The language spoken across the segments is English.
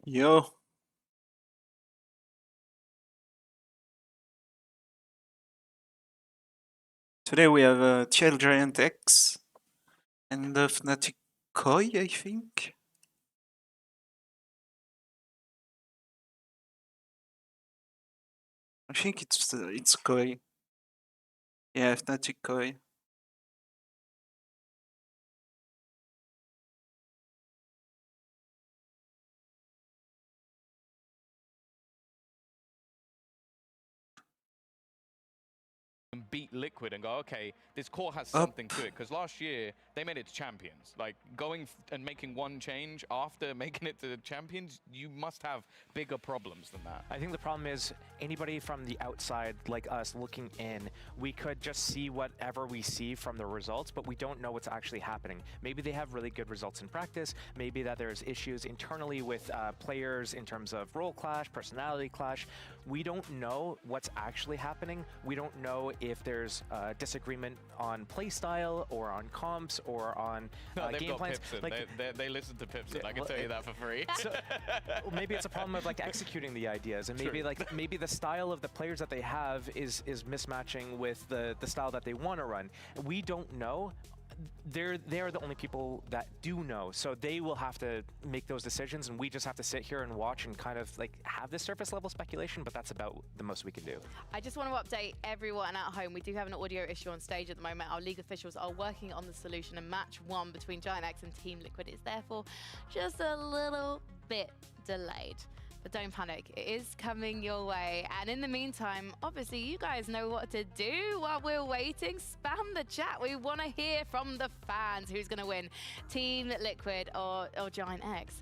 Yo, today we have TL Giant X and Fnatic Koi, I think. I think it's Koi. Yeah, Fnatic Koi. And beat Liquid and go, okay, this core has Up. something to it. Because last year, they made it to champions. Like, going and making one change after making it to the champions, you must have bigger problems than that. I think the problem is anybody from the outside, like us, looking in, we could just see whatever we see from the results, but we don't know what's actually happening. Maybe they have really good results in practice, maybe that there's issues internally with players in terms of role clash, personality clash. We don't know what's actually happening. We don't know if there's disagreement on playstyle or on comps or on They've game got plans. Pipson. Like, They listen to Pipson. I can well, tell you that for free. so, maybe it's a problem of like executing the ideas, and maybe maybe the style of the players that they have is mismatching with the style that they want to run. We don't know. They're the only people that do know, so they will have to make those decisions, and we just have to sit here and watch and kind of like have this surface level speculation, but that's about the most we can do. I just want to update everyone at home. We do have an audio issue on stage at the moment. Our league officials are working on the solution, and match 1 between Giant X and Team Liquid is therefore just a little bit delayed. But don't panic, it is coming your way. And in the meantime, obviously you guys know what to do while we're waiting. Spam the chat. We want to hear from the fans who's going to win, Team Liquid or Giant X.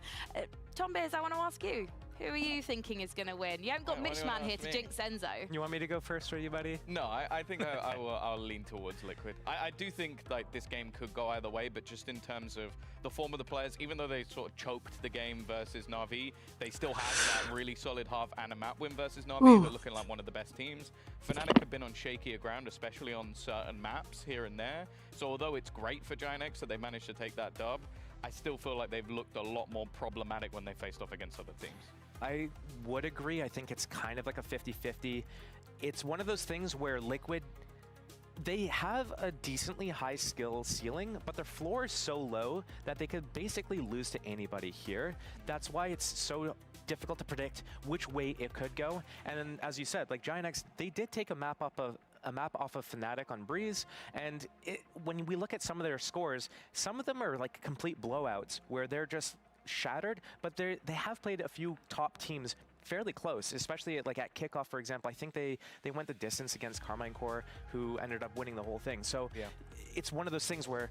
Tom Beers, I want to ask you. Who are you thinking is going to win? You haven't got Mitchman here to jinx Enzo. You want me to go first, or you, buddy? No, I think I'll lean towards Liquid. I do think like this game could go either way, but just in terms of the form of the players, even though they sort of choked the game versus Na'Vi, they still have that really solid half and a map win versus Na'Vi. They're looking like one of the best teams. Fnatic have been on shakier ground, especially on certain maps here and there. So although it's great for Giant X that they managed to take that dub, I still feel like they've looked a lot more problematic when they faced off against other teams. I would agree. I think it's kind of like a 50-50. It's one of those things where Liquid, they have a decently high skill ceiling, but their floor is so low that they could basically lose to anybody here. That's why it's so difficult to predict which way it could go. And then, as you said, like Giant X, they did take a map off of Fnatic on Breeze, and when we look at some of their scores, some of them are like complete blowouts where they're just shattered, but they have played a few top teams fairly close, especially like at kickoff, for example. I think they went the distance against Carmine Core, who ended up winning the whole thing. So yeah, it's one of those things where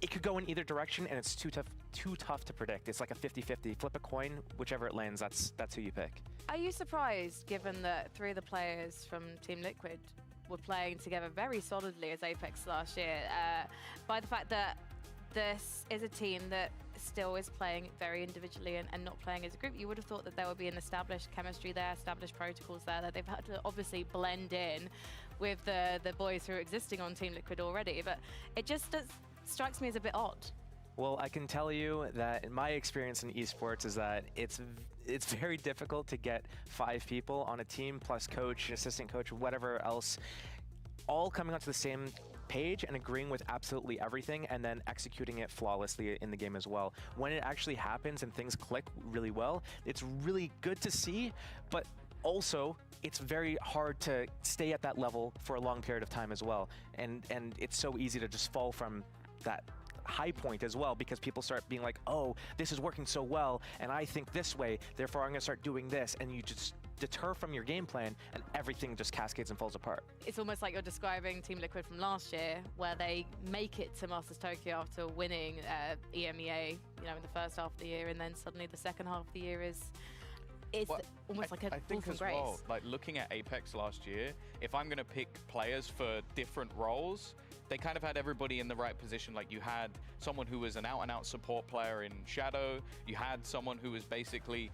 it could go in either direction, and it's too tough to predict. It's like a 50-50. Flip a coin, whichever it lands, that's who you pick. Are you surprised, given that 3 of the players from Team Liquid were playing together very solidly as Apex last year, by the fact that this is a team that still is playing very individually and not playing as a group? You would have thought that there would be an established chemistry there, established protocols there, that they've had to obviously blend in with the boys who are existing on Team Liquid already, but it just strikes me as a bit odd. Well, I can tell you that in my experience in esports is that it's very difficult to get 5 people on a team, plus coach, assistant coach, whatever else, all coming onto the same page and agreeing with absolutely everything, and then executing it flawlessly in the game as well. When it actually happens and things click really well, it's really good to see, but also it's very hard to stay at that level for a long period of time as well. And it's so easy to just fall from that high point as well, because people start being like, oh, this is working so well, and I think this way, therefore I'm gonna start doing this, and you just deter from your game plan, and everything just cascades and falls apart. It's almost like you're describing Team Liquid from last year, where they make it to Masters Tokyo after winning EMEA, you know, in the first half of the year, and then suddenly the second half of the year is almost like a fall from grace. Well, like looking at Apex last year, if I'm going to pick players for different roles, they kind of had everybody in the right position. Like you had someone who was an out-and-out support player in Shadow. You had someone who was basically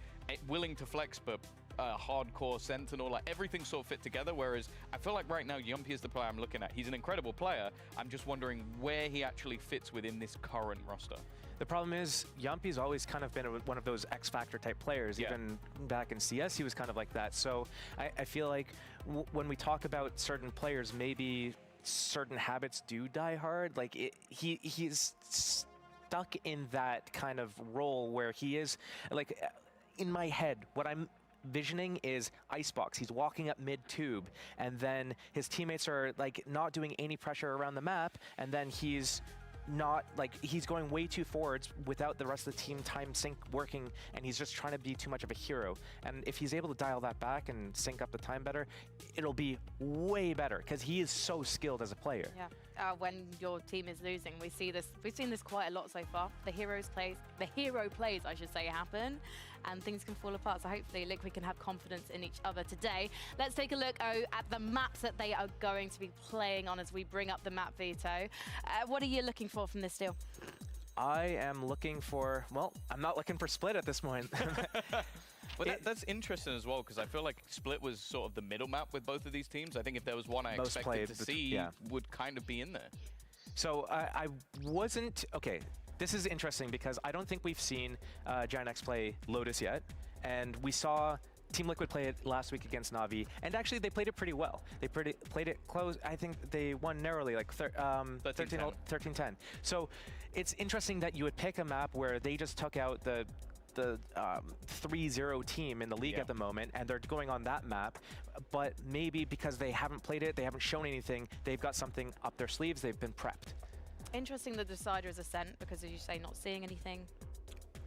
willing to flex, but hardcore Sentinel, like everything sort of fit together, whereas I feel like right now Yumpy is the player I'm looking at. He's an incredible player. I'm just wondering where he actually fits within this current roster. The problem is, Yumpy's always kind of been one of those X-Factor type players. Yeah. Even back in CS, he was kind of like that. So I feel like when we talk about certain players, maybe certain habits do die hard. Like he's stuck in that kind of role where he is, like, in my head, what I'm visioning is Icebox. He's walking up mid-tube, and then his teammates are like not doing any pressure around the map, and then he's going way too forwards without the rest of the team time sync working, and he's just trying to be too much of a hero. And if he's able to dial that back and sync up the time better, it'll be way better, because he is so skilled as a player. Yeah. When your team is losing, we see this. We've seen this quite a lot so far. The hero plays, I should say, happen, and things can fall apart. So hopefully, Liquid can have confidence in each other today. Let's take a look at the maps that they are going to be playing on as we bring up the map veto. What are you looking for from this deal? I am looking for, well, I'm not looking for Split at this point. Well, that's interesting as well, because I feel like Split was sort of the middle map with both of these teams. I think if there was one I Most expected played, to see, would kind of be in there. So I wasn't, okay, this is interesting because I don't think we've seen Giant X play Lotus yet, and we saw Team Liquid play it last week against Na'Vi, and actually they played it pretty well. They played it close. I think they won narrowly, like 13-10. So it's interesting that you would pick a map where they just took out the 3-0 team in the league at the moment, and they're going on that map, but maybe because they haven't played it, they haven't shown anything, they've got something up their sleeves, they've been prepped. Interesting the decider is Ascent, because as you say, not seeing anything.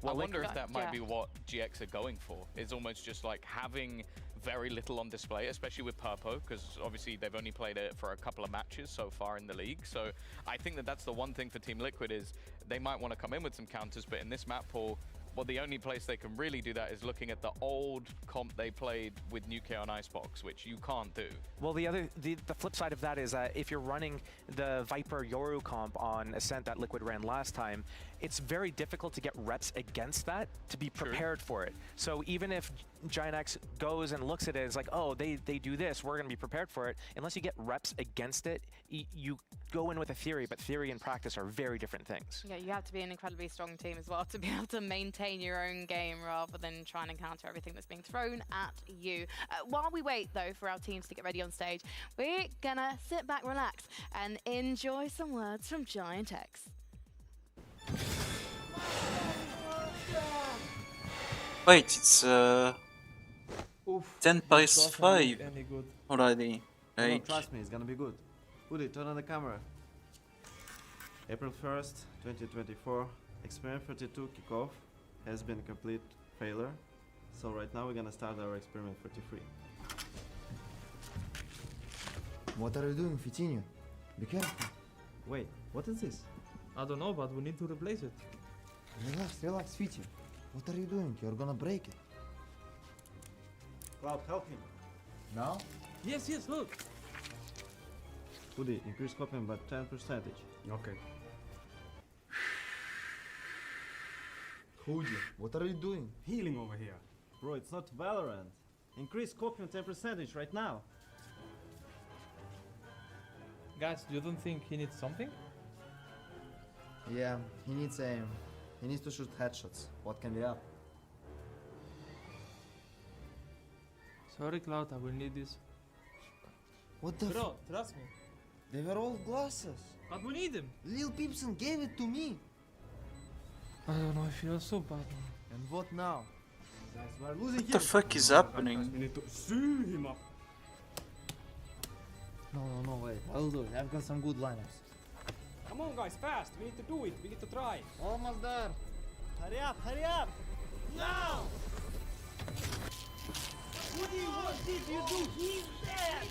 Well, I wonder if that might be what GX are going for. It's almost just like having very little on display, especially with Purpo, because obviously they've only played it for a couple of matches so far in the league. So I think that that's the one thing for Team Liquid is they might want to come in with some counters, but in this map pool, well, the only place they can really do that is looking at the old comp they played with Nuke on Icebox, which you can't do. Well, the flip side of that is that if you're running the Viper Yoru comp on Ascent that Liquid ran last time, it's very difficult to get reps against that to be prepared for it. So even if Giant X goes and looks at it, it's like, oh, they do this, we're going to be prepared for it. Unless you get reps against it, you go in with a theory, but theory and practice are very different things. Yeah, you have to be an incredibly strong team as well to be able to maintain your own game rather than trying to counter everything that's being thrown at you. While we wait, though, for our teams to get ready on stage, we're gonna sit back, relax, and enjoy some words from Giant X. Wait, it's 10-5 already. No, Like, trust me, it's gonna be good. Udi, turn on the camera. April 1st, 2024, Experiment 32 kickoff has been a complete failure. So right now we're gonna start our Experiment 33. What are you doing, Fitinho? Be careful. Wait, what is this? I don't know, but we need to replace it. Relax, Fitinho. What are you doing? You're gonna break it. Cloud, help him. Now? Yes, look. Udi, increase copying by 10%. Okay. Hoodie, what are you doing? Healing over here. Bro, it's not Valorant. Increase copying 10% right now. Guys, you don't think he needs something? Yeah, he needs aim. He needs to shoot headshots. What can be up? Sorry, Cloud, I will need this. What the Bro, trust me. They were all glasses. But we need them. Lil Peepson gave it to me. I don't know, I feel so bad now. And what now? Guys, we're losing what the fuck is happening? We need to see him up. No, wait. I'll do it. I've got some good lineups. Come on guys, fast! We need to do it, we need to try! Almost there. Hurry up, hurry up! Now! Woody, what did you do? He's dead!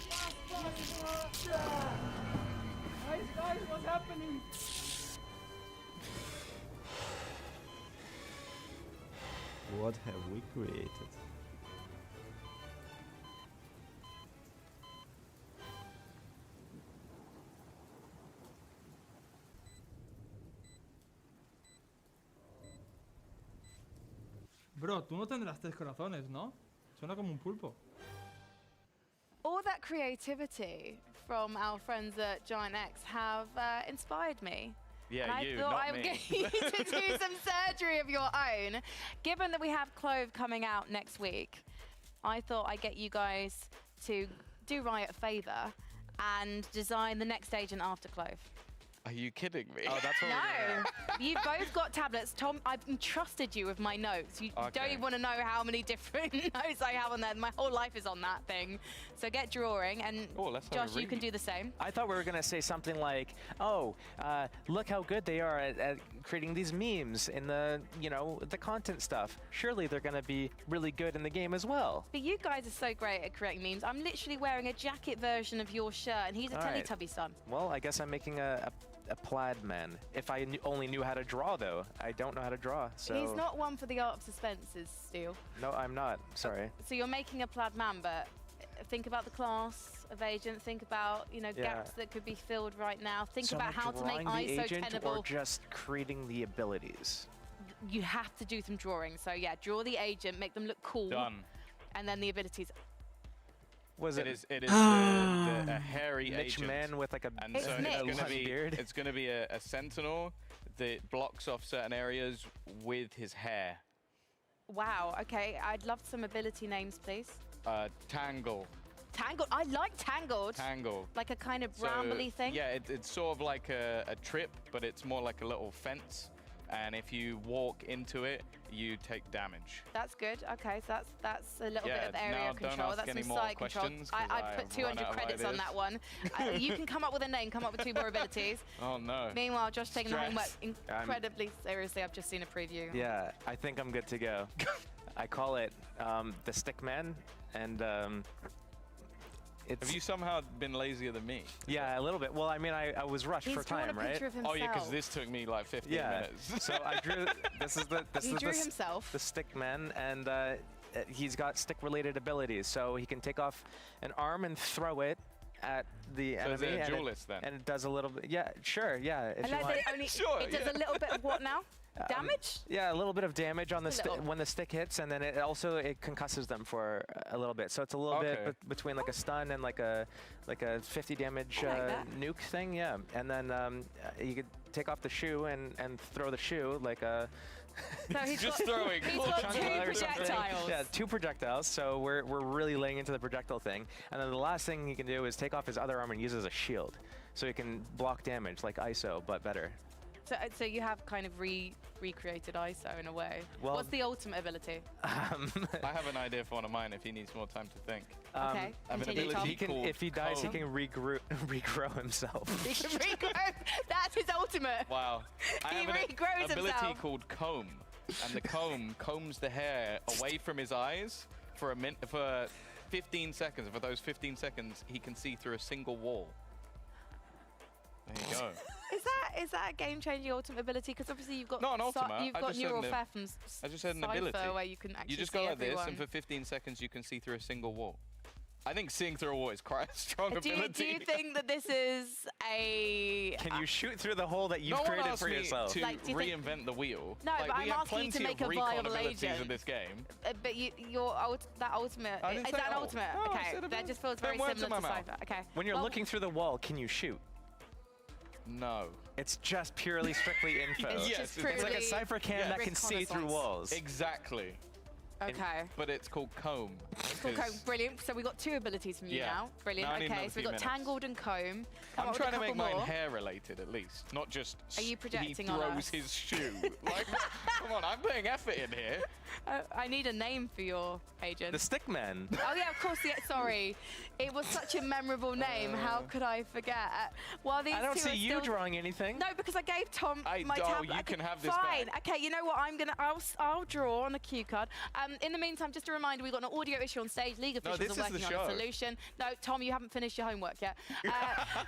Guys, what's happening? What have we created? Bro, tú no tendrás 3 corazones, ¿no? Suena como un pulpo. All that creativity from our friends at Giant X have inspired me. Yeah, And you, I thought not I would me. get you to do some surgery of your own. Given that we have Clove coming out next week, I thought I'd get you guys to do Riot a favor and design the next agent after Clove. Are you kidding me? Oh, that's what we're doing. No, you've both got tablets. Tom, I've entrusted you with my notes. You don't Okay. even want to know how many different notes I have on there. My whole life is on that thing. So get drawing, and Oh, let's have a Josh, you can read. do the same. I thought we were going to say something like, oh, look how good they are at creating these memes in the, you know, the content stuff. Surely they're going to be really good in the game as well. But you guys are so great at creating memes. I'm literally wearing a jacket version of your shirt, and he's a All right. Teletubby son. Well, I guess I'm making a plaid man. If I only knew how to draw, though. I don't know how to draw, so... He's not one for the art of suspenses, Steel. No, I'm not. Sorry. So you're making a plaid man, but think about the class of agent. Think about, you know, Yeah. gaps that could be filled right now. Think So about am I how to make drawing the ISO agent tenable. or just creating the abilities? You have to do some drawing. So yeah, draw the agent, make them look cool, Done. and then the abilities. Was It it, is a hairy Mitch agent. Man with like a, And It's so Nick. it's going to long be beard? it's going to be a sentinel that blocks off certain areas with his hair. Wow. Okay, I'd love some ability names, please. Tangle. Tangled. I like tangled. Tangle. Like a kind of So, brambly thing. Yeah, it's sort of like a trip, but it's more like a little fence. And if you walk into it, you take damage. That's good. Okay, so that's a little Yeah, bit of area now control. don't ask That's any some more side control. questions, 'cause I I've put run 200 out of credits on ideas. that one. You can come up with a name, come up with 2 more abilities. Oh no. Meanwhile, Josh taking the homework Stress. incredibly seriously. I've just seen a preview. Yeah, I think I'm good to go. I call it the Stick Man, and it's... Have you somehow been lazier than me? Yeah, a little bit. Well, I mean, I was rushed He's for drawn time, a right? picture of himself. Oh yeah, because this took me like 15 Yeah. minutes. So I drew. This is the. This He is drew the, himself. the Stick Man, and he's got stick-related abilities. So he can take off an arm and throw it at the So is enemy, it a and duelist then? and it does a little bit. Yeah, sure. Yeah, if And you like want. that it only Sure, it does yeah. a little bit of what now? Damage? Yeah, a little bit of damage on the Just a little. when the stick hits, and then it also concusses them for a little bit. So it's a little bit Okay. between like a stun and like a 50 damage I like that. nuke thing. Yeah, and then you could take off the shoe and throw the shoe like a. So he's Just got, throwing He's little got chunk 2 of or something. projectiles. Yeah, 2 projectiles. So we're really laying into the projectile thing. And then the last thing he can do is take off his other arm and use it as a shield, so he can block damage like ISO, but better. So you have kind of recreated ISO in a way. Well- What's the ultimate ability? I have an idea for one of mine if he needs more time to think. Okay, I have an continue, ability Tom. He can, called if he dies, he comb. can regrow himself. He can regrow. That's his ultimate. Wow. I He have an regrows ability himself. called comb, and the comb combs the hair away from his eyes for 15 seconds. For those 15 seconds, he can see through a single wall. There you go. Is that a game-changing ultimate ability? Because obviously you've got Not an ultimate, you've I got just said neural an- fair from I just said an Cypher ability. where you can actually You just see go like everyone. this, and for 15 seconds, you can see through a single wall. I think seeing through a wall is quite a strong do ability. you think that this is a? Can you shoot through the hole that you've no one created asked for me yourself? to Like, do you think- reinvent the wheel. No, like, but we I'm have asking you to plenty make of a recon viable abilities agent. in this game. But that ultimate I didn't is say that an ult. ultimate? No, I okay, said that ability. just feels Put very words in similar to my mouth. Cypher. Okay. When you're Well, looking through the wall, can you shoot? No. It's just purely strictly info. It's Yes, just it's like It's like a purely cipher cam Yeah. that can see through reconnaissance. walls. Exactly. Okay. But it's called comb. Cool, 'cause comb. Brilliant. So we got 2 abilities from you Yeah. now. Brilliant. Now I need Okay, another so we few got minutes. Tangled and Comb. Come I'm up with trying a to make couple mine more. hair related at least, not just Are you projecting he on throws us? his shoe. Like, come on, I'm putting effort in here. I need a name for your agent. The stick man. Oh yeah, of course. Yeah, sorry. It was such a memorable name. How could I forget? While these I don't two see are you still... drawing anything. No, because I gave Tom my Oh, tablet. you can have this Fine. back. Okay, you know what? I'll draw on the cue card. In the meantime, just a reminder, we've got an audio issue on stage. League No, officials this are is the working on a show. solution. No, Tom, you haven't finished your homework yet.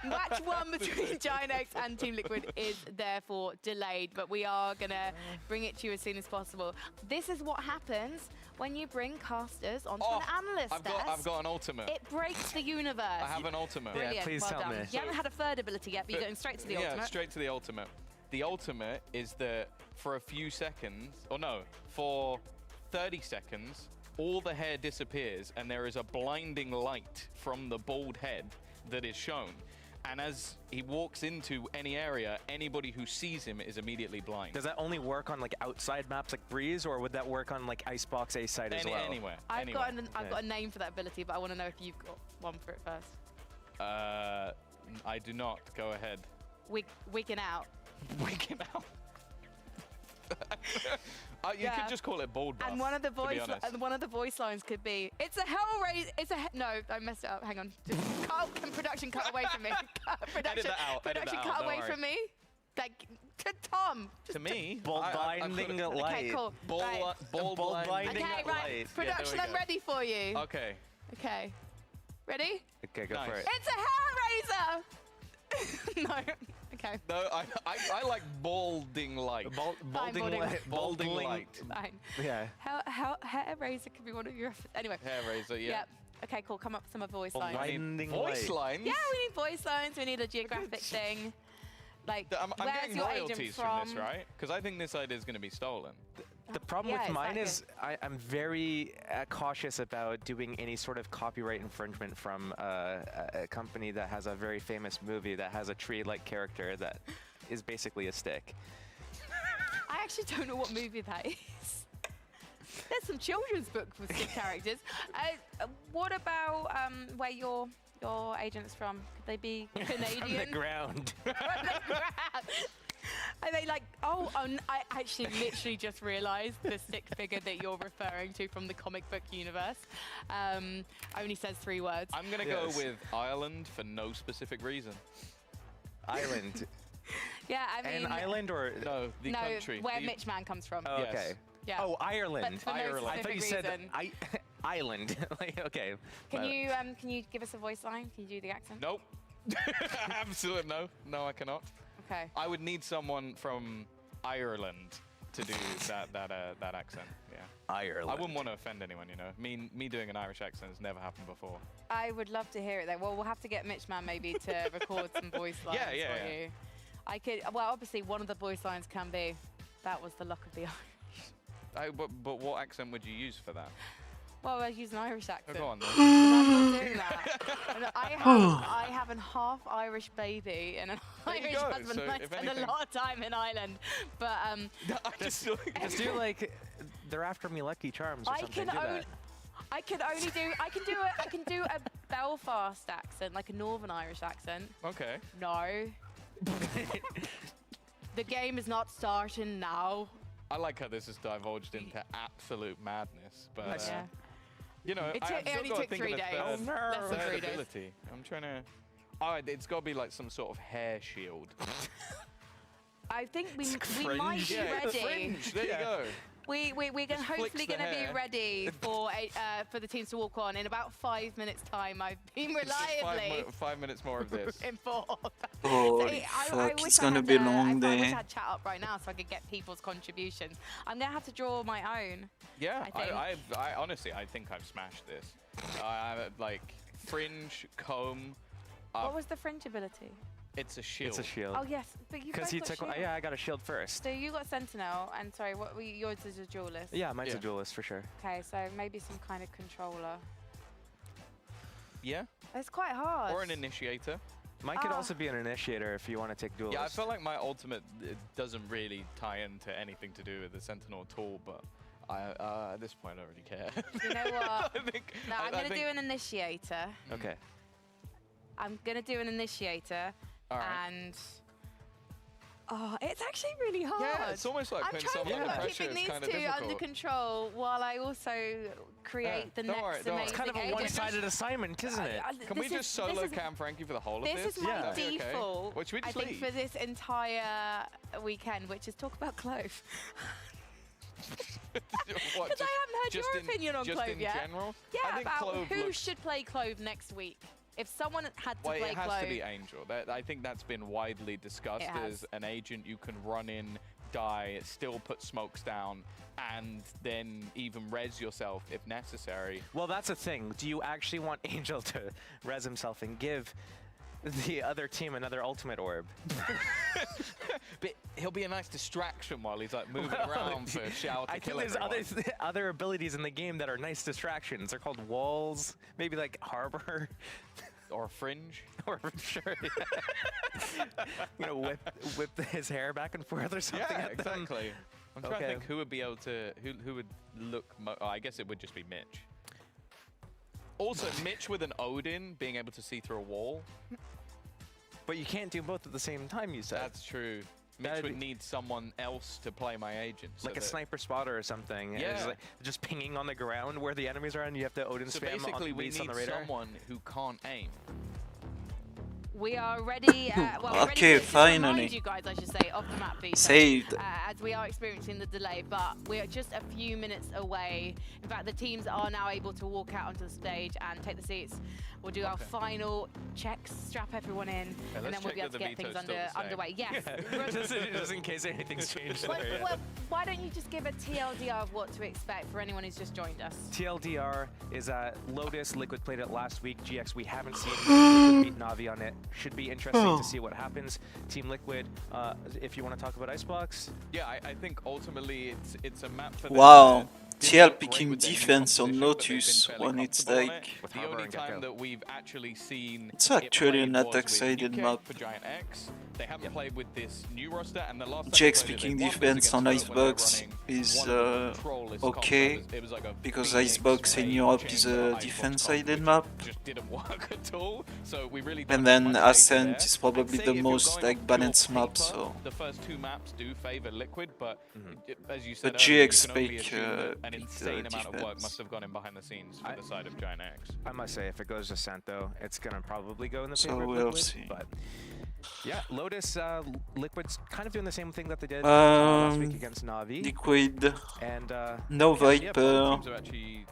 Match 1 between Giant X and Team Liquid is therefore delayed, but we are gonna bring it to you as soon as possible. This is what happens when you bring casters onto an analyst I've desk. got an ultimate. It breaks the universe. I have an ultimate. Yeah, Brilliant. please well tell done. me. You haven't had a third ability yet, but you're But- going straight to the yeah, ultimate. straight to the ultimate. The ultimate is that for a few seconds, or no, for 30 seconds, all the hair disappears and there is a blinding light from the bald head that is shown. And as he walks into any area, anybody who sees him is immediately blind. Does that only work on like outside maps like Breeze, or would that work on like Icebox A side as well? Anywhere. I've got a name for that ability, but I want to know if you've got one for it first. I do not. Go ahead. Wigging out. Wigging out. You could just call it bald buff. And one of the voice lines could be, "It's a Hellraiser." No, I messed it up. Hang on. Just can production cut away from me? Production cut away from me. Like to Tom. To me, ball blinding light. Okay, cool. Ball blinding okay, right. light. Production, I'm ready for you. Okay. Okay. Ready? Okay, go for it. It's a Hellraiser. No. Okay. No, I like balding light. Balding light. Fine. Yeah. Hair razor could be one of your. Anyway. Hair razor, yeah. Yep. Okay, cool. Come up with some voice lines. Voice lines? Yeah, we need voice lines. We need a geographic thing. Like, I'm where's getting your royalties agent from this, right? Because I think this idea is going to be stolen. The problem Yeah, with mine exactly. is I'm very cautious about doing any sort of copyright infringement from a company that has a very famous movie that has a tree-like character that is basically a stick. I actually don't know what movie that is. There's some children's book with stick characters. What about where your agent's from? Could they be Canadian? From the ground. From the ground. Are they like, I actually literally just realized the stick figure that you're referring to from the comic book universe only says 3 words. I'm going to go with Ireland for no specific reason. Island. Yeah, I mean... An island or... No, the country. Where Mitchman comes from. Oh, okay. Yes. Yeah. Oh, Ireland. But for no I thought you specific said reason. island. Like, okay. Can you give us a voice line? Can you do the accent? Nope. Absolutely no. No, I cannot. Okay. I would need someone from Ireland to do that accent. Yeah. Ireland. I wouldn't want to offend anyone, you know. Me doing an Irish accent has never happened before. I would love to hear it though. Well, we'll have to get Mitchman maybe to record some voice lines for you. I could. Well, obviously one of the voice lines can be, "That was the luck of the Irish." But what accent would you use for that? Well, I'll use an Irish accent. Oh, go on then. I'm not doing that. I have a half Irish baby and an Irish husband. So I spend a lot of time in Ireland, but just do like they're after me Lucky Charms or something. I can do a Belfast accent, like a Northern Irish accent. Okay. No. The game is not starting now. I like how this has divulged into absolute madness, but Yeah. you know, It I've only still got to took think 3 of the days. third, Less than 3 days. ability. I'm trying to. Oh, it's got to be like some sort of hair shield. I think we might be ready. Fringe. There you go. We're Just hopefully flicks the going to be hair. ready for the teams to walk on in about 5 minutes time. I've been reliably 5 minutes more of this. informed. Holy I fuck, wish it's I gonna had, be I long wish I day. had chat up right now so I could get people's contributions. I'm going to have to draw my own. Yeah, I I honestly, I think I've smashed this. Like fringe, comb. What was the fringe ability? It's a shield. It's a shield. Oh yes, but you Because both he got took. shield. Yeah, I got a shield first. So you got Sentinel, and sorry, what were yours is a duelist. Yeah, mine's Yeah. a duelist for sure. Okay, so maybe some kind of controller. Yeah, It's quite hard. or an initiator. Mine could also be an initiator if you want to take duelist. Yeah, I feel like my ultimate doesn't really tie into anything to do with the Sentinel at all, but at this point, I don't really care. You know what? I think, No, I'm going to do an initiator. Okay. I'm going to do an initiator. All right. And oh, it's actually really hard. Yeah, it's almost like I'm putting trying someone to under keep pressure. keeping It's these kind of two difficult. under control while I also create the don't worry, next don't worry. amazing It's kind of a agent. one-sided assignment, isn't it? Can we just solo cam Frankie for the whole of this? This is my Yeah. Okay. default, Well, should we I just think, leave? for this entire weekend, which is talk about Clove. What, Because I haven't heard your in- opinion on just Clove in yet. general? I Yeah, think about Clove who looks- should play Clove next week. If someone had to Well, play it has Clove, to be Angel. I think that's been widely discussed It has. as an agent you can run in, die, still put smokes down, and then even res yourself if necessary. Well, that's the thing. Do you actually want Angel to res himself and give the other team another ultimate orb. But he'll be a nice distraction while he's like moving around for Xiao to I think kill there's everyone. other abilities in the game that are nice distractions. They're called walls, maybe like harbor. Or a fringe. Or sure, you know, whip his hair back and forth or something. Yeah, at them. exactly. I'm trying to Okay. think who would be able to, who would look, oh, I guess it would just be Mitch. Also, Mitch with an Odin being able to see through a wall. But you can't do both at the same time, you said. That's true. Mitch That'd would be- need someone else to play my agent. so Like a that- sniper spotter or something. Yeah. It's like just pinging on the ground where the enemies are, and you have to Odin So spam basically, on, we based on need the radar. someone who can't aim. We are ready. Well, Okay, ready to remind finally. you guys, I should say, off the map feature. Saved. As we are experiencing the delay, but we're just a few minutes away. In fact, the teams are now able to walk out onto the stage and take the seats. We'll do our final checks, strap everyone in, and then let's we'll check be able to that the get things veto's still the same. underway. Yes. just in case anything's changed Well, there. well, why don't you just give a TLDR of what to expect for anyone who's just joined us? TLDR is Lotus. Liquid played it last week. GX, we haven't seen Liquid beat Navi on it. Should be interesting to see what happens. Team Liquid, if you want to talk about Icebox. Yeah, I think ultimately it's a map for Wow. them to TL great picking with their new defense on competition, but they've been Lotus fairly when it's comfortable on like... it. With The Harbor only and time Gecko. that we've actually seen It's it actually played an was attack-sided with UK map. for Giant X. They haven't played with this new roster, and the last time GX they played it, picking they won was defense on against Fnatic when they were Icebox running is one of the control-less comps. okay, It was like a because Phoenix, Icebox in Rage, Europe is Chamber, a Icebox defense-sided comp, map. which just didn't work at all. So we really don't And have then much data Ascent there. is probably I'd say the if you're most going like off balanced pure map, paper, so... the first two maps do favor Liquid, but as you But said earlier, you GX can only pick, assume that an pick insane the amount of work defense. must have gone in behind the scenes for the side of Giant X. I must say, if it goes to Santo, it's gonna probably go in the So favor of we'll Liquid. see. But yeah, Lotus, Liquid's kind of doing the same thing that they did last week against Navi. Liquid, And no Yeah, both Viper. teams are actually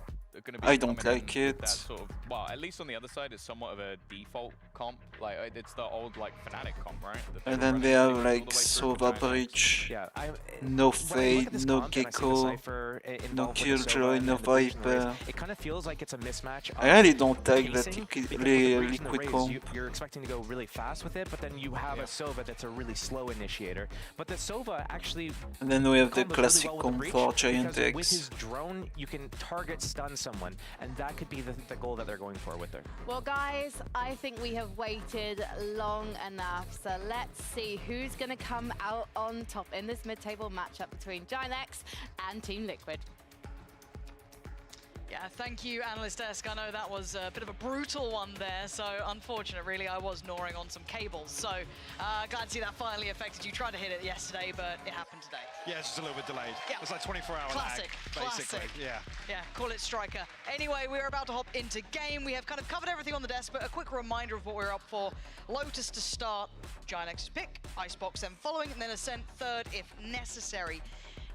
gonna be I don't coming in like with it. That sort of, well, at least on the other side, it's somewhat of a default comp. Like it's the old like Fnatic comp, right? That And were then running they have all the way like through Sova Giant X. Breach, yeah, no when I look Fade, at this no comp and I see the Gecko, Cypher no involved with the Killjoy, Sova no and the position in the race, Viper. it kind of feels like it's a mismatch. I really don't like that pacing, because with the Liquid breach in the race, comp. you're expecting to go really fast with it, but then you have a Sova that's a really slow initiator. But the Sova actually And then we have the combos classic really well with the comp for breach, Giant because with X. his drone, you can target stun someone, and that could be the goal that they're going for with her. Well, guys, I think we have waited long enough, so let's see who's going to come out on top in this mid-table matchup between Giant X and Team Liquid. Yeah, thank you, Analyst Desk. I know that was a bit of a brutal one there, so unfortunate, really. I was gnawing on some cables, so glad to see that finally affected you. Tried to hit it yesterday, but it happened today. Yeah, it's just a little bit delayed. Yeah. It's like 24-hour Classic, lag, basically. classic. Yeah. Yeah, call it striker. Anyway, we're about to hop into game. We have kind of covered everything on the desk, but a quick reminder of what we're up for. Lotus to start, Giant X's pick, Icebox then following, and then Ascent third if necessary.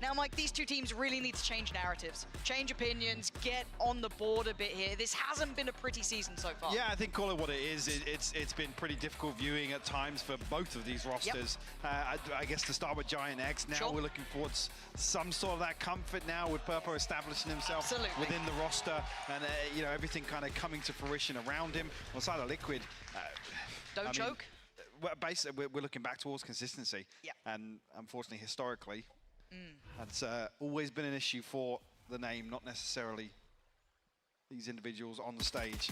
Now, Mike, these two teams really need to change narratives, change opinions, get on the board a bit here. This hasn't been a pretty season so far. Yeah, I think call it what it is. It's been pretty difficult viewing at times for both of these rosters. I guess to start with Giant X, now we're looking towards some sort of that comfort now with Purpo establishing himself within the roster and you know, everything kind of coming to fruition around him. On the side of Liquid, Don't choke. Well, basically, we're looking back towards consistency. Yeah. And unfortunately, historically, that's always been an issue for the name, not necessarily these individuals on the stage.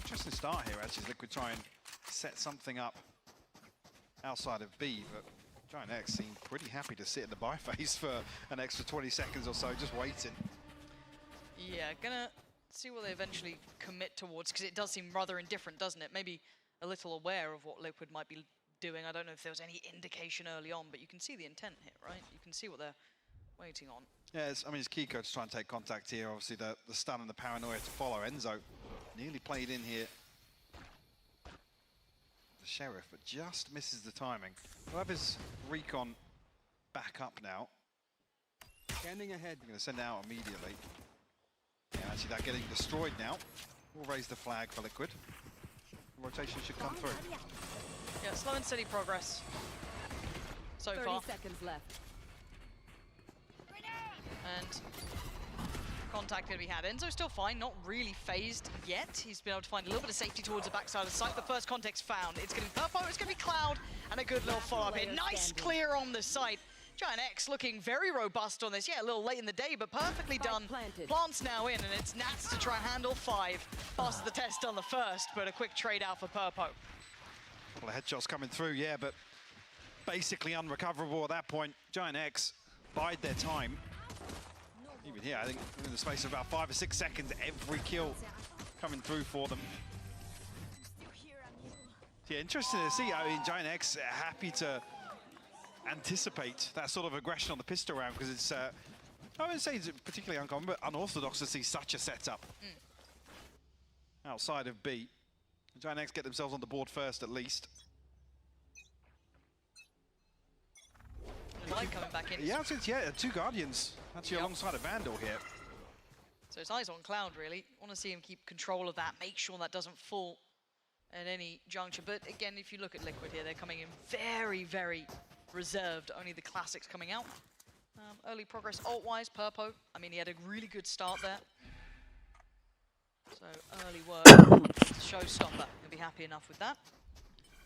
Interesting start here, actually. Liquid try and set something up outside of B, but Giant X seemed pretty happy to sit in the buy phase for an extra 20 seconds or so, just waiting. Yeah, gonna see what they eventually commit towards, because it does seem rather indifferent, doesn't it? Maybe a little aware of what Liquid might be doing. I don't know if there was any indication early on, but you can see the intent here, right? You can see what they're waiting on. Yeah, I mean, it's Kiko to try and take contact here. Obviously, the stun and the paranoia to follow. Enzo nearly played in here. The Sheriff, but just misses the timing. We'll have his recon back up now. Scanning ahead. We're going to send it out immediately. Yeah, actually, that getting destroyed now. We'll raise the flag for Liquid. Rotation should come through. Yeah, slow and steady progress so 30 far. seconds left. And contact going to be had. Enzo's still fine, not really phased yet. He's been able to find a little bit of safety towards the backside of the site. The first contact's found. It's going to be Purpo, it's going to be Cloud, and a good little follow-up here. Nice clear on the site. Giant X looking very robust on this. Yeah, a little late in the day, but perfectly done. Plants now in, and it's Nats to try and handle 5. Passes the test on the first, but a quick trade out for Purpo. Well, the headshots coming through, yeah, but basically unrecoverable at that point. Giant X bide their time. Even here, I think in the space of about 5 or 6 seconds, every kill coming through for them. Yeah, interesting to see. I mean, Giant X happy to anticipate that sort of aggression on the pistol round, because it's, I wouldn't say it's particularly uncommon, but unorthodox to see such a setup outside of B. Giant X get themselves on the board first, at least. Light coming back in. Yeah, yeah, 2 Guardians actually alongside a Vandal here. So it's eyes on Cloud, really. Want to see him keep control of that, make sure that doesn't fall at any juncture. But again, if you look at Liquid here, they're coming in very, very reserved. Only the classics coming out. Early progress ult-wise, Purpo. I mean, he had a really good start there. So early work, showstopper. He'll be happy enough with that.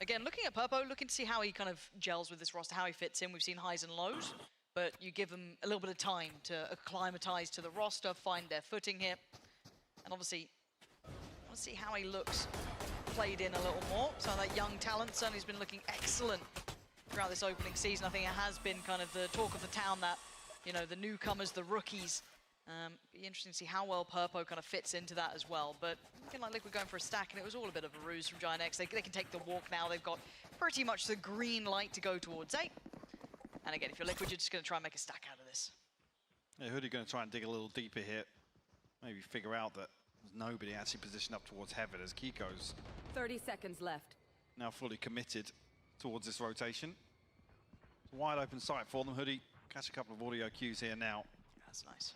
Again, looking at Purpo, looking to see how he kind of gels with this roster, how he fits in. We've seen highs and lows, but you give them a little bit of time to acclimatize to the roster, find their footing here. And obviously, I want to see how he looks played in a little more. So that young talent certainly has been looking excellent throughout this opening season. I think it has been kind of the talk of the town that, you know, the newcomers, the rookies, be interesting to see how well Purpo kind of fits into that as well. But looking like Liquid going for a stack, and it was all a bit of a ruse from Giant X. They can take the walk now. They've got pretty much the green light to go towards A. And again, if you're Liquid, you're just going to try and make a stack out of this. Yeah, Hoodie going to try and dig a little deeper here. Maybe figure out that there's nobody actually positioned up towards Heaven, as Kiko's 30 seconds left. now fully committed towards this rotation. It's a wide open sight for them. Hoodie catch a couple of audio cues here now. That's nice.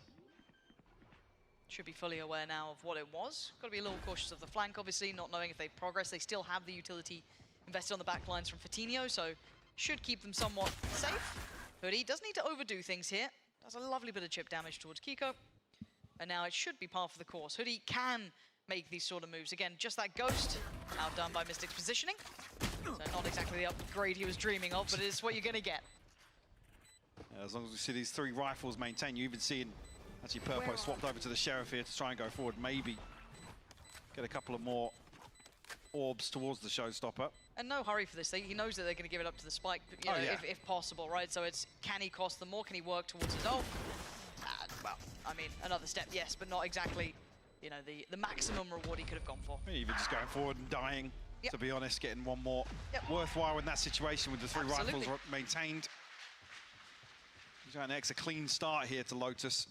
Should be fully aware now of what it was. Got to be a little cautious of the flank, obviously, not knowing if they progress. They still have the utility invested on the back lines from Fatinho, so should keep them somewhat safe. Hoodie does need to overdo things here. Does a lovely bit of chip damage towards Kiko. And now it should be par for the course. Hoodie can make these sort of moves. Again, just that ghost, outdone by Mystic's positioning. So not exactly the upgrade he was dreaming of, but it's what you're going to get. Yeah, as long as we see these 3 rifles maintain, you even seeing actually Purpo swapped over to the Sheriff here to try and go forward, maybe get a couple of more orbs towards the showstopper. And no hurry for this. He knows that they're going to give it up to the spike, you know, if possible, right? So it's, can he cost them more? Can he work towards his ult? Well, I mean, another step, yes, but not exactly, you know, the maximum reward he could have gone for. Even just going forward and dying, to be honest, getting one more worthwhile in that situation with the 3 rifles maintained. Giant X, a clean start here to Lotus.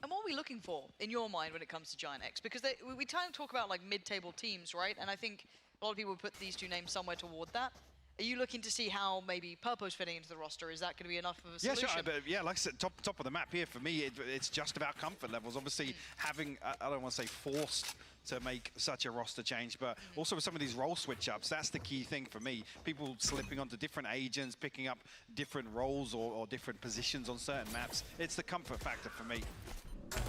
And what are we looking for in your mind when it comes to Giant X? Because we try and talk about like mid-table teams, right? And I think a lot of people put these 2 names somewhere toward that. Are you looking to see how maybe Purpo's fitting into the roster? Is that going to be enough of a solution? Yeah, sure. But yeah, like I said, top of the map here for me, it's just about comfort levels. Obviously, having, I don't want to say forced to make such a roster change, but also with some of these role switch-ups, that's the key thing for me. People slipping onto different agents, picking up different roles or different positions on certain maps. It's the comfort factor for me.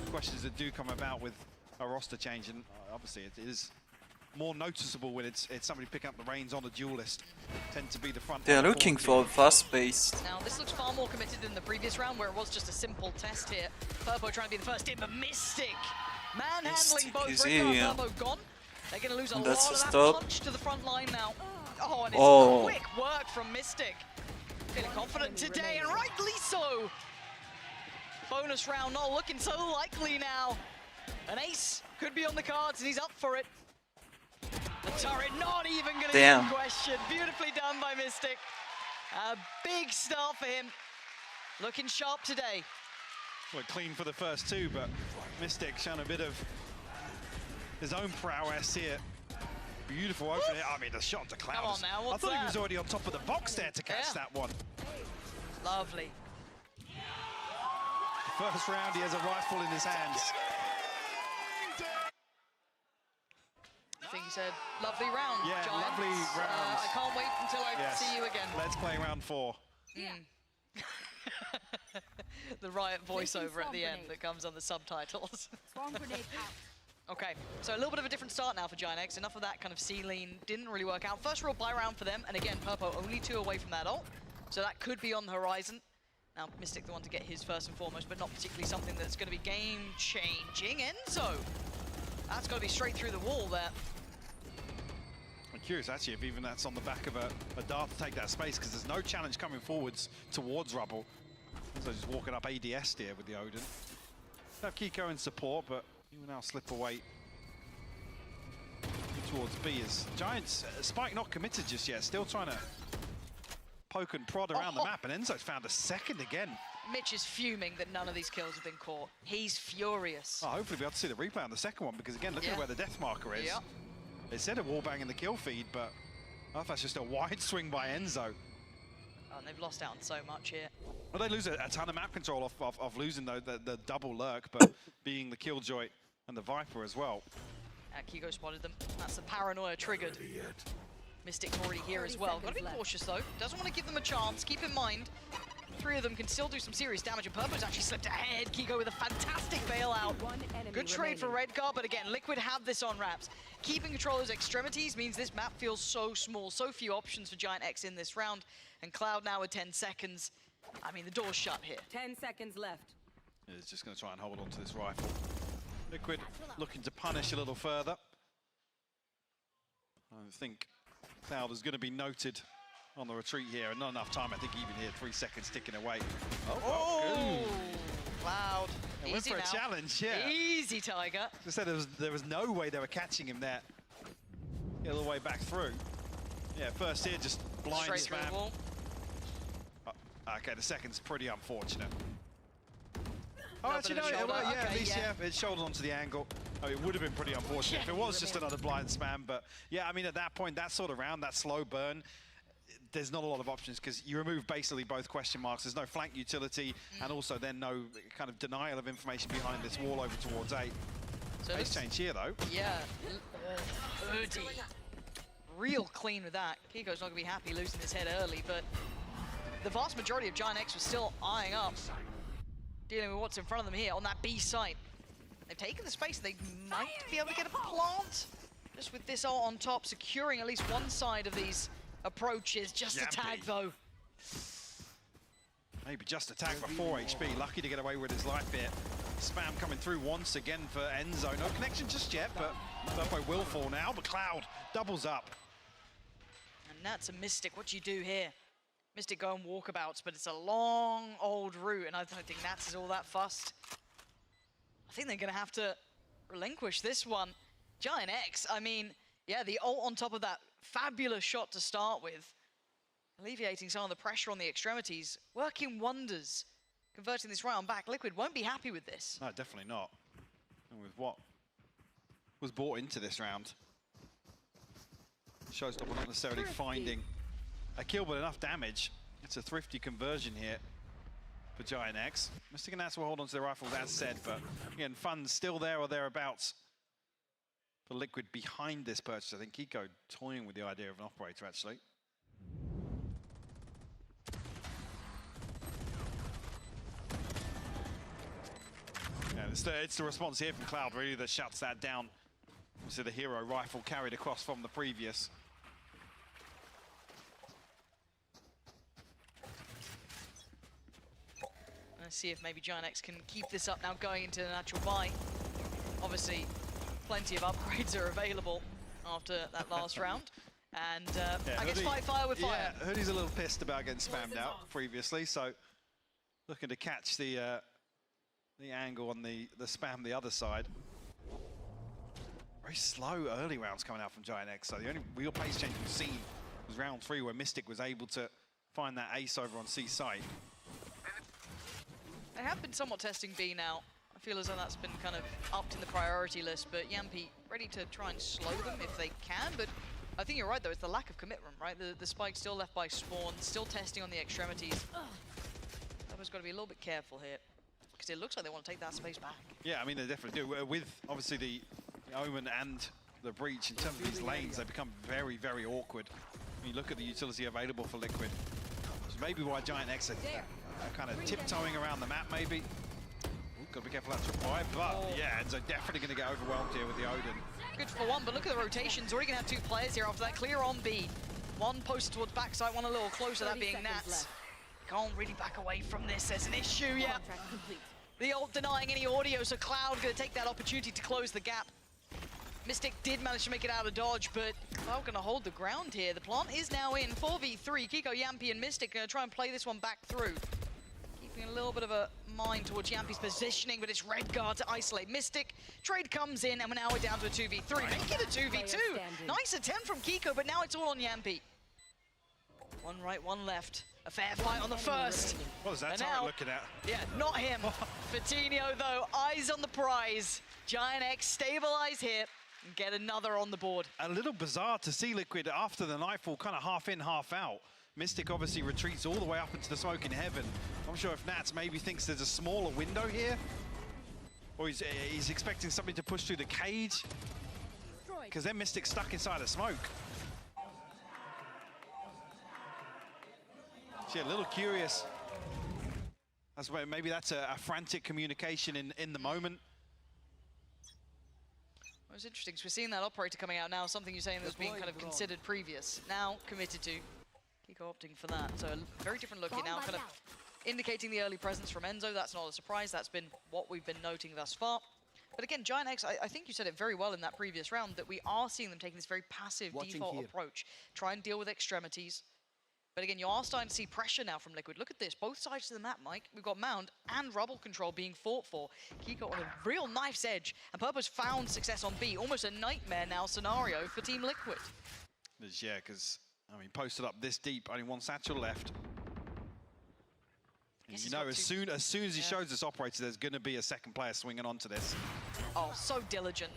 Questions that do come about with a roster change, and obviously it is more noticeable when it's somebody picking up the reins on a duelist. Tend to be the front. They're looking for fast-paced. Now this looks far more committed than the previous round, where it was just a simple test here. Purpo trying to be the first in, but Mystic manhandling both. Purpo gone. They're going to lose a lot of that punch to the front line now. Oh, and it's quick work from Mystic. Feeling confident today, and rightly so. Bonus round not looking so likely now. An ace could be on the cards, and he's up for it. The turret not even going to be in question. Beautifully done by Mystic. A big start for him. Looking sharp today. Well, clean for the first 2, but Mystic showing a bit of his own prowess here. Beautiful opening. I mean, the shot to Cloud. Come on now, what's I thought that? he was already on top of the box there to catch that one. Lovely. First round, he has a rifle in his hands. I think he said, lovely round, Yeah, Giants. lovely round. I can't wait until I see you again. Let's play round 4. the Riot voiceover at the end that comes on the subtitles. Okay, so a little bit of a different start now for Giant Enough of that kind of C-lean didn't really work out. First real buy round for them, and again, Purpo only 2 away from that ult, so that could be on the horizon. Now, Mystic the one to get his first and foremost, but not particularly something that's going to be game-changing. Enzo, that's got to be straight through the wall there. I'm curious, actually, if even that's on the back of a dart to take that space, because there's no challenge coming forwards towards Rubble. So just walking up ADS here with the Odin. Have Kiko in support, but he will now slip away towards B as Giants. Spike not committed just yet, still trying to poke and prod around the map, and Enzo's found a second again. Mitch is fuming that none of these kills have been caught. He's furious. Oh, hopefully we'll be able to see the replay on the second one, because again, look at where the death marker is. Yep. They said a wallbang in the kill feed, but I thought that's just a wide swing by Enzo. Oh, and they've lost out on so much here. Well, they lose a ton of map control off losing the double lurk, but being the Killjoy and the Viper as well. Kiko spotted them. That's the paranoia triggered. Mystic's already here as well. Gotta be cautious though. Doesn't want to give them a chance. Keep in mind, 3 of them can still do some serious damage, and Purpo's actually slipped ahead. Kiko with a fantastic bailout. Good trade for Redgar, but again, Liquid have this on wraps. Keeping control of those extremities means this map feels so small, so few options for Giant X in this round, and Cloud now with 10 seconds. I mean, the door's shut here. 10 seconds left. He's just going to try and hold on to this rifle. Liquid looking to punish a little further. I think Cloud is going to be noted on the retreat here, and not enough time, I think, even here, 3 seconds ticking away. Oh, Cloud. They went for a challenge, yeah. Easy, Tiger. I said there was no way they were catching him there. Get all the way back through. Yeah, first here, just blind Straight through spam. the wall. Okay, the second's pretty unfortunate. Oh, Little actually, bit no, of a shoulder. yeah, at Okay, least, yeah. it's shouldered onto the angle. Oh, it would have been pretty unfortunate if it was just another blind spam, but yeah, I mean, at that point, that sort of round, that slow burn, there's not a lot of options because you remove basically both question marks. There's no flank utility, and also then no kind of denial of information behind this wall over towards A. So Pace change here, though. Yeah. Udi. Real clean with that. Kiko's not going to be happy losing his head early, but the vast majority of Giant X was still eyeing up, dealing with what's in front of them here on that B site. They've taken the space. They might be able to get a plant. Just with this ult on top, securing at least one side of these approaches. Just a tag, though. Maybe just a tag for 4 HP. Lucky to get away with his life here. Spam coming through once again for Enzo. No connection just yet, but Purpo will fall now. But Cloud doubles up. And that's a Mystic. What do you do here? Mystic go on walkabouts, but it's a long, old route, and I don't think Nats is all that fussed. I think they're going to have to relinquish this one. Giant X, I mean, yeah, the ult on top of that fabulous shot to start with, alleviating some of the pressure on the extremities, working wonders, converting this right on back. Liquid won't be happy with this. No, definitely not. And with what was brought into this round, Showstopper not necessarily finding a kill, but enough damage. It's a thrifty conversion here for Giant X. Mystic and Nats will hold on to their rifles as said, but again, funds still there or thereabouts for Liquid behind this purchase. I think Kiko toying with the idea of an operator, actually. Yeah, it's the response here from Cloud, really, that shuts that down. Obviously, the hero rifle carried across from the previous. Let's see if maybe Giant X can keep this up now going into the natural buy. Obviously, plenty of upgrades are available after that last round. And yeah, I guess fight fire with fire. Yeah, Hoodie's a little pissed about getting spammed out previously, so looking to catch the angle on the spam the other side. Very slow early rounds coming out from Giant X, so the only real pace change we've seen was round 3 where Mystic was able to find that ace over on C side. They have been somewhat testing B now. I feel as though that's been kind of upped in the priority list, but Yampi ready to try and slow them if they can, but I think you're right though, it's the lack of commitment, right? The spike still left by Spawn, still testing on the extremities. Purpo's got to be a little bit careful here, because it looks like they want to take that space back. Yeah, I mean, they definitely do. With obviously the Omen and the Breach, in terms of these lanes, they become very, very awkward. When you look at the utility available for Liquid, which may be why Giant X are kind of tiptoeing around the map, maybe. Ooh, gotta be careful that's required, but yeah, Enzo definitely gonna get overwhelmed here with the Odin. Good for one, but look at the rotations. Already gonna have 2 players here after that. Clear on B. One posted towards backside, one a little closer, that being Nats. Can't really back away from this. There's an issue, yeah. The ult denying any audio, so Cloud gonna take that opportunity to close the gap. Mystic did manage to make it out of dodge, but Cloud gonna hold the ground here. The plant is now in 4v3. Kiko, Yampy, and Mystic gonna try and play this one back through. Keeping a little bit of a mind towards Yampy's positioning, but it's Redguard to isolate Mystic. Trade comes in, and now we're down to a 2v3. Make it a 2v2. Nice attempt from Kiko, but now it's all on Yampy. One right, one left. A fair fight on the first. What is that target looking at? Yeah, not him. Fatinho, though, eyes on the prize. Giant X stabilize here and get another on the board. A little bizarre to see Liquid after the Nightfall, kind of half in, half out. Mystic obviously retreats all the way up into the smoke in heaven. I'm sure if Nats maybe thinks there's a smaller window here, or he's expecting somebody to push through the cage, because then Mystic's stuck inside the smoke. A little curious. That's where maybe that's a frantic communication in the moment. Well, it's interesting, so we're seeing that operator coming out now, something you're saying that was being kind of considered previous. Now committed to. Kiko opting for that. So a very different look here now, kind of indicating the early presence from Enzo. That's not a surprise. That's been what we've been noting thus far. But again, Giant X, I think you said it very well in that previous round, that we are seeing them taking this very passive default approach. Try and deal with extremities. But again, you are starting to see pressure now from Liquid. Look at this, both sides of the map, Mike. We've got Mound and Rubble Control being fought for. Kiko on a real knife's edge, and Purpose found success on B. Almost a nightmare now scenario for Team Liquid. Yeah, because, I mean, posted up this deep, only one satchel left. You know, as soon as he shows this operator, there's going to be a second player swinging onto this. Oh, so diligent.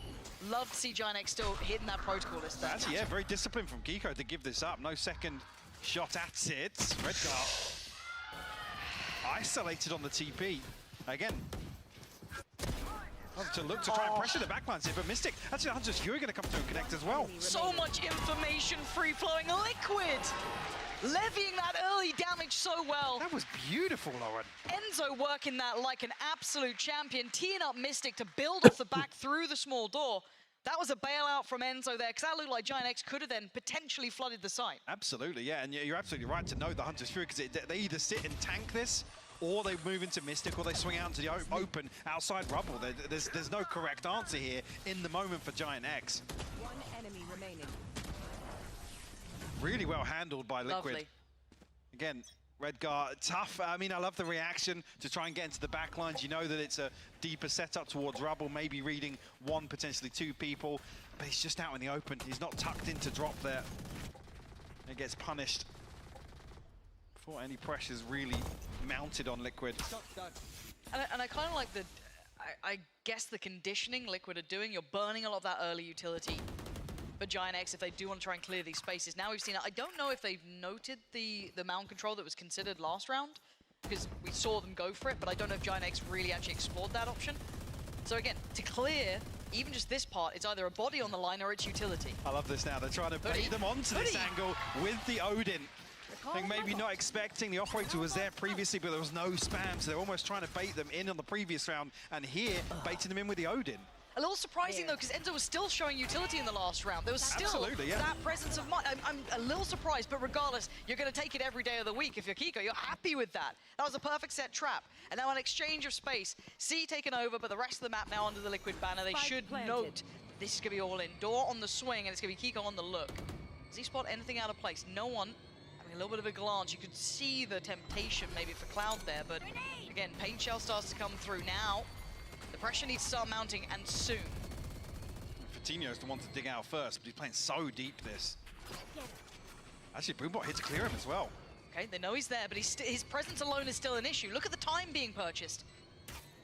Love to see Giant X still hitting that protocol list there. Actually, yeah, very disciplined from Kiko to give this up. No second shot at it. Redguard isolated on the TP. Again, to look to try and pressure the backlines here, but Mystic, actually Hunter's Fury going to come through and connect as well. So much information free-flowing. Liquid levying that early damage so well. That was beautiful, Lauren. Enzo working that like an absolute champion, teeing up Mystic to build off the back through the small door. That was a bailout from Enzo there, because that looked like Giant X could have then potentially flooded the site. Absolutely, yeah, and you're absolutely right to know the Hunter's Fury, because they either sit and tank this, or they move into Mystic, or they swing out into the open outside Rubble. There's no correct answer here in the moment for Giant X. One enemy remaining. Really well handled by Liquid. Lovely. Again, Redguard, tough. I mean, I love the reaction to try and get into the backlines. You know that it's a deeper setup towards Rubble, maybe reading one, potentially two people, but he's just out in the open. He's not tucked in to drop there. And gets punished before any pressure's really mounted on Liquid. And I kind of like the, I guess the conditioning Liquid are doing. You're burning a lot of that early utility. But Giant X, if they do want to try and clear these spaces. Now we've seen it. I don't know if they've noted the mount control that was considered last round, because we saw them go for it, but I don't know if Giant X really actually explored that option. So again, to clear even just this part, it's either a body on the line or it's utility. I love this now. They're trying to bait them onto this angle with the Odin. I think maybe not expecting the operator was there previously, but there was no spam, so they're almost trying to bait them in on the previous round, and here, baiting them in with the Odin. A little surprising, though, because Enzo was still showing utility in the last round. There was still that presence of mind. I'm a little surprised, but regardless, you're going to take it every day of the week. If you're Kiko, you're happy with that. That was a perfect set trap. And now an exchange of space. C taken over, but the rest of the map now under the Liquid banner. They should note this is going to be all in. Door on the swing, and it's going to be Kiko on the look. Does he spot anything out of place? No one. Having a little bit of a glance. You could see the temptation maybe for Cloud there, but again, Paint Shell starts to come through now. The pressure needs to start mounting, and soon. Fatinho's the one to dig out first, but he's playing so deep this. Actually, Boombot hit to clear him as well. Okay, they know he's there, but his presence alone is still an issue. Look at the time being purchased.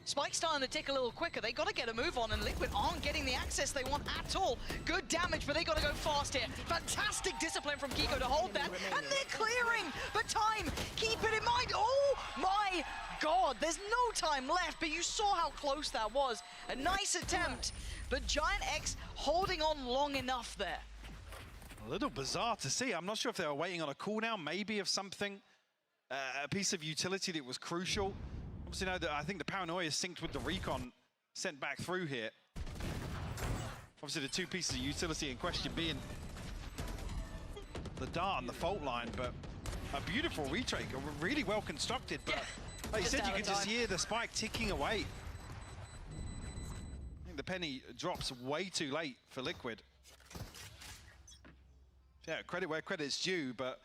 Spike's starting to tick a little quicker. They got to get a move on, and Liquid aren't getting the access they want at all. Good damage, but they got to go fast here. Fantastic discipline from Kiko to hold that, and they're clearing. But time, keep it in mind. Oh my God, there's no time left, but you saw how close that was. A nice attempt, but Giant X holding on long enough there. A little bizarre to see. I'm not sure if they were waiting on a cooldown, maybe of something. a piece of utility that was crucial. Obviously, now that I think the Paranoia is synced with the recon sent back through here. Obviously, the two pieces of utility in question being the dart and the fault line, but a beautiful retake, really well constructed. But like you said, you can just hear the spike ticking away. I think the penny drops way too late for Liquid. Yeah, credit where credit's due, but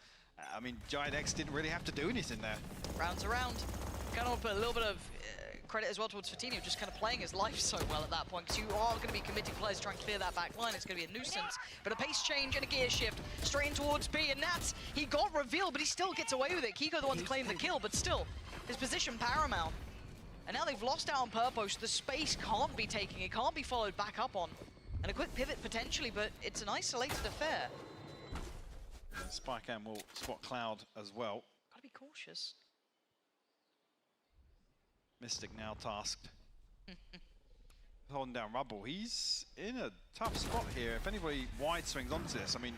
I mean, Giant X didn't really have to do anything there. Rounds around. Kind of put a little bit of credit as well towards Fatino, just kind of playing his life so well at that point, because you are going to be committing players trying to clear that back line. It's going to be a nuisance, but a pace change and a gear shift straight in towards B, and Nats, he got revealed, but he still gets away with it. Kiko the one to claim the kill, but still, his position paramount. And now they've lost out on Purpose. The space can't be taken, it can't be followed back up on. And a quick pivot potentially, but it's an isolated affair. Spycam will spot Cloud as well. Gotta be cautious. Mystic now tasked. Holding down Rubble. He's in a tough spot here. If anybody wide swings onto this, I mean,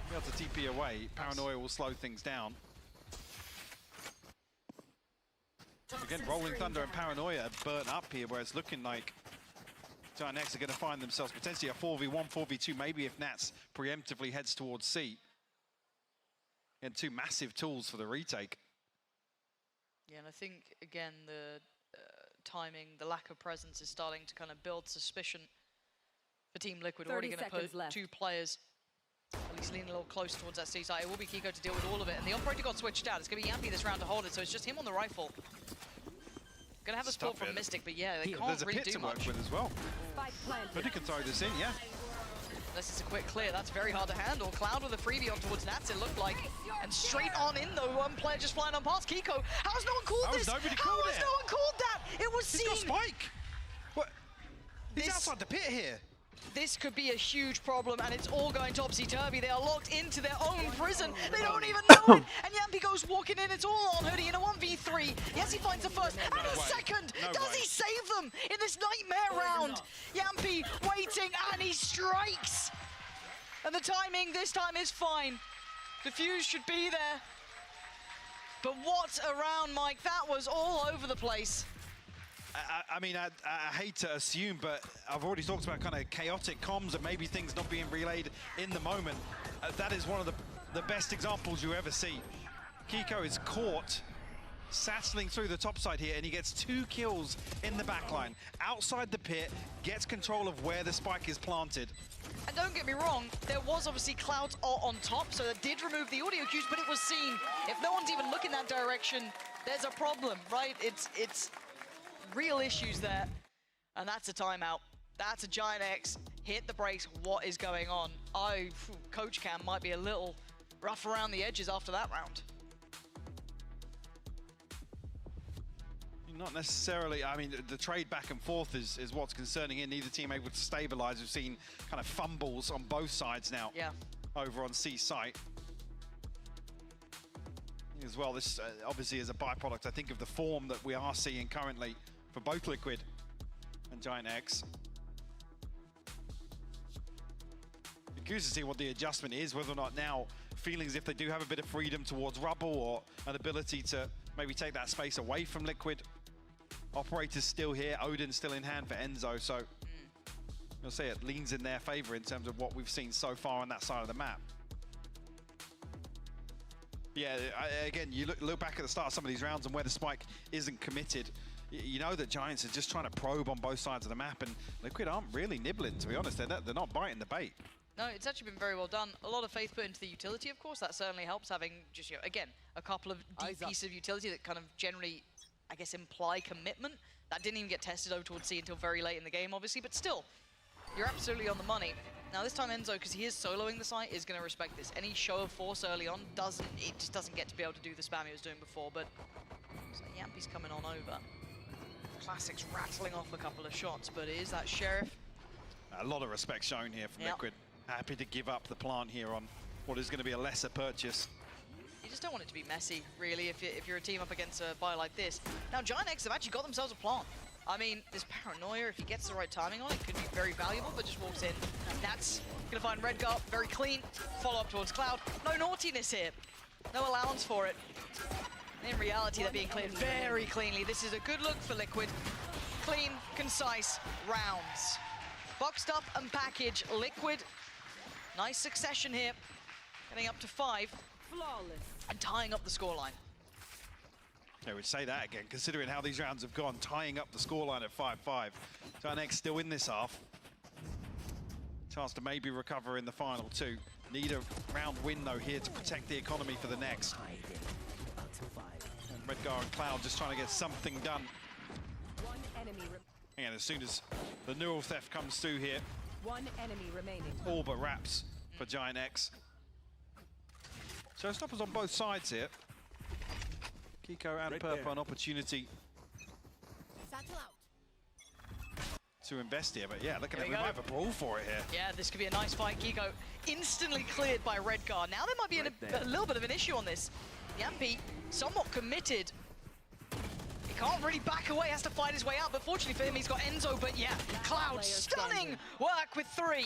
be able to TP away. Paranoia will slow things down. Again, Rolling Thunder and Paranoia burnt up here, where it's looking like Giant X are going to find themselves potentially a 4v1, 4v2, maybe if Nats preemptively heads towards C. And two massive tools for the retake. Yeah, and I think, again, the timing, the lack of presence is starting to kind of build suspicion for Team Liquid. Already going to put two players, at least leaning a little close towards that C side. It will be Kiko to deal with all of it, and the operator got switched out. It's going to be Yampy this round to hold it, so it's just him on the rifle. Going to have a support from Mystic, but yeah, they can't really do much. There's a pit to work with as well. But he can throw this in, yeah. Unless it's a quick clear, that's very hard to handle. Cloud with a freebie on towards Nats, it looked like. And straight on in, though, one player just flying on past. Kiko, how has no one called this? How has no one called that? It was seen. He's got Spike. What? He's outside the pit here. This could be a huge problem, and it's all going topsy-turvy. They are locked into their own prison. They don't even know it. And Yampy goes walking in. It's all on Hoodie in a 1v3. Yes, he finds the first and a second. Does he save them in this nightmare round? Yampy waiting, and he strikes. And the timing this time is fine. The fuse should be there. But what a round, Mike. That was all over the place. I mean, I hate to assume, but I've already talked about kind of chaotic comms and maybe things not being relayed in the moment. That is one of the best examples you ever see. Kiko is caught sattling through the top side here, and he gets 2 kills in the backline. Outside the pit, gets control of where the spike is planted. And don't get me wrong, there was obviously Clouds on top, so that did remove the audio cues, but it was seen. If no one's even looking that direction, there's a problem, right? It's real issues there, and that's a timeout. That's a Giant X. Hit the brakes. What is going on? Coach Cam might be a little rough around the edges after that round. Not necessarily. I mean, the trade back and forth is what's concerning here. Neither team able to stabilize. We've seen kind of fumbles on both sides now. Yeah. Over on C site. As well, this obviously is a byproduct, I think, of the form that we are seeing currently for both Liquid and Giant X. I'm curious to see what the adjustment is, whether or not now feeling as if they do have a bit of freedom towards Rubble or an ability to maybe take that space away from Liquid. Operator's still here, Odin's still in hand for Enzo, so I'll say it leans in their favor in terms of what we've seen so far on that side of the map. Yeah, again, you look back at the start of some of these rounds and where the spike isn't committed, you know that Giants are just trying to probe on both sides of the map, and Liquid aren't really nibbling, to be honest. They're not biting the bait. No, it's actually been very well done. A lot of faith put into the utility, of course. That certainly helps, having just, again, a couple of deep pieces of utility that kind of generally, I guess, imply commitment. That didn't even get tested over towards C until very late in the game, obviously, but still, you're absolutely on the money. Now this time Enzo, because he is soloing the site, is going to respect this. Any show of force early on just doesn't get to be able to do the spam he was doing before, but so Yampy's coming on over. Classics rattling off a couple of shots, but it is that Sheriff. A lot of respect shown here from Liquid. Happy to give up the plant here on what is going to be a lesser purchase. You just don't want it to be messy, really, if you're a team up against a buy like this. Now Giant X have actually got themselves a plant. I mean, this Paranoia, if he gets the right timing on it, could be very valuable, but just walks in. That's going to find Redgar, very clean. Follow up towards Cloud. No naughtiness here. No allowance for it. In reality, they're being cleared very cleanly. This is a good look for Liquid. Clean, concise rounds. Boxed up and packaged. Liquid, nice succession here. Getting up to 5. Flawless. And tying up the scoreline. I would say that again, considering how these rounds have gone, tying up the scoreline at 5-5. Giant still in this half. Chance to maybe recover in the final 2. Need a round win, though, here to protect the economy for the next. And Redgar and Cloud just trying to get something done. One enemy And as soon as the neural theft comes through here, one enemy remaining. all but wraps for Giant X. So stoppers on both sides here. Kiko and Purple an opportunity to invest here, but yeah, look at it, we might have a brawl for it here. Yeah, this could be a nice fight. Kiko instantly cleared by Redgar. Now there might be a little bit of an issue on this. Yampi, somewhat committed. He can't really back away, has to fight his way out, but fortunately for him, he's got Enzo, but yeah, Cloud, stunning work with 3.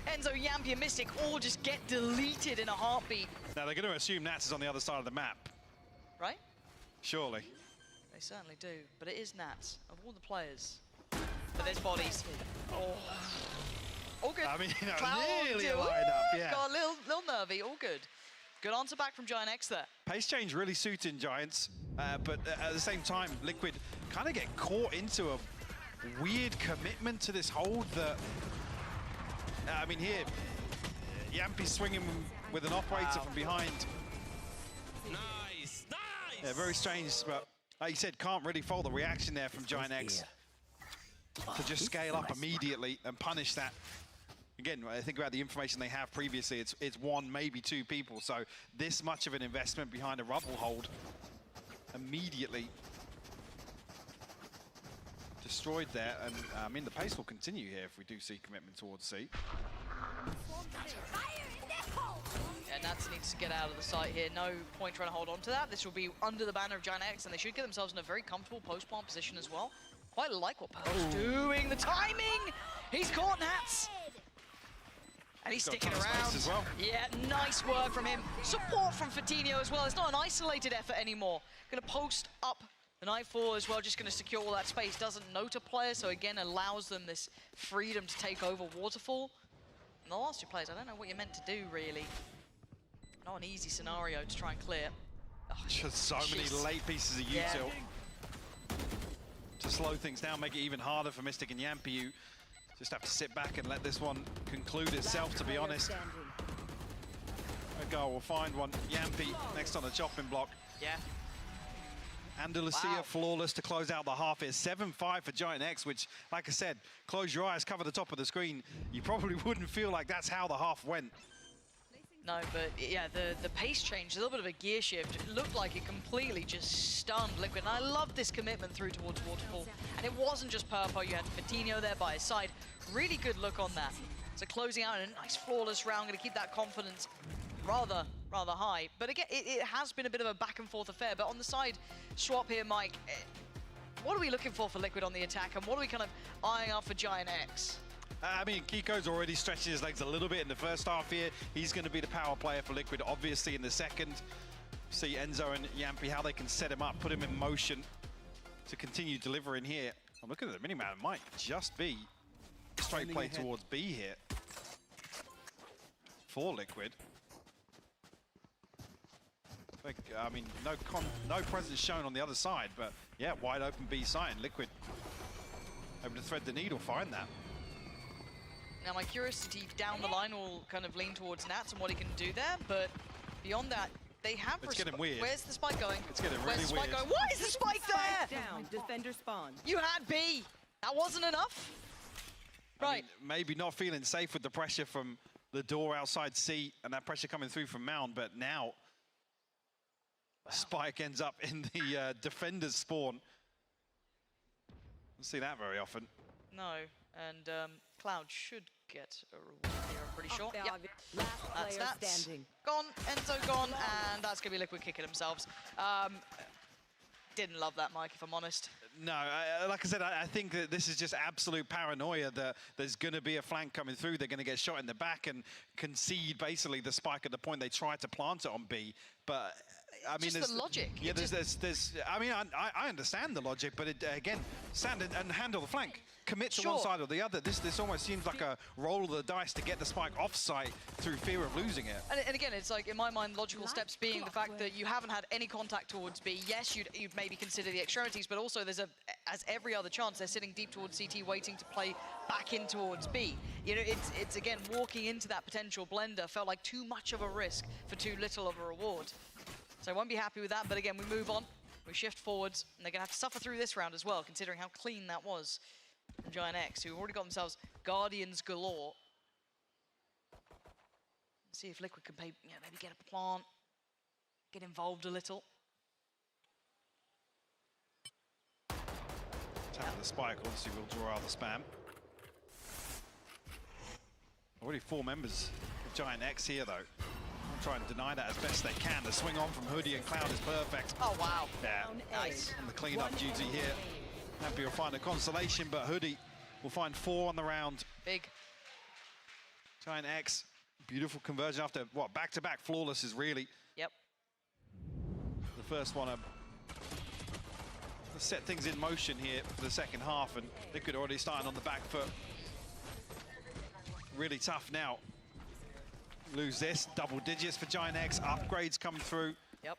Enzo, Yampi, and Mystic all just get deleted in a heartbeat. Now they're going to assume Nats is on the other side of the map. Right? Surely. They certainly do, but it is Nats, of all the players. But there's bodies. Oh. All good. I mean, you know, Cloud, nearly a line-up, yeah. Got a little nervy, all good. Good answer back from Giant X there. Pace change really suiting Giants, but at the same time, Liquid kind of get caught into a weird commitment to this hold that, I mean, here, Yampi's swinging with an operator from behind. Nice, nice! Yeah, very strange, but like you said, can't really fault the reaction there from Giant X to just scale up immediately and punish that. Again, I think about the information they have previously, it's 1, maybe 2 people, so this much of an investment behind a rubble hold immediately destroyed there, and I mean, the pace will continue here if we do see commitment towards C. Yeah, Nats needs to get out of the site here. No point trying to hold on to that. This will be under the banner of Giant X, and they should get themselves in a very comfortable post-plant position as well. Quite like what Pearl's doing. The timing! He's caught Nats! And he's sticking around. As well. Yeah, nice work from him. Support from Fatinho as well. It's not an isolated effort anymore. Gonna post up the Nightfall as well, just gonna secure all that space. Doesn't note a player, so again allows them this freedom to take over Waterfall. And the last 2 players, I don't know what you're meant to do really. Not an easy scenario to try and clear. Oh, Just so many late pieces of util to slow things down, make it even harder for Mystic and Yampi, who just have to sit back and let this one conclude itself, to be honest. Redgar will find one. Yampi next on the chopping block. Yeah. Andalusia flawless to close out the half. It's 7-5 for Giant X, which, like I said, close your eyes, cover the top of the screen. You probably wouldn't feel like that's how the half went. No, but yeah, the pace change, a little bit of a gear shift. It looked like it completely just stunned Liquid. And I love this commitment through towards Waterfall. And it wasn't just Purple, you had Fatinho there by his side. Really good look on that. So closing out in a nice flawless round, gonna keep that confidence rather high. But again, it has been a bit of a back and forth affair. But on the side swap here, Mike, what are we looking for Liquid on the attack? And what are we kind of eyeing up for Giant X? I mean, Kiko's already stretching his legs a little bit in the first half here. He's going to be the power player for Liquid, obviously, in the second. See Enzo and Yampi, how they can set him up, put him in motion to continue delivering here. I'm looking at the minimap, it might just be straight play towards B here for Liquid. I mean, no presence shown on the other side, but yeah, wide open B side, and Liquid able to thread the needle, find that. Now my curiosity down the line will kind of lean towards Nats and what he can do there, but beyond that, they have... It's getting weird. Where's the spike going? It's getting really Where's the spike weird. going? Why is the spike there? Down, defender spawn. You had B. That wasn't enough. Right. I mean, maybe not feeling safe with the pressure from the door outside C and that pressure coming through from Mound, but now spike ends up in the defender's spawn. Don't see that very often. No, and Cloud should get a reward here, I'm pretty sure. Yep. That's standing. Gone, Enzo gone, and that's going to be Liquid kicking themselves. Didn't love that, Mike, if I'm honest. No, like I said, I think that this is just absolute paranoia that there's going to be a flank coming through. They're going to get shot in the back and concede basically the spike at the point they try to plant it on B. But I mean, just the logic. Yeah, It there's. I mean, I understand the logic, but again, stand and handle the flank. Commit to one Sure. side or the other. This almost seems like a roll of the dice to get the spike off-site through fear of losing it. And again, it's like, in my mind, logical steps being the fact that you haven't had any contact towards B. Yes, you'd maybe consider the extremities, but also there's as every other chance, they're sitting deep towards CT, waiting to play back in towards B. You know, it's again, walking into that potential blender felt like too much of a risk for too little of a reward. So I won't be happy with that, but again, we move on. We shift forwards, and they're gonna have to suffer through this round as well, considering how clean that was from Giant X, who already got themselves Guardians galore. See if Liquid can maybe get a plant, get involved a little. Tap the spike, obviously will draw out the spam. Already 4 members of Giant X here though. I'm trying to deny that as best they can. The swing on from Hoodie and Cloud is perfect. Oh wow. Yeah, Nice. on the clean-up duty here. Happy will find a consolation, but Hoodie will find 4 on the round. Big. Giant X, beautiful conversion after, what, back-to-back flawlesses, really. Yep. The first one to set things in motion here for the second half, and they could already start on the back foot. Really tough now. Lose this, double digits for Giant X, upgrades coming through. Yep.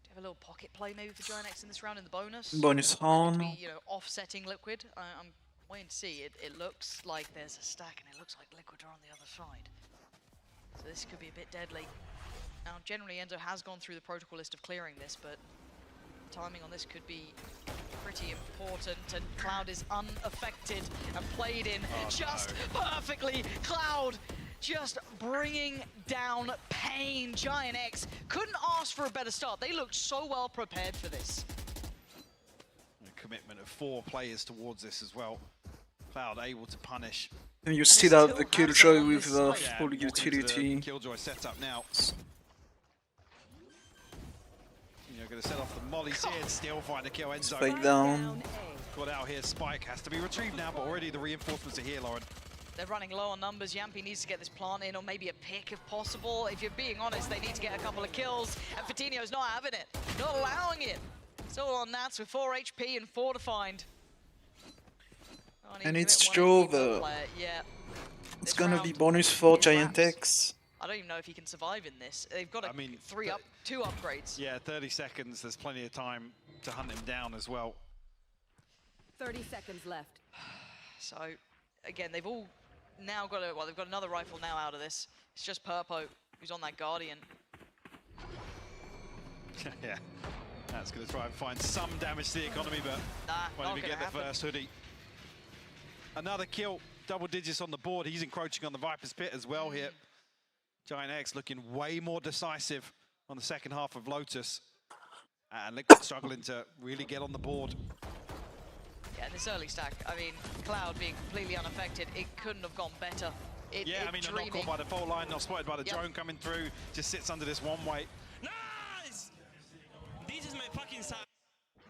Have a little pocket play maybe for Giant X in this round in the bonus. Bonus To on. be, you know, offsetting Liquid. I'm waiting to see. It looks like there's a stack, and it looks like Liquid are on the other side. So this could be a bit deadly. Now, generally, Enzo has gone through the protocol list of clearing this, but timing on this could be pretty important, and Cloud is unaffected and played in just perfectly. Cloud just bringing down pain. Giant X couldn't ask for a better start. They looked so well prepared for this. A commitment of 4 players towards this as well. Cloud able to punish. And you still have the have Killjoy someone with this side. Yeah, full walking into the utility. Killjoy setup now. You're going to set off the mollies here and still find a kill. Enzo Spike down. got out here. Spike has to be retrieved now, but already the reinforcements are here, Lauren. They're running low on numbers. Yampi needs to get this plant in, or maybe a pick if possible. If you're being honest, they need to get a couple of kills, and Fatino's not having it, not allowing it. Still on Nats with 4 HP and 4 to find. Oh, And need it's to hit Joe, one evil the- player. Yeah. It's This gonna round, be bonus for it Giant wraps. X. I don't even know if he can survive in this. They've got I mean, 2 upgrades. Yeah, 30 seconds. There's plenty of time to hunt him down as well. 30 seconds left. So, again, they've all now got a, well, they've got another rifle now out of this. It's just Purpo who's on that Guardian. Yeah, that's going to try and find some damage to the economy, but Nah, won't not even gonna get the happen. first. Hoodie. Another kill, double digits on the board. He's encroaching on the Viper's Pit as well here. Giant X looking way more decisive on the second half of Lotus. And Liquid struggling to really get on the board. Yeah, in this early stack, I mean, Cloud being completely unaffected, it couldn't have gone better. Yeah, I mean, they're not caught by the fault line, not spotted by the drone coming through, just sits under this one way. Nice! This is my fucking side.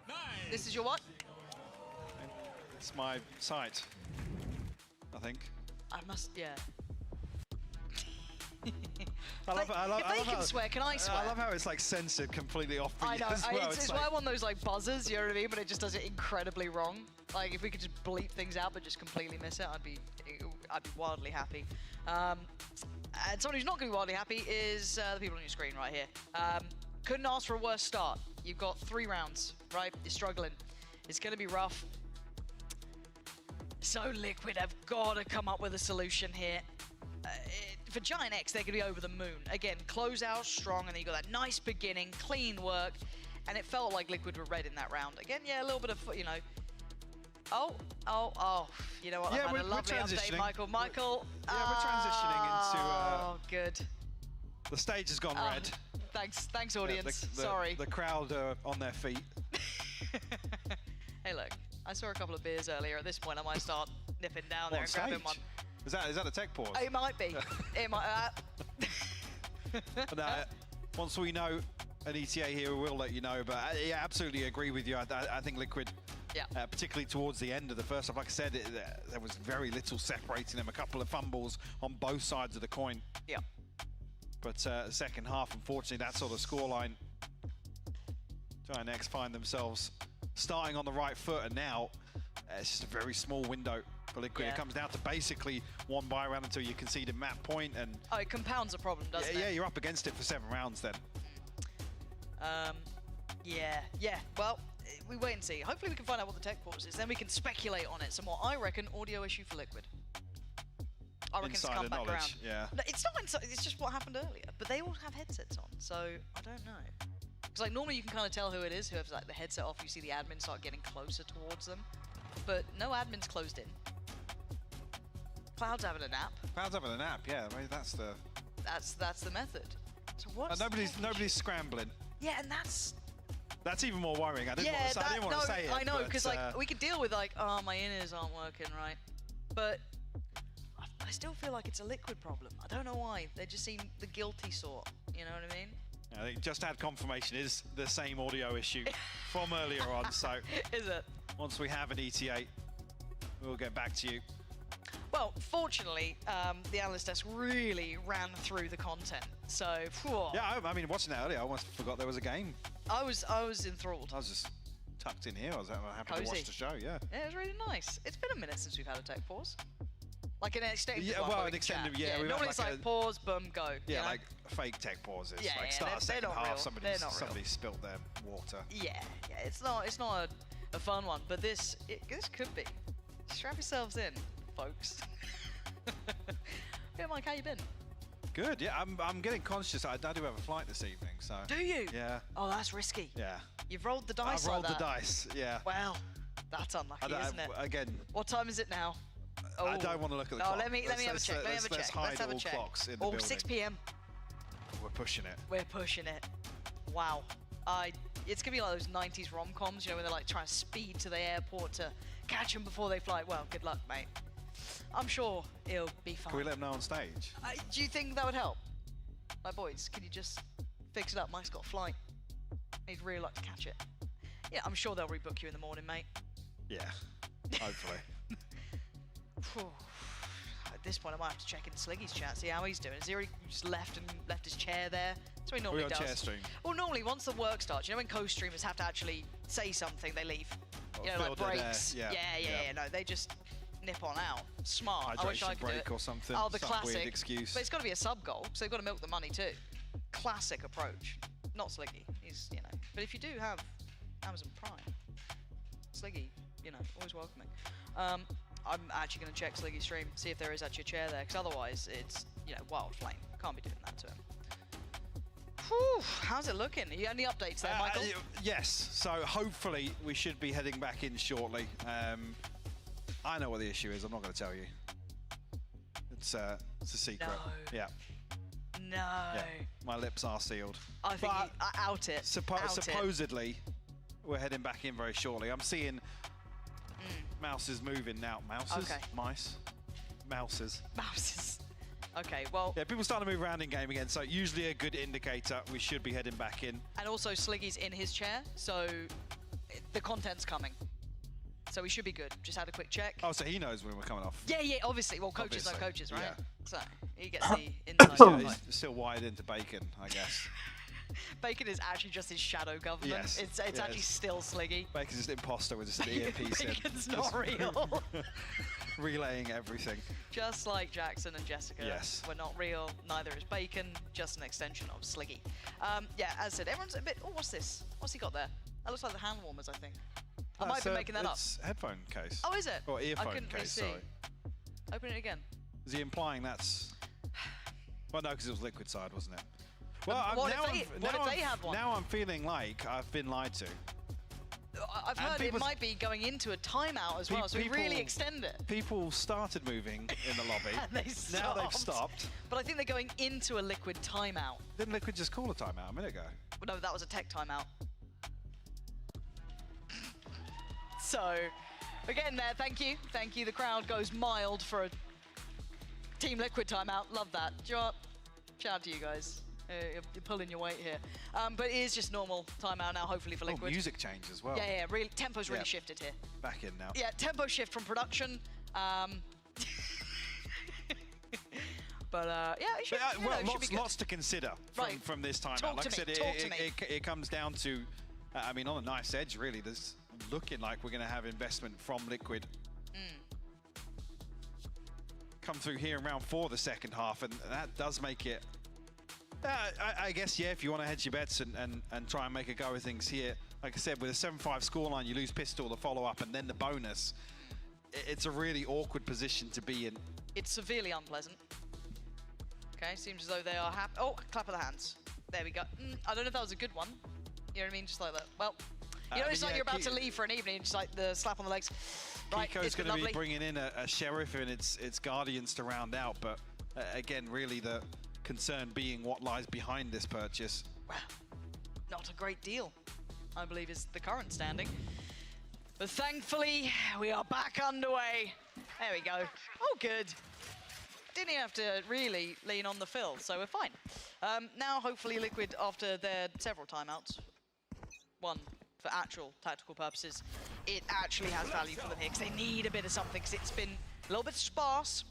Nice! This is your what? It's my site, I think. I must, yeah. I love If they can swear, can I swear? I love how it's like censored completely off the I know, as well. it's why I want those like buzzers, you know what I mean? But it just does it incredibly wrong. Like if we could just bleep things out but just completely miss it, I'd be wildly happy. And someone who's not going to be wildly happy is the people on your screen right here. Couldn't ask for a worse start. You've got 3 rounds, right? You're struggling. It's going to be rough. So Liquid have got to come up with a solution here. For Giant X, they're going to be over the moon. Again, close out strong, and then you got that nice beginning, clean work, and it felt like Liquid were red in that round. Again, yeah, a little bit of, you know. Oh, you know what? Yeah, I've had a we're lovely update, transitioning. Michael. Michael. Yeah, we're transitioning into. Oh, good. The stage has gone red. Thanks, Yeah, audience. Sorry. The crowd are on their feet. Hey, look, I saw a couple of beers earlier. At this point, I might start nipping down there On and grabbing stage? one. Is that a tech pause? It might be. It might. But, once we know an ETA here, we'll let you know. But yeah, absolutely agree with you. I think Liquid, yeah. Particularly towards the end of the first half, like I said, there was very little separating them. A couple of fumbles on both sides of the coin. Yeah. But second half, unfortunately, that sort of scoreline. Giant find themselves starting on the right foot, and now it's just a very small window for Liquid. It comes down to basically one buy round until you concede a map point, and it compounds a problem, doesn't it? Yeah, you're up against it for 7 rounds then. Yeah. Well, we wait and see. Hopefully we can find out what the tech pause is, then we can speculate on it some more. I reckon audio issue for Liquid. I reckon it's come back around. Yeah. No, it's not inside, it's just what happened earlier. But they all have headsets on, so I don't know. Because like normally you can kind of tell who it is, who has like the headset off, you see the admin start getting closer towards them. But no admin's closed in. Cloud's having a nap. Cloud's having a nap, yeah. I mean, that's the method. So what? Nobody's scrambling. Yeah, and that's even more worrying. I didn't want to say it. I know, because like we could deal with like, oh, my inners aren't working right, but I still feel like it's a Liquid problem. I don't know why. They just seem the guilty sort. You know what I mean? I think just had confirmation is the same audio issue from earlier on. So is it? Once we have an ETA, we'll get back to you. Well, fortunately, the analyst desk really ran through the content. So, yeah, I mean, watching that earlier, I almost forgot there was a game. I was enthralled. I was just tucked in here. I was happy to watch the show. Yeah. Yeah, it was really nice. It's been a minute since we've had a tech pause. Like an extended one. Well, an extended, yeah. Normally it's like pause, boom, go. Yeah, you know? like fake tech pauses. Yeah, like start second half, somebody spilt their water. Yeah, it's not a fun one, but this could be. Strap yourselves in, folks. Hey, Mike, how you been? Good. Yeah, I'm getting conscious. I do have a flight this evening, so. Do you? Yeah. Oh, that's risky. Yeah. You've rolled the dice. I've rolled the dice. Yeah. Well, that's unlucky, isn't it? Again. What time is it now? Oh. I don't want to look at the clock. Let me have a check. Let's hide all clocks in the building. 6 p.m. We're pushing it. We're pushing it. Wow. It's gonna be like those 90s rom-coms, you know, where they're like trying to speed to the airport to catch them before they fly. Well, good luck, mate. I'm sure it'll be fine. Can we let them know on stage? Do you think that would help? My boys, can you just fix it up? Mike's got a flight. He'd really like to catch it. Yeah, I'm sure they'll rebook you in the morning, mate. Yeah, hopefully. At this point, I might have to check in Sliggy's chat, see how he's doing. Has he already just left his chair there? That's what he normally does. Chair stream. Well, normally once the work starts, you know when co-streamers have to actually say something, they leave. You know, like breaks. Yeah. No, they just nip on out. Smart. I wish I could do it. Or something. Oh, the some classic. Weird excuse. But it's got to be a sub goal, so they've got to milk the money too. Classic approach. Not Sliggy. He's, you know. But if you do have Amazon Prime, Sliggy, you know, always welcoming. I'm actually going to check Sliggy's stream, see if there is actually a chair there, because otherwise it's, you know, wild flame. Can't be doing that to him. Whew, how's it looking? You got any updates there, Michael? Yes, so hopefully we should be heading back in shortly. I know what the issue is, I'm not going to tell you. It's a secret. No. Yeah. No. Yeah. My lips are sealed. I think out it. Supposedly, we're heading back in very shortly. I'm seeing mouses moving now. Mouses? Okay. Mice? Mouses. Mouses. Okay, well... Yeah, people starting to move around in game again, so usually a good indicator. We should be heading back in. And also, Sliggy's in his chair, so the content's coming. So we should be good. Just had a quick check. Oh, so he knows when we're coming off. Yeah, obviously. Well, coaches are coaches, right? Yeah. So he gets the inside. Yeah, he's still wired into bacon, I guess. Bacon is actually just his shadow government. Yes. It's actually still Sliggy. Bacon's just an imposter with just an earpiece in. Bacon's not real. Relaying everything. Just like Jackson and Jessica. Yes. We're not real, neither is Bacon, just an extension of Sliggy. Yeah, as I said, everyone's a bit, oh, what's this? What's he got there? That looks like the hand warmers, I think. I might be making that up. It's headphone case. Oh, is it? Or earphone I couldn't case, really see. sorry. Open it again. Is he implying that's... Well, no, because it was liquid side, wasn't it? Well, what if they have one? Now I'm feeling like I've been lied to. I've heard it might be going into a timeout as well, so we really extend it. People started moving in the lobby. And they stopped. Now they've stopped. But I think they're going into a liquid timeout. Didn't Liquid just call a timeout a minute ago? Well, no, that was a tech timeout. So, again there, thank you. Thank you. The crowd goes mild for a Team Liquid timeout. Love that. Do you know what? Shout out to you guys. You're pulling your weight here. But it is just normal timeout now, hopefully for Liquid. Music change as well. Yeah, really, tempo's really shifted here. Back in now. Yeah, tempo shift from production. But yeah, it should, you know, well, it should be good. lots to consider from this time out. Like I said, it comes down to, I mean, on a nice edge, really. There's looking like we're going to have investment from Liquid. Come through here in round 4 the second half, and that does make it, I guess, yeah, if you want to hedge your bets and try and make a go of things here. Like I said, with a 7-5 scoreline, you lose pistol, the follow-up, and then the bonus. It's a really awkward position to be in. It's severely unpleasant. Okay, seems as though they are happy. Oh, clap of the hands. There we go. I don't know if that was a good one. You know what I mean? Just like that. Well, you know, it's like you're about to leave for an evening, just like the slap on the legs. Right, Kiko's going to be bringing in a Sheriff and its Guardians to round out, but again, really the concern being what lies behind this purchase. Well, not a great deal, I believe, is the current standing. But thankfully, we are back underway. There we go. Oh, good. Didn't even have to really lean on the fill, so we're fine. Now, hopefully, Liquid, after their several timeouts, one for actual tactical purposes, it actually has value for them here, because they need a bit of something, because it's been a little bit sparse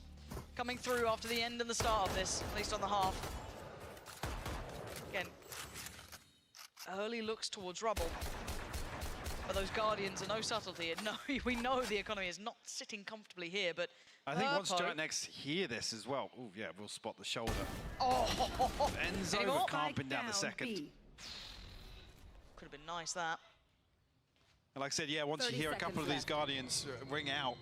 coming through after the end and the start of this, at least on the half. Again, early looks towards rubble. But those Guardians are no subtlety. No, we know the economy is not sitting comfortably here, but I think once Giantx hear this as well, oh yeah, we'll spot the shoulder. Oh! Enzo with camping down the second. Could have been nice, that. And like I said, yeah, once you hear a couple of these Guardians ring out,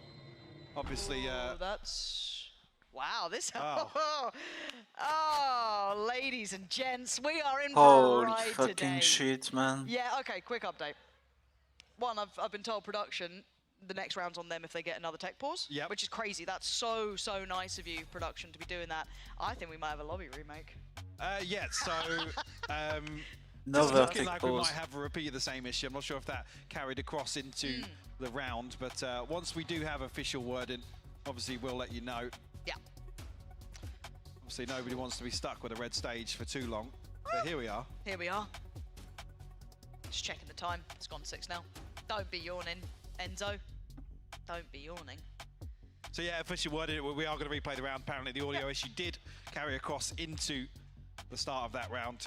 obviously... that's... Wow, this... Oh. Oh, ladies and gents, we are in for a Holy ride fucking today. shit, man. Yeah, okay, quick update. One, I've been told production, the next round's on them if they get another tech pause, which is crazy. That's so nice of you, production, to be doing that. I think we might have a lobby remake. Yeah, so... No it's looking vertic like we pause. might have a repeat of the same issue. I'm not sure if that carried across into the round, but once we do have official wording, obviously we'll let you know. Yeah. Obviously nobody wants to be stuck with a red stage for too long, but here we are. Here we are. Just checking the time. It's gone 6 now. Don't be yawning, Enzo. Don't be yawning. So yeah, official wording, we are going to replay the round. Apparently the audio issue did carry across into the start of that round.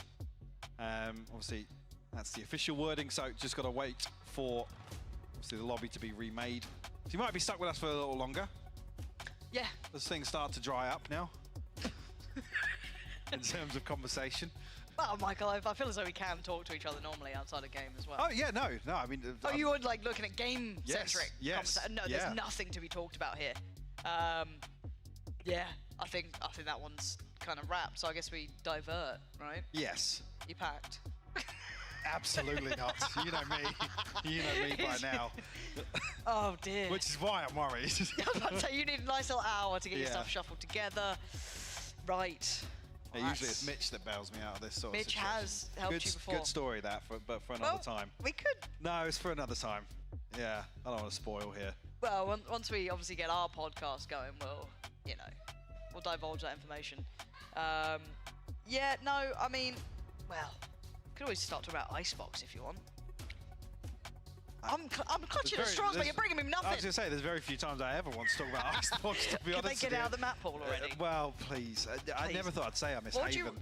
Obviously, that's the official wording, so just got to wait for obviously the lobby to be remade. So you might be stuck with us for a little longer. Yeah. As things start to dry up now, in terms of conversation. Well, Michael, I feel as though we can talk to each other normally outside of game as well. Oh yeah, no, I mean. Oh, you were like looking at game-centric yes, conversation. No, there's nothing to be talked about here. Yeah, I think that one's kind of wrapped. So I guess we divert, right? Yes. You packed. Absolutely not. You know me. You know me by now. Oh dear. Which is why I'm worried. I was about to say, you need a nice little hour to get your stuff shuffled together. Right. Well, usually it's Mitch that bails me out of this sort of situation. Mitch has helped you before. Good story that, but for another time. We could. No, it's for another time. Yeah, I don't want to spoil here. Well, once we obviously get our podcast going, we'll divulge that information. Yeah, no, I mean, well, could always start talking about Icebox if you want. I'm clutching at straws, but you're bringing me nothing. I was going to say, there's very few times I ever want to talk about Icebox, to be honest. Can they get out of the map pool already? Well, please. I never thought I'd say I miss Haven.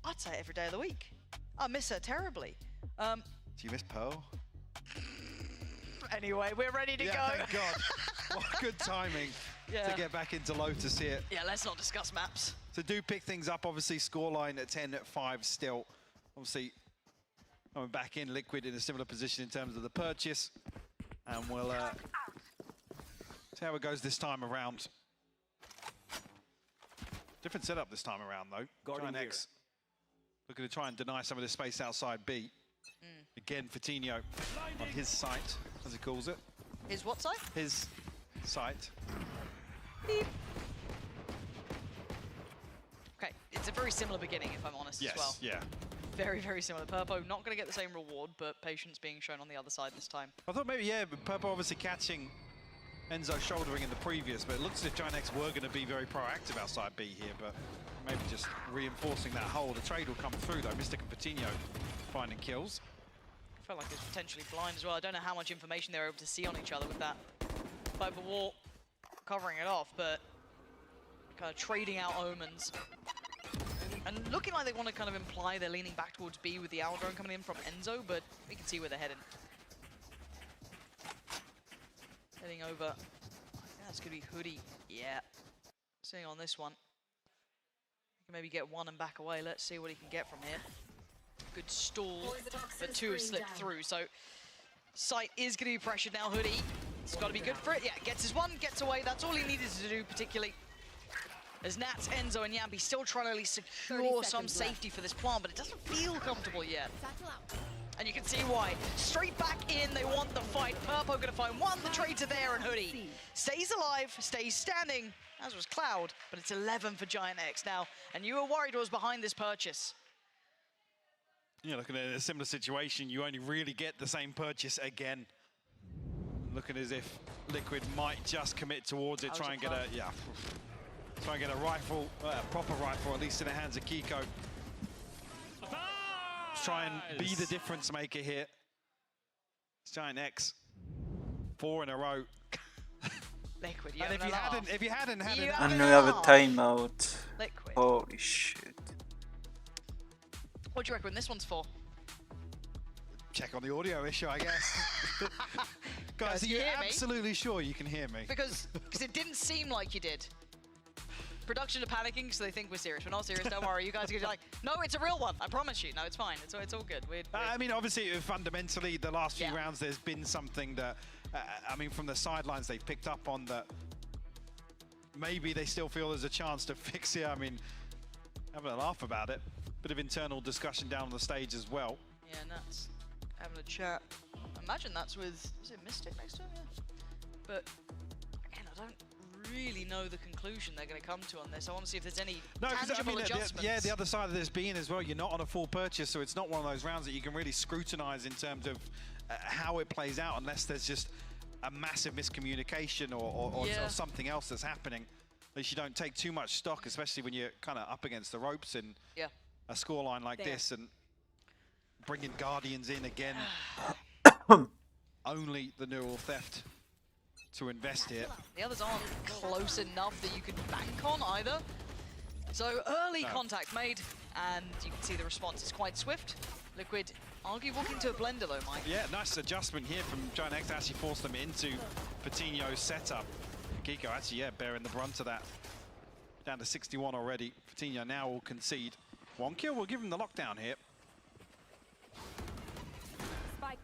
I'd say it every day of the week. I miss her terribly. Do you miss Pearl? Anyway, we're ready to go. Thank God. What good timing to get back into Lotus here. Yeah, let's not discuss maps. So do pick things up, obviously, scoreline at 10-5 still. Obviously, coming back in, Liquid in a similar position in terms of the purchase. And we'll see how it goes this time around. Different setup this time around, though. Giantx looking to try and deny some of the space outside B. Again, Fatinho on his site, as he calls it. His what site? His site. Beep. Okay, it's a very similar beginning, if I'm honest, as well. Yeah. Very, very similar. Purpo not going to get the same reward, but patience being shown on the other side this time. I thought maybe, but Purpo obviously catching Enzo shouldering in the previous, but it looks as if Giantx were going to be very proactive outside B here, but maybe just reinforcing that hold. The trade will come through, though. Mystic and Fatinho finding kills. I felt like it's potentially blind as well. I don't know how much information they were able to see on each other with that fiber wall covering it off, but kind of trading out omens. And looking like they want to kind of imply they're leaning back towards B with the owl drone coming in from Enzo, but we can see where they're heading. Heading over. I think that's going to be Hoodie. Yeah. Seeing on this one. He can maybe get one and back away. Let's see what he can get from here. Good stall, but two have slipped through. So Sight is going to be pressured now. Hoodie. It's got to be good for it. Yeah, gets his one, gets away. That's all he needed to do, particularly. As Nats, Enzo, and Yambi still trying to at least secure some safety for this plant, but it doesn't feel comfortable yet. And you can see why. Straight back in, they want the fight. Purpo gonna find one, the trades are there, and Hoodie stays alive, stays standing, as was Cloud, but it's 11 for Giant X now. And you were worried what was behind this purchase. Yeah, looking at a similar situation, you only really get the same purchase again. Looking as if Liquid might just commit towards it, try and get a, try and get a rifle, proper rifle, at least in the hands of Kiko. Try and be the difference maker here. It's Giant X, 4 in a row. Liquid, and if you hadn't had it, and we have a timeout. Liquid. Holy shit. What do you reckon this one's for? Check on the audio issue, I guess. Guys, are you absolutely sure you can hear me? Because it didn't seem like you did. Production are panicking, so they think we're serious. We're not serious, don't worry. You guys are like, no, it's a real one. I promise you. No, it's fine. It's all good. I mean, obviously, fundamentally, the last few rounds, there's been something that, I mean, from the sidelines, they've picked up on that maybe they still feel there's a chance to fix it. I mean, having a laugh about it. Bit of internal discussion down on the stage as well. Yeah, Nats having a chat. Imagine that's with, is it Mystic next to him? Yeah. But, again, I don't really know the conclusion they're going to come to on this. I want to see if there's any tangible adjustments. The other side of this being as well, you're not on a full purchase, so it's not one of those rounds that you can really scrutinize in terms of how it plays out, unless there's just a massive miscommunication or something else that's happening. At least you don't take too much stock, especially when you're kind of up against the ropes in a scoreline like this, and bringing Guardians in again. Only the neural theft to invest here. The others aren't close enough that you could bank on either. So early contact made, and you can see the response is quite swift. Liquid argue walking to a blender though, Mike. Yeah, nice adjustment here from Giant X to actually force them into Patino's setup. Kiko actually, bearing the brunt of that. Down to 61 already. Patino now will concede. 1 kill will give him the lockdown here.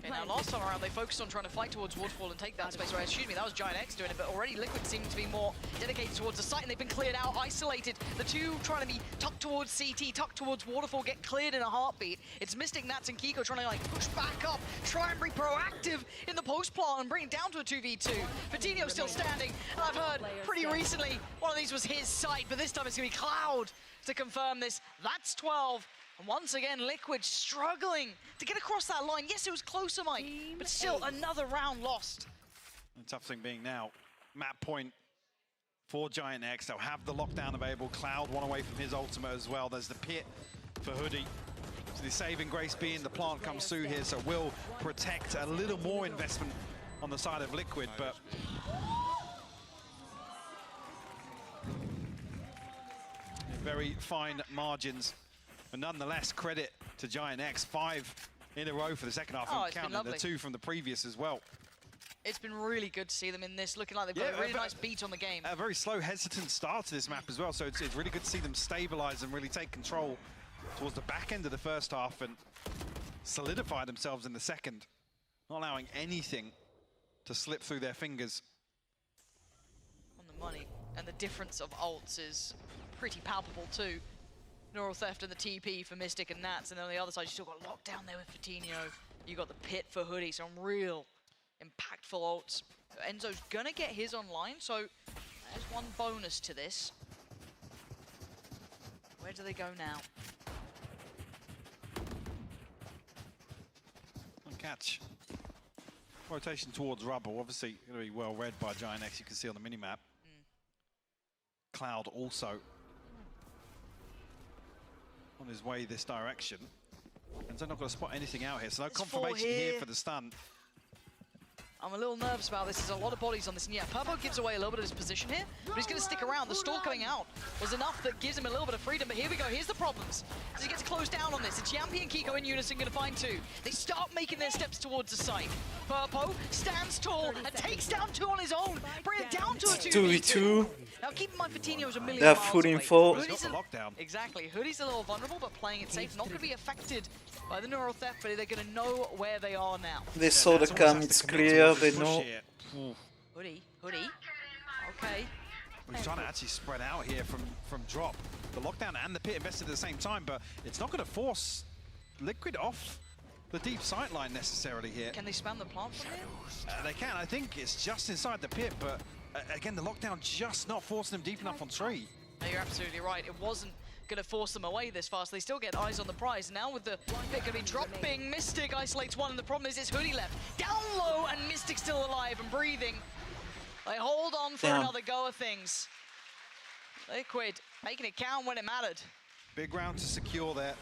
Okay, now last time around they focused on trying to fight towards Waterfall and take that space. Right, excuse me, that was Giant X doing it, but already Liquid seemed to be more dedicated towards the site, and they've been cleared out, isolated. The two trying to be tucked towards CT, tucked towards Waterfall, get cleared in a heartbeat. It's Mystic, Nats, and Kiko trying to like push back up, try and be proactive in the post plant and bring it down to a 2v2. Patino's still standing, and I've heard pretty recently one of these was his site, but this time it's gonna be Cloud to confirm this. That's 12. And once again, Liquid struggling to get across that line. Yes, it was closer, Mike, but still another round lost. The tough thing being now, map point for Giant X. They'll have the lockdown available. Cloud one away from his ultimate as well. There's the pit for Hoodie. So the saving grace being the plant comes through here, so will protect a little more investment on the side of Liquid, but very fine margins. But nonetheless, credit to Giant X. 5 in a row for the second half, and counting the 2 from the previous as well. It's been really good to see them in this, looking like they've got a really nice beat on the game. A very slow, hesitant start to this map as well, so it's really good to see them stabilize and really take control towards the back end of the first half and solidify themselves in the second, not allowing anything to slip through their fingers. On the money, and the difference of ults is pretty palpable too. Neural Theft and the TP for Mystic and Nats, and then on the other side you still got lockdown there with Patino. You got the pit for Hoodie, some real impactful ults. Enzo's gonna get his online, so there's one bonus to this. Where do they go now? Catch. Rotation towards Rubble, obviously going to be well read by Giant X, you can see on the minimap. Cloud also on his way this direction. And they're not going to spot anything out here, so no confirmation here for the stun. I'm a little nervous about this. There's a lot of bodies on this. And yeah, Purpo gives away a little bit of his position here, but he's going to stick around. The stall coming out was enough that gives him a little bit of freedom. But here we go. Here's the problems. As he gets closed down on this, it's Yampi and Kiko in unison going to find two. They start making their steps towards the site. Purpo stands tall and takes down two on his own. Bring it down to a 2v2. Now keep in mind, Fatino's a million They're miles full away. info. Hoodie's Got the lockdown. Exactly. Hoodie's a little vulnerable, but playing it safe. Not going to be affected by the neural theft, but they're going to know where they are now. They saw the cam, it's clear, they know. Hoodie. Okay. He's trying to actually spread out here from drop. The lockdown and the pit invested at the same time, but it's not going to force Liquid off the deep sight line necessarily here. Can they spam the plant from here? They can. I think it's just inside the pit, but again, the lockdown just not forcing them deep enough on tree. No, you're absolutely right. It wasn't going to force them away this fast. They still get eyes on the prize. Now with the pit going to be dropping, Mystic isolates one, and the problem is it's Hoodie left. Down low, and Mystic still alive and breathing. They hold on for another go of things. Liquid making it count when it mattered. Big round to secure there.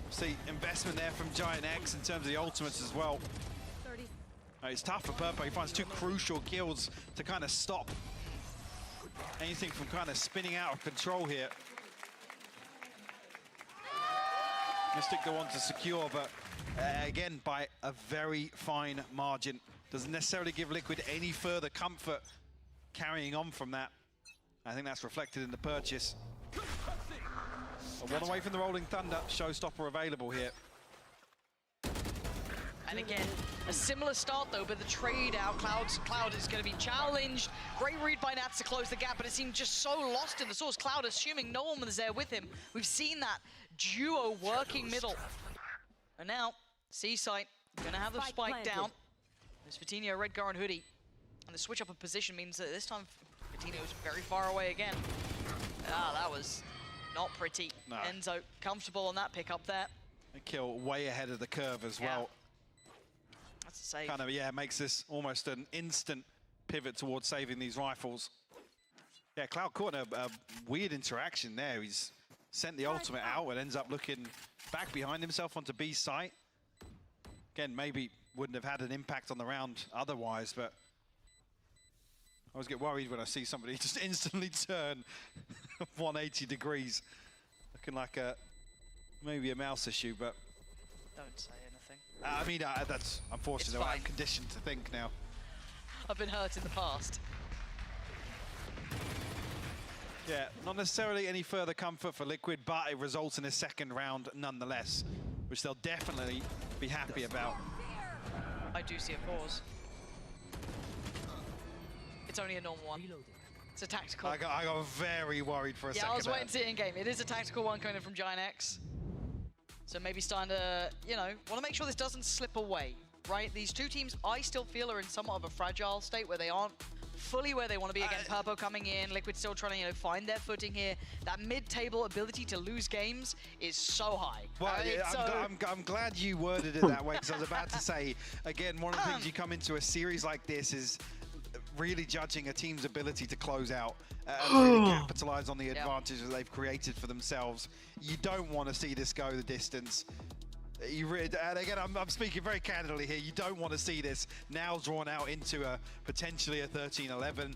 See investment there from Giant X in terms of the ultimates as well. It's tough for Purpo. He finds two crucial kills to kind of stop anything from kind of spinning out of control here. Mystic the one to secure, but again by a very fine margin. Doesn't necessarily give Liquid any further comfort carrying on from that. I think that's reflected in the purchase. One away from the Rolling Thunder, showstopper available here. And again, a similar start though, but the trade out, Cloud is going to be challenged. Great read by Nats to close the gap, but it seemed just so lost in the source. Cloud assuming no one was there with him. We've seen that duo working middle. And now, C-Site, going to have the spike down. There's Fatino, Redgar, and Hoodie. And the switch up of position means that this time Fatino's very far away again. Ah, that was not pretty. No. Enzo comfortable on that pickup there. A kill way ahead of the curve as well. That's a save. Kind of, yeah, makes this almost an instant pivot towards saving these rifles. Yeah, Cloud caught a weird interaction there. He's sent the ultimate out and ends up looking back behind himself onto B site. Again, maybe wouldn't have had an impact on the round otherwise, but I always get worried when I see somebody just instantly turn 180 degrees. Looking like maybe a mouse issue, but... Don't say anything. I mean, that's unfortunate. I'm conditioned to think now. I've been hurt in the past. Yeah, not necessarily any further comfort for Liquid, but it results in a second round nonetheless, which they'll definitely be happy about. I do see a pause. It's only a normal one. It's a tactical. I got very worried for a second. Yeah, I was waiting to see it in game. It is a tactical one coming in from Giant X. So maybe starting to, want to make sure this doesn't slip away, right? These two teams, I still feel, are in somewhat of a fragile state where they aren't fully where they want to be. Again, Purpo coming in, Liquid still trying to, find their footing here. That mid-table ability to lose games is so high. Well, I'm glad you worded it that way, because I was about to say, again, one of the things you come into a series like this is really judging a team's ability to close out and really capitalize on the advantages they've created for themselves. You don't want to see this go the distance. And again, I'm speaking very candidly here. You don't want to see this now drawn out into potentially a 13-11.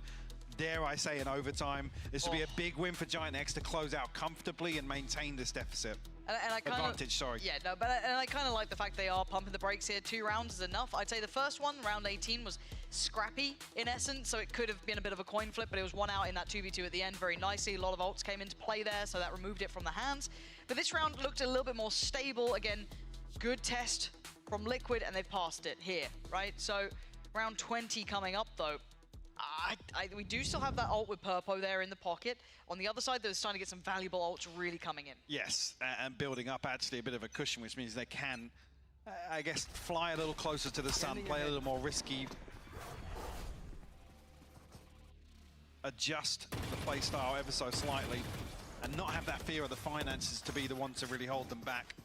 Dare I say, in overtime. This would be a big win for Giant X to close out comfortably and maintain this deficit. And I Advantage, sorry. Yeah, no, but I kind of like the fact they are pumping the brakes here. 2 rounds is enough. I'd say the first one, round 18, was scrappy in essence, so it could have been a bit of a coin flip, but it was one out in that 2v2 at the end very nicely. A lot of ults came into play there, so that removed it from the hands. But this round looked a little bit more stable. Again, good test from Liquid, and they've passed it here, right? So round 20 coming up, though. We do still have that ult with Purpo there in the pocket. On the other side, they're starting to get some valuable ults really coming in. Yes, and building up actually a bit of a cushion, which means they can, I guess, fly a little closer to the sun, play a little more risky. Adjust the playstyle ever so slightly, and not have that fear of the finances to be the one to really hold them back.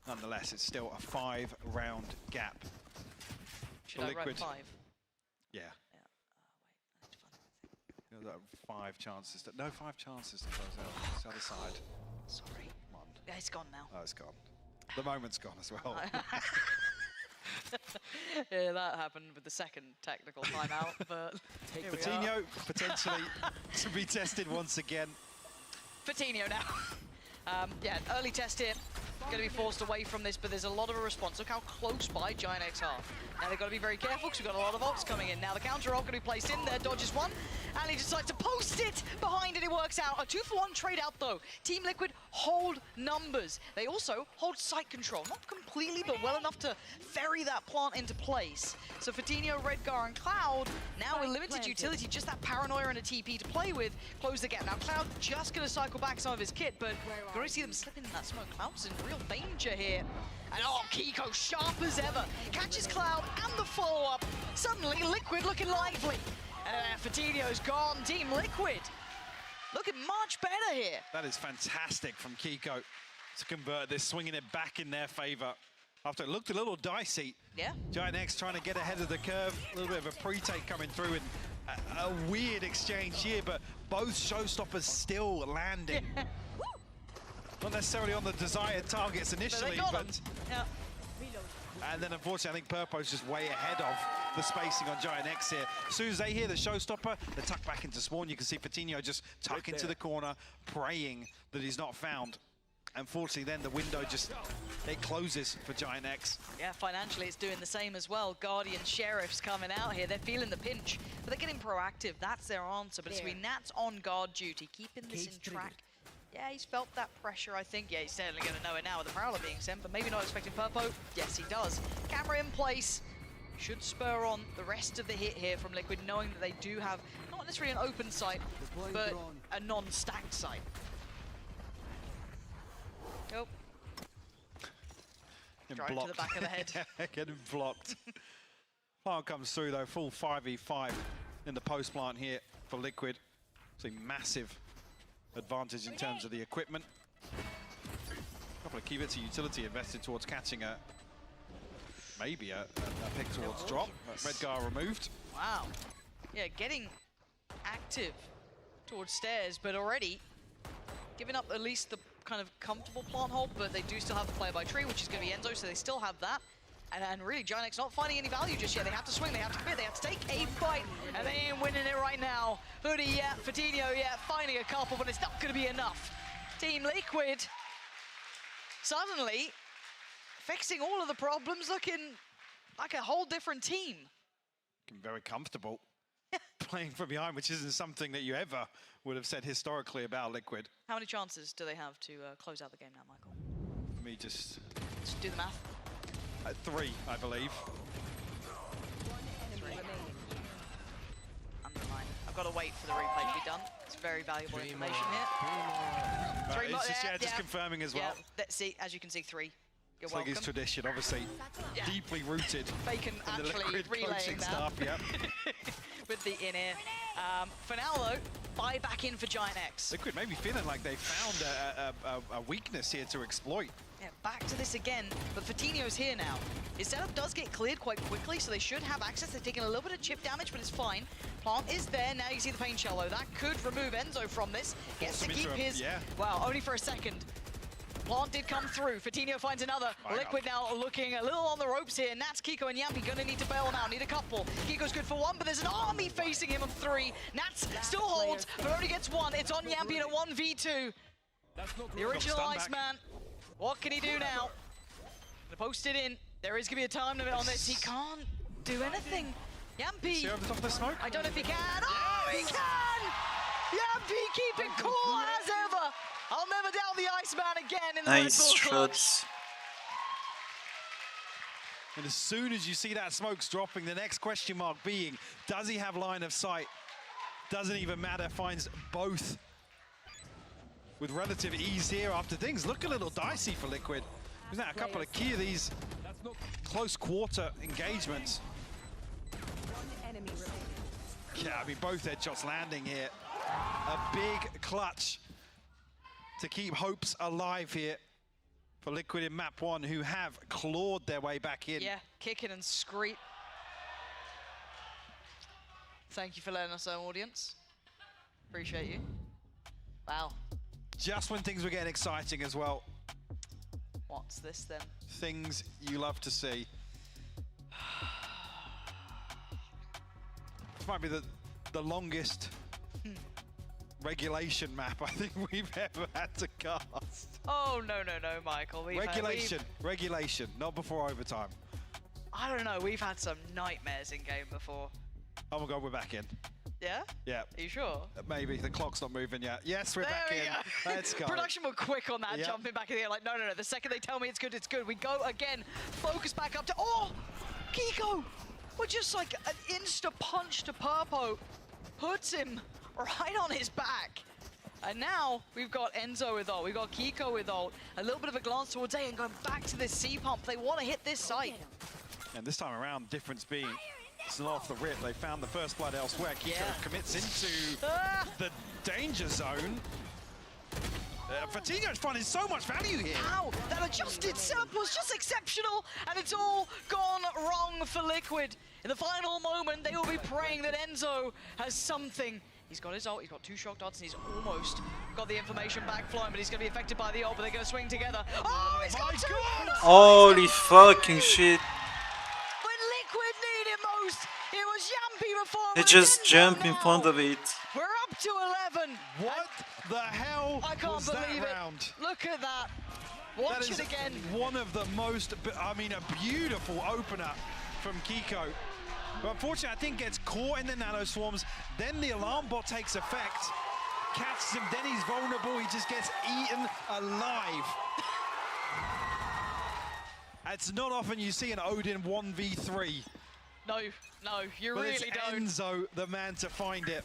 Nonetheless, it's still a 5-round gap. Should I write 5? Yeah. You know, 5 chances. No, 5 chances to close out. It's the other side. Sorry. Come on. Yeah, it's gone now. Oh, it's gone. The moment's gone as well. Yeah, that happened with the second technical timeout, but here we are. Coutinho potentially to be tested once again. Coutinho now. Yeah, early test here. Going to be forced away from this, but there's a lot of a response. Look how close by Giant X are. Now they've got to be very careful because we've got a lot of ults coming in. Now the counter ult going to be placed in there, dodges one, and he decides to post it behind it. It works out. A 2-for-1 trade out though. Team Liquid hold numbers. They also hold site control. Not completely, but well enough to ferry that plant into place. So Coutinho, Redgar, and Cloud, now with limited utility, just that paranoia and a TP to play with, close the gap. Now Cloud just going to cycle back some of his kit, but you already see them slipping in that smoke. Cloud's in real danger here. And oh, Kiko, sharp as ever, catches Cloud and the follow-up. Suddenly, Liquid looking lively. And Coutinho's gone. Team Liquid looking much better here. That is fantastic from Kiko to convert this, swinging it back in their favor. After it looked a little dicey. Yeah. Giant X trying to get ahead of the curve. A little bit of a pre-take coming through, and a weird exchange here, but both showstoppers still landing. Not necessarily on the desired targets initially, but... Yeah. And then unfortunately, I think Purpo's just way ahead of the spacing on Giant X here. As soon as they hear the showstopper, they tuck back into spawn. You can see Coutinho just tuck into the corner, praying that he's not found. Unfortunately, then the window just, it closes for Giant X. Yeah, financially it's doing the same as well. Guardian Sheriff's coming out here. They're feeling the pinch, but they're getting proactive. That's their answer. But it's going to be Nats on guard duty, keeping this in track. Yeah, he's felt that pressure, I think. Yeah, he's certainly going to know it now with the Prowler being sent, but maybe not expecting Purpo. Yes, he does. Camera in place. Should spur on the rest of the hit here from Liquid, knowing that they do have not necessarily an open site, but a non-stacked site. Nope. Drive to the back of the head. Getting blocked. Plant comes through though, full 5v5 in the post plant here for Liquid. It's a massive advantage in terms of the equipment. A couple of key bits of utility invested towards catching maybe a pick towards drop. Redgar removed. Wow. Yeah, getting active towards stairs, but already giving up at least the kind of comfortable plant hold, but they do still have the player by tree, which is going to be Enzo, so they still have that. And really, Giant X not finding any value just yet. They have to swing, they have to commit, they have to take a fight, and they ain't winning it right now. Hoodie, yeah, Coutinho, yeah, finding a couple, but it's not going to be enough. Team Liquid suddenly fixing all of the problems, looking like a whole different team. Looking very comfortable playing from behind, which isn't something that you ever would have said historically about Liquid. How many chances do they have to close out the game now, Michael? Let me just do the math. 3, I believe. 3. Underline. I've got to wait for the replay to be done. It's very valuable information here. 3 more. Just confirming as well. Yeah, see, as you can see, 3. You're it's welcome. like his tradition, obviously deeply rooted Bacon in the actually Liquid relaying coaching that. staff. Yep. With the in-ear. For now, though, buy back in for Giant X. Liquid maybe feeling like they found a weakness here to exploit. Yeah, back to this again, but Coutinho's here now. His setup does get cleared quite quickly, so they should have access. They're taking a little bit of chip damage, but it's fine. Plant is there. Now you see the pain shell, though. That could remove Enzo from this. Gets to keep his... Yeah. Wow, only for a second. Plant did come through. Coutinho finds another. Liquid now looking a little on the ropes here. Nats, Kiko, and Yampi gonna need to bail him out. Need a couple. Kiko's good for 1, but there's an army facing him of 3. Nats still holds, but only gets 1. It's on Yampi in a 1v2. The original Iceman. What can he do now? Gonna post it in. There is gonna be a time limit on this. He can't do anything. Yampi. See over the top of the smoke? I don't know if he can. Oh, he can! Yampi keeping cool as ever. I'll never doubt the Iceman again in the Nice Red Bull clutch. shots. And as soon as you see that smoke's dropping, the next question mark being, does he have line of sight? Doesn't even matter, finds both with relative ease here after things look a little dicey for Liquid. Isn't that a couple of key of these close quarter engagements? Yeah, I mean, both headshots landing here. A big clutch to keep hopes alive here for Liquid in map 1, who have clawed their way back in. Yeah, kicking and screet. Thank you for letting us know, audience. Appreciate you. Wow. Just when things were getting exciting as well. What's this then? Things you love to see. might be the longest regulation map I think we've ever had to cast. Oh, no, Michael. Regulation, not before overtime. I don't know, we've had some nightmares in game before. Oh my god, we're back in. Yeah? Yeah. Are you sure? Maybe, the clock's not moving yet. Yes, we're back in. Let's go. Production were quick on that, Yep. jumping back in the air like, no. The second they tell me it's good, it's good. We go again, focus back up to, oh! Kiko! We're just like an insta punch to Purpo. Puts him right on his back. And now we've got Enzo with ult, we've got Kiko with ult. A little bit of a glance towards A and going back to this C pump. They want to hit this site. And this time around, difference being, it's not off the rip. They found the first blood elsewhere. Kiko commits into the danger zone. Fatino's finding so much value here. Ow! That adjusted setup was just exceptional, and it's all gone wrong for Liquid. In the final moment, they will be praying that Enzo has something. He's got his ult, he's got 2 shock dots, and he's almost got the information back flowing, but he's going to be affected by the ult, but they're going to swing together. Oh, he's got 2! Holy fucking shit. When Liquid need it most, it was Yampi before. They just jump in front of it. We're up to 11. What the hell I can't was believe that it. round? Look at that. That Watch is it again. one of the most, I mean, a beautiful opener from Kiko. But unfortunately, I think gets caught in the nano swarms. Then the alarm bot takes effect, catches him. Then he's vulnerable. He just gets eaten alive. It's not often you see an Odin 1v3. No, you But really it's don't. Enzo, the man to find it.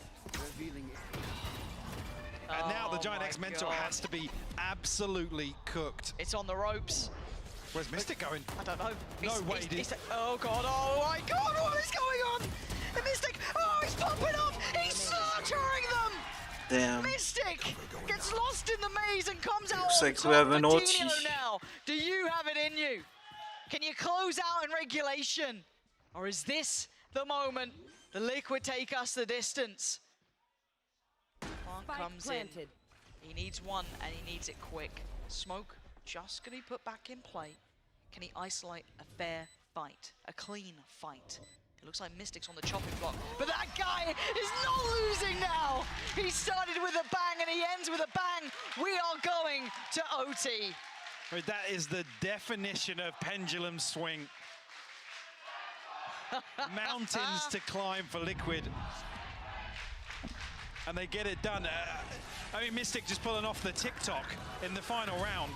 And now the Giant X Mentor has to be absolutely cooked. It's on the ropes. Where's Mystic going? I don't know. No way, oh god, oh my god, what is going on? The Mystic, oh, he's popping off! He's slaughtering them! Damn. Mystic gets lost in the maze and comes out Looks on like top. we have an OT. Coutinho now. Do you have it in you? Can you close out in regulation? Or is this the moment the Liquid take us the distance? One comes in. He needs one, and he needs it quick. Smoke just gonna be put back in play. Can he isolate a fair fight, a clean fight? It looks like Mystic's on the chopping block, but that guy is not losing now. He started with a bang and he ends with a bang. We are going to OT. That is the definition of pendulum swing. Mountains to climb for Liquid. And they get it done. I mean, Mystic just pulling off the TikTok in the final round.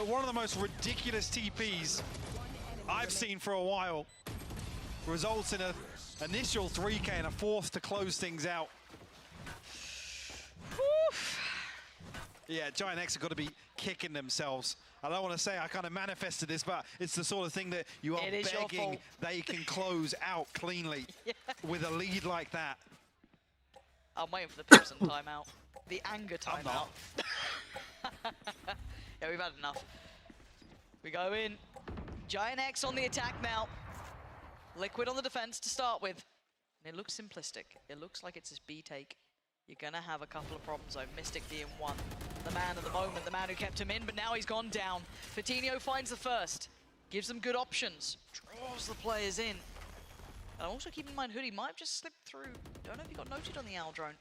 One of the most ridiculous TPs I've seen for a while. Results in an initial 3K and a 4th to close things out. Oof. Yeah, Giant X have got to be kicking themselves. I don't want to say I kind of manifested this, but it's the sort of thing that you are begging they can close out cleanly with a lead like that. I'm waiting for the Pipson timeout. The anger timeout. Yeah, we've had enough. We go in. Giant X on the attack now. Liquid on the defense to start with. And it looks simplistic. It looks like it's his B take. You're gonna have a couple of problems though. Mystic being one. The man of the moment, the man who kept him in, but now he's gone down. Fatino finds the first. Gives them good options. Draws the players in. And also keep in mind, Hoodie might have just slipped through. Don't know if he got noted on the owl drone.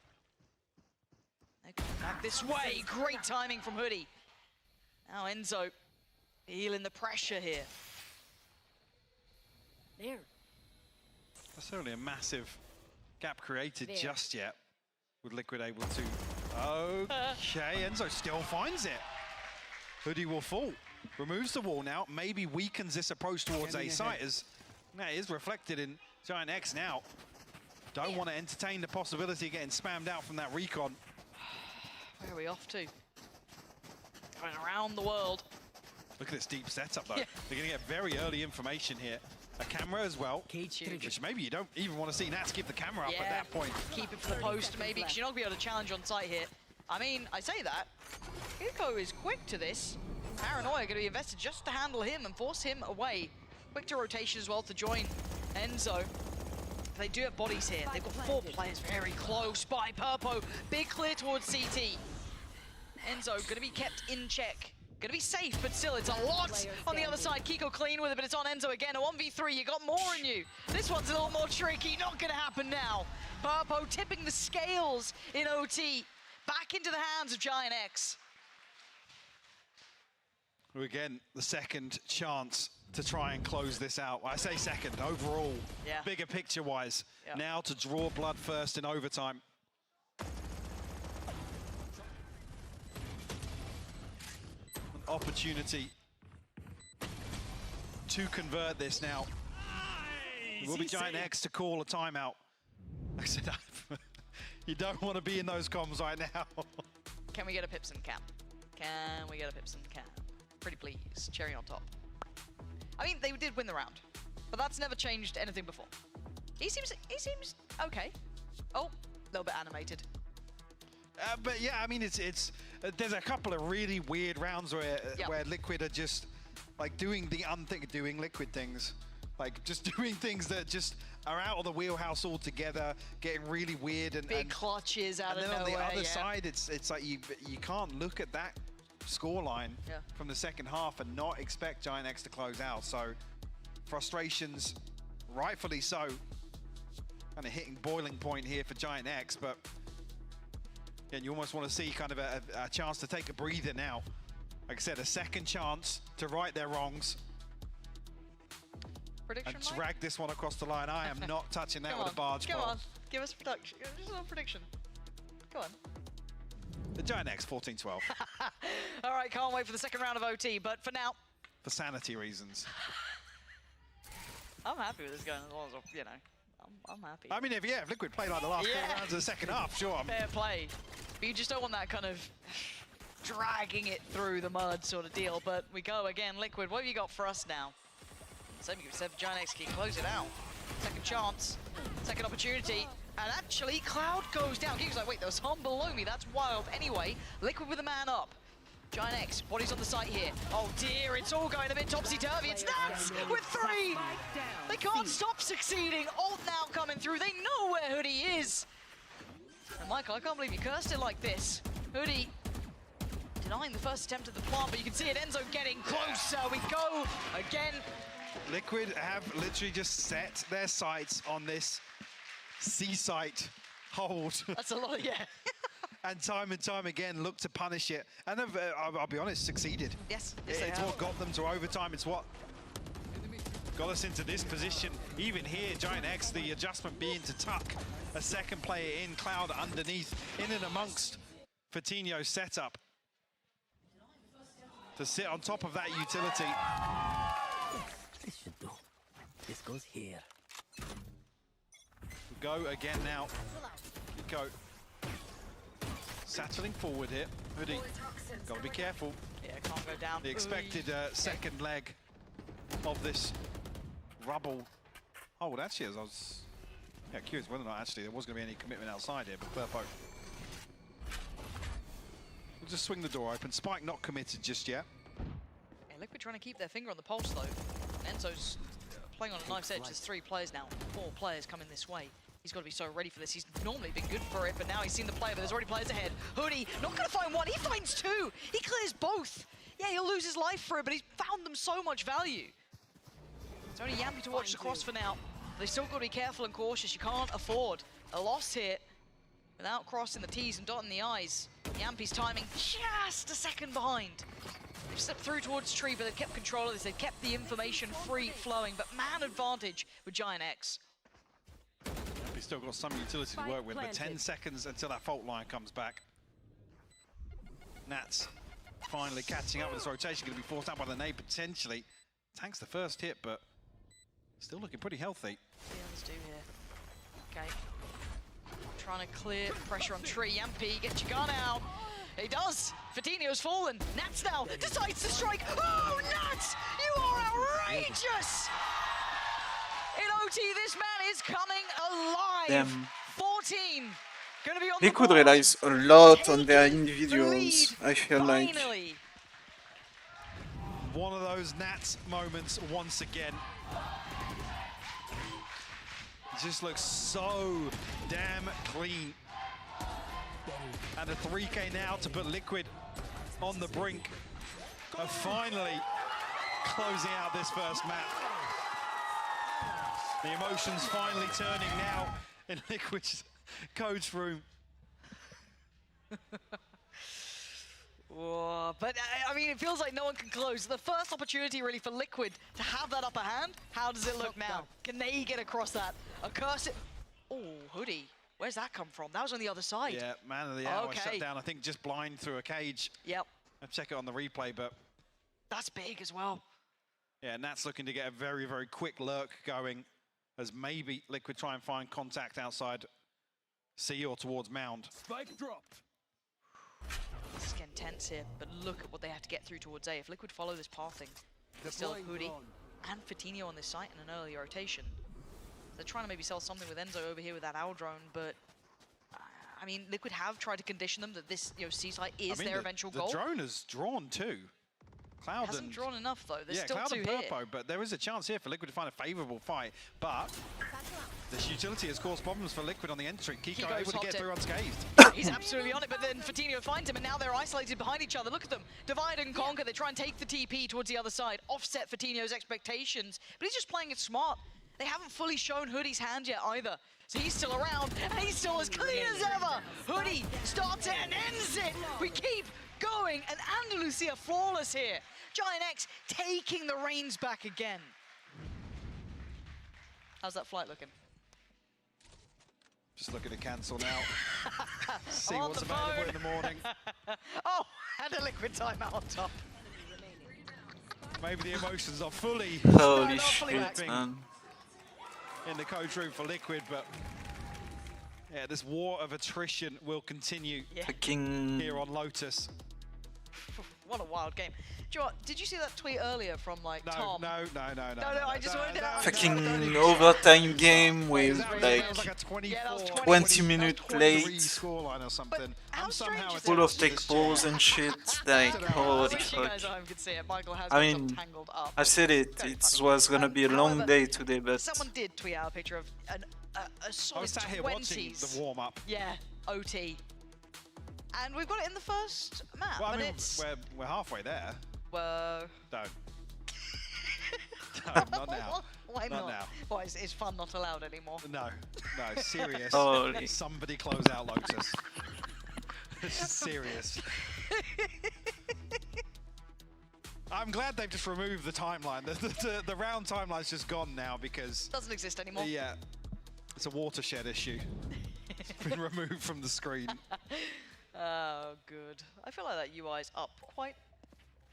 They're coming back this way. Great timing from Hoodie. Now Enzo feeling the pressure here. There. Necessarily a massive gap created just yet, with Liquid able to. Okay, Enzo still finds it. Hoodie will fall. Removes the wall now, maybe weakens this approach towards A site as that is reflected in Giant X now. Don't want to entertain the possibility of getting spammed out from that recon. Where are we off to? Going around the world. Look at this deep setup though. They're going to get very early information here. A camera as well, which maybe you don't even want to see Nats give the camera up at that point. Keep it for the post maybe, because you're not going to be able to challenge on site here. I mean, I say that. Kiko is quick to this. Paranoia going to be invested just to handle him and force him away. Quick to rotation as well to join Enzo. They do have bodies here. They've got 4 players very close by Purpo. Big clear towards CT. Enzo going to be kept in check. Gonna be safe, but still, it's a lot on the other side. Kiko clean with it, but it's on Enzo again. A 1v3, you got more in you. This one's a little more tricky, not gonna happen now. Purpo tipping the scales in OT, back into the hands of Giant X. Again, the second chance to try and close this out. Well, I say second, overall, bigger picture-wise. Now to draw blood first in overtime. An opportunity to convert this now. It will be Giant X to call a timeout. I said, you don't want to be in those comms right now. Can we get a Pipson cam? Can we get a Pipson cam? Pretty please, cherry on top. I mean, they did win the round, but that's never changed anything before. He seems okay. Oh, a little bit animated. But yeah, I mean, it's there's a couple of really weird rounds where Liquid are just like doing the doing Liquid things, like just doing things that just are out of the wheelhouse altogether, getting really weird and big clutches out of nowhere. And then on the other side, it's like you can't look at that scoreline from the second half and not expect Giant X to close out. So frustrations, rightfully so, kind of hitting boiling point here for Giant X, but again, you almost want to see kind of a chance to take a breather now. Like I said, a second chance to right their wrongs. Prediction, and drag this one across the line. I am not touching that with a barge pole. Come on, give us prediction. Just a little prediction. Go on. The Giant X 14-12. All right, can't wait for the second round of OT, but for now, for sanity reasons. I'm happy with this going. You know, I'm happy. I mean, if Liquid play like the last 4 rounds of the second half, sure. Fair play. But you just don't want that kind of dragging it through the mud sort of deal. But we go again, Liquid. What have you got for us now? Same you said for Giant X, can close it out. Second chance, second opportunity. And actually, Cloud goes down. Geek's like, wait, there was someone below me. That's wild. Anyway, Liquid with a man up. Giant X, bodies on the site here. Oh dear, it's all going a bit topsy-turvy. It's Nats with 3. They can't stop succeeding. Ult now coming through. They know where Hoodie is. And Michael, I can't believe you cursed it like this. Hoodie denying the first attempt at the plant, but you can see it. Enzo getting closer. We go again. Liquid have literally just set their sights on this C-site hold. That's a lot, yeah. And time again, look to punish it. And have, I'll be honest, succeeded. Yes, it's what got them to overtime. It's what got us into this position. Even here, Giant X, the adjustment being to tuck a second player in, Cloud underneath, in and amongst Fatinho's setup. To sit on top of that utility. This should do. This goes here. Go again now. Go. Sattling forward here. Hoodie, gotta be careful. Yeah, can't go down. The expected second leg of this rubble. Oh, actually, as I was curious whether or not actually there was going to be any commitment outside here, but Purpo will just swing the door open. Spike not committed just yet. Yeah, Liquid trying to keep their finger on the pulse though. Enzo's playing on a knife's edge. There's 3 players now. 4 players coming this way. He's got to be so ready for this. He's normally been good for it, but now he's seen the player, but there's already players ahead. Hoodie, not going to find one. He finds 2. He clears both. Yeah, he'll lose his life for it, but he's found them so much value. It's only Yampy to watch the cross for now. They still got to be careful and cautious. You can't afford a loss here without crossing the T's and dotting the I's. Yampy's timing just a second behind. They've stepped through towards tree, but they've kept control of this. They've kept the information free flowing, but man advantage with Giant X. He's still got some utility to work with, but 10 seconds until that fault line comes back. Nats finally catching up with this rotation, going to be forced out by the nade potentially. Tanks the first hit, but still looking pretty healthy. The others do here. Okay. Trying to clear pressure on tree. Yampy, get your gun out. He does. Fatinho's fallen. Nats now decides to strike. Oh, Nats! You are outrageous! In OT, this man is coming alive. Damn. 14. Gonna be on the Liquid board. relies a lot on their individuals, I feel like. Finally. One of those Nats moments once again. It just looks so damn clean. And a 3K now to put Liquid on the brink. are finally closing out this first map. The emotions finally turning now in Liquid's coach room. Whoa, but I mean, it feels like no one can close. The first opportunity really for Liquid to have that upper hand. How does it look now? Can they get across that? A curse. Oh, Hoodie. Where's that come from? That was on the other side. Yeah, man of the hour shut down. I think just blind through a cage. Yep. I'll check it on the replay, but that's big as well. Yeah, Nat's looking to get a very, very quick lurk going as maybe Liquid try and find contact outside C or towards Mound. Spike dropped. This is getting tense here, but look at what they have to get through towards A. If Liquid follow this pathing, they still have Hoodie and Fatinho on this site in an early rotation. They're trying to maybe sell something with Enzo over here with that owl drone, but I mean, Liquid have tried to condition them that this, C site is their eventual goal. The drone has drawn too. Cloud hasn't drawn enough though. There's yeah, still Cloud two and here. Purpo, but there is a chance here for Liquid to find a favourable fight. But this utility has caused problems for Liquid on the entry. Kiko able to get through unscathed. He's absolutely on it, but then Fatinho finds him, and now they're isolated behind each other. Look at them, divide and conquer. They try and take the TP towards the other side, offset Fatinho's expectations, but he's just playing it smart. They haven't fully shown Hoodie's hand yet either. So he's still around, and he's still as clean as ever. Hoodie starts it and ends it. We keep going, and Andalusia flawless here. Giant X taking the reins back again. How's that flight looking? Just looking to cancel now. See on what's the available phone. in the morning. Oh, and a Liquid timeout on top. Maybe the emotions are fully Holy shit, man. In the coach room for Liquid, but yeah, this war of attrition will continue here on Lotus. What a wild game. Do you know what, did you see that tweet earlier from like Tom? No, I just wanted to fucking overtime game with like 20 minutes late. Scoreline or something. Full of tech balls and shit. Like, holy fuck. I mean, I've said it. It was gonna be a long day today, but Someone did tweet out a picture of a solid I was sat here watching 20s. the warm up. Yeah, OT. And we've got it in the first map, Well, I but mean, it's... we're halfway there. Whoa. Don't. No, not now. Why not? now. Why, is fun not allowed anymore? No, serious. Holy. Somebody close out Lotus. This is serious. I'm glad they've just removed the timeline. The round timeline's just gone now because... Doesn't exist anymore. Yeah. It's a watershed issue. It's been removed from the screen. Oh, good. I feel like that UI's up quite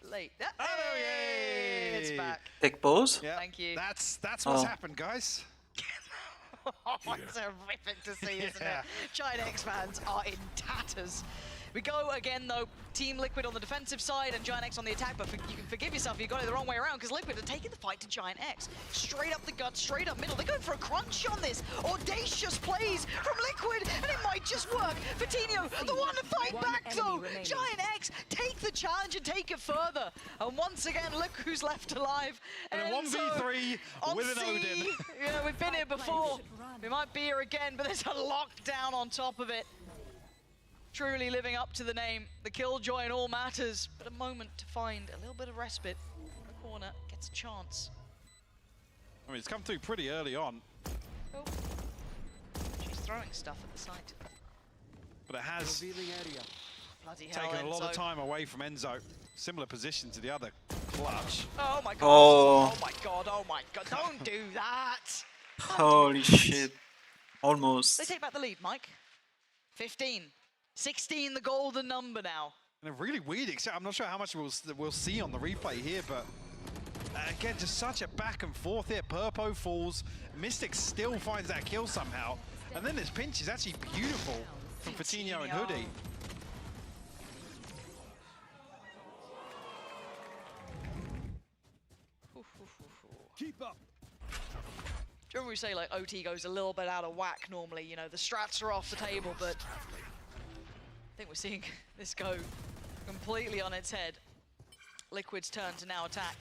late. Oh, yay! It's back. tech balls. Yeah, Thank you. That's what's happened, guys. Oh, it's horrific to see, isn't it? Giant X fans are in tatters. We go again, though, Team Liquid on the defensive side and Giant X on the attack, but you can forgive yourself if you got it the wrong way around, because Liquid are taking the fight to Giant X. Straight up the gut, straight up middle. They're going for a crunch on this. Audacious plays from Liquid, and it might just work. Fatinho, the one to fight back, though. Giant X, take the challenge and take it further. And once again, look who's left alive. And a 1v3 with an Odin. Yeah, we've been here before. We might be here again, but there's a lockdown on top of it. Truly living up to the name. The killjoy in all matters, but a moment to find a little bit of respite. In the corner, gets a chance. I mean, it's come through pretty early on. Oh. She's throwing stuff at the site. But it has Bloody hell, taken a lot of Enzo. time away from Enzo. Similar position to the other. Clutch. Oh my god. Oh. Oh my god, oh my god. Don't do that. Holy shit. Almost. They take back the lead, Mike. 15. 16, the golden number now. And a really weird, I'm not sure how much we'll see on the replay here, but again, just such a back and forth here. Purpo falls, Mystic still finds that kill somehow, and then this pinch is actually beautiful from Fatinho and Hoodie. Keep up. Do you remember we say like OT goes a little bit out of whack normally, you know, the strats are off the table, but I think we're seeing this go completely on its head. Liquid's turn to now attack.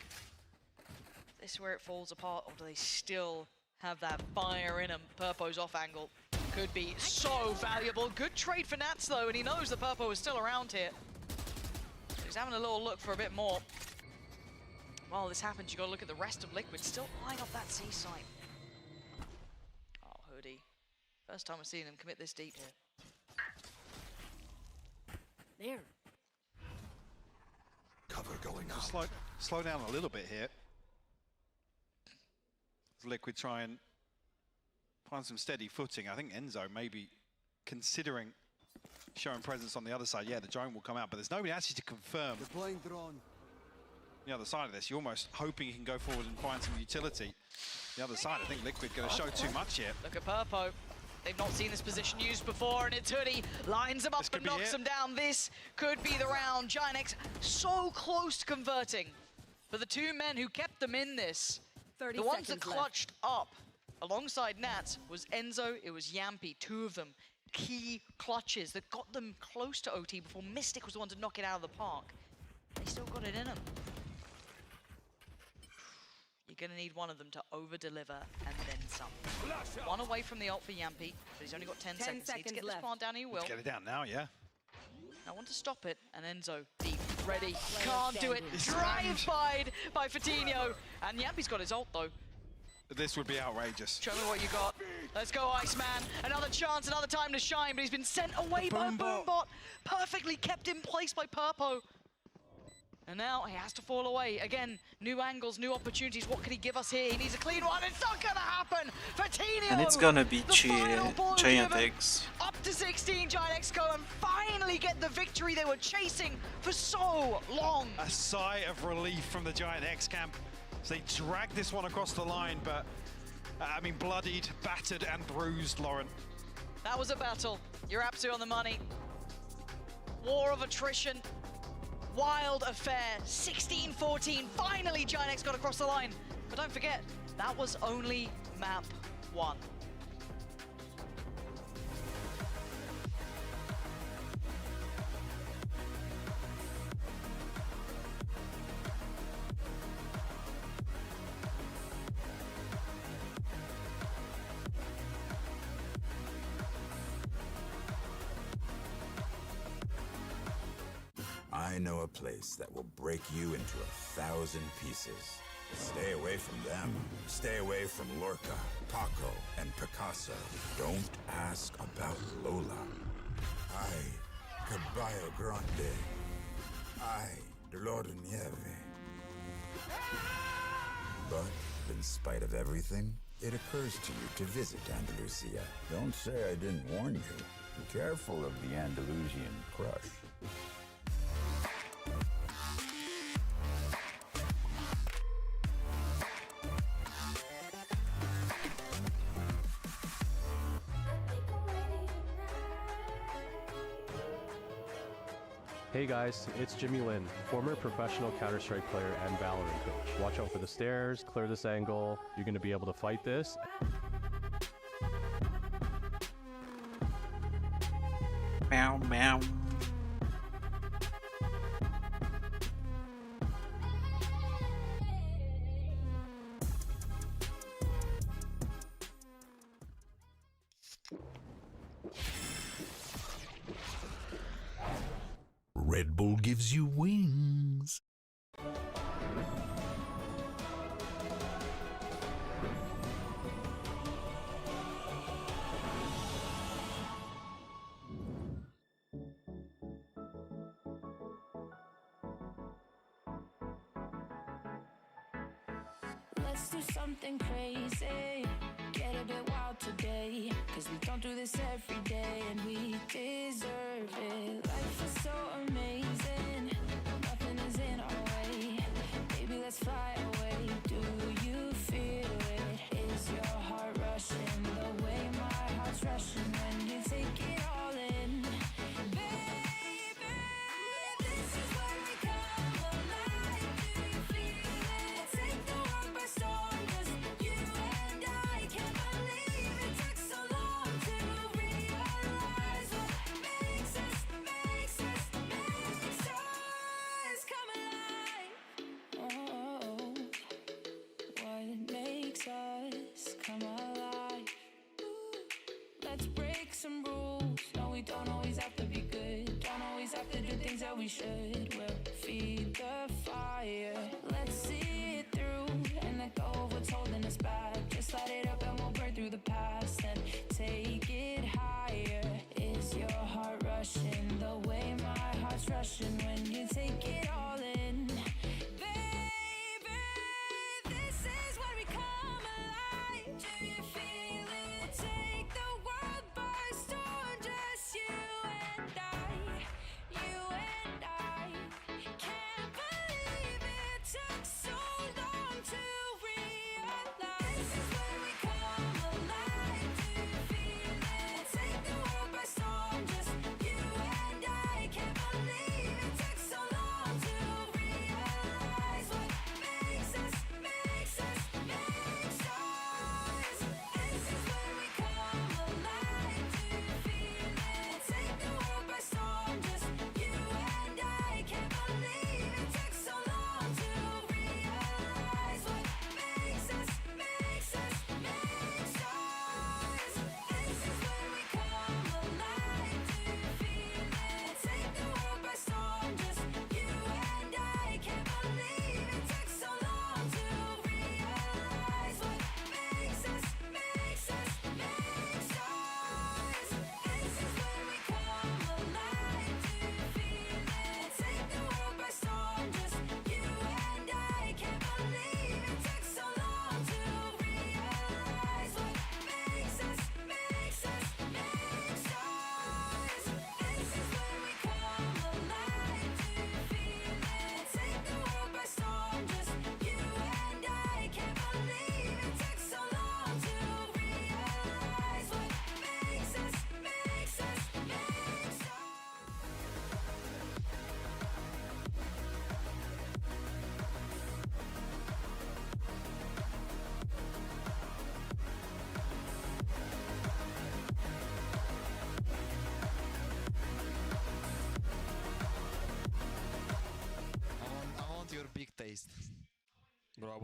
Is this where it falls apart, or do they still have that fire in them? Purpo's off angle could be so valuable. Good trade for Nats though, and he knows that Purpo is still around here. So he's having a little look for a bit more. while this happens, you got to look at the rest of Liquid still eyeing up that C site. Oh, Hoodie. First time we've seen him commit this deep here. There. Cover going out. Slow down a little bit here. Liquid try and find some steady footing. I think Enzo maybe considering showing presence on the other side. Yeah, the drone will come out, but there's nobody actually to confirm. Deploying drone. The other side of this, you're almost hoping he can go forward and find some utility. The other side, I think Liquid going to show too much here. Look at Purpo. They've not seen this position used before, and it's Hoodie. Lines him up and knocks him down. This could be the round. GIANTX so close to converting. But the two men who kept them in this, the ones that clutched up alongside Nats was Enzo, it was Yampy, two of them. Key clutches that got them close to OT before Mystic was the one to knock it out of the park. They still got it in them. You're going to need one of them to over-deliver and then some. One away from the ult for Yampy, but he's only got 10 seconds. He needs to get this plant down, he will. Let's get it down now, yeah. I want to stop it, and Enzo, deep, ready, can't do it. Drive-by'd by Fatinho, and Yampy's got his ult, though. This would be outrageous. Show me what you got. Let's go, Iceman. Another chance, another time to shine, but he's been sent away by a Boombot. Perfectly kept in place by Purpo. And now he has to fall away. Again, new angles, new opportunities. What can he give us here? He needs a clean one. It's not going to happen. Fatinho. And it's going to be GIANTX. Up to 16, GIANTX go and finally get the victory they were chasing for so long. A sigh of relief from the GIANTX camp. So they dragged this one across the line, but I mean, bloodied, battered, and bruised, Lauren. That was a battle. You're absolutely on the money. War of attrition. Wild affair. 16-14. Finally, GIANTX got across the line. But don't forget, that was only map 1. I know a place that will break you into 1,000 pieces. Stay away from them. Stay away from Lorca, Paco, and Picasso. Don't ask about Lola. Ay, Caballo Grande. Ay, Dolor de Nieve. But in spite of everything, it occurs to you to visit Andalusia. Don't say I didn't warn you. Be careful of the Andalusian crush. Hey guys, it's Jimmy Lin, former professional Counter-Strike player and Valorant coach. Watch out for the stairs, clear this angle, you're going to be able to fight this. Meow, meow. Red Bull gives you wings. Let's do something crazy. Get a bit wild today. Cause we don't do this every day and we deserve it. Life is so amazing. Nothing is in our way. Baby, let's fly away. Do you feel it? Is your heart rushing the way my heart's rushing when you take it all in? Baby, this is where we come alive. Do you feel it? Take the world by storm. Just you and I can't believe it took so long to realize what makes us come alive. Oh, what makes us come alive? Let's break some rules. No, we don't always have to be good. Don't always have to do things that we should. We'll feed the fire. Let's see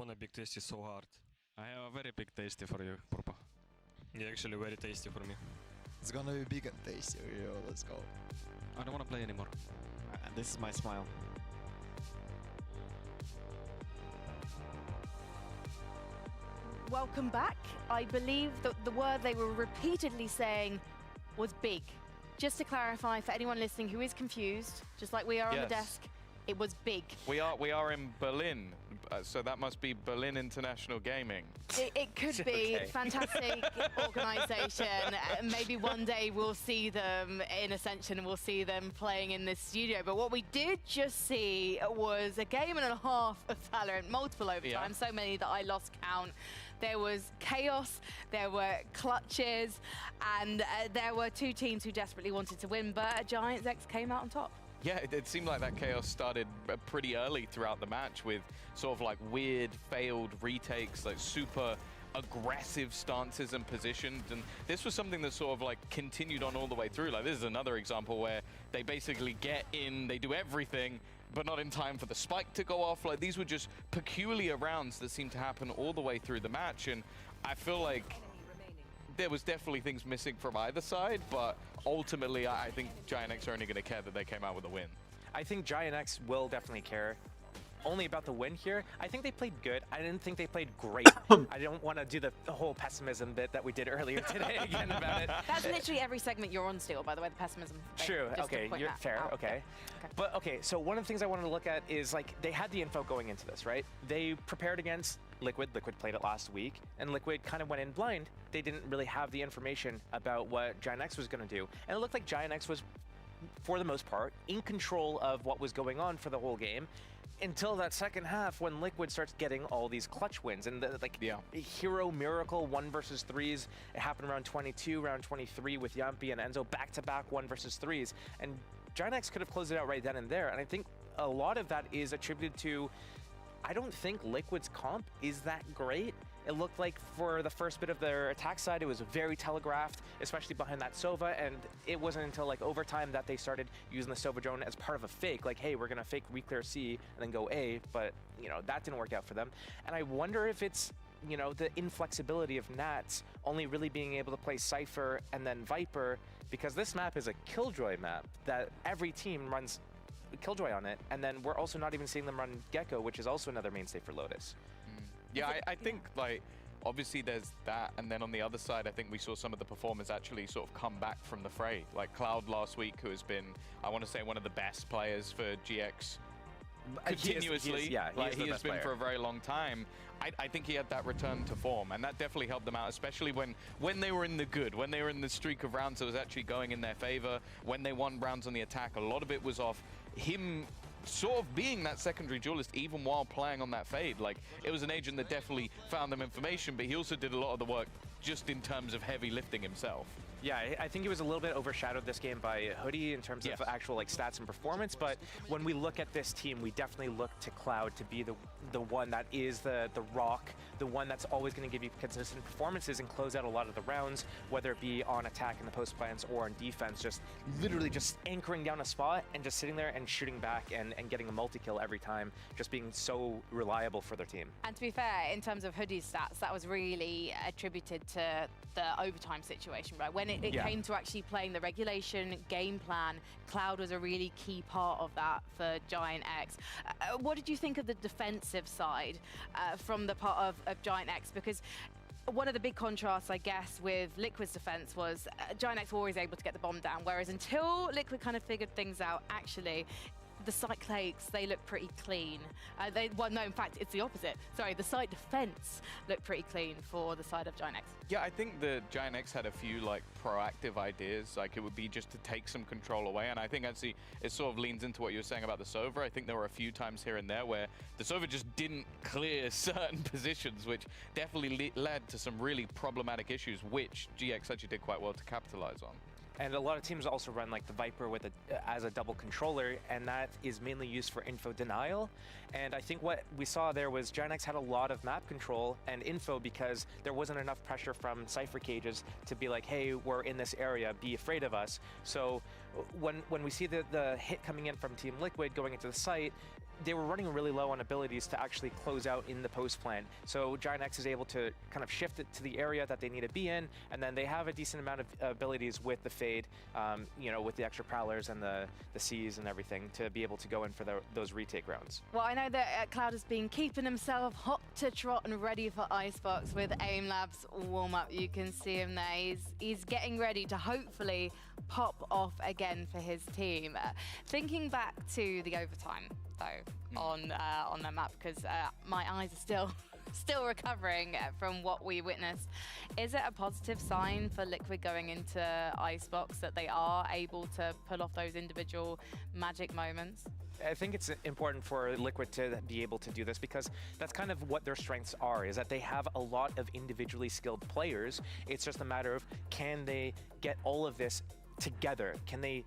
want a big tasty so hard. I have a very big tasty for you, Purpo. Yeah, actually very tasty for me. It's gonna be big and tasty, yo, let's go. I don't want to play anymore. This is my smile. Welcome back. I believe that the word they were repeatedly saying was big. Just to clarify for anyone listening who is confused, just like we are on the desk, it was big. We are in Berlin, so that must be Berlin International Gaming. It could be fantastic organisation. Maybe one day we'll see them in Ascension and we'll see them playing in this studio. But what we did just see was a game and a half of Valorant, multiple overtime, so many that I lost count. There was chaos, there were clutches, and there were two teams who desperately wanted to win, but Giants X came out on top. Yeah, it seemed like that chaos started pretty early throughout the match with sort of like weird failed retakes, like super aggressive stances and positions, and this was something that sort of like continued on all the way through. Like this is another example where they basically get in, they do everything, but not in time for the spike to go off. Like these were just peculiar rounds that seemed to happen all the way through the match, and I feel like there was definitely things missing from either side, but ultimately I think Giant X are only going to care that they came out with a win. I think Giant X will definitely care only about the win here. I think they played good. I didn't think they played great. I don't want to do the whole pessimism bit that we did earlier today again about it. That's literally every segment you're on still, by the way, the pessimism. True, okay, you're fair, okay. But okay, so one of the things I wanted to look at is like, they had the info going into this, right? They prepared against Liquid. Liquid played it last week, and Liquid kind of went in blind. They didn't really have the information about what Giant X was going to do. And it looked like Giant X was, for the most part, in control of what was going on for the whole game, until that second half when Liquid starts getting all these clutch wins. And hero miracle 1 versus 3s. It happened around 22, round 23 with Yampi and Enzo back-to-back 1 versus 3s. And Giant X could have closed it out right then and there. And I think a lot of that is attributed to, I don't think Liquid's comp is that great. It looked like for the first bit of their attack side, it was very telegraphed, especially behind that Sova, and it wasn't until like overtime that they started using the Sova drone as part of a fake, like, hey, we're gonna fake reclear C and then go A, but you know, that didn't work out for them. And I wonder if it's, you know, the inflexibility of Nats only really being able to play Cypher and then Viper, because this map is a Killjoy map that every team runs Killjoy on it, and then we're also not even seeing them run Gecko, which is also another mainstay for Lotus. Yeah, I think like obviously there's that, and then on the other side I think we saw some of the performers actually sort of come back from the fray. Like Cloud last week, who has been, I want to say, one of the best players for GX continuously. He has been for a very long time. I think he had that return to form, and that definitely helped them out, especially when they were in the good, when they were in the streak of rounds that was actually going in their favor, when they won rounds on the attack. A lot of it was off him sort of being that secondary duelist even while playing on that fade. Like, it was an agent that definitely found them information, but he also did a lot of the work just in terms of heavy lifting himself. Yeah, I think he was a little bit overshadowed this game by Hoodie in terms of actual like stats and performance, but when we look at this team, we definitely look to Cloud to be the one that is the rock, the one that's always going to give you consistent performances and close out a lot of the rounds, whether it be on attack in the post plans or on defense, just literally just anchoring down a spot and just sitting there and shooting back and getting a multi-kill every time, just being so reliable for their team. And to be fair, in terms of Hoodie's stats, that was really attributed to the overtime situation, right? When it came to actually playing the regulation game plan, Cloud was a really key part of that for Giant X. What did you think of the defensive side from the part of Giant X? Because one of the big contrasts, I guess, with Liquid's defense was Giant X were always able to get the bomb down, whereas until Liquid kind of figured things out, actually, the site cakes, they look pretty clean. Well, no, in fact, it's the opposite. Sorry, the site defense looked pretty clean for the side of Giant X. Yeah, I think the Giant X had a few like proactive ideas. Like it would be just to take some control away, and I think actually it sort of leans into what you were saying about the Sova. I think there were a few times here and there where the Sova just didn't clear certain positions, which definitely led to some really problematic issues, which GX actually did quite well to capitalize on. And a lot of teams also run like the Viper with as a double controller, and that is mainly used for info denial. And I think what we saw there was Giant X had a lot of map control and info because there wasn't enough pressure from Cypher cages to be like, hey, we're in this area, be afraid of us. So when we see the hit coming in from Team Liquid going into the site, they were running really low on abilities to actually close out in the post plant. So Giant X is able to kind of shift it to the area that they need to be in, and then they have a decent amount of abilities with the Fade, you know, with the extra Prowlers and the Cs and everything to be able to go in for those retake rounds. Well, I know that Cloud has been keeping himself hot to trot and ready for Icebox with AIM Labs warm-up. You can see him there. He's getting ready to hopefully pop off again for his team. Thinking back to the overtime, though, on that map, because my eyes are still recovering from what we witnessed. Is it a positive sign for Liquid going into Icebox that they are able to pull off those individual magic moments? I think it's important for Liquid to be able to do this because that's kind of what their strengths are, is that they have a lot of individually skilled players. It's just a matter of, can they get all of this together? Can they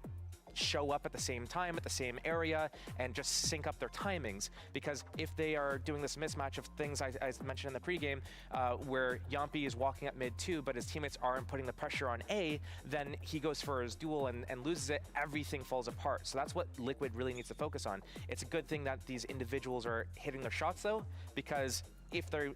show up at the same time, at the same area, and just sync up their timings? Because if they are doing this mismatch of things I mentioned in the pregame, where Yampi is walking up mid 2, but his teammates aren't putting the pressure on A, then he goes for his duel and loses it, everything falls apart. So that's what Liquid really needs to focus on. It's a good thing that these individuals are hitting their shots though, because if they're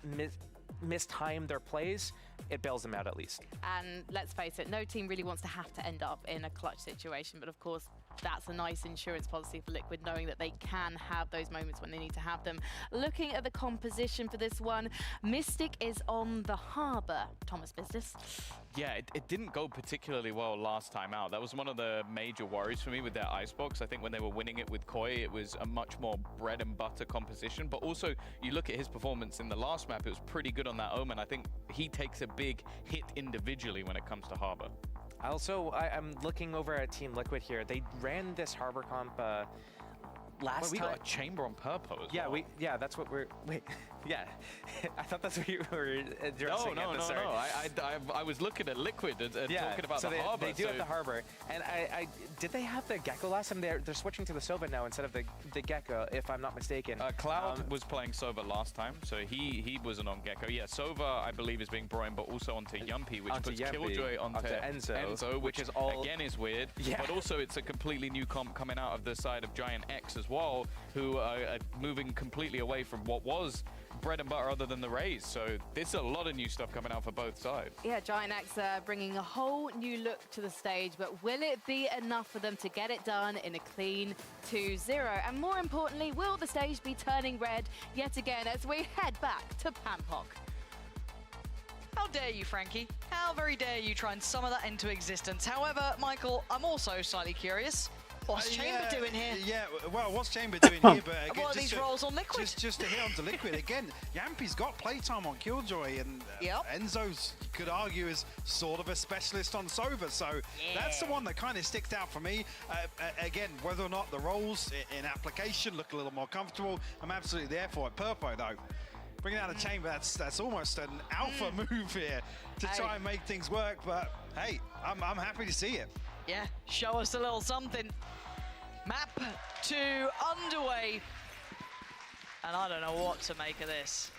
mistime their plays, it bails them out at least. And let's face it, no team really wants to have to end up in a clutch situation, but of course that's a nice insurance policy for Liquid, knowing that they can have those moments when they need to have them. Looking at the composition for this one, Mystic is on the Harbour. Thomas Business. Yeah, it didn't go particularly well last time out. That was one of the major worries for me with their Icebox. I think when they were winning it with Koi, it was a much more bread and butter composition. But also, you look at his performance in the last map, it was pretty good on that Omen. I think he takes a big hit individually when it comes to Harbour. Also, I'm looking over at Team Liquid here. They ran this Harbour comp last we time. got a chamber on purple as yeah, well. Yeah, that's what we're. Wait, yeah, I thought that's what you were addressing. No. I was looking at Liquid and talking about so the Harbour. They do have the Harbour, and I did they have the Gecko last time? They're switching to the Sova now instead of the Gecko, if I'm not mistaken. Cloud was playing Sova last time, so he wasn't on Gecko. Yeah, Sova I believe is being brought in, but also onto Yumpy, which puts Killjoy onto Enzo, which is again is weird. Yeah. But also it's a completely new comp coming out of the side of Giant X as well, who are moving completely away from what was bread and butter other than the Rays. So there's a lot of new stuff coming out for both sides. Yeah, Giant X bringing a whole new look to the stage, but will it be enough for them to get it done in a clean 2-0? And more importantly, will the stage be turning red yet again as we head back to Pampok? How dare you, Frankie? How very dare you try and summon that into existence? However, Michael, I'm also slightly curious. What's Chamber doing here? Yeah, well, what's Chamber doing here? But again, what are these rolls on Liquid? Just to hit onto Liquid again. Yampy's got playtime on Killjoy, and Enzo's, you could argue, is sort of a specialist on Sova. So that's the one that kind of sticks out for me. Again, whether or not the rolls in application look a little more comfortable, I'm absolutely there for it. Purpo though, bringing out a Chamber, that's almost an alpha move here to try and make things work. But hey, I'm happy to see it. Yeah, show us a little something. Map 2 underway. And I don't know what to make of this.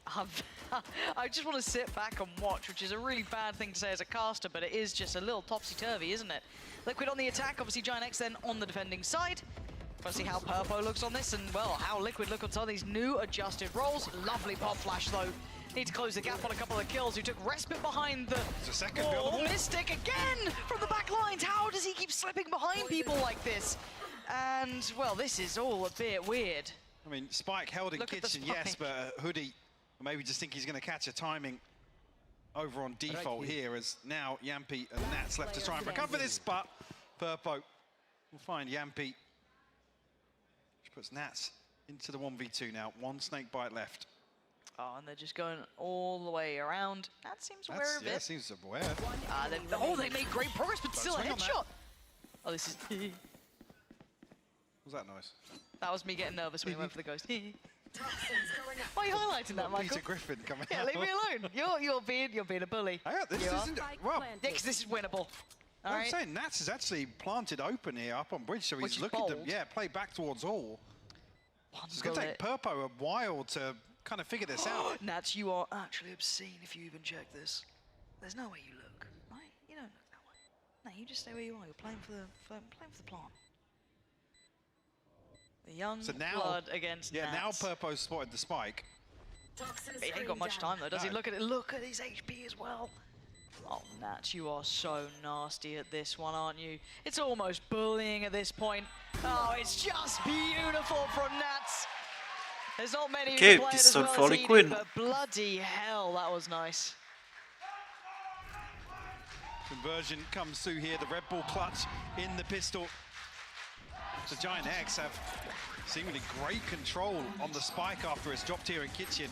I just want to sit back and watch, which is a really bad thing to say as a caster, but it is just a little topsy-turvy, isn't it? Liquid on the attack, obviously Giant X then on the defending side. Let's see how Purpo looks on this, and well, how Liquid look on some of these new adjusted roles. Lovely pop flash though. Need to close the gap on a couple of kills. Who took respite behind the wall. Mystic again from the back lines. How does he keep slipping behind people like this? And well, this is all a bit weird. I mean, Spike held in kitchen, yes, but Hoodie maybe just think he's going to catch a timing over on default here, as now Yampy and Nats left to try and recover this, but Purpo will find Yampy, which puts Nats into the 1v2 now. One snake bite left. Oh, and they're just going all the way around. That seems aware of it. Yeah, seems aware. They made great progress, but still a headshot. Oh, this is... What was that noise? That was me getting nervous when he went for the ghost. Why are you highlighting that, Michael? Peter Griffin coming out. Yeah, leave me alone. You're being a bully. This isn't... Well, Nix, this is winnable. I'm saying Nats is actually planted open here up on bridge, so he's looking to play back towards all. It's going to take Purpo a while to kind of figure this out. Nats, you are actually obscene if you even check this. There's no way you look, right? You don't look that way. No, you just stay where you are. You're playing for the plant. The young blood against Yeah, Nats. now Purpo's spotted the spike. He ain't got much time though, does he? Look at it. Look at his HP as well. Oh, Nats, you are so nasty at this one, aren't you? It's almost bullying at this point. Oh, it's just beautiful from Nats. There's not many who Okay, can play it as pistol well for as he Liquid. did, but bloody hell, that was nice. Conversion comes through here. The Red Bull clutch in the pistol. So Giant X have seemingly great control on the spike after it's dropped here in Kitchen.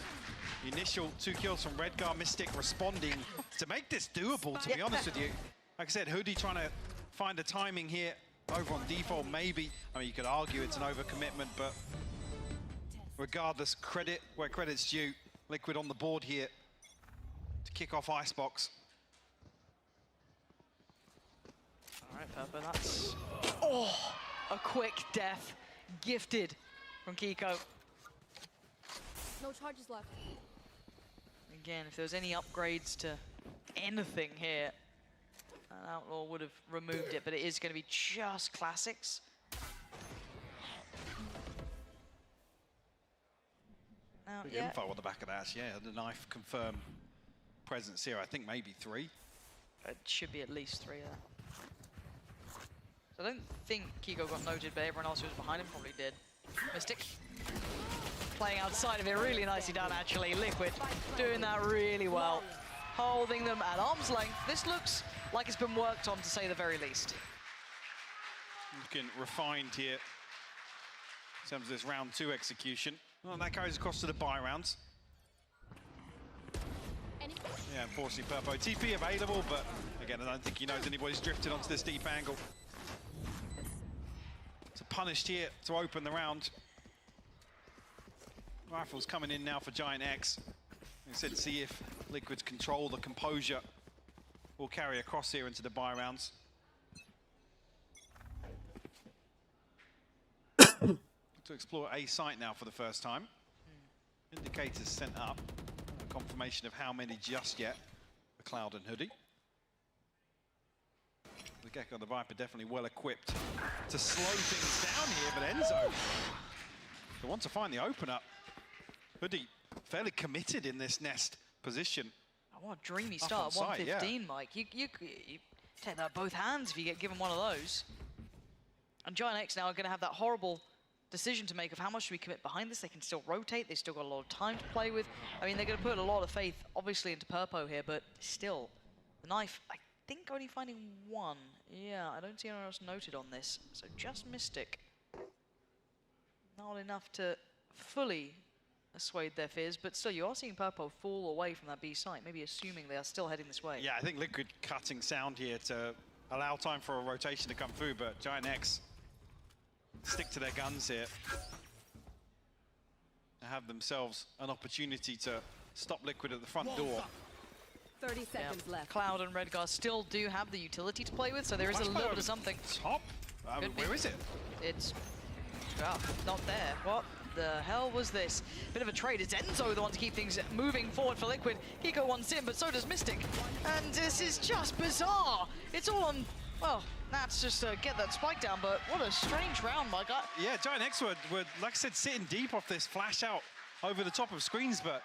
The initial 2 kills from Redgar, Mystic responding to make this doable, to be honest with you. Like I said, Hoodie trying to find the timing here over on default, maybe. I mean, you could argue it's an overcommitment, but regardless, credit where credit's due. Liquid on the board here to kick off Icebox. All right, Purple, that's... Oh, a quick death gifted from Kiko. No charges left. Again, if there was any upgrades to anything here, an Outlaw would have removed it, but it is going to be just classics. Now, Big info on the back of that, yeah. The knife confirmed presence here. I think maybe 3. It should be at least 3 there. So I don't think Kiko got noted, but everyone else who was behind him probably did. Mystic playing outside of it really nicely done, actually. Liquid doing that really well. Holding them at arm's length. This looks like it's been worked on, to say the very least. Looking refined here in terms of this round 2 execution. Well, that carries across to the buy rounds. Yeah, unfortunately, Purpo TP available, but again, I don't think he knows anybody's drifted onto this deep angle. So punished here to open the round. Rifles coming in now for Giant X. Like I said, see if Liquid's control, the composure will carry across here into the buy rounds. To explore A site now for the first time. Indicators sent up. No confirmation of how many just yet. The Cloud and Hoodie. The Gecko and the Viper definitely well equipped to slow things down here, but Enzo, they want to find the opener. Hoodie fairly committed in this nest position. Oh, what a dreamy start at 115, yeah. Mike. You take that with both hands if you get given one of those. And Giant X now are going to have that horrible decision to make of how much do we commit behind this. They can still rotate. They've still got a lot of time to play with. I mean, they're going to put a lot of faith, obviously, into Purpo here, but still, the knife, I think only finding 1. Yeah, I don't see anyone else noted on this. So just Mystic. Not enough to fully assuade their fears, but still, you are seeing Purpo fall away from that B site, maybe assuming they are still heading this way. Yeah, I think Liquid cutting sound here to allow time for a rotation to come through, but Giant X stick to their guns here. They have themselves an opportunity to stop Liquid at the front door. 30 seconds left. Cloud and Redgar still do have the utility to play with, so there is a little bit of something. Top? Where is it? It's not there. What the hell was this? Bit of a trade. It's Enzo the one to keep things moving forward for Liquid. Kiko wants in, but so does Mystic. And this is just bizarre. It's all on, well, Nats just get that spike down, but what a strange round, my guy. Yeah, Giant X were, like I said, sitting deep off this flash out over the top of screens, but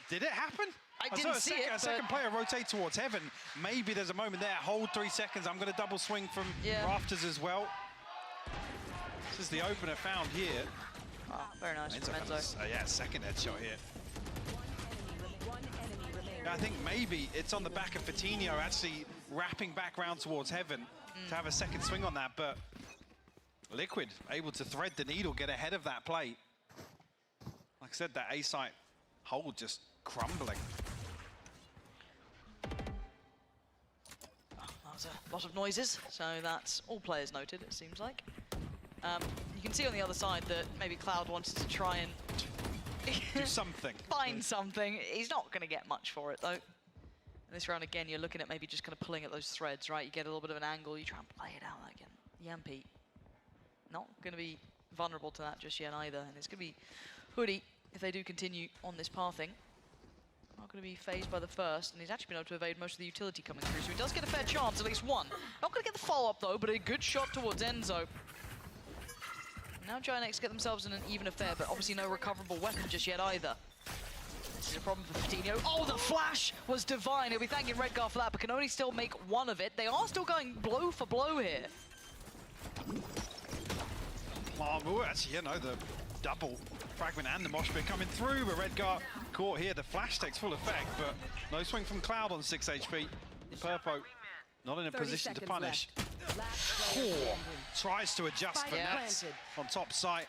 did it happen? I didn't see it. A second player rotate towards Heaven. Maybe there's a moment there. Hold 3 seconds. I'm going to double swing from rafters as well. This is the opener found here. Oh, very nice from Enzo. Yeah, second headshot here. I think maybe it's on the back of Fatinho actually wrapping back round towards Heaven to have a second swing on that, but Liquid able to thread the needle, get ahead of that play. Like I said, that A site hold just crumbling. That was a lot of noises, so that's all players noted, it seems like. You can see on the other side that maybe Cloud wanted to try and do something. Find something. He's not going to get much for it, though. In this round, again, you're looking at maybe just kind of pulling at those threads, right? You get a little bit of an angle, you try and play it out again. Yampy, not going to be vulnerable to that just yet either. And it's going to be Hoodie if they do continue on this pathing. Not going to be phased by the first, and he's actually been able to evade most of the utility coming through, so he does get a fair chance, at least one. Not going to get the follow-up though, but a good shot towards Enzo. Now Giant get themselves in an even affair, but obviously no recoverable weapon just yet either. This is a problem for Coutinho. Oh, the flash was divine. He'll be thanking Redgar for that, but can only still make one of it. They are still going blow for blow here. Actually, you know, the double fragment and the mosh pit coming through, but Redgar caught here. The flash takes full effect, but no swing from Cloud on 6 HP. Purpo not in a position to punish. Tries to adjust for Nats on top site.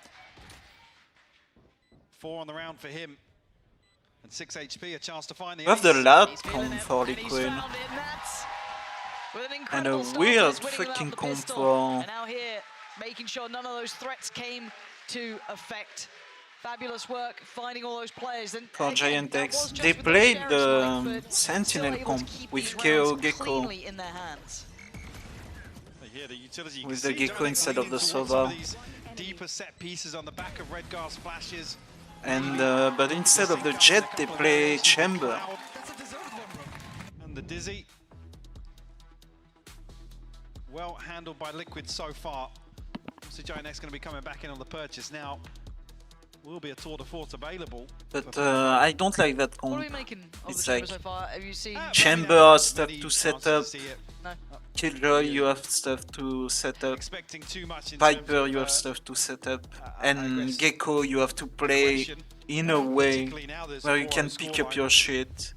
4 on the round for him. And 6 HP, a chance to find the You have the lab comp for Liquid. And a weird freaking comp for... And now here, making sure none of those threats came to effect. Fabulous work finding all those players. And for Giant X. They played the Sentinel comp with KO Gecko. In their hands. With the Gecko instead of the Sova. Deeper set pieces on the back of Redgar's flashes. And but instead of the Jet, they play Chamber. And the Dizzy. Well handled by Liquid so far. So Giant X going to be coming back in on the purchase now. Will be a tour de force available. But I don't like that comp. What are we making of it's the like so far? Have you seen Chamber stuff to set up. No. Killjoy, you have stuff to set up. Viper, you have stuff to set up. And Gecko, you have to play in a way where you can pick up your shit.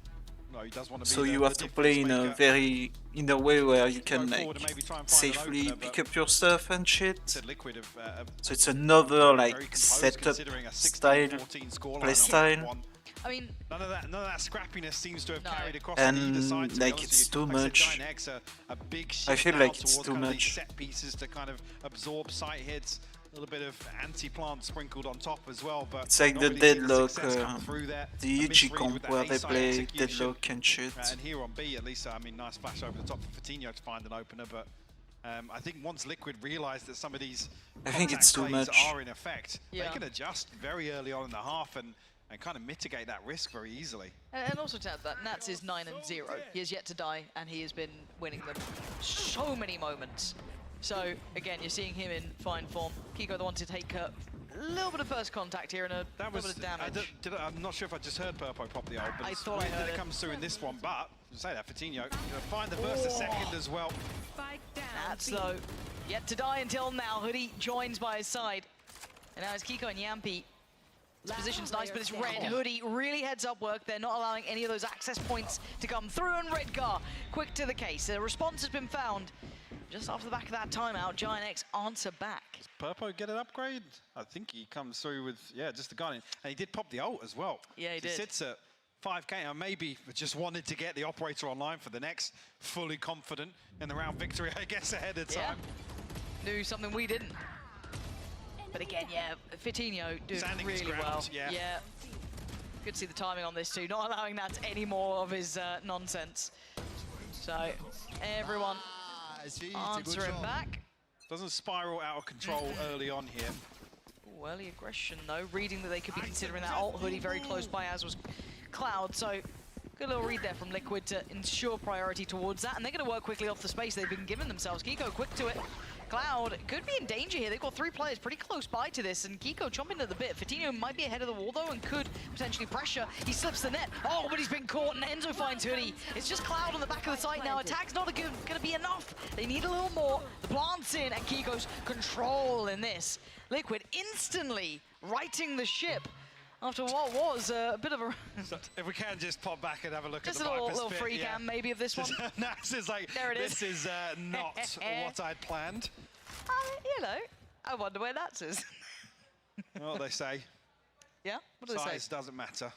So you have to play in a way where you can like safely pick up your stuff and shit. So it's another like setup style, play style. I mean, none of that scrappiness seems to have carried across. And like it's too much. I feel like it's too much. Set pieces to kind of absorb site hits. A little bit of anti-plant sprinkled on top as well, but it's like the Deadlock, the EG comp where they play Deadlock and shit. And here on B, at least, I mean, nice flash over the top for Coutinho to find an opener, but I think once Liquid realised that some of these I think it's too much. are in effect, they can adjust very early on in the half and kind of mitigate that risk very easily. And also to add that, Nats is 9-0. He has yet to die, and he has been winning them so many moments. So, again, you're seeing him in fine form. Kiko the one to take a little bit of first contact here and a little bit of damage. I'm not sure if I just heard Purpo pop the ult, but I thought I heard it comes through in this one. But, to say that, Coutinho, find the burst a second as well. Nats, though, yet to die until now. Hoodie joins by his side. And now it's Kiko and Yampi. This position's nice, but it's red. Hoodie really heads up work. They're not allowing any of those access points to come through, and Redgar, quick to the case. A response has been found. Just off the back of that timeout, Giant X answer back. Does Purpo get an upgrade? I think he comes through with, just the gun. And he did pop the ult as well. Yeah, he did. He sits at 5k, and maybe just wanted to get the operator online for the next, fully confident in the round victory, I guess, ahead of time. Knew something we didn't. But again, Coutinho doing really well. Yeah. Good to see the timing on this too, not allowing that any more of his nonsense. So, everyone answering back. Doesn't spiral out of control early on here. Ooh, early aggression though, reading that they could be considering that ult. Hoodie very close by, as was Cloud. So, good little read there from Liquid to ensure priority towards that. And they're going to work quickly off the space they've been given themselves. Kiko quick to it. Cloud could be in danger here. They've got 3 players pretty close by to this, and Kiko chomping at the bit. Coutinho might be ahead of the wall though and could potentially pressure. He slips the net. Oh, but he's been caught, and Enzo finds Hoodie. It's just Cloud on the back of the site now. Attack's not going to be enough. They need a little more. The plant's in, and Kiko's control in this. Liquid instantly righting the ship after what was a bit of a... So if we can just pop back and have a look just at the little free cam maybe of this one. Nats is like, there it is. This is not what I'd planned. You know, I wonder where Nats is. Well, they say. Yeah? What do they say? Size doesn't matter.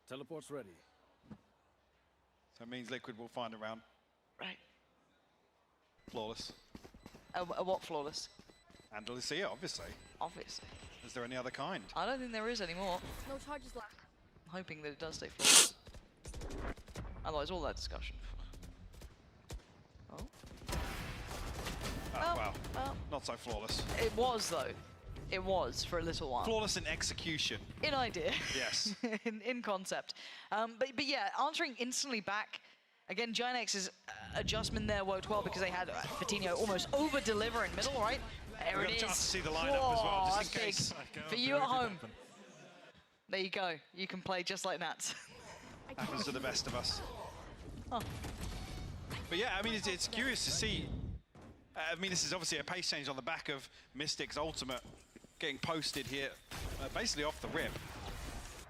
Teleport's ready. So it means Liquid will find a round. Right. Flawless. What flawless? And Lucia, obviously. Obviously. Is there any other kind? I don't think there is anymore. No charges left. I'm hoping that it does stay flawless. Otherwise, all that discussion. Oh, wow. Not so flawless. It was, though. It was for a little while. Flawless in execution. In idea. Yes. in concept. But yeah, answering instantly back. Again, Giantx's adjustment there worked well because they had Fatinho almost over-deliver in middle, right? There We've it got a is. chance to see the lineup as well, just in That's case. big. For you at home. There you go. You can play just like Nats. Happens to the best of us. Oh. But yeah, I mean, it's curious to see. I mean, this is obviously a pace change on the back of Mystic's ultimate getting posted here, basically off the rip.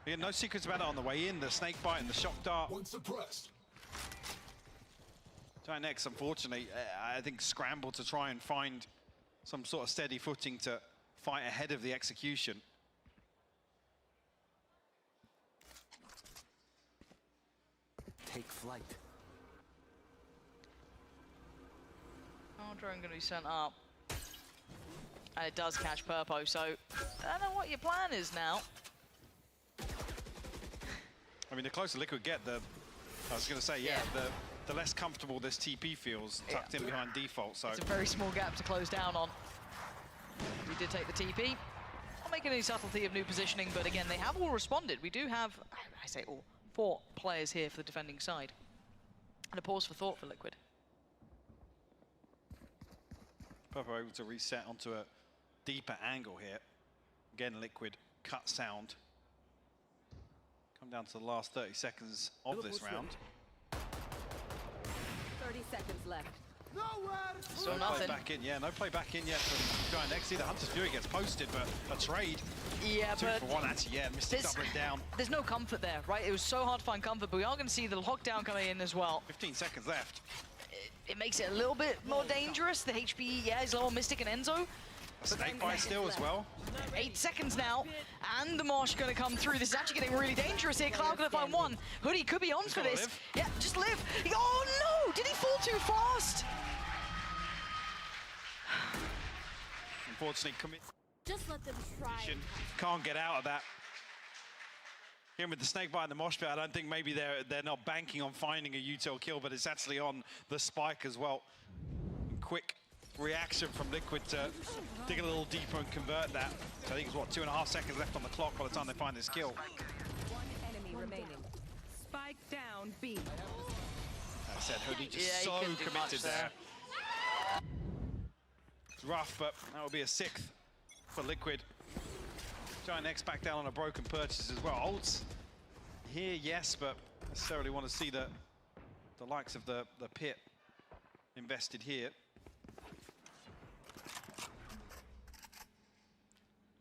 Yeah, no secrets about it on the way in, the snake bite and the shock dart. One suppressed. Giantx, unfortunately, I think scrambled to try and find some sort of steady footing to fight ahead of the execution. Take flight. Oh, drone going to be sent up. And it does catch Purpo, so I don't know what your plan is now. I mean, the closer Liquid get, I was going to say, yeah, the less comfortable this TP feels, tucked in behind default. So it's a very small gap to close down on. We did take the TP. Not making any subtlety of new positioning, but again, they have all responded. We do have, I say all, 4 players here for the defending side. And a pause for thought for Liquid. Purpo able to reset onto a deeper angle here. Again, Liquid cut sound. Come down to the last 30 seconds of this round. 30 seconds left. Still no nothing. Play back in, yeah, no play back in yet from Giantx. The Hunter's Fury gets posted, but a trade. Yeah, 2 but for 1, actually, yeah, Mystic doubling down. There's no comfort there, right? It was so hard to find comfort, but we are going to see the lockdown coming in as well. 15 seconds left. It makes it a little bit more dangerous. The HP, yeah, is low on Mystic and Enzo. Snake bite still as well. 8 seconds now, and the Marsh going to come through. This is actually getting really dangerous here. Cloud going to find one. Hoodie could be on for this. Live. Yeah, just live. Oh no! Did he fall too fast? Unfortunately, commit. Just let them try. Can't get out of that. Here with the snake bite and the mosh pit, I don't think maybe they're not banking on finding a util kill, but it's actually on the spike as well. Quick reaction from Liquid to dig a little deeper and convert that. So I think it's what, 2.5 seconds left on the clock by the time they find this kill. One enemy remaining. Spike down B. I said Hoodie just so committed there. It's rough, but that will be a 6th for Liquid. Giantx back down on a broken purchase as well. Ults here, yes, but necessarily want to see the likes of the pit invested here.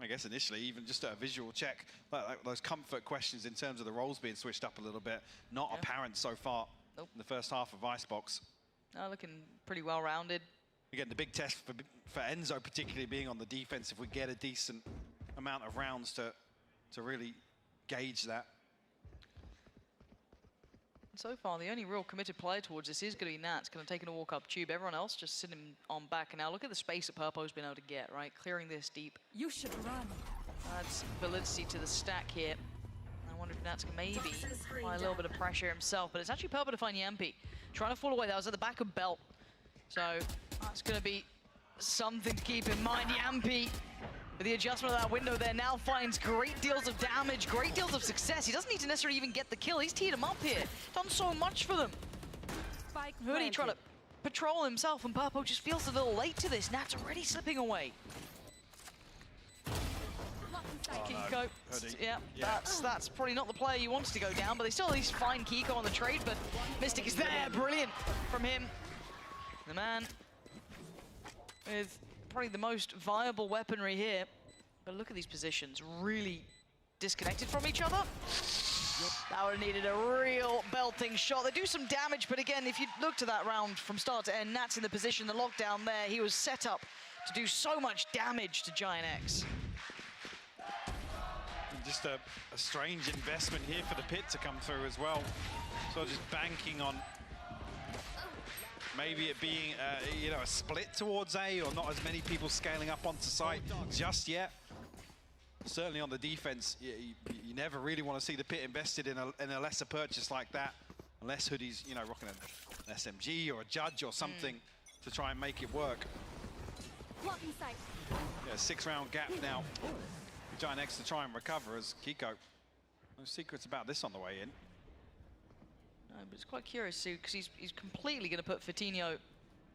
I guess initially, even just a visual check, like those comfort questions in terms of the roles being switched up a little bit, not apparent so far in the first half of Icebox. Looking pretty well-rounded. Again, the big test for Enzo particularly being on the defense, if we get a decent amount of rounds to really gauge that. So far, the only real committed player towards this is going to be Nats, kind of taking a walk up tube. Everyone else just sitting on back. And now look at the space that Purpo's been able to get, right? Clearing this deep. You should run. Adds validity to the stack here. I wonder if Nats can maybe apply a little bit of pressure himself, but it's actually Purpo to find Yampi. Trying to fall away, that was at the back of Belt. So that's going to be something to keep in mind. Yampi, with the adjustment of that window there, now finds great deals of damage, great deals of success. He doesn't need to necessarily even get the kill. He's teed him up here. Done so much for them. Hoodie trying to patrol himself, and Purpo just feels a little late to this. Nat's already slipping away. Kiko, yeah, that's probably not the player you wanted to go down, but they still at least find Kiko on the trade, but Mystic is there, brilliant from him. The man with probably the most viable weaponry here, but look at these positions, really disconnected from each other. That would have needed a real belting shot. They do some damage, but again, if you look to that round from start to end, Nat's in the position, the lockdown there, he was set up to do so much damage to Giantx. Just a strange investment here for the pit to come through as well. So just banking on maybe it being you know, a split towards A, or not as many people scaling up onto site just yet. Certainly on the defense, you never really want to see the pit invested in a lesser purchase like that, unless Hoodie's, you know, rocking an SMG or a Judge or something to try and make it work. Yeah, 6-round gap now. Giant X to try and recover as Kiko. No secrets about this on the way in. No, but it's quite curious too, because he's completely going to put Fatinho.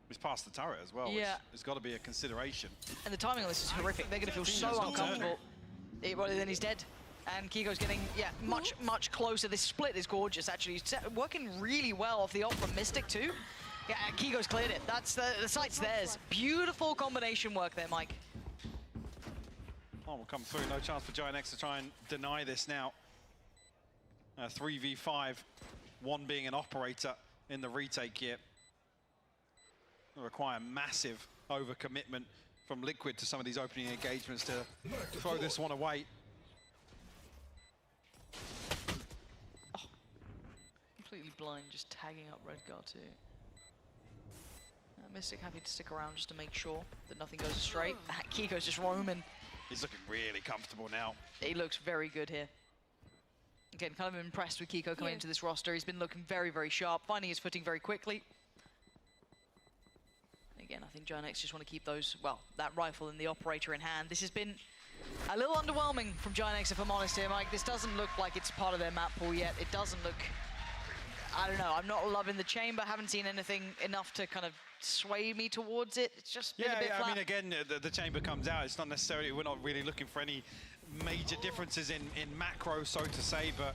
He's past the turret as well, Yeah. which has got to be a consideration. And the timing on this is horrific. They're going to feel so Fatinho's not uncomfortable. Well, then he's dead. And Kiko's getting, yeah, much closer. This split is gorgeous, actually. He's working really well off the ult from Mystic, too. Yeah, Kiko's cleared it. That's the site's theirs. Beautiful combination work there, Mike. Oh, will come through. No chance for Giant X to try and deny this now. 3v5, one being an operator in the retake here. It'll require massive overcommitment from Liquid to some of these opening engagements to throw this one away. Oh. Completely blind, just tagging up Redgar too. Mystic happy to stick around just to make sure that nothing goes astray. Kiko's just roaming. He's looking really comfortable now. He looks very good here. Again, kind of impressed with Kiko coming into this roster. He's been looking very sharp, finding his footing very quickly. Again, I think Giant X just want to keep those, well, that rifle and the operator in hand. This has been a little underwhelming from Giant X, if I'm honest here, Mike. This doesn't look like it's part of their map pool yet. It doesn't look, I don't know, I'm not loving the chamber. Haven't seen anything enough to kind of sway me towards it. It's just been a bit flat. I mean, again, the chamber comes out. It's not necessarily, we're not really looking for any major differences in macro, so to say, but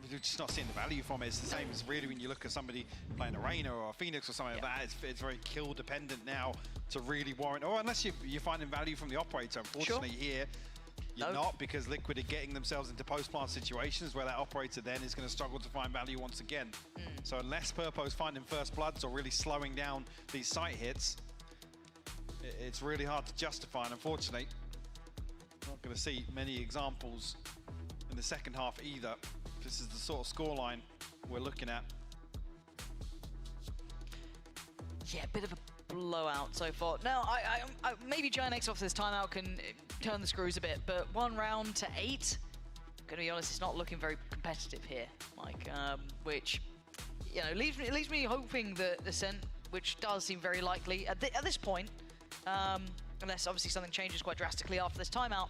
we're just not seeing the value from it. It's the same as really when you look at somebody playing a Reyna or a Phoenix or something like that. It's very kill dependent now to really warrant, or unless you're finding value from the operator. Unfortunately here, you're not, because Liquid are getting themselves into post-plant situations where that operator then is going to struggle to find value once again. So unless Purpo's finding first bloods or really slowing down these site hits, it's really hard to justify, and unfortunately, not going to see many examples in the second half either. This is the sort of scoreline we're looking at. Yeah, a bit of a blowout so far. Now, I maybe Giant X off this timeout can turn the screws a bit, but 1 round to 8, I'm gonna be honest, it's not looking very competitive here, Mike. Which, you know, leaves me hoping that Ascent, which does seem very likely at this point, unless obviously something changes quite drastically after this timeout,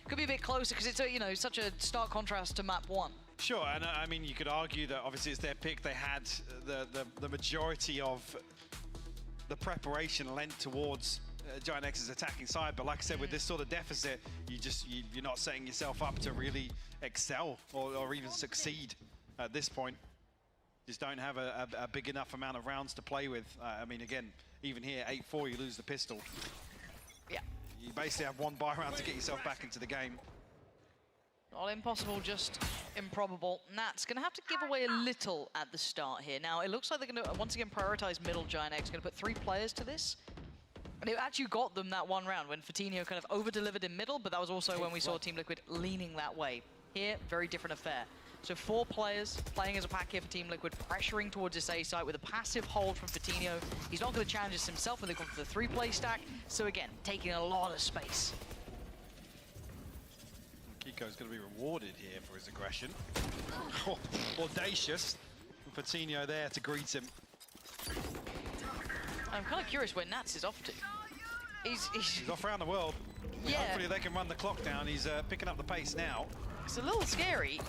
could be a bit closer, because it's you know, such a stark contrast to map 1. Sure, and I mean, you could argue that obviously it's their pick. They had the majority of the preparation lent towards Giant X's attacking side, but like I said, with this sort of deficit, you're not setting yourself up to really excel or even succeed at this point. Just don't have a big enough amount of rounds to play with. I mean, again, even here, 8-4, you lose the pistol. Yeah. You basically have 1 buy round to get yourself back into the game. Not impossible, just improbable. Nat's going to have to give away a little at the start here. Now, it looks like they're going to, once again, prioritize middle. Giant X going to put 3 players to this. And it actually got them that 1 round when Fatinho kind of over-delivered in middle, but that was also when we saw Team Liquid leaning that way. Here, very different affair. So 4 players playing as a pack here for Team Liquid, pressuring towards this A site with a passive hold from Fatinho. He's not going to challenge this himself when they come for the 3-play stack. So again, taking a lot of space. Kiko's going to be rewarded here for his aggression. Audacious. And Fatinho there to greet him. I'm kind of curious where Nats is off to. He's off around the world. Yeah. Hopefully they can run the clock down. He's picking up the pace now. It's a little scary,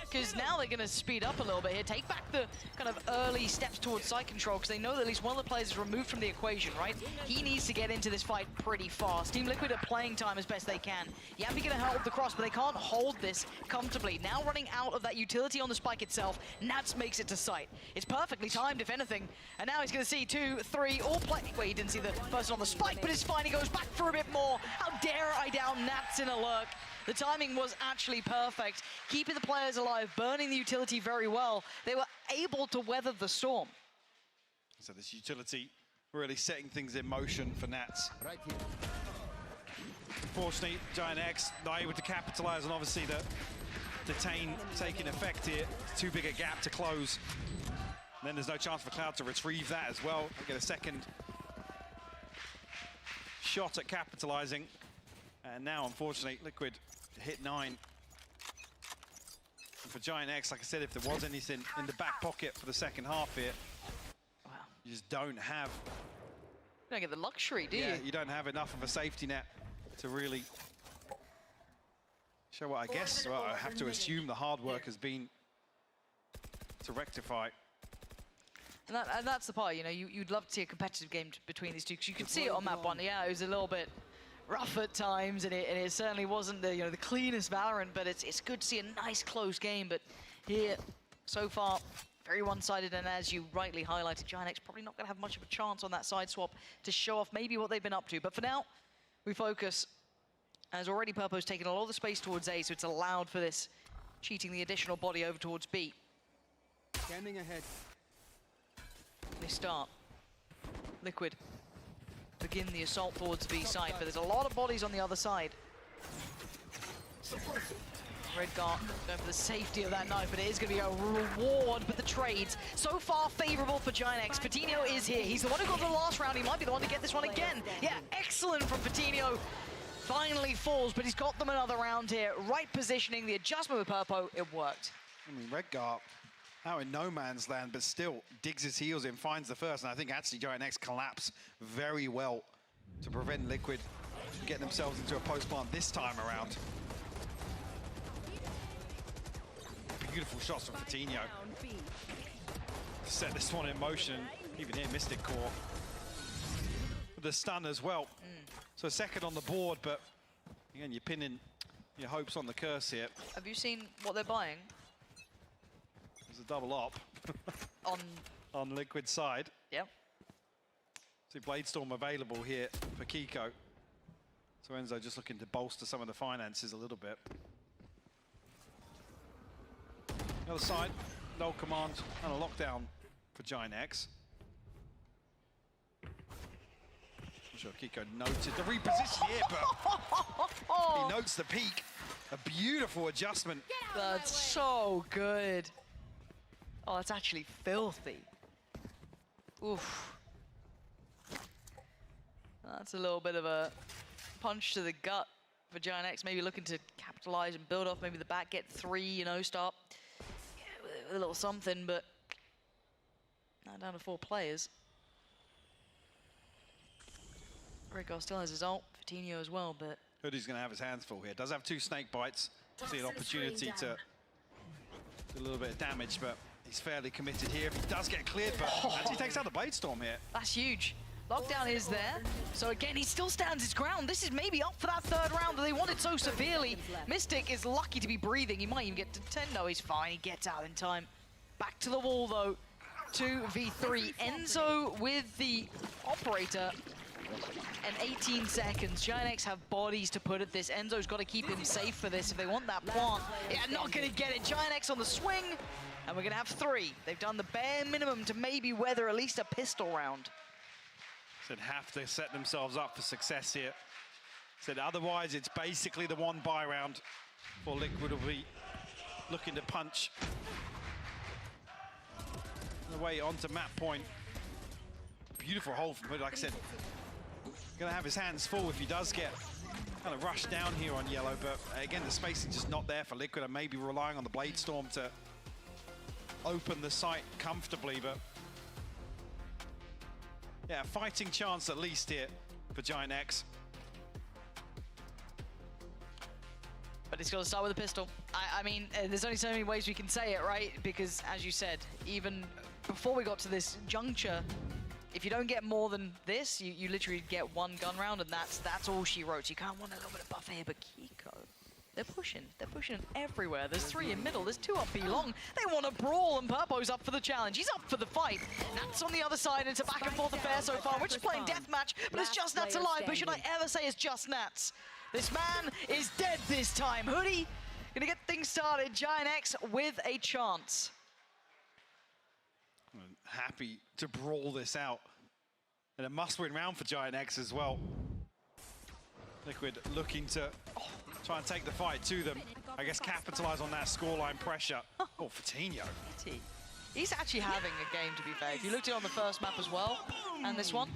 because now they're going to speed up a little bit here, take back the kind of early steps towards site control, because they know that at least one of the players is removed from the equation, right? He needs to get into this fight pretty fast. Team Liquid are playing time as best they can. Yampi going to hold the cross, but they can't hold this comfortably. Now running out of that utility on the spike itself, Nats makes it to site. It's perfectly timed, if anything. And now he's going to see 2, 3, all play. Wait, he didn't see the person on the spike, but it's fine. He goes back for a bit more. How dare I down Nats in a lurk? The timing was actually perfect, keeping the players alive, burning the utility very well. They were able to weather the storm. So this utility really setting things in motion for Nats. Right here. Unfortunately, Giant X not able to capitalize on obviously the detain taking effect here. It's too big a gap to close. And then there's no chance for Cloud to retrieve that as well. They get a second shot at capitalizing. And now, unfortunately, Liquid hit 9. And for Giant X, like I said, if there was anything in the back pocket for the second half here, you just don't have don't get the luxury, do Yeah, you? you don't have enough of a safety net to really show what I guess. Well, I have to assume the hard work has been to rectify. And that's the part, you know, you'd love to see a competitive game between these two, because you could see it on map 1. Yeah, it was a little bit rough at times, and it certainly wasn't the, you know, the cleanest Valorant, but it's good to see a nice close game. But here, so far, very one-sided, and as you rightly highlighted, GiantX probably not going to have much of a chance on that side swap to show off maybe what they've been up to. But for now, we focus, as already Purpo's taken a lot of the space towards A, so it's allowed for this, cheating the additional body over towards B. Scanning ahead. They start. Liquid begin the assault towards B side, but there's a lot of bodies on the other side. Redgar going for the safety of that knife, but it is going to be a reward. But the trades so far favorable for GiantX. Patino is here. He's the one who got the last round. He might be the one to get this one again. Yeah, excellent from Patino. Finally falls, but he's got them another round here. Right positioning, the adjustment with Purpo, it worked. I mean, Redgar out in no man's land, but still digs his heels in, finds the first, and I think actually GiantX collapse very well to prevent Liquid getting themselves into a post-plant this time around. Beautiful shots from Coutinho to set this one in motion. Even here, Mystic Core with the stun as well. So second on the board, but again, you're pinning your hopes on the curse here. Have you seen what they're buying? There's a double op on Liquid side. Yep. See Bladestorm available here for Kiko. So Enzo just looking to bolster some of the finances a little bit. The other side, no command and a lockdown for GiantX. I'm sure Kiko noted the reposition here, but he notes the peak. A beautiful adjustment. That's so good. Oh, that's actually filthy. Oof. That's a little bit of a punch to the gut for GiantX. Maybe looking to capitalize and build off maybe the back, get 3, you know, start with a little something, but now down to 4 players. Redgar still has his ult, Coutinho as well, but Hoodie's going to have his hands full here. Does have 2 snake bites. See an opportunity to do a little bit of damage, but he's fairly committed here. If he does get cleared, but actually takes out the Bladestorm here. That's huge. Lockdown is there. So again, he still stands his ground. This is maybe up for that 3rd round that they wanted so severely. Mystic is lucky to be breathing. He might even get to 10. No, he's fine. He gets out in time. Back to the wall, though. 2v3. Enzo with the operator. And 18 seconds. GiantX have bodies to put at this. Enzo's got to keep him safe for this if they want that plant. Yeah, not going to get it. GiantX on the swing. And we're going to have 3. They've done the bare minimum to maybe weather at least a pistol round. Said have to set themselves up for success here. Said otherwise it's basically the 1 buy round for Liquid will be looking to punch the way onto map point. Beautiful hold from Hood, like I said. Gonna have his hands full if he does get kind of rushed down here on yellow, but again the spacing just not there for Liquid and maybe relying on the Bladestorm to open the site comfortably, but yeah, fighting chance at least here for GiantX. But it's got to start with a pistol. I mean, there's only so many ways we can say it, right? Because, as you said, even before we got to this juncture, if you don't get more than this, you literally get 1 gun round, and that's all she wrote. So you can't want a little bit of buffer here, but Kiko, they're pushing everywhere. There's 3 in middle, there's 2 up B long. They want to brawl, and Purpo's up for the challenge. He's up for the fight. Nats on the other side, and it's a back and forth affair so far. We're just playing deathmatch, but it's Just Nats alive. But should I ever say it's Just Nats? This man is dead this time. Hoodie gonna get things started. GiantX with a chance. I'm happy to brawl this out. And a must-win round for GiantX as well. Liquid looking to try and take the fight to them. I guess capitalize on that scoreline pressure. Oh, Coutinho. He's actually having a game, to be fair. If you looked at it on the first map as well, and this one.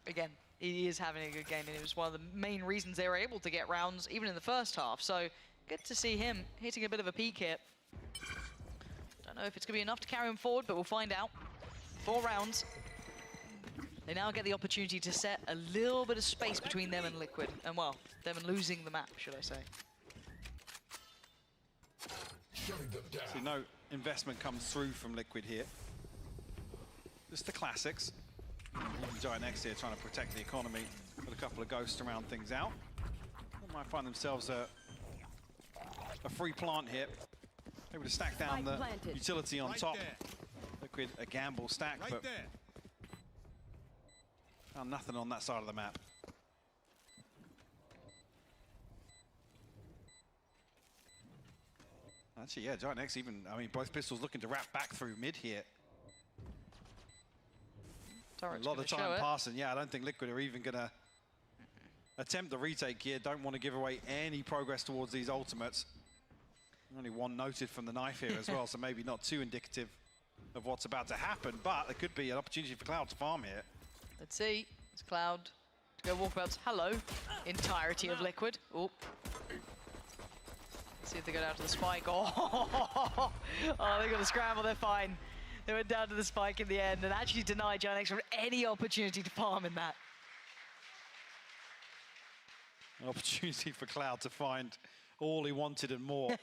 Again, he is having a good game, and it was one of the main reasons they were able to get rounds, even in the first half. So good to see him hitting a bit of a peak here. Don't Don't know if it's going to be enough to carry him forward, but we'll find out. 4 rounds. They now get the opportunity to set a little bit of space between them and Liquid. And, well, them and losing the map, should I say. See, no investment comes through from Liquid here. Just the classics. Even Giant X here trying to protect the economy with a couple of ghosts to round things out. They might find themselves a free plant here. Able to stack down the utility on top. Liquid a gamble stack, but found nothing on that side of the map. Actually, yeah, Giant X even, I mean, both pistols looking to wrap back through mid here. A lot of time passing. Yeah, I don't think Liquid are even going to attempt the retake here. Don't want to give away any progress towards these ultimates. Only one noted from the knife here as well, so maybe not too indicative of what's about to happen, but there could be an opportunity for Cloud to farm here. Let's see. It's Cloud to go walkabouts. Hello, entirety of Liquid. Oh. See if they go down to the spike. Oh, they got to scramble. They're fine. They went down to the spike in the end and actually denied Giant X from any opportunity to farm in that. An opportunity for Cloud to find all he wanted and more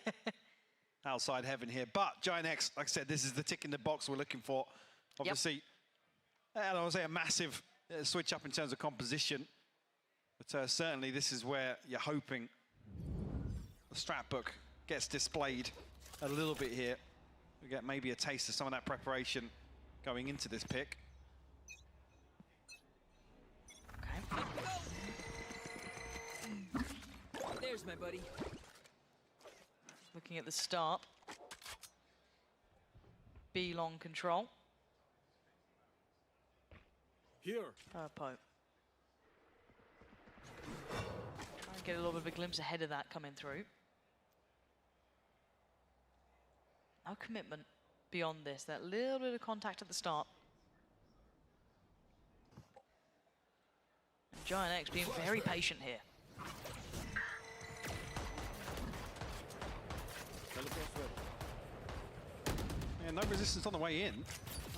outside heaven here. But Giant X, like I said, this is the tick in the box we're looking for. Obviously, I would say a massive switch up in terms of composition. But certainly this is where you're hoping the strat book gets displayed a little bit here. We get maybe a taste of some of that preparation going into this pick. Okay. There's my buddy. Looking at the start. B long control. Here. Purpo. Try and get a little bit of a glimpse ahead of that coming through. No commitment beyond this. That little bit of contact at the start. And Giant X being very patient here. And no resistance on the way in.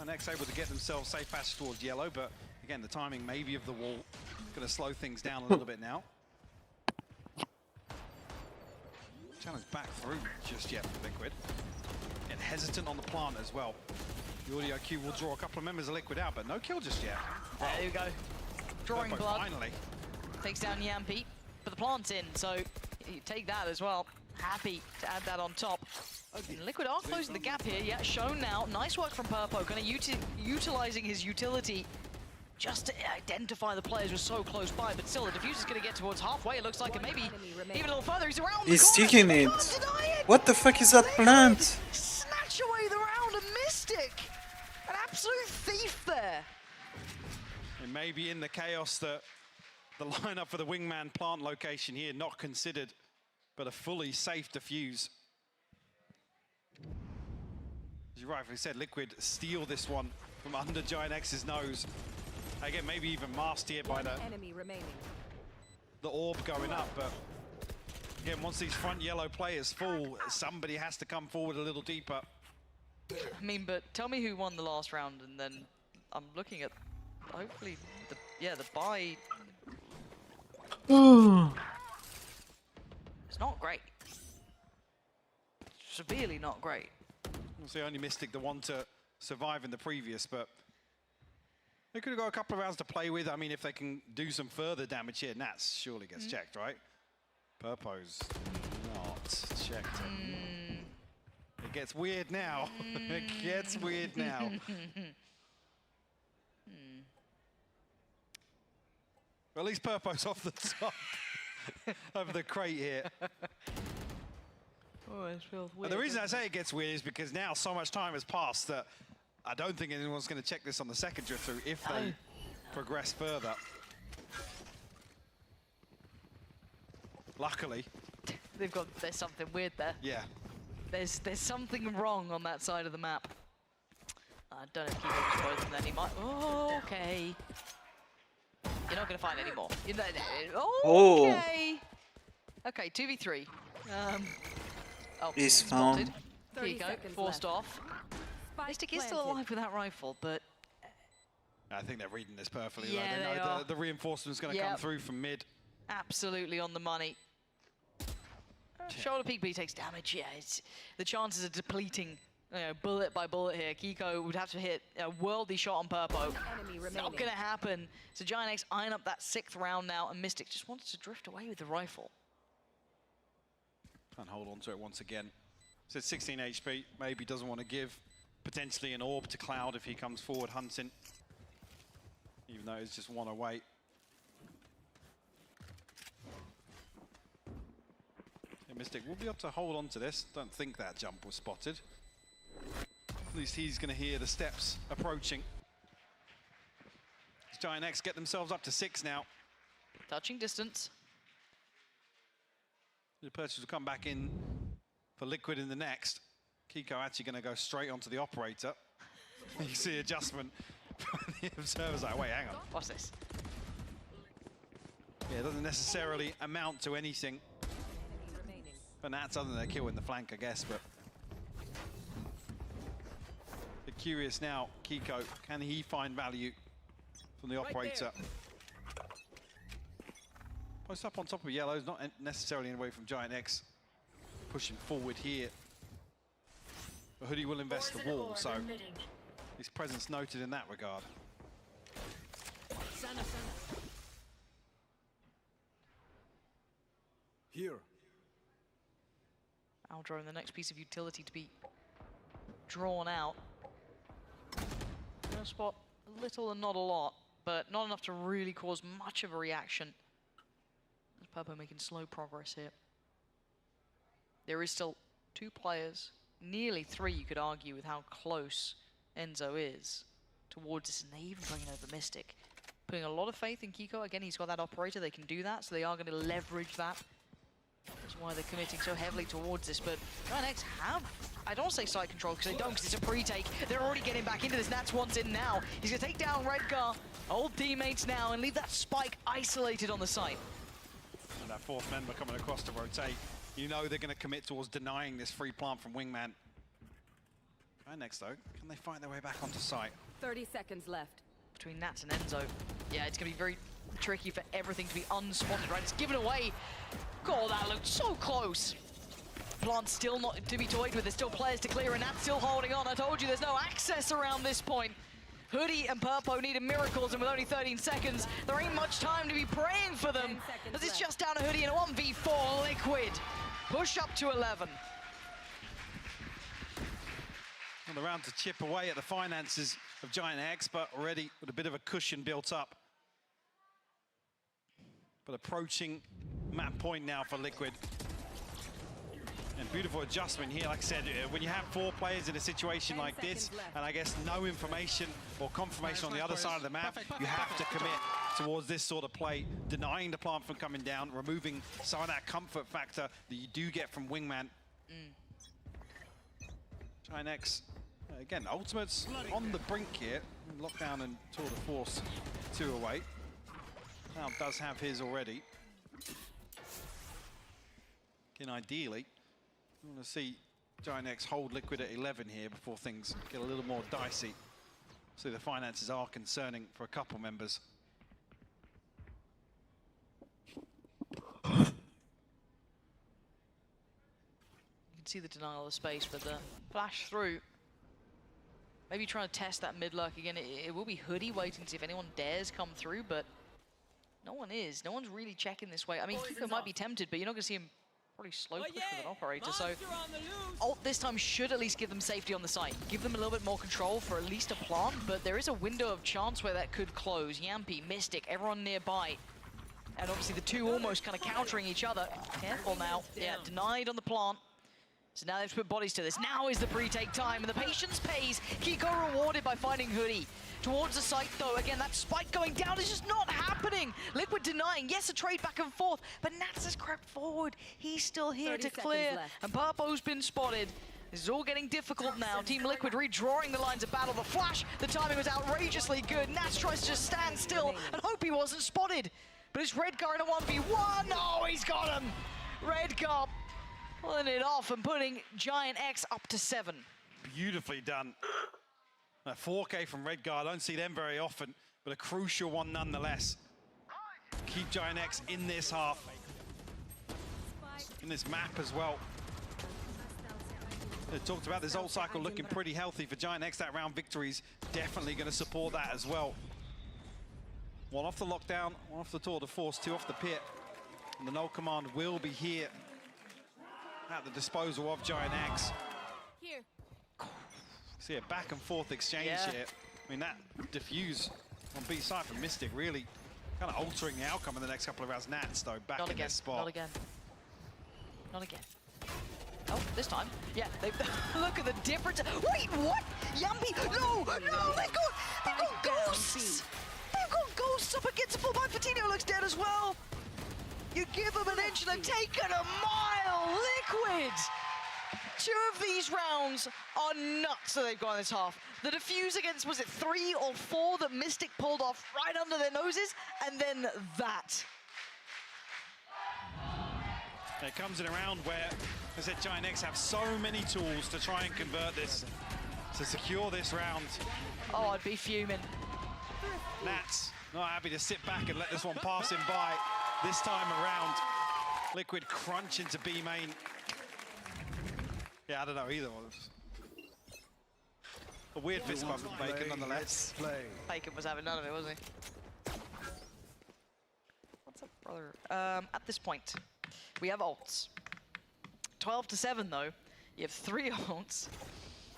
And X able to get themselves safe passage towards yellow, but again, the timing maybe of the wall going to slow things down a little bit now. Challenge back through just yet for Liquid. And hesitant on the plant as well. The audio cue will draw a couple of members of Liquid out, but no kill just yet. There you go. Drawing Purpo blood. finally. Takes down Yampi, but the plant's in, so you take that as well. Happy to add that on top. And Liquid are closing the gap here. Yeah, shown now. Nice work from Purpo, kind of utilizing his utility just to identify the players who are so close by, but still the diffuser's going to get towards halfway. It looks like, it maybe even a little further. He's around He's the corner. sticking it. What the fuck is that plant? Snatch away the round, a Mystic. An absolute thief there. And maybe in the chaos that the lineup for the wingman plant location here, not considered, but a fully safe defuse. As you rightfully said, Liquid steal this one from under Giant X's nose. Again, maybe even masked here by the orb going up, but again, once these front yellow players fall, somebody has to come forward a little deeper. I mean, but tell me who won the last round, and then I'm looking at hopefully the buy. It's not great. Severely not great. Obviously, only Mystic the one to survive in the previous, but they could have got a couple of rounds to play with. I mean, if they can do some further damage here, Nats surely gets checked, right? Purpo's not checked. It gets weird now. It gets weird now. Well, at least Purpo's off the top of the crate here. Oh, it feels weird. And the reason I say it gets weird is because now so much time has passed that I don't think anyone's going to check this on the second drift through if they progress further. Luckily. There's something weird there. Yeah. There's something wrong on that side of the map. I don't know if Kiko just both of them then he might. Oh, okay. You're not going to find any more. Okay. Okay, 2v3. He's spotted. found. Kiko forced off. Mystic is still alive with that rifle, but I think they're reading this perfectly. Yeah, they they know are. the reinforcement's going to come through from mid. absolutely on the money. Shoulder peek, but he takes damage. Yeah, the chances are depleting, bullet by bullet here. Kiko would have to hit a worldly shot on Purpo. It's not going to happen. So Giant X eyeing up that 6th round now, and Mystic just wants to drift away with the rifle. Can't hold on to it once again. So 16 HP, maybe doesn't want to give potentially an orb to Cloud if he comes forward hunting. Even though it's just one away. Mystic will be able to hold on to this. Don't think that jump was spotted. At least he's going to hear the steps approaching. Giant X get themselves up to 6 now. Touching distance. The purchase will come back in for Liquid in the next. Kiko actually going to go straight onto the operator. You see adjustment. The observer's like, wait, hang on. What's this? Yeah, it doesn't necessarily amount to anything. And that's other than a kill in the flank, I guess, but... They're curious now, Kiko, can he find value from the operator? Post up on top of yellows, not necessarily away from Giant X. Pushing forward here. But Hoodie will invest the wall, so his presence noted in that regard. Here. Aldro, the next piece of utility to be drawn out. Gonna spot a little and not a lot, but not enough to really cause much of a reaction. As Purpo making slow progress here. There is still 2 players, nearly 3 you could argue with how close Enzo is towards this, and they even bringing over Mystic. Putting a lot of faith in Kiko. Again, he's got that operator, they can do that, so they are going to leverage that. That's why they're committing so heavily towards this, but Giant X have, I don't want to say side control because they don't, because it's a pre-take. They're already getting back into this. Nats wants in now. He's going to take down Redgar, old teammates now, and leave that Spike isolated on the site. And that 4th member coming across to rotate. You know they're going to commit towards denying this free plant from Wingman. Right next though, can they find their way back onto site? 30 seconds left. Between Nats and Enzo, yeah, it's going to be very tricky for everything to be unspotted, right? It's given away. God, that looked so close. Plant still not to be toyed with. There's still players to clear, and Nats still holding on. I told you there's no access around this point. Hoodie and Purpo needed miracles, and with only 13 seconds, there ain't much time to be praying for them. As it's just down to Hoodie in a 1v4 Liquid. Push up to 11. On the round to chip away at the finances of Giant X, but already with a bit of a cushion built up. But approaching map point now for Liquid. And beautiful adjustment here, like I said, when you have 4 players in a situation like this, and I guess no information or confirmation on the other side of the map, you have to commit towards this sort of play, denying the plant from coming down, removing some of that comfort factor that you do get from Wingman. Giant X, again, ultimates on the brink here. Lockdown and Tour de Force 2 away. Now does have his already. Again, ideally, we want to see Giant X hold Liquid at 11 here before things get a little more dicey. So the finances are concerning for a couple members. You can see the denial of space, but the flash through. Maybe trying to test that mid lurk again. It will be Hoodie waiting to see if anyone dares come through, but no one is. No one's really checking this way. I mean, Kiko might be tempted, but you're not going to see him probably slow push with an operator. So ult this time should at least give them safety on the site. Give them a little bit more control for at least a plant, but there is a window of chance where that could close. Yampy, Mystic, everyone nearby. And obviously the 2 almost kind of countering each other. Careful now. Yeah, denied on the plant. So now they've put bodies to this. Now is the pre-take time, and the patience pays. Kiko rewarded by finding Hoodie. Towards the site, though, again, that spike going down is just not happening. Liquid denying. Yes, a trade back and forth, but Nats has crept forward. He's still here to clear, and Purpo's been spotted. This is all getting difficult now. Team Liquid redrawing the lines of battle. The flash, the timing was outrageously good. Nats tries to just stand still and hope he wasn't spotted. But it's Redgar in a 1v1. Oh, he's got him. Redgar pulling it off and putting Giant X up to 7. Beautifully done. A 4K from Redguard, I don't see them very often, but a crucial one nonetheless. Keep Giant X in this half, in this map as well. They talked about this ult cycle looking pretty healthy for Giant X. That round victory's definitely going to support that as well. One off the lockdown, one off the tour de force, 2 off the pit. And the null command will be here at the disposal of Giant X. Here. See a back and forth exchange here. I mean, that diffuse on B side from Mystic really kind of altering the outcome in the next couple of rounds. Nats, though, back in this spot. Not again. Not again. Oh, this time. Yeah, they look at the difference. Wait, what? Yampi? No, no, they've got ghosts. They've got ghosts up against a full back. Fatino looks dead as well. You give them an inch and they've taken a mile. Liquid. 2 of these rounds are nuts that they've got in this half. The defuse against, was it 3 or 4 that Mystic pulled off right under their noses? And then that. It comes in a round where, as I said, Giant X have so many tools to try and convert this, to secure this round. Oh, I'd be fuming. Nats not happy to sit back and let this one pass him by this time around. Liquid crunch into B main. Yeah, I don't know either one. A weird fist bump from Bacon nonetheless. Bacon was having none of it, wasn't he? What's up, brother? At this point, we have ults. 12 to 7 though. You have 3 ults,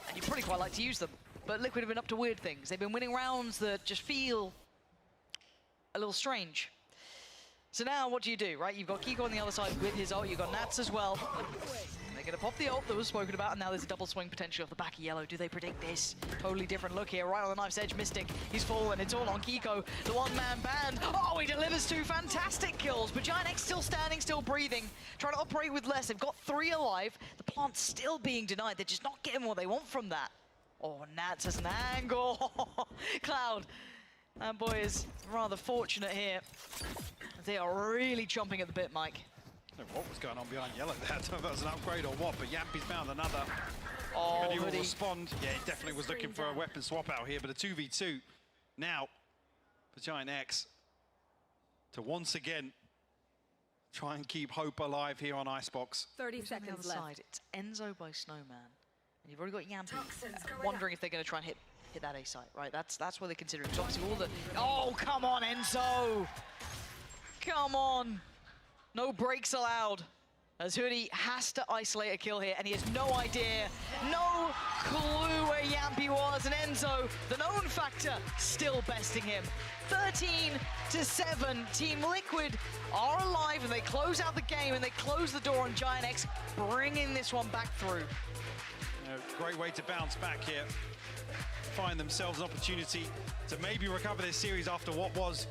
and you'd probably quite like to use them. But Liquid have been up to weird things. They've been winning rounds that just feel a little strange. So now what do, right? You've got Kiko on the other side with his ult. You've got Nats as well. They're going to pop the ult that was spoken about, and now there's a double swing potential off the back of Yellow. Do they predict this? Totally different look here, right on the knife's edge. Mystic, he's fallen. It's all on Kiko, the one-man band. Oh, he delivers 2 fantastic kills, but Giant X still standing, still breathing, trying to operate with less. They've got 3 alive. The plant's still being denied. They're just not getting what they want from that. Oh, Nats has an angle. Cloud, that boy is rather fortunate here. They are really chomping at the bit, Mike. I don't know what was going on behind Yellow there. I don't know if that was an upgrade or what, but Yampi's found another. Oh, and he will respond. Yeah, he definitely was looking for a weapon swap out here, but a 2v2 now for Giant X to once again try and keep hope alive here on Icebox. 30 seconds left. Side, it's Enzo by Snowman, and you've already got Yampi wondering if they're going to try and hit that A site, right? That's what they're considering. So obviously all the... Oh, come on, Enzo! Come on! No breaks allowed, as Hoodie has to isolate a kill here, and he has no idea, no clue where Yampi was, and Enzo, the known factor, still besting him. 13 to 7, Team Liquid are alive, and they close out the game, and they close the door on Giant X, bringing this one back through. Great way to bounce back here. Find themselves an opportunity to maybe recover this series after what was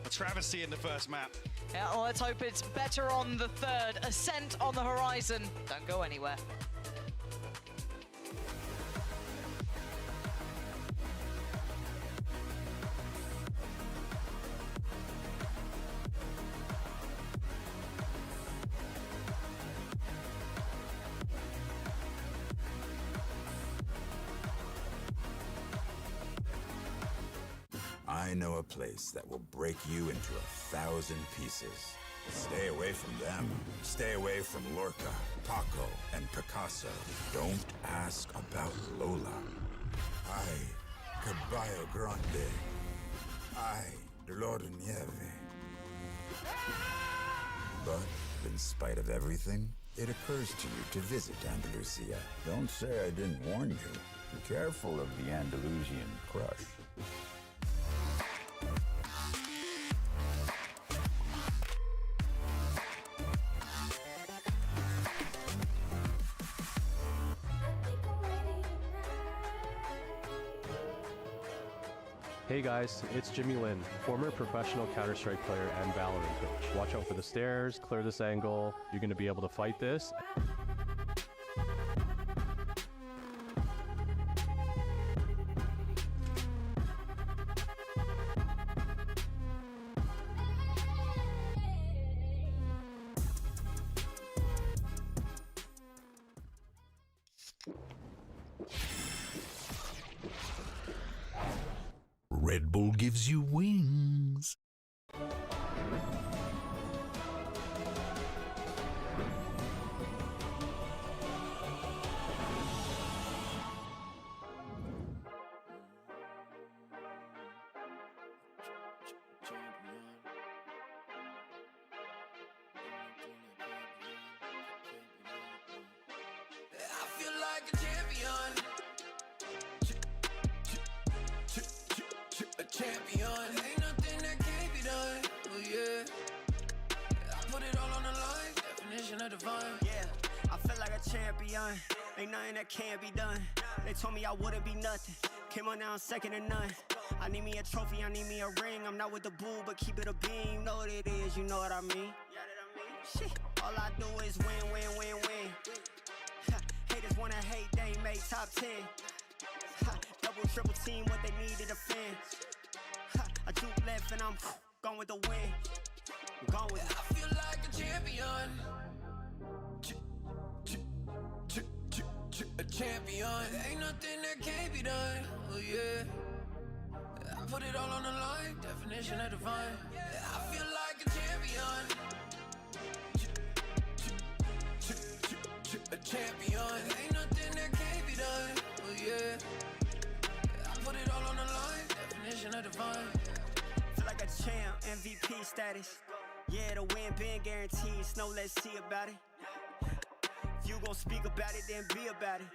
a travesty in the first map. Yeah, well, let's hope it's better on the 3rd. Ascent on the horizon. Don't go anywhere. I know a place that will break you into 1,000 pieces. Stay away from them. Stay away from Lorca, Paco, and Picasso. Don't ask about Lola. Ay, Caballo Grande. Ay, Dolor de Nieve. But in spite of everything, it occurs to you to visit Andalusia. Don't say I didn't warn you. Be careful of the Andalusian crush. Hey guys, it's Jimmy Lin, former professional Counter-Strike player and Valorant coach. Watch out for the stairs, clear this angle, you're going to be able to fight this. Red Bull gives you wings. Champion, ain't nothing that can't be done. Oh yeah, I put it all on the line. Definition of divine. Yeah, I feel like a champion. Ain't nothing that can't be done. They told me I wouldn't be nothing. Came on now, second to none. I need me a trophy, I need me a ring. I'm not with the bull, but keep it a beam. You know what it is, you know what I mean. Shit, all I do is win, win, win, win. Haters wanna hate, they ain't make top 10. Double, triple team, what they need to defend. I juke left and I'm gone with the win. I'm gone with it. I feel like a champion. A champion. Ain't nothing that can't be done. Oh yeah. I put it all on the line. Definition of divine. I feel like a champion. A champion. Ain't nothing that can't be done. Oh yeah. I put it all on the line. Definition of divine. Feel like a champ, MVP status. Yeah, the win been guaranteed. So let's see about it. If you gon' speak about it, then be about it.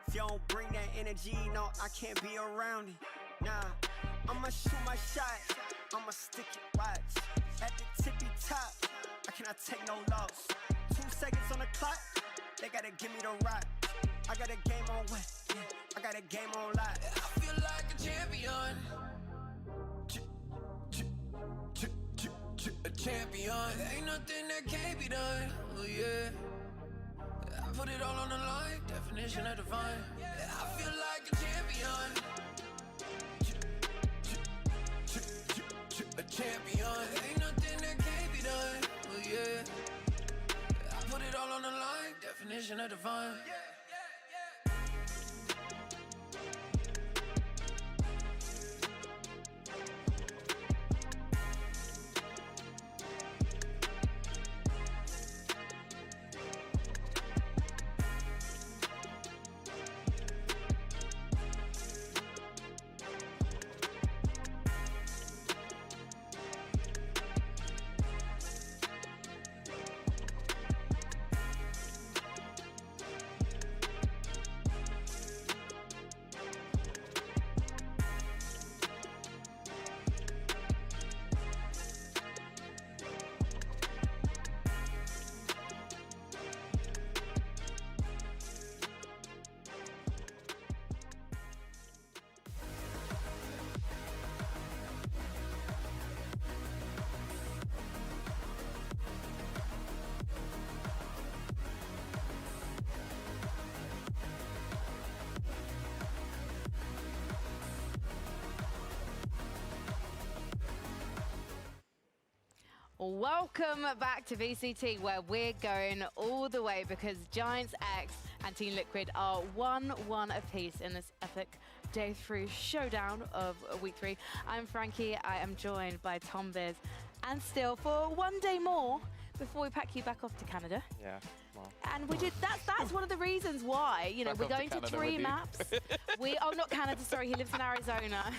If you don't bring that energy, no, I can't be around it. Nah, I'ma shoot my shot. I'ma stick it, watch. At the tippy top, I cannot take no loss. 2 seconds on the clock, they gotta give me the rock. I got a game on what? Yeah, I got a game on lock. I feel like a champion. A champion. Ain't nothing that can't be done. Oh yeah. I put it all on the line. Definition of divine. I feel like a champion. A champion. Ain't nothing that can't be done. Oh yeah. I put it all on the line. Definition of divine. Welcome back to VCT, where we're going all the way because Giants X and Team Liquid are 1-1 apiece in this epic Day 3 showdown of Week 3. I'm Frankie, I am joined by Tom Biz and Still for one day more before we pack you back off to Canada. Yeah. Well. And we did, that's one of the reasons why, you know, Back we're off to going to Canada 3 with you. maps. Oh, not Canada, sorry, he lives in Arizona.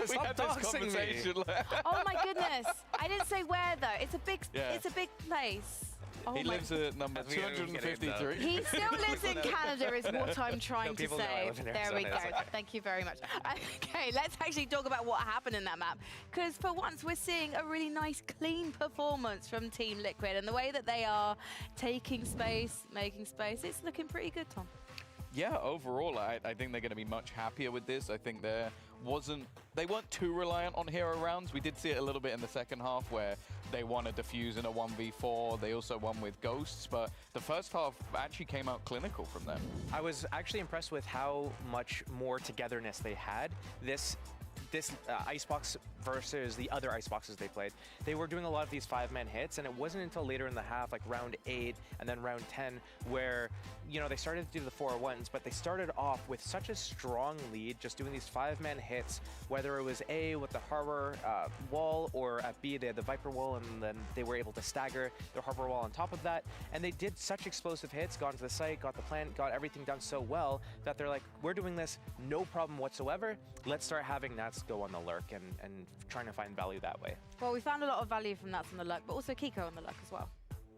We had this conversation. Oh my goodness. I didn't say where though. It's a big place. Oh He lives at number 253. He still lives in Canada is what I'm trying to people know I say. live in There we go. Arizona, that's okay. Thank you very much. Okay, let's actually talk about what happened in that map. Because for once, we're seeing a really nice, clean performance from Team Liquid. And the way that they are taking space, making space, it's looking pretty good, Tom. Yeah, overall, I think they're going to be much happier with this. I think they weren't too reliant on hero rounds. We did see it a little bit in the second half where they won a defuse in a 1v4. They also won with ghosts, but the first half actually came out clinical from them. I was actually impressed with how much more togetherness they had. This Icebox versus the other Iceboxes they played. They were doing a lot of these 5-man hits, and it wasn't until later in the half, like round 8 and then round 10, where, you know, they started to do the 4-1s, but they started off with such a strong lead, just doing these 5-man hits, whether it was A with the Harbor wall, or at B they had the Viper wall, and then they were able to stagger their Harbor wall on top of that, and they did such explosive hits, got into the site, got the plant, got everything done so well, that they're like, we're doing this, no problem whatsoever, let's start having Nats go on the lurk and trying to find value that way. Well, we found a lot of value from Nats on the lurk, but also Kiko on the lurk as well.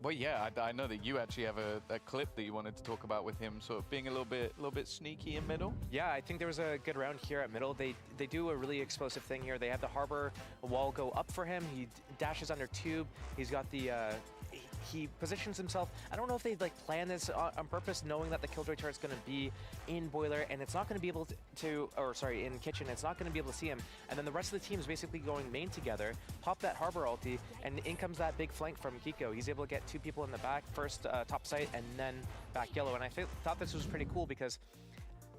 Well, yeah, I know that you actually have a clip that you wanted to talk about with him, sort of being a little bit sneaky in middle. Yeah, I think there was a good round here at middle. They do a really explosive thing here. They have the Harbor wall go up for him. He dashes under tube. He's got the he positions himself. I don't know if they like plan this on purpose, knowing that the Killjoy turret's going to be in boiler and it's not going to be able in kitchen. It's not going to be able to see him. And then the rest of the team is basically going main together. Pop that Harbor ulti, and in comes that big flank from Kiko. He's able to get 2 people in the back, first top site and then back yellow. And I thought this was pretty cool because,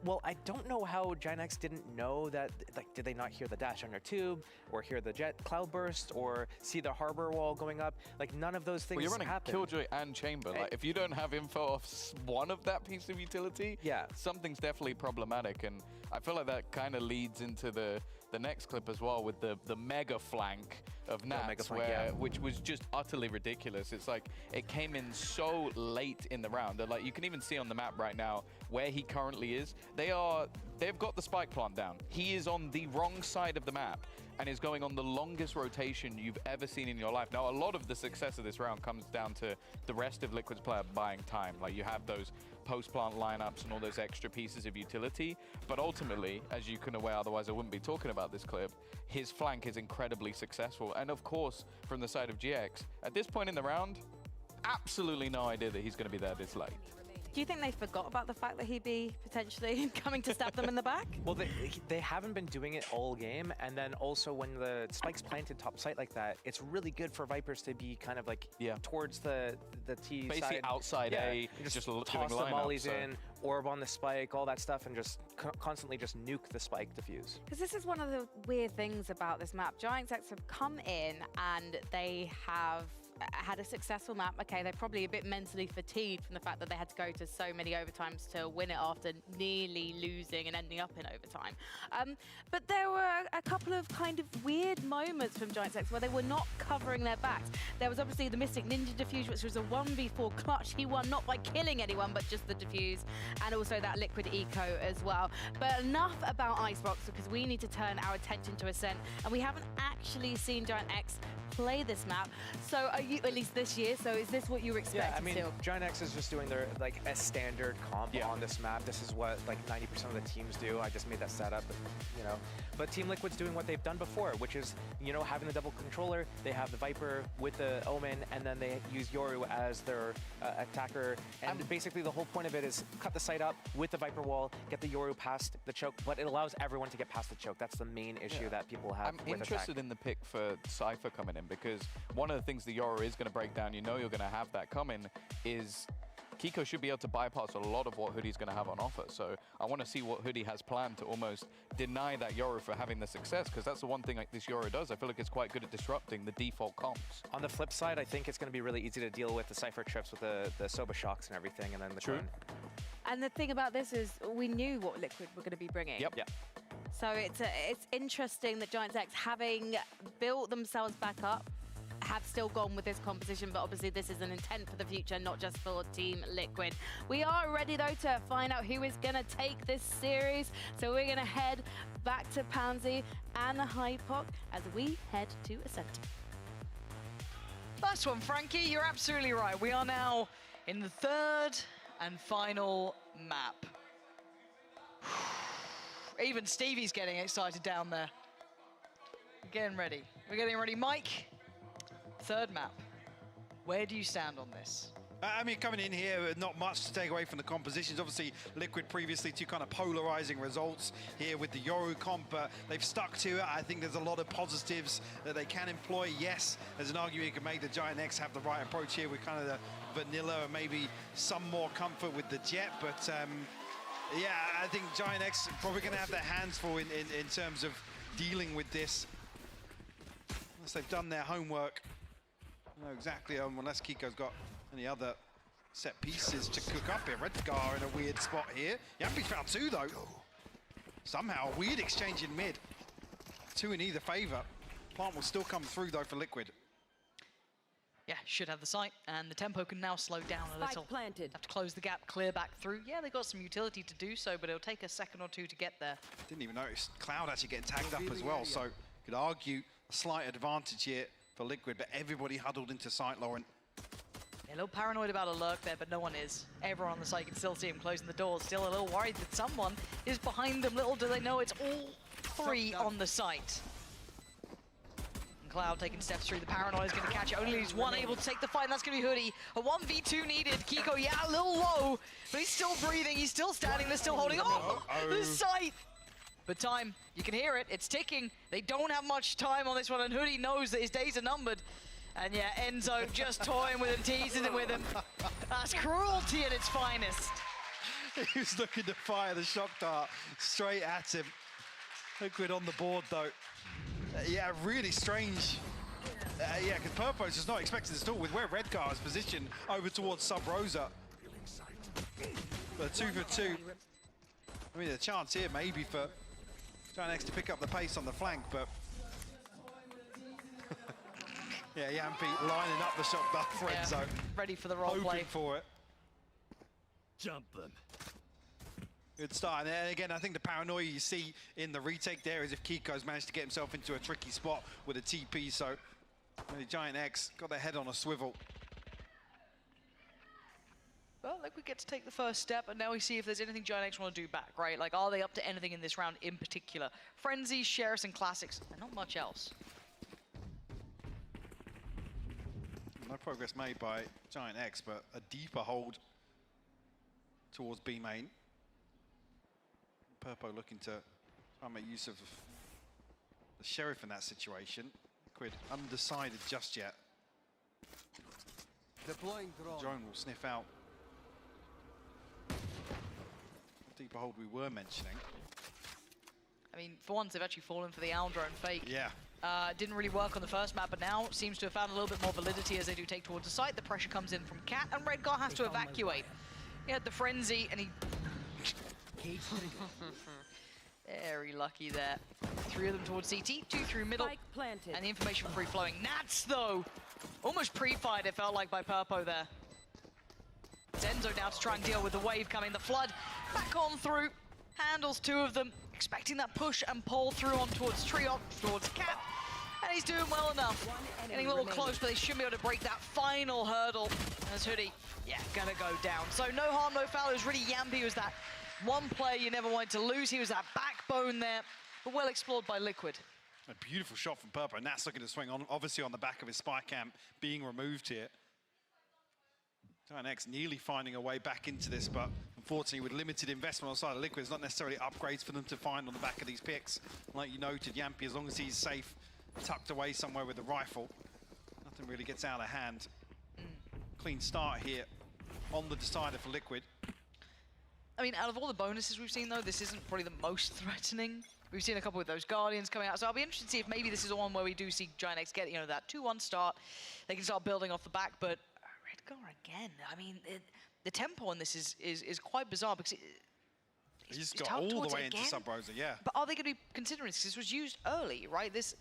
well, I don't know how GiantX didn't know that, like, did they not hear the dash under tube, or hear the jet cloud burst, or see the Harbor wall going up? Like, none of those things happened. Well, you're running Killjoy and Chamber. Like, if you don't have info off one of that piece of utility, yeah, something's definitely problematic. And I feel like that kind of leads into the next clip as well, with the mega flank of Nats, which was just utterly ridiculous. It's like, it came in so late in the round that, like, you can even see on the map right now where he currently is. They've got the spike plant down. He is on the wrong side of the map and is going on the longest rotation you've ever seen in your life. Now, a lot of the success of this round comes down to the rest of Liquid's player buying time. Like, you have those post-plant lineups and all those extra pieces of utility. But ultimately, as you can aware, otherwise I wouldn't be talking about this clip, his flank is incredibly successful. And of course, from the side of GX, at this point in the round, absolutely no idea that he's going to be there this late. Do you think they forgot about the fact that he'd be potentially coming to stab them in the back? Well, they haven't been doing it all game, and then also when the spike's planted top site like that, it's really good for Vipers to be kind of like towards the T basically side. outside A, just toss the mollies in, orb on the spike, all that stuff, and just constantly just nuke the spike defuse. Because this is one of the weird things about this map. GiantX have come in and they have had a successful map. Okay, they're probably a bit mentally fatigued from the fact that they had to go to so many overtimes to win it after nearly losing and ending up in overtime. But there were a couple of kind of weird moments from GiantX where they were not covering their backs. There was obviously the Mystic Ninja defuse, which was a 1v4 clutch. He won not by killing anyone, but just the defuse, and also that Liquid eco as well. But enough about Icebox, because we need to turn our attention to Ascent, and we haven't actually seen GiantX play this map. So are you, at least this year, so is this what you were expecting? Yeah, I mean, still? GiantX is just doing their, like, a standard comp on this map. This is what, like, 90% of the teams do. I just made that setup, but, you know. But Team Liquid's doing what they've done before, which is, you know, having the double controller. They have the Viper with the Omen, and then they use Yoru as their attacker. And basically the whole point of it is cut the site up with the Viper wall, get the Yoru past the choke, but it allows everyone to get past the choke. That's the main issue that people have I'm interested in the pick for Cypher coming in, because one of the things the Yoru is going to break down, you know you're going to have that coming, is Kiko should be able to bypass a lot of what Hoodie's going to have on offer. So I want to see what Hoodie has planned to almost deny that Yoru for having the success, because that's the one thing like this Yoru does. I feel like it's quite good at disrupting the default comps. On the flip side, I think it's going to be really easy to deal with the Cypher trips with the Soba shocks and everything, and then the True. Quinn. And the thing about this is we knew what Liquid were going to be bringing. Yep. Yeah. So it's interesting that GiantX, having built themselves back up, have still gone with this composition, but obviously this is an intent for the future, not just for Team Liquid. We are ready, though, to find out who is going to take this series. So we're going to head back to Pansy and Hypoc as we head to Ascent. First one, Frankie, you're absolutely right. We are now in the third and final map. Even Stevie's getting excited down there. Getting ready. We're getting ready. Mike, third map. Where do you stand on this? I mean, coming in here, not much to take away from the compositions. Obviously, Liquid previously two kind of polarizing results here with the Yoru comp, but they've stuck to it. I think there's a lot of positives that they can employ. Yes, there's an argument you can make that GiantX have the right approach here with kind of the vanilla and maybe some more comfort with the jet, but yeah, I think GiantX probably going to have their hands full in terms of dealing with this. Unless they've done their homework. No, exactly, unless Kiko's got any other set pieces to cook up here. Redgar in a weird spot here. Yampi's found two, though. Somehow, a weird exchange in mid. Two in either favor. Plant will still come through, though, for Liquid. Yeah, should have the site, and the tempo can now slow down a little. Planted. Have to close the gap, clear back through. Yeah, they've got some utility to do so, but it'll take a second or two to get there. Didn't even notice Cloud actually getting tagged up as well, so could argue a slight advantage here for Liquid, but everybody huddled into site, Lauren. Yeah, a little paranoid about a lurk there, but no one is. Everyone on the site can still see him closing the doors, still a little worried that someone is behind them. Little do they know it's all three on the site. Cloud taking steps through. The paranoia is going to catch it. Only he's one able to take the fight, and that's going to be Hoodie. A 1v2 needed. Kiko, yeah, a little low, but he's still breathing. He's still standing. They're still holding on. The sight. But time, you can hear it. It's ticking. They don't have much time on this one, and Hoodie knows that his days are numbered. And yeah, Enzo just toying with him, teasing it with him. That's cruelty at its finest. He was looking to fire the shock dart straight at him. Liquid on the board, though. Yeah, really strange. Yeah, because Purpo's just not expecting this at all with where Redgar is positioned over towards Sub Rosa. But 2 for 2. I mean, a chance here maybe for Giant X to pick up the pace on the flank, but yeah, Yampi lining up the shot dart for Enzo. Ready for the role play. Hoping for it. Jump them. Good start, and again, I think the paranoia you see in the retake there is if Kiko's managed to get himself into a tricky spot with a TP, so really Giant X got their head on a swivel. Well, like we get to take the first step, and now we see if there's anything Giant X want to do back, right? Like, are they up to anything in this round in particular? Frenzies, Sheriffs, and Classics, and not much else. No progress made by Giant X, but a deeper hold towards B main. Purpo looking to try and make use of the Sheriff in that situation. Liquid undecided just yet. Deploying drone. Drone will sniff out the deeper hold we were mentioning. I mean, for once, they've actually fallen for the Owl Drone fake. Yeah. Didn't really work on the first map, but now seems to have found a little bit more validity as they do take towards the site. The pressure comes in from Cat, and Redgar has to evacuate. He had the Frenzy, and he... Very lucky there. 3 of them towards CT, 2 through middle, and the information free-flowing. Nats, though, almost pre-fired, it felt like, by Purpo there. Zenzo now to try and deal with the wave coming. The flood back on through, handles 2 of them, expecting that push and pull through on towards Triok, towards Cat, and he's doing well enough. Getting a little close, but they should be able to break that final hurdle. As Hoodie, yeah, gonna go down. So no harm, no foul. It was really Yampi who was that one player you never wanted to lose. He was that backbone there, but well explored by Liquid. A beautiful shot from Purpo. Nat's looking to swing on, obviously on the back of his spy cam being removed here. Giant X nearly finding a way back into this, but unfortunately with limited investment on the side of Liquid, it's not necessarily upgrades for them to find on the back of these picks. Like you noted, Yampi, as long as he's safe, tucked away somewhere with the rifle, nothing really gets out of hand. Clean start here on the decider for Liquid. I mean, out of all the bonuses we've seen, though, this isn't probably the most threatening. We've seen a couple with those Guardians coming out, so I'll be interested to see if maybe this is one where we do see Giant X get, you know, that 2-1 start. They can start building off the back, but Redgar again. I mean, the tempo on this is quite bizarre because he's got all the way into Sub Rosa, yeah. But are they going to be considering this? This was used early, right? This,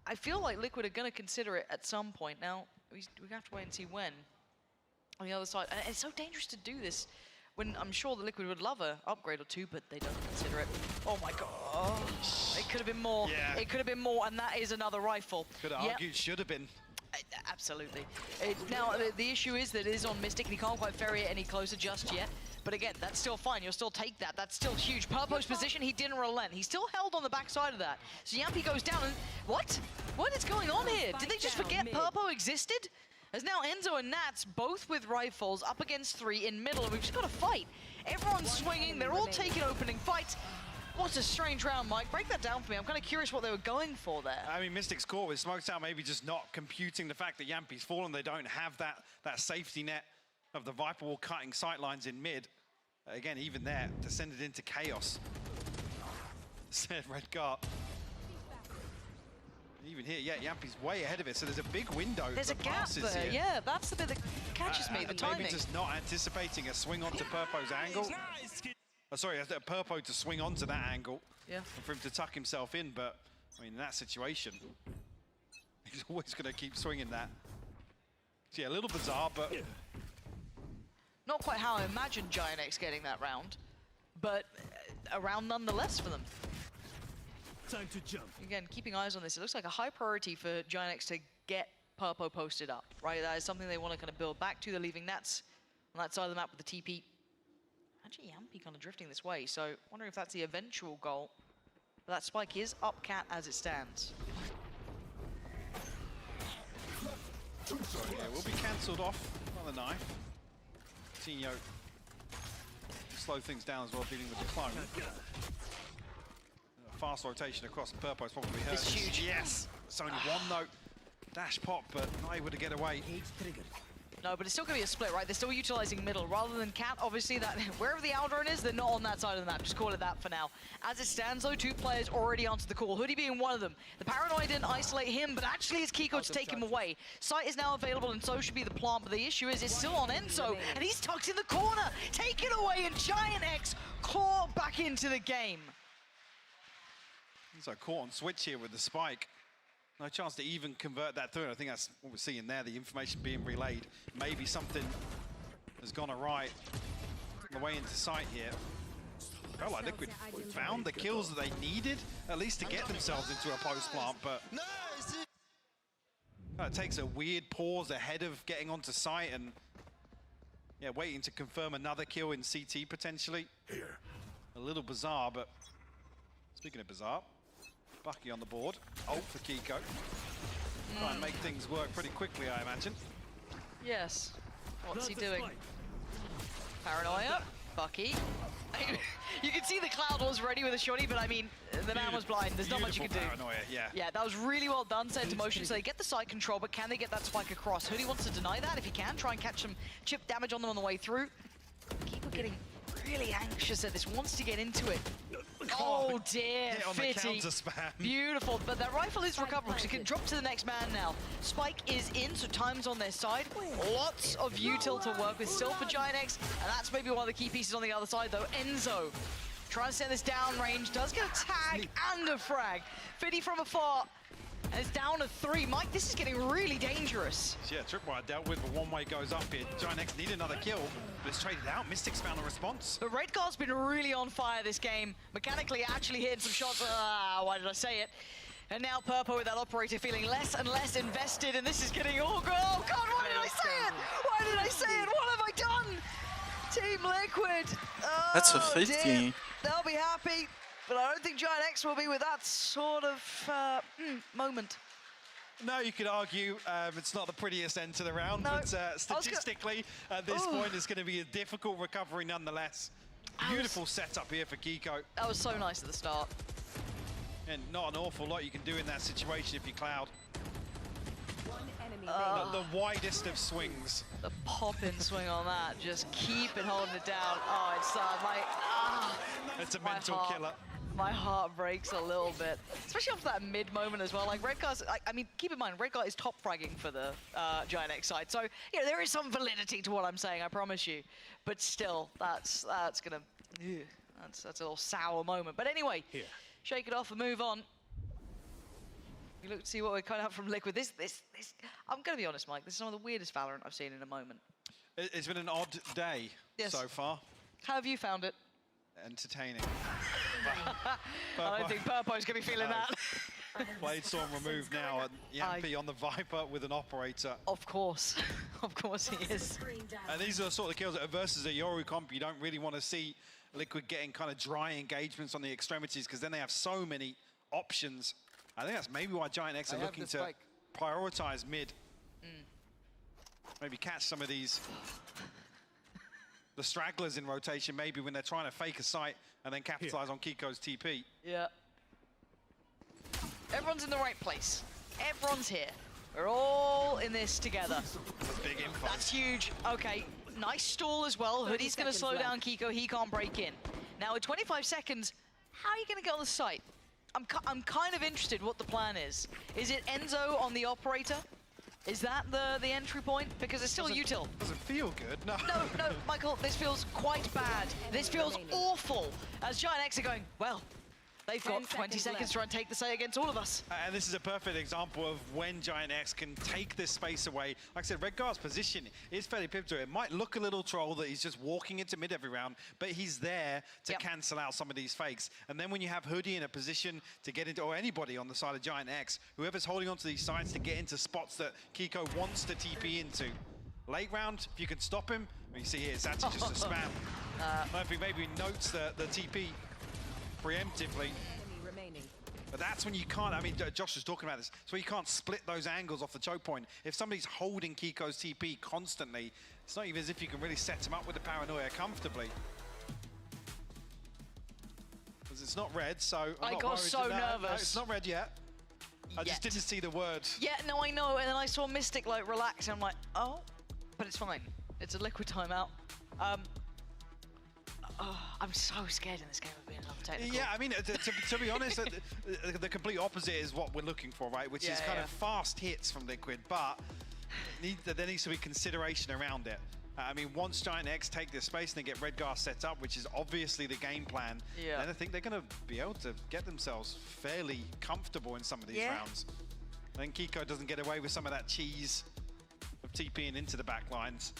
I feel like Liquid are going to consider it at some point. Now, we have to wait and see when. On the other side, and it's so dangerous to do this when I'm sure the Liquid would love a upgrade or 2, but they don't consider it. Oh my god. Oh, it could have been more. Yeah. It could have been more, and that is another rifle. Could have argued should have been. Absolutely. Now, the issue is that it is on Mystic, and he can't quite ferry it any closer just yet. But again, that's still fine. You'll still take that. That's still huge. Purpo's position, he didn't relent. He still held on the backside of that. So Yampi goes down, and what? What is going on here? Did they just forget Purpo existed? As now Enzo and Nats, both with rifles, up against 3 in middle, and we've just got to fight. Everyone's swinging, they're all taking opening fights. What a strange round, Mike. Break that down for me. I'm kind of curious what they were going for there. I mean, Mystic's caught with Smoked Out, maybe just not computing the fact that Yampi's fallen. They don't have that safety net of the Viper Wall cutting sightlines in mid. Again, even there, descended into chaos. Said Redgar. Even here, yeah, Yampi's way ahead of it, so there's a big window. There's a gap there, here. yeah, that's the bit that catches me, the timing. Maybe just not anticipating a swing onto Purpo's angle. Oh, sorry, Purpo to swing onto that angle. Yeah. And for him to tuck himself in, but I mean, in that situation, he's always going to keep swinging that. So, yeah, a little bizarre, but... Not quite how I imagined Giant X getting that round, but a round nonetheless for them. Time to jump. Again, keeping eyes on this, it looks like a high priority for Giant X to get Purpo posted up, right? That is something they want to kind of build back to. They're leaving Nats on that side of the map with the TP. Actually, Yampi kind of drifting this way, so wondering if that's the eventual goal. But that spike is up cat as it stands. So, yeah, will be cancelled off on the knife. Tinho slow things down as well, dealing with the clone. Fast rotation across Purpo is probably hurt. It's huge. Yes! It's only one though. Dash pop, but not able to get away. No, but it's still going to be a split, right? They're still utilizing middle rather than cat. Obviously, that wherever the Aldrone is, they're not on that side of the map. Just call it that for now. As it stands, though, 2 players already answered the call. Hoodie being one of them. The Paranoid didn't isolate him, but actually it's Kiko to take him away. Sight is now available, and so should be the plant. But the issue is it's still on Enzo, and he's tucked in the corner. Take it away, and Giant X claw back into the game. So caught on switch here with the spike. No chance to even convert that through. I think that's what we're seeing there, the information being relayed. Maybe something has gone awry on the way into sight here. Felt like Liquid found the kills that they needed, at least to get themselves into a post plant, but it takes a weird pause ahead of getting onto site and yeah, waiting to confirm another kill in CT potentially. A little bizarre, but speaking of bizarre, Bucky on the board. Ult for Kiko. Try and make things work pretty quickly, I imagine. Yes. What's he doing? Paranoia. Bucky. You can see the Cloud was ready with a shotty, but I mean, the man was blind. There's not much you can do. Paranoia, yeah. Yeah, that was really well done, set into motion, so they get the side control, but can they get that spike across? Hoodie wants to deny that if he can, try and catch some chip damage on them on the way through. Kiko getting really anxious at this, wants to get into it. Oh dear, Fitty. Beautiful, but that rifle is recoverable because it can drop to the next man now. Spike is in, so time's on their side. Lots of util to work with still for Giant X, and that's maybe one of the key pieces on the other side though. Enzo trying to send this down range, does get a tag and a frag. Fitty from afar, and it's down to 3. Mike, this is getting really dangerous. Yeah, Tripwire dealt with, but one way goes up here. Giant X need another kill, but it's traded out. Mystics found a response. But Redguard's been really on fire this game. Mechanically, actually hitting some shots. Why did I say it? And now Purpo with that operator feeling less and less invested, and this is getting, oh God, why did I say it? Why did I say it? What have I done? Team Liquid. Oh, That's a 50. Dear. They'll be happy. But I don't think Giant X will be with that sort of moment. No, you could argue it's not the prettiest end to the round, no, but statistically, at this point, it's going to be a difficult recovery nonetheless. Beautiful setup here for Kiko. That was so nice at the start. And not an awful lot you can do in that situation if you're Cloud. The widest of swings. The pop-in swing on that, just keep it holding it down. Oh, it's It's a mental killer. My heart breaks a little bit, especially after that mid moment as well. Like Redguard's, I mean, keep in mind, Redguard is top fragging for the Giant X side, so you know there is some validity to what I'm saying. I promise you, but still, that's a little sour moment. But anyway, shake it off and move on. You look to see what we're coming out from Liquid. This. I'm gonna be honest, Mike. This is some of the weirdest Valorant I've seen in a moment. It's been an odd day so far. How have you found it? Entertaining. I don't think Purpo's gonna be feeling that. Blade Storm removed now, and Yampi on the Viper with an operator. Of course, of course he is. And these are the sort of kills that versus a Yoru comp you don't really want to see Liquid getting kind of dry engagements on the extremities because then they have so many options. I think that's maybe why Giant X are looking to prioritize mid. Maybe catch some of these the stragglers in rotation, maybe when they're trying to fake a sight and then capitalize on Kiko's TP. Yeah. Everyone's in the right place. Everyone's here. We're all in this together. That's big info. That's huge. Okay, nice stall as well. Hoodie's going to slow down Kiko. He can't break in. Now, with 25 seconds, how are you going to get on the site? I'm kind of interested what the plan is. Is it Enzo on the operator? Is that the entry point? Because it's still util. Doesn't feel good, no. No, Michael, this feels quite bad. This feels awful. As Giant X are going, well, they've got 20 seconds to try and take the say against all of us. And this is a perfect example of when Giant X can take this space away. Like I said, Redguard's position is fairly pivotal. It might look a little troll that he's just walking into mid every round, but he's there to cancel out some of these fakes. And then when you have Hoodie in a position to get into, or anybody on the side of Giant X, whoever's holding onto these sides to get into spots that Kiko wants to TP into. Late round, if you can stop him, you see here, it's actually just a spam. I think maybe he notes the TP preemptively. But that's when you can't, I mean, Josh was talking about this, so you can't split those angles off the choke point. If somebody's holding Kiko's TP constantly, it's not even as if you can really set him up with the paranoia comfortably. Because it's not red, so I'm not got worried. so nervous. No, it's not red yet. I just didn't see the word. Yeah, no, I know, and then I saw Mystic like relax, and I'm like, oh, but it's fine. It's a liquid timeout. I'm so scared in this game of being technical. Yeah, I mean, to be honest, the complete opposite is what we're looking for, right? Which is kind of fast hits from Liquid, but there needs to be consideration around it. I mean, once Giant X take this space and they get Redguard set up, which is obviously the game plan, then I think they're going to be able to get themselves fairly comfortable in some of these rounds. Then Kiko doesn't get away with some of that cheese of TPing into the back lines.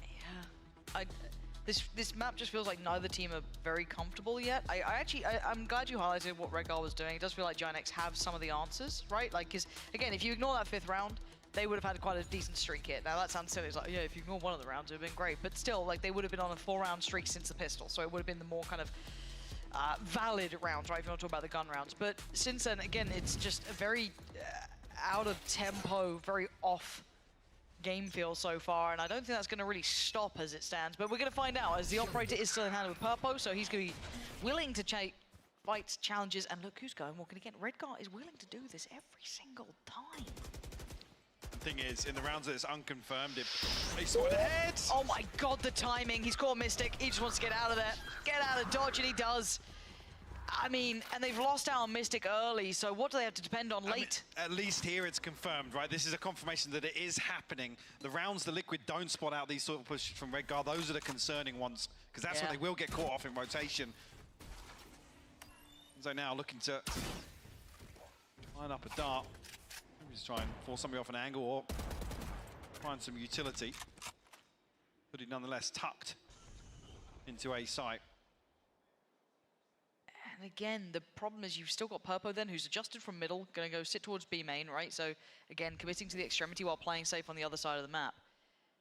Yeah. This map just feels like neither team are very comfortable yet. I'm glad you highlighted what Redguard was doing. It does feel like Giant X have some of the answers, right? Like, because again, if you ignore that 5th round, they would have had quite a decent streak here. Now that sounds silly. It's like, yeah, if you ignore one of the rounds, it would have been great. But still, like, they would have been on a 4-round streak since the pistol, so it would have been the more kind of valid rounds, right? If you want to talk about the gun rounds. But since then, again, it's just a very out of tempo, very off game feel so far, and I don't think that's going to really stop as it stands, but we're going to find out, as the operator is still in hand with Purpo, so he's going to be willing to fight challenges, and look who's going walking again. Redguard is willing to do this every single time. Thing is, in the rounds that it's unconfirmed, they saw it ahead. Oh my god, the timing. He's caught Mystic. He just wants to get out of there. Get out of dodge, and he does. I mean, and they've lost out on Mystic early, so what do they have to depend on late? I mean, at least here it's confirmed, right? This is a confirmation that it is happening. The rounds the Liquid don't spot out these sort of pushes from Redguard, those are the concerning ones, because that's when they will get caught off in rotation. So now looking to line up a dart. Just try and force somebody off an angle or find some utility. But he nonetheless tucked into A site. And again, the problem is you've still got Purpo then, who's adjusted from middle, going to go sit towards B main, right? So again, committing to the extremity while playing safe on the other side of the map.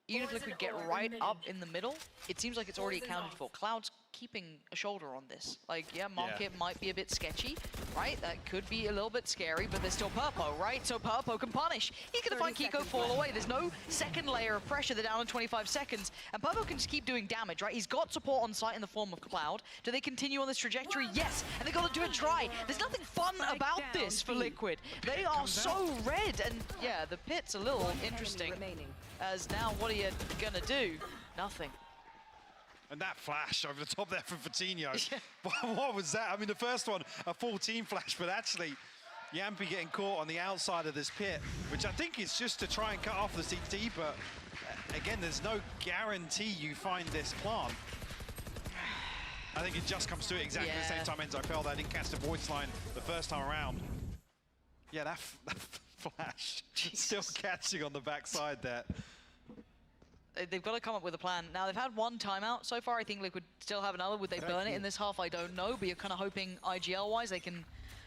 Even if Liquid get right up in the middle, it seems like it's already accounted for. Cloud's keeping a shoulder on this. Like, yeah, market might be a bit sketchy, right? That could be a little bit scary, but there's still Purpo, right? So Purpo can punish. He's going to find Kiko fall away. There's no second layer of pressure. They're down in 25 seconds. And Purpo can just keep doing damage, right? He's got support on site in the form of Cloud. Do they continue on this trajectory? Yes. And they got to do it dry. There's nothing fun about this for Liquid. They are so red. And yeah, the pit's a little interesting. As now, what are you going to do? Nothing. And that flash over the top there from Fatinho. What was that? I mean, the first one, a full team flash, but actually, Yampi getting caught on the outside of this pit, which I think is just to try and cut off the CT, but again, there's no guarantee you find this plant. I think it just comes to it exactly the same time Enzo fell there. Didn't catch the voice line the first time around. Yeah, that flash still catching on the backside there. They've got to come up with a plan. Now, they've had one timeout so far. I think Liquid still have another. Would they burn it in this half? I don't know, but you're kind of hoping IGL-wise they can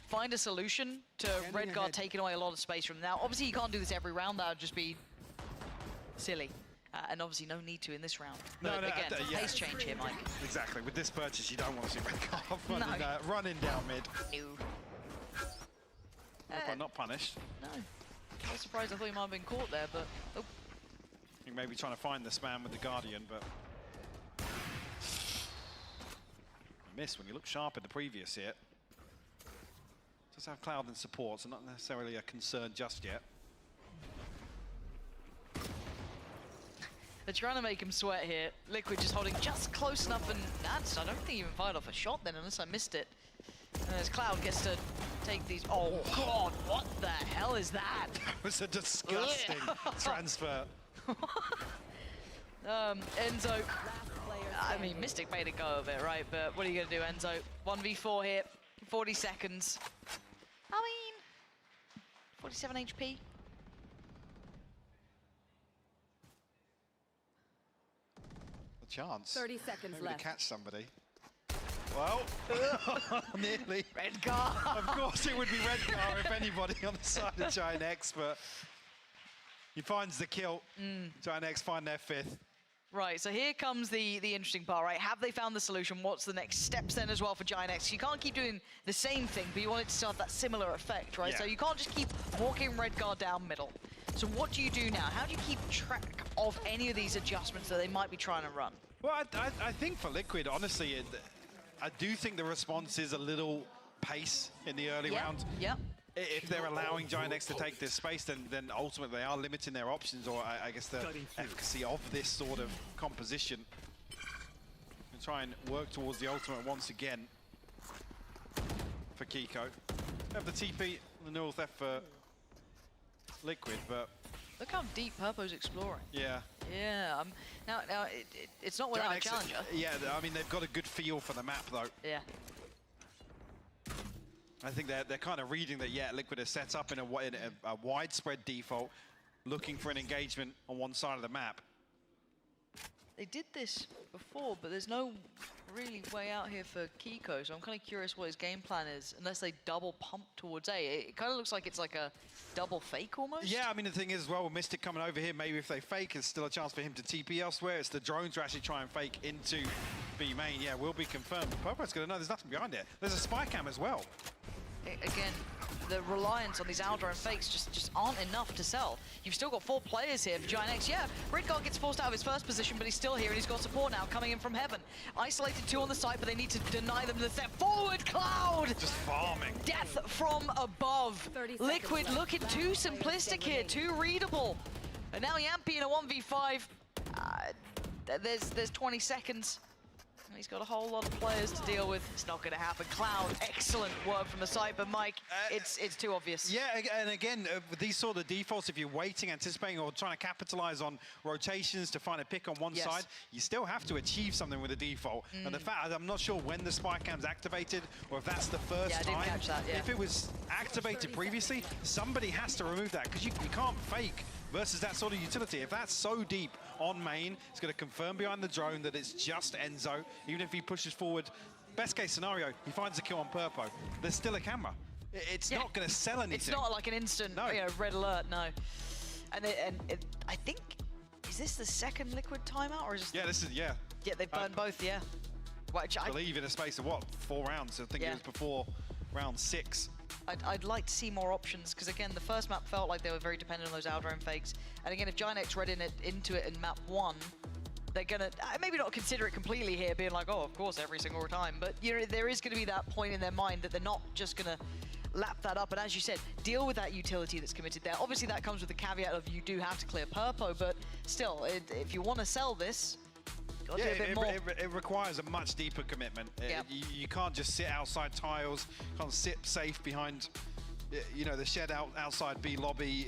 find a solution to Redguard taking away a lot of space from them. Now, obviously, you can't do this every round. That would just be silly. And obviously, no need to in this round. But again, pace change here, Mike. Exactly. With this purchase, you don't want to see Redguard running down mid. No. Not punished. No. I was surprised. I thought he might have been caught there, but... Oh. I think maybe trying to find the spam with the Guardian, but... Missed when you look sharp in the previous hit. Does have Cloud and support, so not necessarily a concern just yet. They're trying to make him sweat here. Liquid just holding just close enough, and that's, I don't think he even fired off a shot then, unless I missed it. And as Cloud gets to take these. Oh God, what the hell is that? That was a disgusting transfer. Enzo. I mean, Mystic made a go of it, right? But what are you gonna do, Enzo? 1v4 here, 40 seconds. I mean, 47 HP. A chance. 30 seconds Maybe left. to catch somebody. Well, nearly. Redgar. Of course it would be Redgar if anybody on the side of Giant X, but he finds the kill. Giant X find their 5th. Right, so here comes the interesting part, right? Have they found the solution? What's the next steps then as well for Giant X? You can't keep doing the same thing, but you want it to have that similar effect, right? Yeah. So you can't just keep walking Redgar down middle. So what do you do now? How do you keep track of any of these adjustments that they might be trying to run? Well, I think for Liquid, honestly, I do think the response is a little pace in the early round. Yep. If they're allowing Giant X to take this space, then ultimately they are limiting their options, or I guess the efficacy of this sort of composition. And try and work towards the ultimate once again for Kiko. They have the TP, the North F for Liquid, but... Look how deep Purpo's exploring. Yeah. Yeah, now it's not without a challenger. Yeah, I mean, they've got a good feel for the map, though. Yeah. I think they're kind of reading that, yeah, Liquid is set up in a widespread default, looking for an engagement on one side of the map. They did this before, but there's no really way out here for Kiko, so I'm kind of curious what his game plan is, unless they double pump towards A. It kind of looks like it's like a double fake almost. Yeah, I mean, the thing is, as well, with Mystic coming over here, maybe if they fake, there's still a chance for him to TP elsewhere. It's the drones who actually try and fake into B main. Yeah, will be confirmed. Purpo's going to know there's nothing behind it. There's a spy cam as well. Again, the reliance on these Aldra and fakes just aren't enough to sell. You've still got 4 players here for Giant X. Yeah, Redgar gets forced out of his first position, but he's still here and he's got support now coming in from heaven. Isolated 2 on the site, but they need to deny them the step forward. Cloud! Just farming. Death from above. Liquid looking too simplistic here, too readable. And now Yampy in a 1v5. There's 20 seconds. He's got a whole lot of players to deal with. It's not going to happen. Cloud, excellent work from the side, but Mike, it's too obvious. Yeah, and again, with these sort of defaults, if you're waiting, anticipating, or trying to capitalize on rotations to find a pick on one side, you still have to achieve something with a default. And the fact, I'm not sure when the spy cam's activated, or if that's the first time. I didn't catch that, yeah. If it was activated previously, somebody has to remove that, because you can't fake versus that sort of utility. If that's so deep on main, it's going to confirm behind the drone that it's just Enzo. Even if he pushes forward, best case scenario, he finds a kill on Purpo. There's still a camera. It's not going to sell anything. It's not like an instant red alert, no. And I think, is this the second Liquid timeout, or is this? Yeah, this is, yeah. Yeah, they've burned both, yeah. Which I believe in a space of, what, 4 rounds? I think it was before round 6. I'd like to see more options, because again, the first map felt like they were very dependent on those Aldrome fakes. And again, if Giant X read into it in map 1, they're gonna maybe not consider it completely here, being like, oh, of course, every single time. But you know, there is gonna be that point in their mind that they're not just gonna lap that up. And as you said, deal with that utility that's committed there. Obviously, that comes with the caveat of you do have to clear Purpo, but still, if you want to sell this, got to do a bit more. It requires a much deeper commitment. You can't just sit outside tiles, can't sit safe behind, you know, the shed outside B lobby.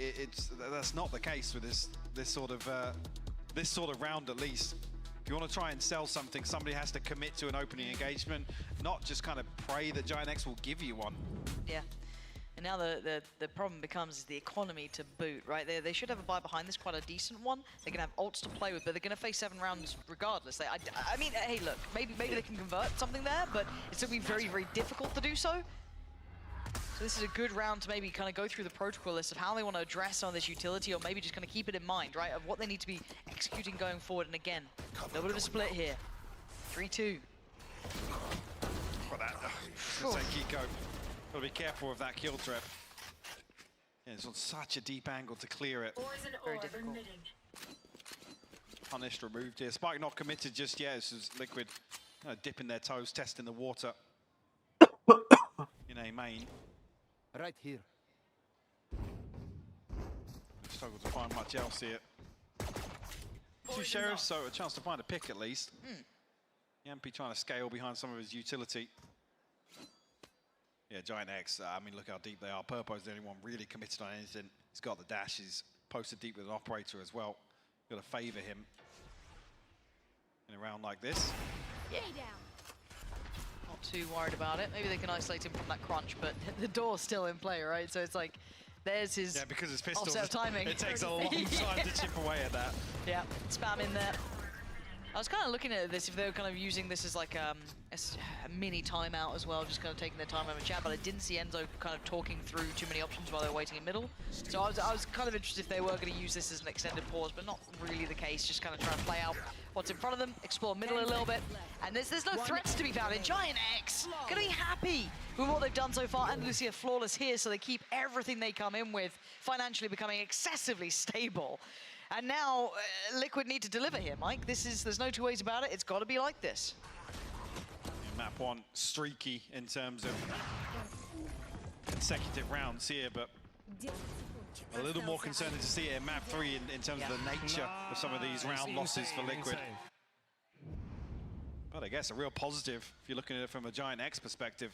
That's not the case with this sort of round, at least. If you want to try and sell something, somebody has to commit to an opening engagement, not just kind of pray that Giant X will give you one. Yeah. And now the problem becomes the economy to boot, right? They should have a buy behind this, quite a decent one. They're going to have ults to play with, but they're going to face 7 rounds regardless. I mean, hey, look, maybe they can convert something there, but it's going to be very, very difficult to do so. So this is a good round to maybe kind of go through the protocol list of how they want to address some of this utility, or maybe just kind of keep it in mind, right, of what they need to be executing going forward. And again, a little bit of a split here. 3-2. Got that. Say Kiko. Got to be careful of that kill trip. Yeah, it's on such a deep angle to clear it. Very difficult. Punished, removed here. Spike not committed just yet. This is Liquid dipping their toes, testing the water in A main. Right here. Struggle to find much else here. 2 sheriffs, so a chance to find a pick at least. Yampy trying to scale behind some of his utility. Yeah, Giant X, I mean, look how deep they are. Purpo's the only one really committed on anything. He's got the dash, he's posted deep with an operator as well. Got to favor him in a round like this. Yay down. Not too worried about it. Maybe they can isolate him from that crunch, but the door's still in play, right? So it's like, there's his because it's pistol. offset of timing. It takes a long time to chip away at that. Yeah, spam in there. I was kind of looking at this if they were kind of using this as like a mini timeout as well, just kind of taking their time over chat, but I didn't see Enzo kind of talking through too many options while they were waiting in middle. So I was kind of interested if they were going to use this as an extended pause, but not really the case, just kind of trying to play out what's in front of them, explore middle a little bit, and there's no threats to be found in Giant X. Gonna be happy with what they've done so far, and Lucia flawless here, so they keep everything they come in with, financially becoming excessively stable. And now, Liquid need to deliver here, Mike. There's no two ways about it. It's got to be like this. Yeah, map 1, streaky in terms of consecutive rounds here, but a little more concerning to see it in map 3 in terms of the nature of some of these round losses for Liquid. But I guess a real positive if you're looking at it from a Giant X perspective.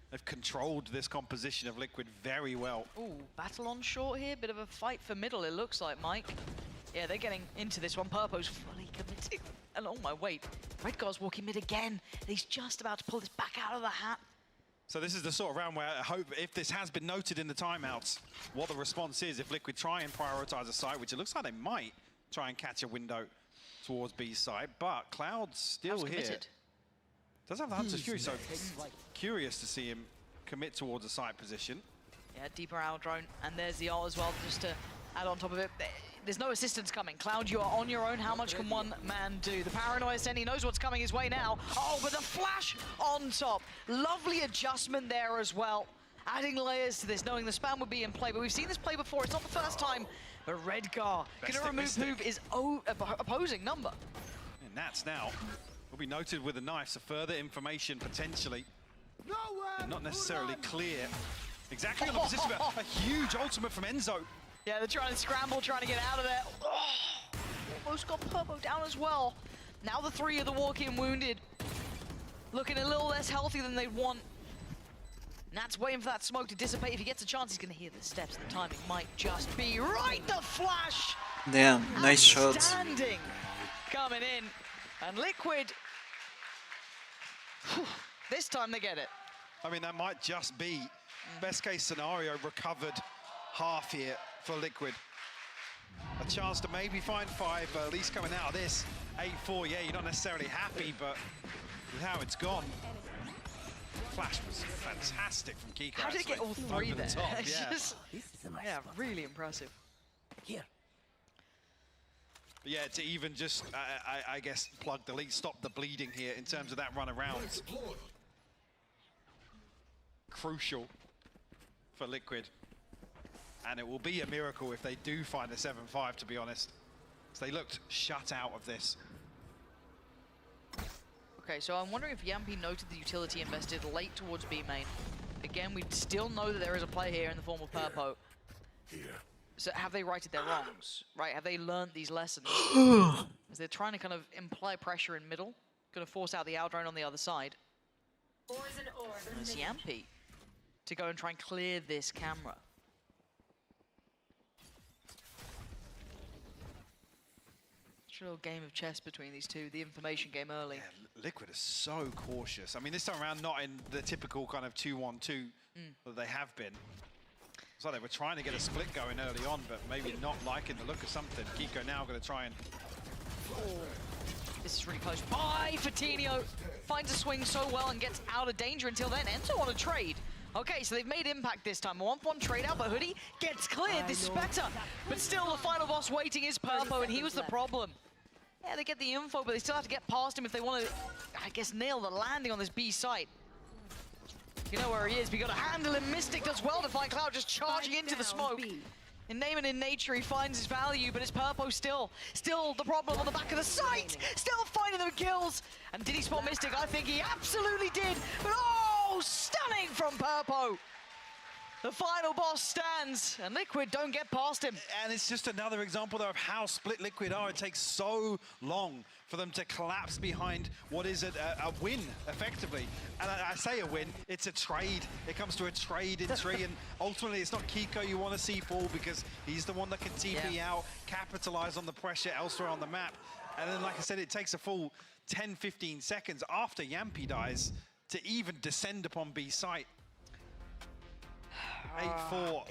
They've controlled this composition of Liquid very well. Ooh, battle on short here. Bit of a fight for middle, it looks like, Mike. Yeah, they're getting into this one. Purpo's fully committed. And oh my, wait. Redgar's walking mid again. He's just about to pull this back out of the hat. So this is the sort of round where I hope, if this has been noted in the timeouts, what the response is if Liquid try and prioritize a site, which it looks like they might try and catch a window towards B's side. But Cloud's still here. Does have the Hunter's Fury, so curious to see him commit towards a side position. Yeah, deeper hour drone, and there's the ult as well, just to add on top of it. There's no assistance coming. Cloud, you are on your own. How much can one man do? The paranoia Sen, he knows what's coming his way now. Oh, but the flash on top. Lovely adjustment there as well. Adding layers to this, knowing the spam would be in play, but we've seen this play before. It's not the first time, but Redgar gonna remove move his opposing number. And that's now will be noted with a knife, so further information potentially. Not necessarily clear exactly on the position, but a huge ultimate from Enzo. Yeah, they're trying to scramble, trying to get out of there. Oh, almost got Purpo down as well. Now the 3 of the walk-in wounded. Looking a little less healthy than they'd want. Nat's waiting for that smoke to dissipate. If he gets a chance, he's going to hear the steps. The timing might just be right. The flash! Damn, nice shot. Outstanding coming in. And Liquid, whew, this time they get it. I mean, that might just be best case scenario, recovered half here for Liquid. A chance to maybe find 5, but at least coming out of this 8-4, yeah, you're not necessarily happy, but with how it's gone. Flash was fantastic from Kiko. How did it get all 3 there? Top, It's yeah. just, yeah, really impressive. Here. But yeah, to even just, I guess, plug the lead, stop the bleeding here in terms of that run around. Crucial for Liquid. And it will be a miracle if they do find a 7-5, to be honest. So they looked shut out of this. Okay, so I'm wondering if Yampi noted the utility invested late towards B main. Again, we still know that there is a play here in the form of Purpo. So have they righted their wrongs, right? Have they learned these lessons? As they're trying to kind of imply pressure in middle, going to force out the out drone on the other side. And it's Yampi to go and try and clear this camera. It's a little game of chess between these two, the information game early. Yeah, Liquid is so cautious. I mean, this time around, not in the typical kind of 2-1-2 that they have been. It's like they were trying to get a split going early on, but maybe not liking the look of something. Kiko now going to try and... This is really close. Bye, Fatinho! Finds a swing so well and gets out of danger until then. Enzo on a trade. Okay, so they've made impact this time. A 1-1 trade out, but Hoodie gets cleared. This is better. But still, the final boss waiting is Purpo, and he was the problem. Yeah, they get the info, but they still have to get past him if they want to, I guess, nail the landing on this B site. You know where he is, but you got to handle him. Mystic does well to find Cloud just charging into the smoke. In name and in nature, he finds his value, but it's Purpo still the problem on the back of the site. Still finding the kills. And did he spot Mystic? I think he absolutely did. But oh, stunning from Purpo. The final boss stands, and Liquid don't get past him. And it's just another example, though, of how split Liquid are. It takes so long for them to collapse behind what is a win, effectively. And I say a win, it's a trade. It comes to a trade in tree, and ultimately it's not Kiko you want to see fall because he's the one that can TP out, capitalize on the pressure elsewhere on the map. And then, like I said, it takes a full 10-15 seconds after Yampi dies to even descend upon B site. 8-4.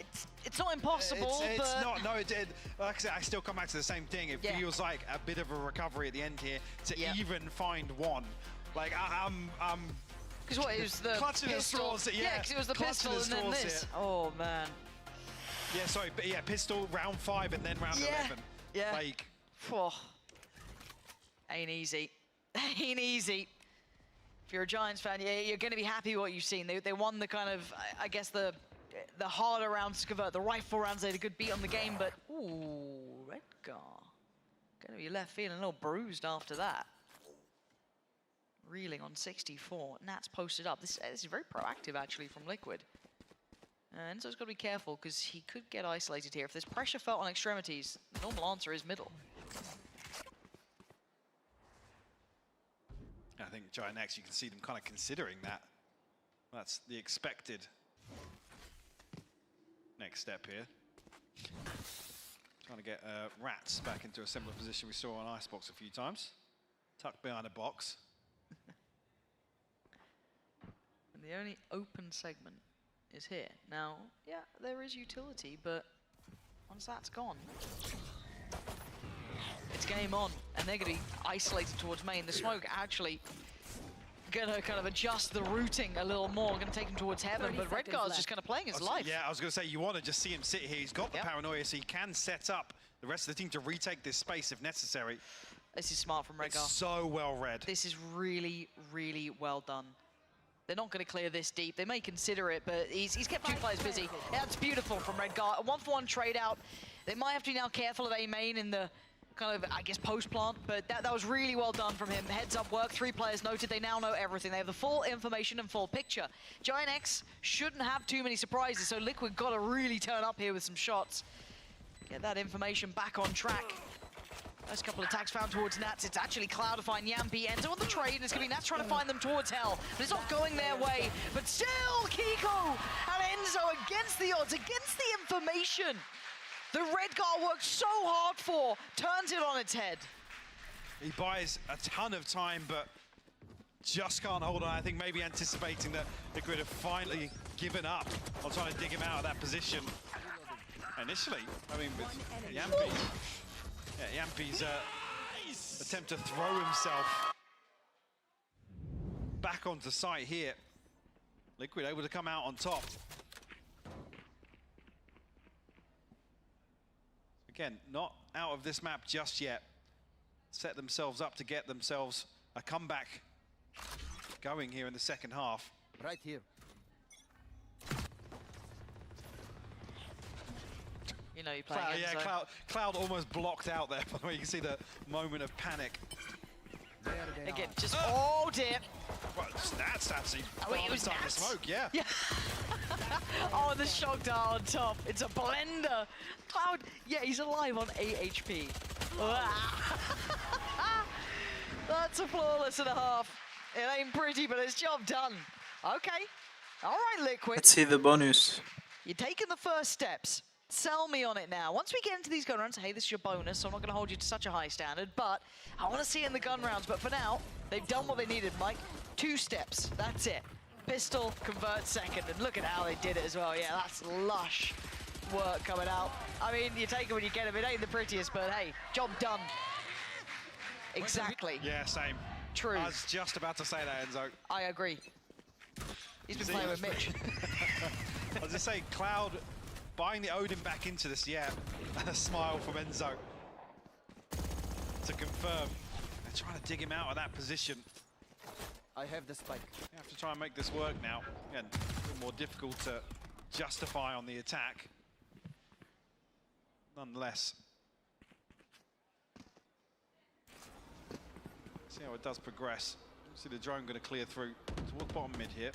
It's not impossible, it's but... not, no, like I said, I still come back to the same thing. It feels like a bit of a recovery at the end here to even find one. Like, I'm because what, it was the clutching pistol. The straws, Yeah, because it was the pistol and then this. Oh, man. Yeah, sorry, but yeah, pistol, round 5 and then round 11. Yeah. Like... Whew. Ain't easy. Ain't easy. If you're a Giants fan, you're going to be happy with what you've seen. They won the kind of, I guess, the harder rounds to convert, the rifle rounds. They had a good beat on the game, but ooh, Redgar going to be left feeling a little bruised after that. Reeling on 64. Nat's posted up. This is very proactive, actually, from Liquid. And Enzo's got to be careful because he could get isolated here. If there's pressure felt on extremities, the normal answer is middle. I think Giant X, you can see them kind of considering that. That's the expected next step here. Trying to get Rats back into a similar position we saw on Icebox a few times. Tucked behind a box. And the only open segment is here. Now, yeah, there is utility, but once that's gone, it's game on, and they're going to be isolated towards main. The smoke actually going to kind of adjust the routing a little more, going to take him towards heaven, but Redgar's just kind of playing his life. Yeah, I was going to say, you want to just see him sit here. He's got the paranoia, so he can set up the rest of the team to retake this space if necessary. This is smart from Redgar. It's so well read. This is really, really well done. They're not going to clear this deep. They may consider it, but he's kept 2 players busy. That's beautiful from Redgar. A 1-for-1 trade out. They might have to be now careful of A main in the kind of, I guess, post-plant, but that was really well done from him. Heads up work, 3 players noted. They now know everything. They have the full information and full picture. Giant X shouldn't have too many surprises, so Liquid got to really turn up here with some shots. Get that information back on track. First couple of attacks found towards Nats. It's actually Cloudify and Yampi. Enzo on the trade, and it's going to be Nats trying to find them towards Hell. But it's not going their way. But still, Kiko and Enzo against the odds, against the information the Redgar worked so hard for, turns it on its head. He buys a ton of time, but just can't hold on. I think maybe anticipating that Liquid have finally given up on trying to dig him out of that position. Initially, I mean, with Yampi. Yeah, Yampi's attempt to throw himself back onto site here. Liquid able to come out on top. Again, not out of this map just yet. Set themselves up to get themselves a comeback going here in the second half. Right here. You know you're playing Cloud, yeah, Cloud almost blocked out there. By the way, you can see the moment of panic. Again, just, oh dear. Well, that's actually it was the smoke, yeah. Oh, the shock dial on top. It's a blender. Cloud, yeah, he's alive on 8 HP. That's a flawless and a half. It ain't pretty, but it's job done. Okay. All right, Liquid. Let's see the bonus. You're taking the first steps. Sell me on it now. Once we get into these gun rounds, hey, this is your bonus, so I'm not going to hold you to such a high standard, but I want to see it in the gun rounds. But for now, they've done what they needed, Mike. 2 steps. That's it. Pistol, convert second, and look at how they did it as well. Yeah, that's lush work coming out. I mean, you take it when you get it. It ain't the prettiest, but hey, job done. Exactly. Yeah, same. True. I was just about to say that, Enzo. I agree. He's been playing with Mitch. I was just saying, Cloud buying the Odin back into this, yeah. And a smile from Enzo to confirm. They're trying to dig him out of that position. I have the spike. You have to try and make this work now. Again, a little more difficult to justify on the attack. Nonetheless. See how it does progress. See the drone going to clear through towards bottom mid here.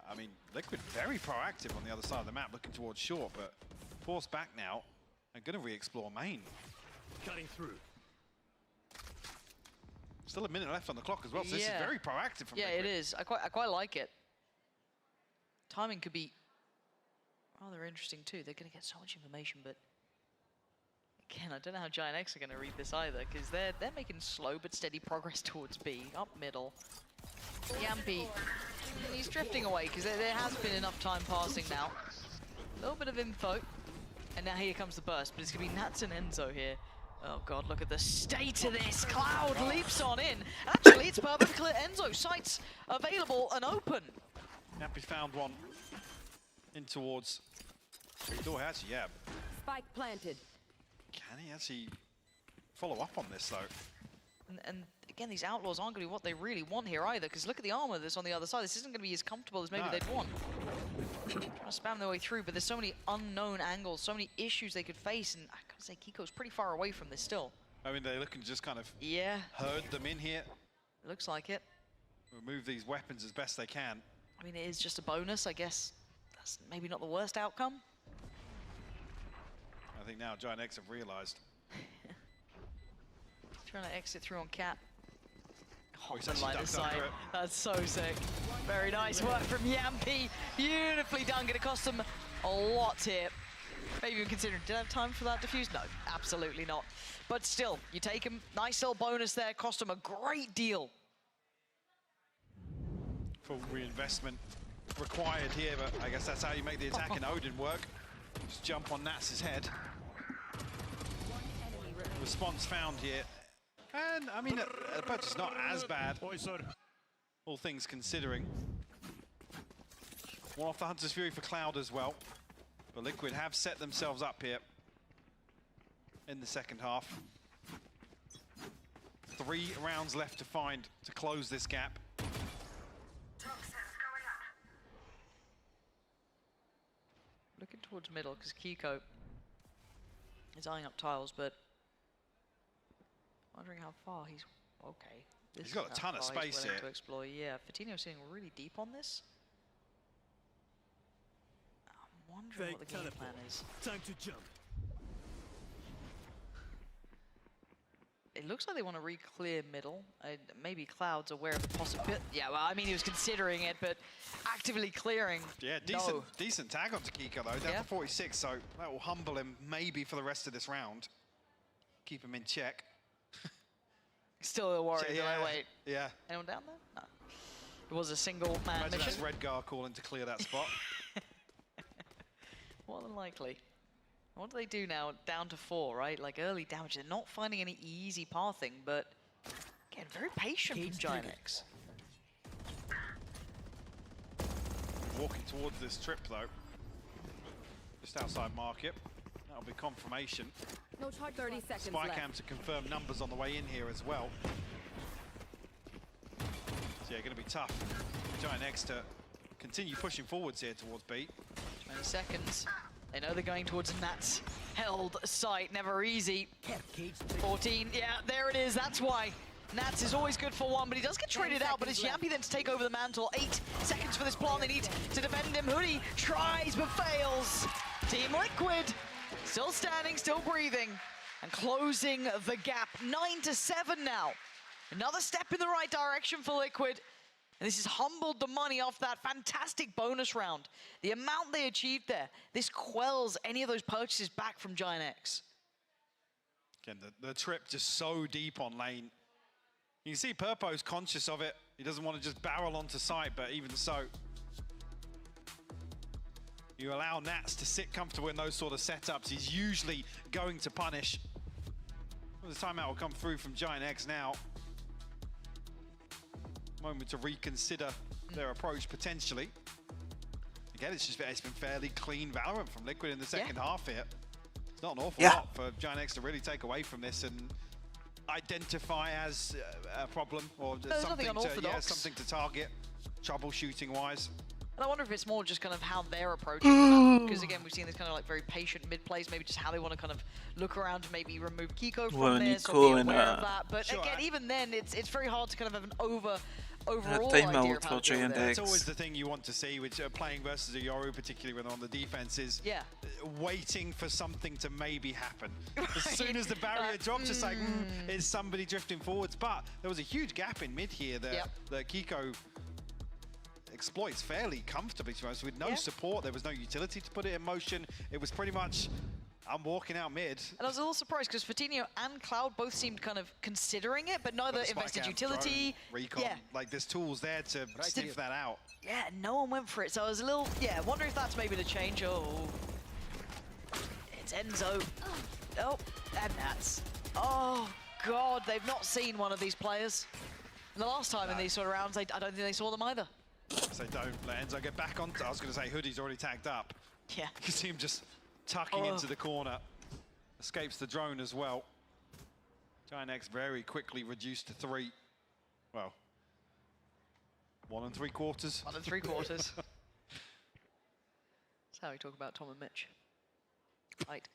I mean, Liquid very proactive on the other side of the map, looking towards short, but forced back now and going to re-explore main. Cutting through. Still a minute left on the clock as well, so this is very proactive from Yeah, Liquid. it is. I quite like it. Timing could be rather interesting too. They're going to get so much information, but again, I don't know how Giant X are going to read this either, because they're making slow but steady progress towards B, up middle. Yampy, he's drifting away because there has been enough time passing now. A little bit of info, and now here comes the burst, but it's going to be Nats and Enzo here. Oh god, look at the state of this. Cloud leaps on in. Actually, it's perfect clear. Enzo, sights available and open. Yampy found one in towards door. Actually, yeah. Spike planted. Can he actually follow up on this though? And again, these Outlaws aren't going to be what they really want here either, because look at the armor that's on the other side. This isn't going to be as comfortable as maybe they'd want. Trying to spam their way through, but there's so many unknown angles, so many issues they could face, and I gotta say, Kiko's pretty far away from this still. I mean, they're looking to just kind of herd them in here. Looks like it. Remove these weapons as best they can. I mean, it is just a bonus, I guess. That's maybe not the worst outcome. I think now Giant X have realized. Trying to exit through on Cat. Oh, he's the actually lighter ducked side. under it. That's so sick. Very nice work from Yampy. Beautifully done. Gonna cost them a lot here. Maybe even considering, did I have time for that defuse? No, absolutely not. But still, you take him. Nice little bonus there. Cost him a great deal. Full reinvestment required here, but I guess that's how you make the attack in Odin work. Just jump on Nats' head. Response found here. And, I mean, the purchase is not as bad, all things considering. One off the Hunter's Fury for Cloud as well. But Liquid have set themselves up here in the second half. 3 rounds left to find to close this gap. Looking towards middle, because Kiko is eyeing up tiles, but wondering how far he's... Okay. He's got a ton of space here. To explore. Yeah, Fatino's sitting really deep on this. I'm wondering what the game plan is. Time to jump. It looks like they want to re-clear middle. Maybe Cloud's aware of the possibility. Yeah, well, I mean, he was considering it, but actively clearing. Yeah, decent tag onto Kiko though, down to 46, so that will humble him maybe for the rest of this round. Keep him in check. Still a worry, yeah, wait. Yeah. Anyone down there? No. It was a single man Imagine mission. that's Redgar calling to clear that spot. More than likely. What do they do now? Down to 4, right? Like early damage. They're not finding any easy pathing, but again, very patient from Giant X. Walking towards this trip though. Just outside market. That'll be confirmation. No charge. 30 seconds Spy left. cam to confirm numbers on the way in here as well. So yeah, going to be tough for Giant X to continue pushing forwards here towards B. 20 seconds. They know they're going towards Nats held site. Never easy. 14. Yeah, there it is. That's why. Nats is always good for 1, but he does get traded out. But it's Yampy then to take over the mantle. 8 seconds for this plant. They need to defend him. Hoodie tries but fails. Team Liquid still standing, still breathing, and closing the gap. 9-7 now. Another step in the right direction for Liquid. And this has humbled the money off that fantastic bonus round. The amount they achieved there, this quells any of those purchases back from Giant X. Again, the trip just so deep on lane. You can see Purpo's conscious of it. He doesn't want to just barrel onto site, but even so, you allow Nats to sit comfortable in those sort of setups. He's usually going to punish. Well, the timeout will come through from Giant X now. Moment to reconsider their approach potentially. Again, it's been fairly clean Valorant from Liquid in the second half here. It's not an awful lot for Giant X to really take away from this and identify as a problem or something to target, troubleshooting wise. And I wonder if it's more just kind of how they're approaching that. Because again, we've seen this kind of like very patient mid plays, maybe just how they want to kind of look around to maybe remove Kiko from this or be aware of that. But again, even then, it's very hard to kind of have an overall timeout idea of how for to deal with Giant it. That's always the thing you want to see, which playing versus a Yoru, particularly when they're on the defense, is waiting for something to maybe happen. As soon as the barrier drops, it's like, is somebody drifting forwards? But there was a huge gap in mid here that Kiko exploits fairly comfortably, to be honest, with no support. There was no utility to put it in motion. It was pretty much, I'm walking out mid. And I was a little surprised because Fortinho and Cloud both seemed kind of considering it, but neither invested utility. Drone, recon, like there's tools there to sniff that out. Yeah, no one went for it, so I was a little, wonder if that's maybe the change. Oh, it's Enzo. Oh, and Nats. Oh, God, they've not seen one of these players. And the last time in these sort of rounds, I don't think they saw them either. So don't let Enzo get back on. I was going to say Hoodie's already tagged up. Yeah. You can see him just tucking into the corner. Escapes the drone as well. Giant X very quickly reduced to 3. Well, 1 3/4. 1 3/4. That's how we talk about Tom and Mitch. Right.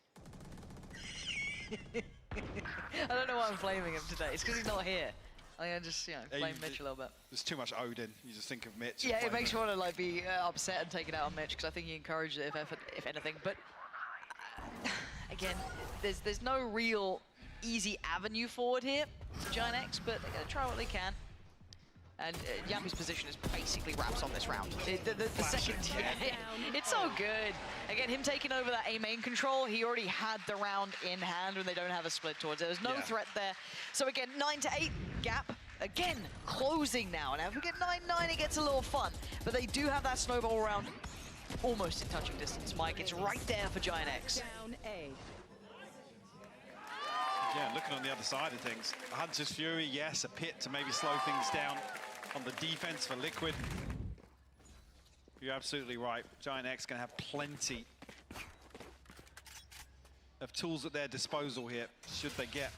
I don't know why I'm blaming him today. It's because he's not here. I just, blame Mitch a little bit. There's too much Odin. You just think of Mitch. Yeah, it makes you want to like be upset and take it out on Mitch because I think he encouraged it if anything. But again, there's no real easy avenue forward here for Giant X, but they're going to try what they can. And Yami's position is basically wraps on this round. The second, it's so good. Again, him taking over that A main control, he already had the round in hand when they don't have a split towards it. There's no threat there. So again, 9 to 8 gap. Again, closing now. Now if we get 9-9, it gets a little fun. But they do have that snowball round almost in touching distance, Mike. It's right there for Giant X. Down A. Yeah, looking on the other side of things. Hunter's Fury, yes, a pit to maybe slow things down on the defense for Liquid. You're absolutely right. Giant X going to have plenty of tools at their disposal here, should they get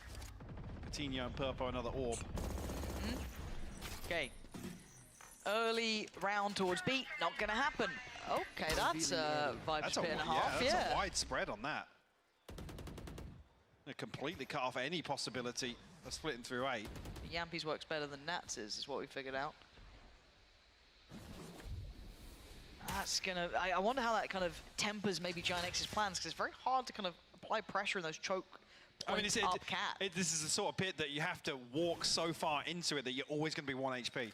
Coutinho and Purpo another orb. Okay. Early round towards B, not going to happen. Okay, that's a Viper's pit and a half. Yeah, that's a wide spread on that. They completely cut off any possibility of splitting through 8. Yampi's works better than Nats is what we figured out. That's gonna, I wonder how that kind of tempers maybe Giant X's plans, because it's very hard to kind of apply pressure in those choke points up cat. This is the sort of pit that you have to walk so far into it that you're always going to be 1 HP.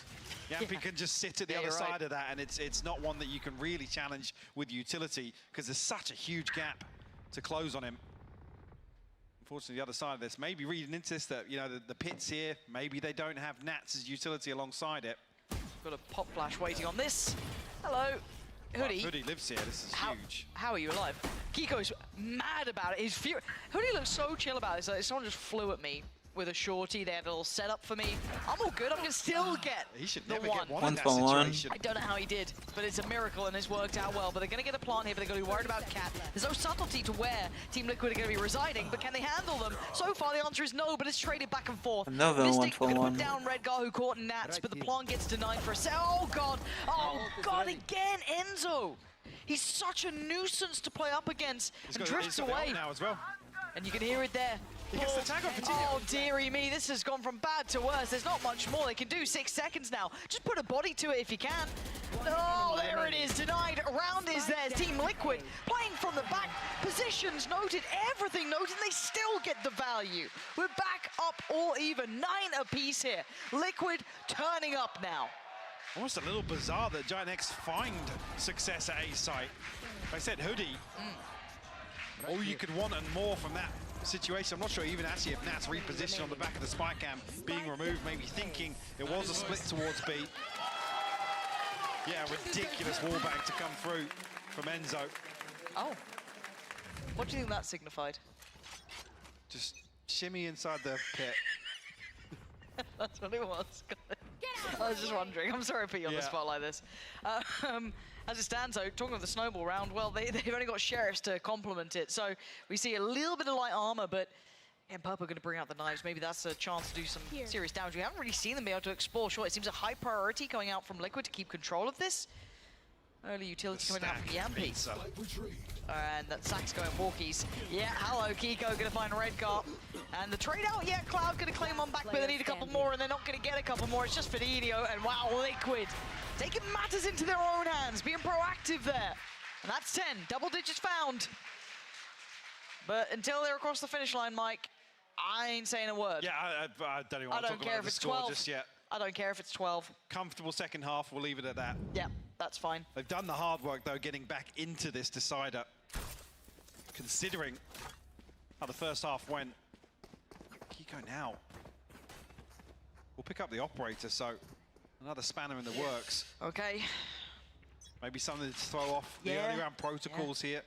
Yampi can just sit at the other side of that, and it's not one that you can really challenge with utility, because there's such a huge gap to close on him. Unfortunately, the other side of this, maybe reading into this that, the pits here, maybe they don't have Nats' utility alongside it. Got a pop flash waiting on this. Hello, Hoodie. Well, Hoodie lives here, this is huge. How are you alive? Kiko's mad about it. He's furious. Hoodie looks so chill about it. Like someone just flew at me with a shorty. They had a little setup for me. I'm all good. I'm gonna still get he should the never one. Get one in that situation. I don't know how he did, but it's a miracle and it's worked out well. But they're gonna get a plant here, but they're gonna be worried about Cat. There's no subtlety to where Team Liquid are gonna be residing, but can they handle them? So far the answer is no, but it's traded back and forth. Another Mystic 1-for-1. gonna put down Redgar, who caught Nats, but the plant gets denied for a set. Oh god! Oh god, again, Enzo! He's such a nuisance to play up against and drifts away. Now as well. And you can hear it there. He gets the tag on Coutinho. Oh, dearie me, this has gone from bad to worse. There's not much more they can do. 6 seconds now. Just put a body to it if you can. Oh, there it is. Denied. Round is theirs. Team Liquid playing from the back. Positions noted, everything noted, and they still get the value. We're back up all even. 9 apiece here. Liquid turning up now. Almost a little bizarre that Giant X find success at A site. Like I said, Hoodie, all you could want and more from that situation. I'm not sure even actually if Nat's repositioned on the back of the spike cam, being removed, maybe thinking it was a split towards B. Yeah, ridiculous wallbang to come through from Enzo. Oh. What do you think that signified? Just shimmy inside the pit. That's what it was. I was just wondering. I'm sorry I put you on the spot like this. As it stands, though, talking of the snowball round, well, they've only got Sheriffs to complement it. So we see a little bit of light armor, but Purple going to bring out the knives. Maybe that's a chance to do some serious damage. We haven't really seen them be able to explore. Sure, it seems a high priority going out from Liquid to keep control of this. Early utility coming out from Yampy. And that Sack's going walkies. Yeah, hello, Kiko gonna find Redgar. And the trade out, yeah, Cloud gonna claim one back, but they need a couple more, and they're not gonna get a couple more. It's just Fidinho, and wow, Liquid taking matters into their own hands, being proactive there. And that's 10, double digits found. But until they're across the finish line, Mike, I ain't saying a word. Yeah, I don't even want to talk about the score just yet. I don't care if it's 12. Comfortable second half, we'll leave it at that. Yeah, that's fine. They've done the hard work, though, getting back into this decider. Considering how the first half went. Kiko now will pick up the operator, so another spanner in the works. Okay. Maybe something to throw off the early round protocols here.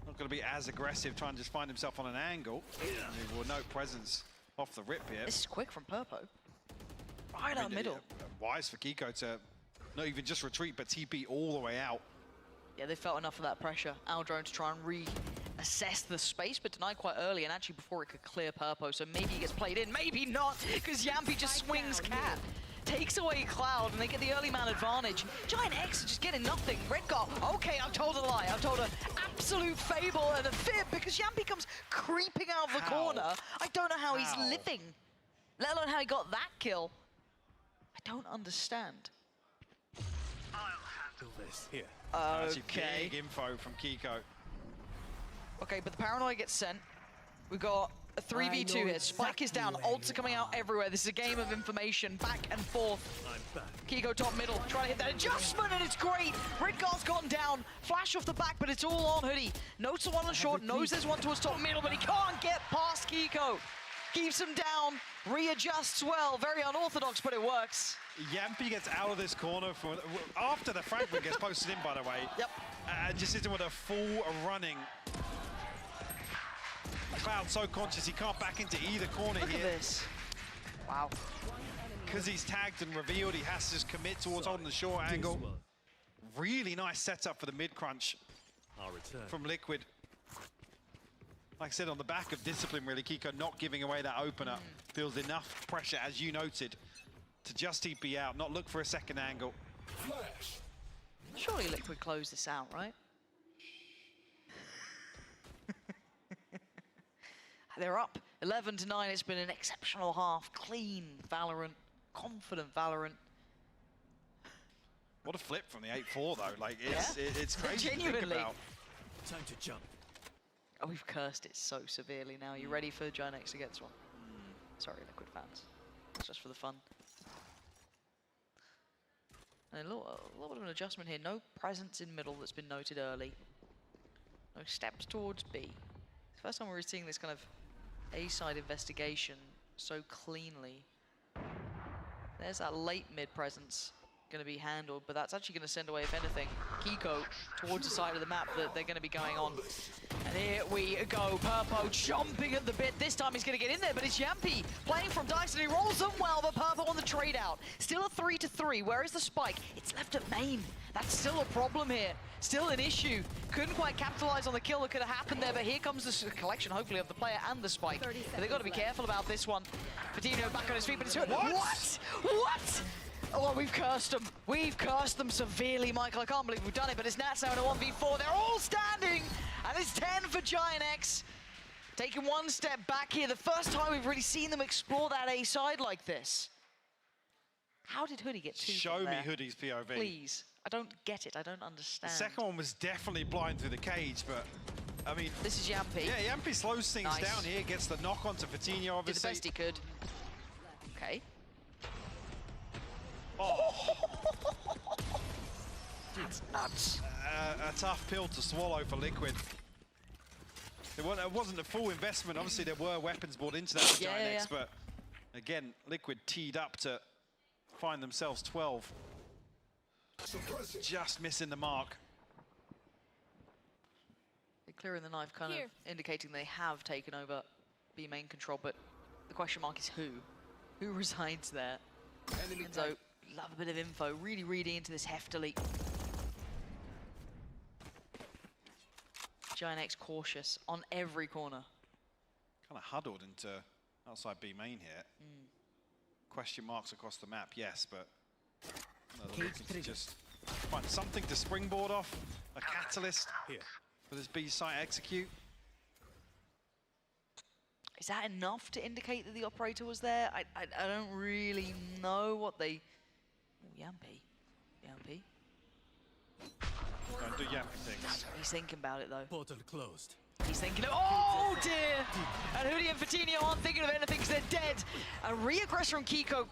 Not going to be as aggressive, trying to just find himself on an angle. Well, no presence off the rip here. This is quick from Purpo. Right out middle. Wise for Kiko to not even just retreat, but TP all the way out. Yeah, they felt enough of that pressure. Aldrone to try and reassess the space, but denied quite early, and actually before it could clear Purpo, so maybe he gets played in, maybe not, because Yampy just swings Cat. Takes away Cloud, and they get the early man advantage. Giant X are just getting nothing. Redgar, okay, I've told a lie. I've told an absolute fable and a fib, because Yampy comes creeping out of the corner. I don't know how he's living, let alone how he got that kill. I don't understand. I'll handle this. Here. Okay. Big info from Kiko. Okay, but the Paranoid gets sent. We've got a 3v2 here. Spike is down. Ults are coming out everywhere. This is a game of information, back and forth. Kiko top middle, trying to hit that adjustment, and it's great. Redgar's gone down. Flash off the back, but it's all on Hoodie. Notes the one on short, knows there's one towards top middle, but he can't get past Kiko. Keeps him down, readjusts well. Very unorthodox, but it works. Yampy gets out of this corner after the fragment gets posted in, by the way. Yep. And just hits him with a full running. Cloud so conscious he can't back into either corner here. Look at this. Wow. Because he's tagged and revealed, he has to just commit towards holding the short angle. Really nice setup for the mid-crunch from Liquid. Like I said, on the back of discipline, really, Kiko not giving away that opener. Feels enough pressure, as you noted, to just TP out, not look for a second angle. Surely Liquid close this out, right? They're up 11-9. It's been an exceptional half. Clean Valorant, confident Valorant. What a flip from the 8-4 though. Like it's crazy Genuinely. to think about. Time to jump. Oh, we've cursed it so severely now. You ready for Giant X to get this one? Sorry, Liquid fans. It's just for the fun. And a little bit of an adjustment here. No presence in middle that's been noted early. No steps towards B. It's the first time we're seeing this kind of A-side investigation so cleanly. There's that late mid presence going to be handled, but that's actually going to send away, if anything, Kiko towards the side of the map that they're going to be going on. And here we go, Purpo jumping at the bit. This time he's going to get in there, but it's Yampy playing from Dice, and he rolls them well, but Purpo on the trade out. Still a 3-3. Where is the spike? It's left at main. That's still a problem here. Still an issue. Couldn't quite capitalize on the kill that could have happened there, but here comes the collection, hopefully, of the player and the spike. But they've got to be careful about this one. Fidinho back on his feet, but it's... What? What? Oh, we've cursed them. We've cursed them severely, Michael. I can't believe we've done it, but it's Nats now in a 1v4. They're all standing, and it's 10 for Giant X. Taking one step back here. The first time we've really seen them explore that A side like this. How did Hoodie get two Show from me there? Hoodie's POV. Please. I don't get it. I don't understand. The second one was definitely blind through the cage, but I mean... This is Yampy. Yeah, Yampy slows things down here, gets the knock onto Fidinho, obviously. Did the best he could. Okay. Oh. That's nuts. A tough pill to swallow for Liquid. It wasn't a full investment. Obviously, there were weapons brought into that for Giant X, but again, Liquid teed up to find themselves 12. Just missing the mark. They're clearing the knife, kind of indicating they have taken over B main control, but the question mark is who? Who resides there? And so, love a bit of info, really reading into this heftily. Giant X cautious on every corner. Kind of huddled into outside B main here. Question marks across the map, yes, but no, they're looking to just Find something to springboard off, a catalyst for this B site execute. Is that enough to indicate that the operator was there? I don't really know what they... Ooh, Yampy. Don't do yappy things. He's thinking about it though. Portal closed. He's thinking, oh dear! And Hoodie and Fatinho aren't thinking of anything because they're dead. A re-aggress from Kiko,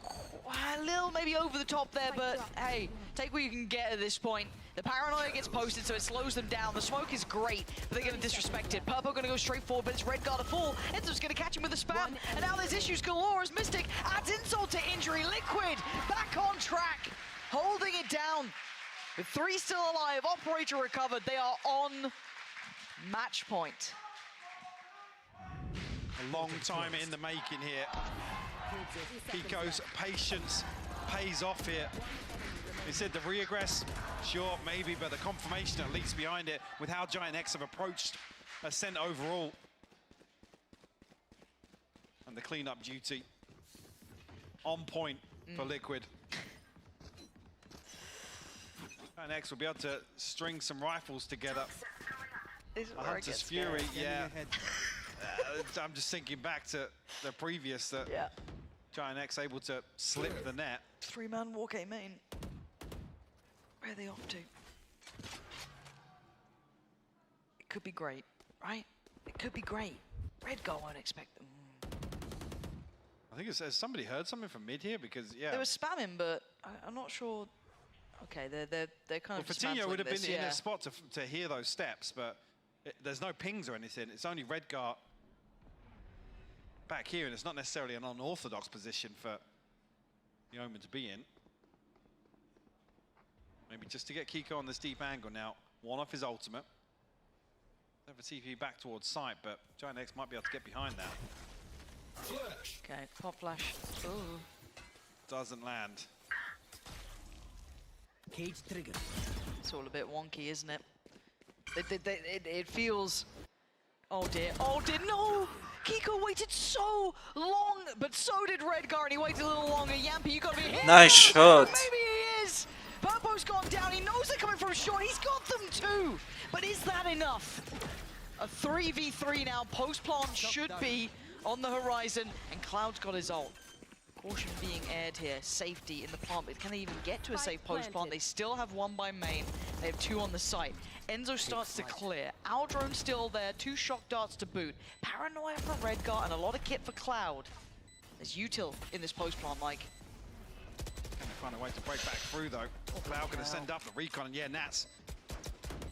a little maybe over the top there, but hey, take what you can get at this point. The paranoia gets posted, so it slows them down. The smoke is great, but they're going to disrespect it. Purple going to go straight forward, but it's Redguard to fall. Enzo's going to catch him with a spam, and now there's issues galore as Mystic adds insult to injury. Liquid back on track, holding it down. With 3 still alive, operator recovered. They are on match point. A long time in the making here. Kiko's patience pays off here. He said the re-aggress, sure, maybe, but the confirmation at least behind it with how Giant X have approached Ascent overall. And the cleanup duty on point for Liquid. Giant X will be able to string some rifles together. Hunter's Fury, yeah. I'm just thinking back to the previous that Giant X able to slip the net. 3-man walk A main. Where are they off to? It could be great, right? It could be great. Redguard won't expect them. I think it says somebody heard something from mid here because They were spamming, but I'm not sure. Okay, they're kind of. Well, Fatinho would have been in a spot to hear those steps, but there's no pings or anything. It's only Redguard back here, and it's not necessarily an unorthodox position for the Omen to be in. Maybe just to get Kiko on this deep angle now. One off his ultimate. Have a TP back towards site, but Giant X might be able to get behind that. Okay, pop flash. Ooh. Doesn't land. Cage trigger. It's all a bit wonky, isn't it? It feels... Oh dear, no! Kiko waited so long, but so did Redguard, and he waited a little longer. Yampy, you gotta be here! Nice shot! Maybe he is! Purpo's gone down, he knows they're coming from short, he's got them too! But is that enough? A 3v3 now, post-plant should be on the horizon, and Cloud's got his ult. Caution being aired here, safety in the plant, but can they even get to a safe post-plant? They still have 1 by main, they have 2 on the site. Enzo starts to clear, our drone still there, 2 shock darts to boot. Paranoia for Redguard and a lot of kit for Cloud. There's util in this post-plant, Mike. Gonna find a way to break back through though. Cloud gonna send up the recon, and yeah, Nats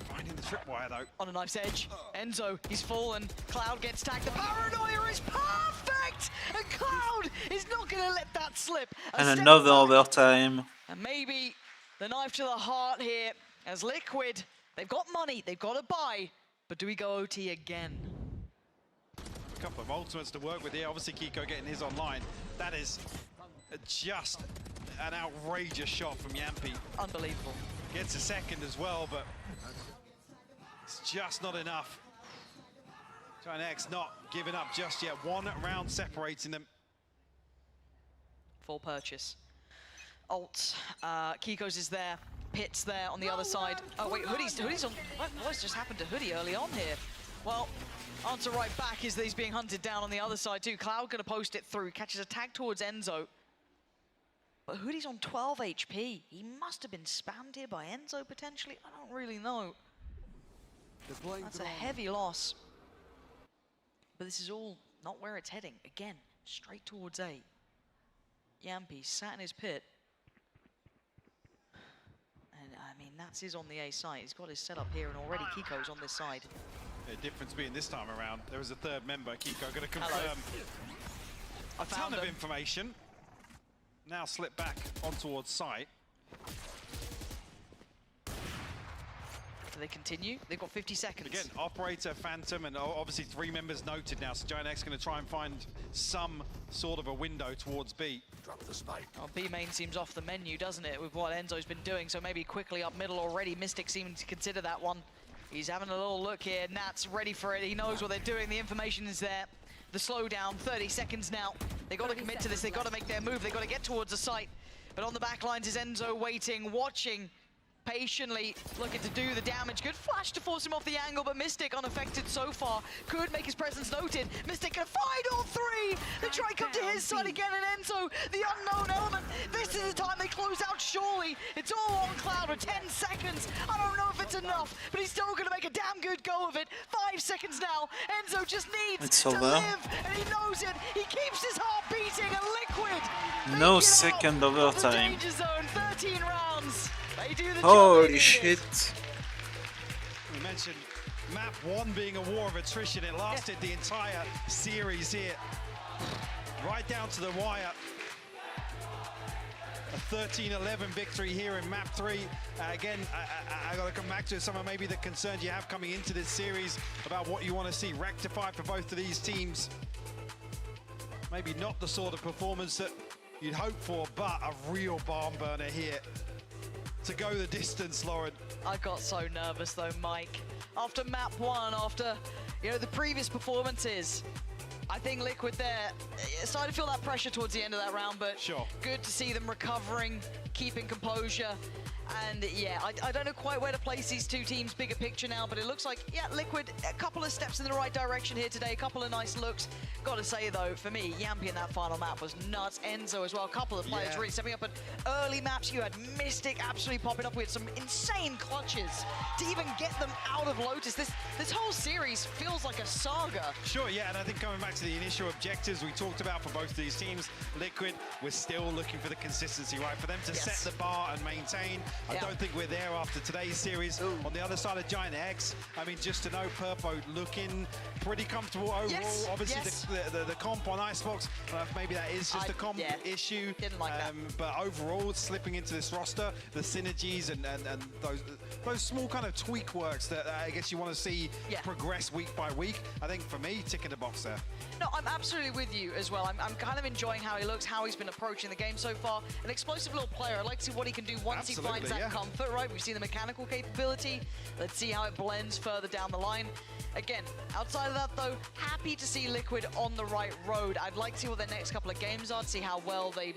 finding the tripwire though. On a knife's edge, Enzo, he's fallen. Cloud gets tagged, the paranoia is perfect! And Cloud is not gonna let that slip. And another overtime. And maybe the knife to the heart here as Liquid, they've got money, they've got to buy, but do we go OT again? A couple of ultimates to work with here. Obviously Kiko getting his online. That is just an outrageous shot from Yampy. Unbelievable. Gets a second as well, but it's just not enough. Giant X not giving up just yet. 1 round separating them. Full purchase. Ult, Kiko's is there. Pit's there on the other side. Oh wait, Hoodie's on. What's just happened to Hoodie early on here? Well, answer right back is that he's being hunted down on the other side too. Cloud gonna post it through, catches a tag towards Enzo. But Hoodie's on 12 HP. He must have been spammed here by Enzo potentially. I don't really know. That's a heavy loss. But this is all not where it's heading. Again, straight towards A. Yampy sat in his pit. And I mean, that's his on the A side. He's got his setup here, and already Kiko's on this side. The difference being this time around, there was a 3rd member. Kiko going to confirm a ton of information. Now slip back on towards site. Do they continue? They've got 50 seconds. Again, Operator, Phantom, and obviously 3 members noted now. So Giant X going to try and find some sort of a window towards B. Drop the spike. Oh, B main seems off the menu, doesn't it, with what Enzo's been doing? So maybe quickly up middle already. Mystic seeming to consider that one. He's having a little look here. Nat's ready for it. He knows what they're doing. The information is there. The slowdown, 30 seconds now. They got to commit to this. They got to make their move. They got to get towards the site. But on the back lines is Enzo waiting, watching. patiently looking to do the damage. Good flash to force him off the angle, but Mystic unaffected so far. Could make his presence noted. Mystic can find all three. They try and come to his side again, and Enzo, the unknown element. This is the time they close out, surely. It's all on Cloud with 10 seconds. I don't know if it's enough, but he's still going to make a damn good go of it. 5 seconds now. Enzo just needs to live, and he knows it. He keeps his heart beating, and Liquid. No second overtime. Danger zone, 13 rounds. They do the Holy job. shit. We mentioned map 1 being a war of attrition. It lasted the entire series here. Right down to the wire. A 13-11 victory here in map 3. Again, I got to come back to some of maybe the concerns you have coming into this series about what you want to see rectified for both of these teams. Maybe not the sort of performance that you'd hope for, but a real barn burner here to go the distance, Lauren. I got so nervous though, Mike. After map 1, after the previous performances, I think Liquid there started to feel that pressure towards the end of that round, but good to see them recovering, keeping composure. And yeah, I don't know quite where to place these two teams bigger picture now, but it looks like, yeah, Liquid, a couple of steps in the right direction here today, a couple of nice looks. Gotta say though, for me, Yampy in that final map was nuts. Enzo as well, a couple of players really stepping up, but early maps you had Mystic absolutely popping up with some insane clutches to even get them out of Lotus. This whole series feels like a saga. Sure, yeah, and I think coming back to the initial objectives we talked about for both of these teams, Liquid, we're still looking for the consistency, right? For them to set the bar and maintain. I don't think we're there after today's series. On the other side of Giant X, I mean, just to know Purpo looking pretty comfortable overall. Obviously, the comp on Icebox, maybe that is just a comp issue. Didn't like that. But overall, slipping into this roster, the synergies and those small kind of tweak works that I guess you want to see progress week by week. I think for me, ticking the box there. No, I'm absolutely with you as well. I'm kind of enjoying how he looks, how he's been approaching the game so far. An explosive little player. I'd like to see what he can do once he finds that comfort, right? We've seen the mechanical capability. Let's see how it blends further down the line. Again, outside of that though, happy to see Liquid on the right road. I'd like to see what their next couple of games are, to see how well they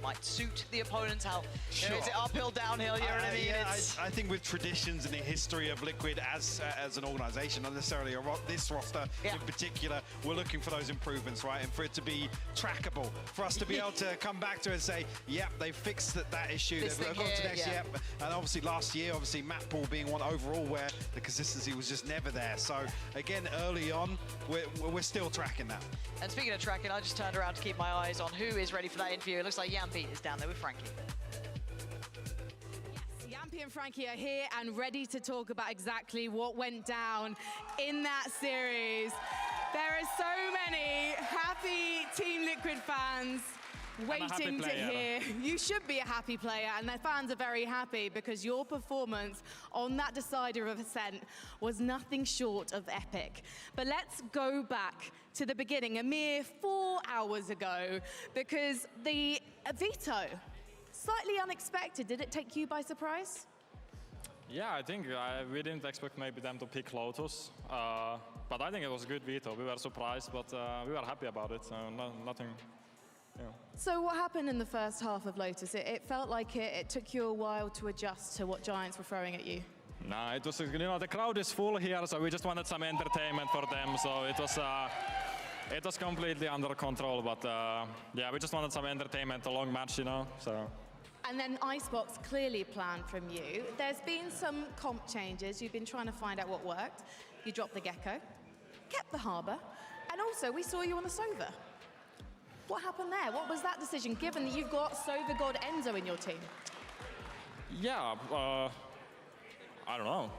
might suit the opponents, how is it uphill, downhill, you know what I mean? I think with traditions and the history of Liquid as an organization, not necessarily this roster in particular, we're looking for those improvements, right? And for it to be trackable, for us to be able to come back to it and say, yep, they fixed that issue. They've gone to next, and obviously last year, map pool being one overall where the consistency was just never there. So again, early on, we're still tracking that. And speaking of tracking, I just turned around to keep my eyes on who is ready for that interview. It looks like Yampy is down there with Frankie. Yes, Yampy and Frankie are here and ready to talk about exactly what went down in that series. There are so many happy Team Liquid fans waiting to hear. You should be a happy player, and their fans are very happy because your performance on that decider of Ascent was nothing short of epic. But let's go back to the beginning, a mere 4 hours ago, because the veto, slightly unexpected. Did it take you by surprise? Yeah, I think we didn't expect maybe them to pick Lotus, but I think it was a good veto. We were surprised, but we were happy about it, so nothing. Yeah. So what happened in the first half of Lotus? It felt like it took you a while to adjust to what Giants were throwing at you. No, it was, the crowd is full here, so we just wanted some entertainment for them. So it was completely under control, but yeah, we just wanted some entertainment, a long match, so. And then Icebox clearly planned from you. There's been some comp changes. You've been trying to find out what worked. You dropped the Gecko, kept the Harbor, and also we saw you on the Sova. What happened there? What was that decision, given that you've got Sova God Enzo in your team? Yeah, I don't know.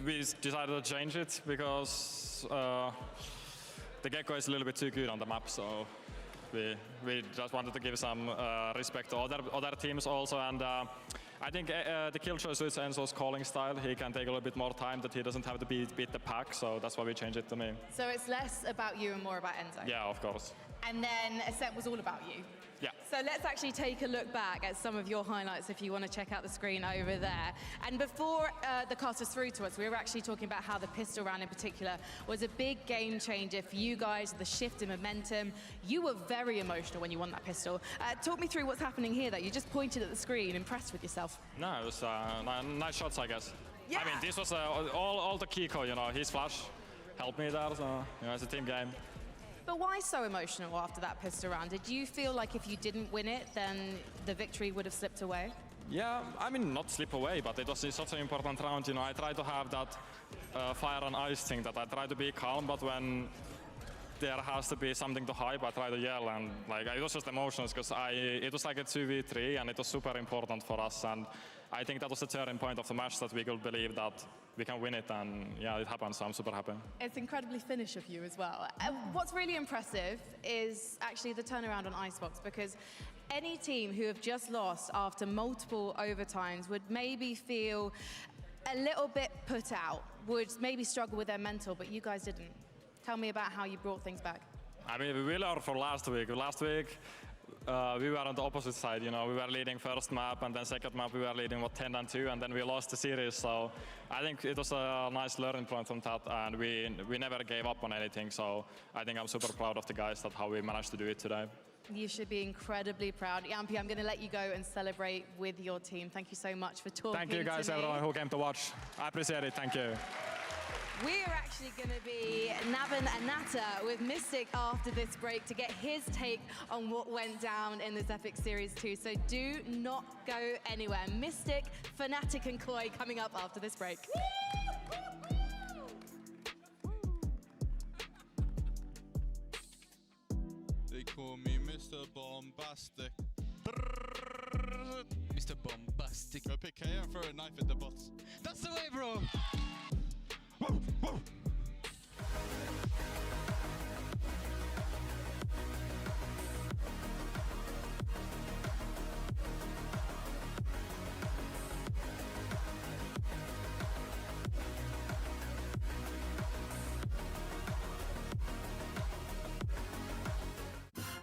We decided to change it because the Gecko is a little bit too good on the map, so we just wanted to give some respect to other teams also. And I think the kill choice is Enzo's calling style. He can take a little bit more time, that he doesn't have to beat the pack, so that's why we changed it to me. So it's less about you and more about Enzo? Yeah, of course. and then Ascent was all about you. Yeah. So let's actually take a look back at some of your highlights if you want to check out the screen over there. And before the cast was through to us, we were actually talking about how the pistol round in particular was a big game changer for you guys, the shift in momentum. You were very emotional when you won that pistol. Talk me through what's happening here, though. You just pointed at the screen, impressed with yourself. No, it was nice shots, I guess. Yeah. I mean, this was all the Kiko, you know, his flash helped me there, so, you know, it's a team game. But why so emotional after that pistol round? Did you feel like if you didn't win it, then the victory would have slipped away? Yeah, I mean, not slip away, but it was such an important round, you know. I tried to have that fire and ice thing, that I try to be calm, but when there has to be something to hype, I try to yell, and like it was just emotions, because it was like a 2v3, and it was super important for us, and I think that was the turning point of the match, that we could believe that we can win it, and yeah, it happened, so I'm super happy. It's incredibly Finnish of you as well. What's really impressive is actually the turnaround on Icebox, because any team who have just lost after multiple overtimes would maybe feel a little bit put out, would maybe struggle with their mental, but you guys didn't. Tell me about how you brought things back. I mean, we learned from last week. Last week, we were on the opposite side, you know. We were leading first map, and then second map we were leading 10-2, and then we lost the series. So I think it was a nice learning point from that, and we never gave up on anything. So I think I'm super proud of the guys that how we managed to do it today. You should be incredibly proud. Yampi, I'm going to let you go and celebrate with your team. Thank you so much for talking to me. Thank you guys, everyone who came to watch. I appreciate it. Thank you. We're actually going to be Navan Anatta with Mystic after this break to get his take on what went down in this Epic Series 2. So do not go anywhere. Mystic, Fnatic and Koi coming up after this break. They call me Mr. Bombastic. Mr. Bombastic. Go pick KO and throw a knife at the bots. That's the way, bro! Woo, woo.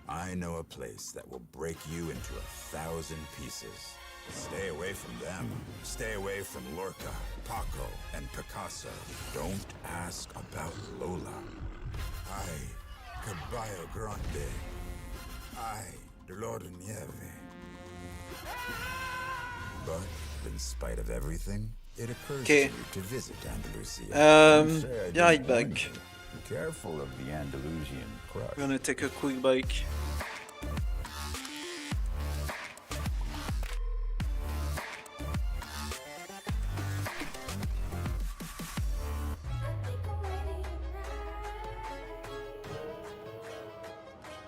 I know a place that will break you into 1,000 pieces. Stay away from them. Stay away from Lorca, Paco, and Picasso. Don't ask about Lola. Caballo Grande. Dolor de Nieve. But in spite of everything, it occurs to you to visit Andalusia. Be right back. Be careful of the Andalusian crush. We're gonna take a quick break.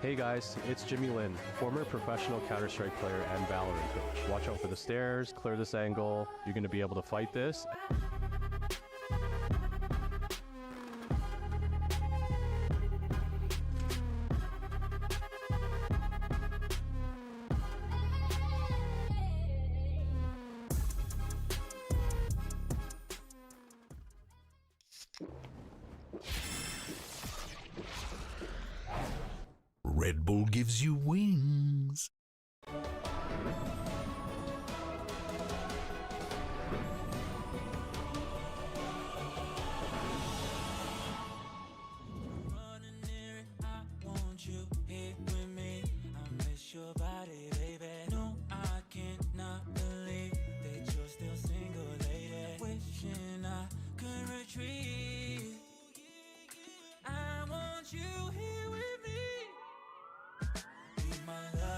Hey guys, it's Jimmy Lin, former professional Counter-Strike player and Valorant coach. Watch out for the stairs, clear this angle, you're going to be able to fight this. Red Bull gives you wings. My love.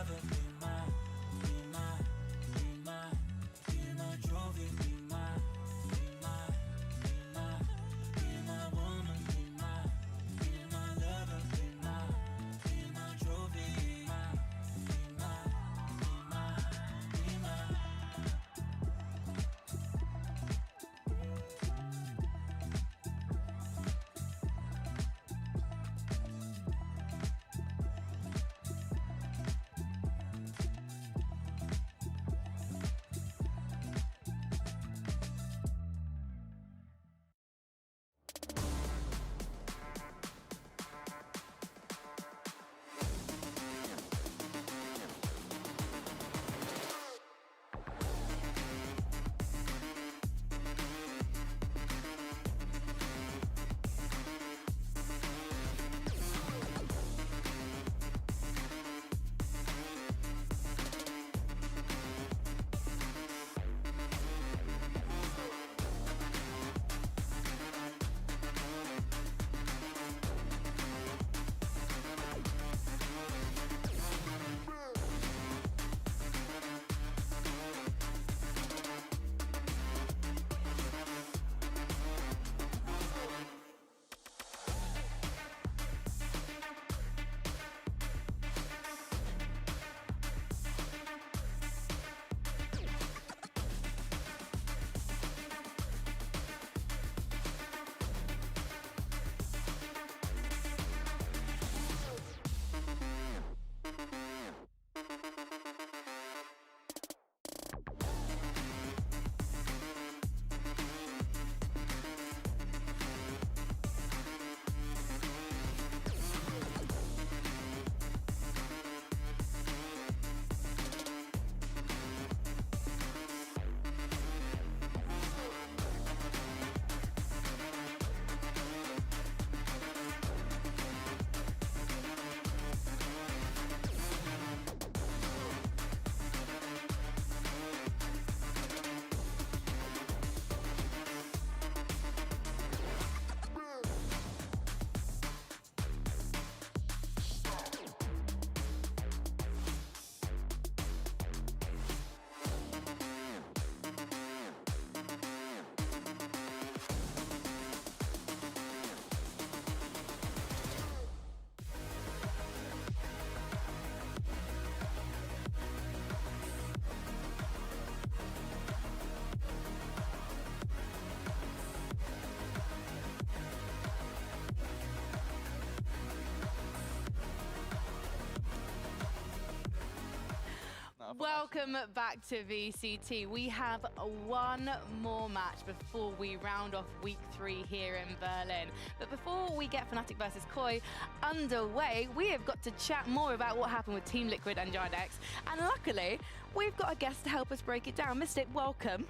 Welcome back to VCT. We have one more match before we round off week 3 here in Berlin. But before we get Fnatic versus Koi underway, we have got to chat more about what happened with Team Liquid and Giant X. And luckily, we've got a guest to help us break it down. Mystic, welcome.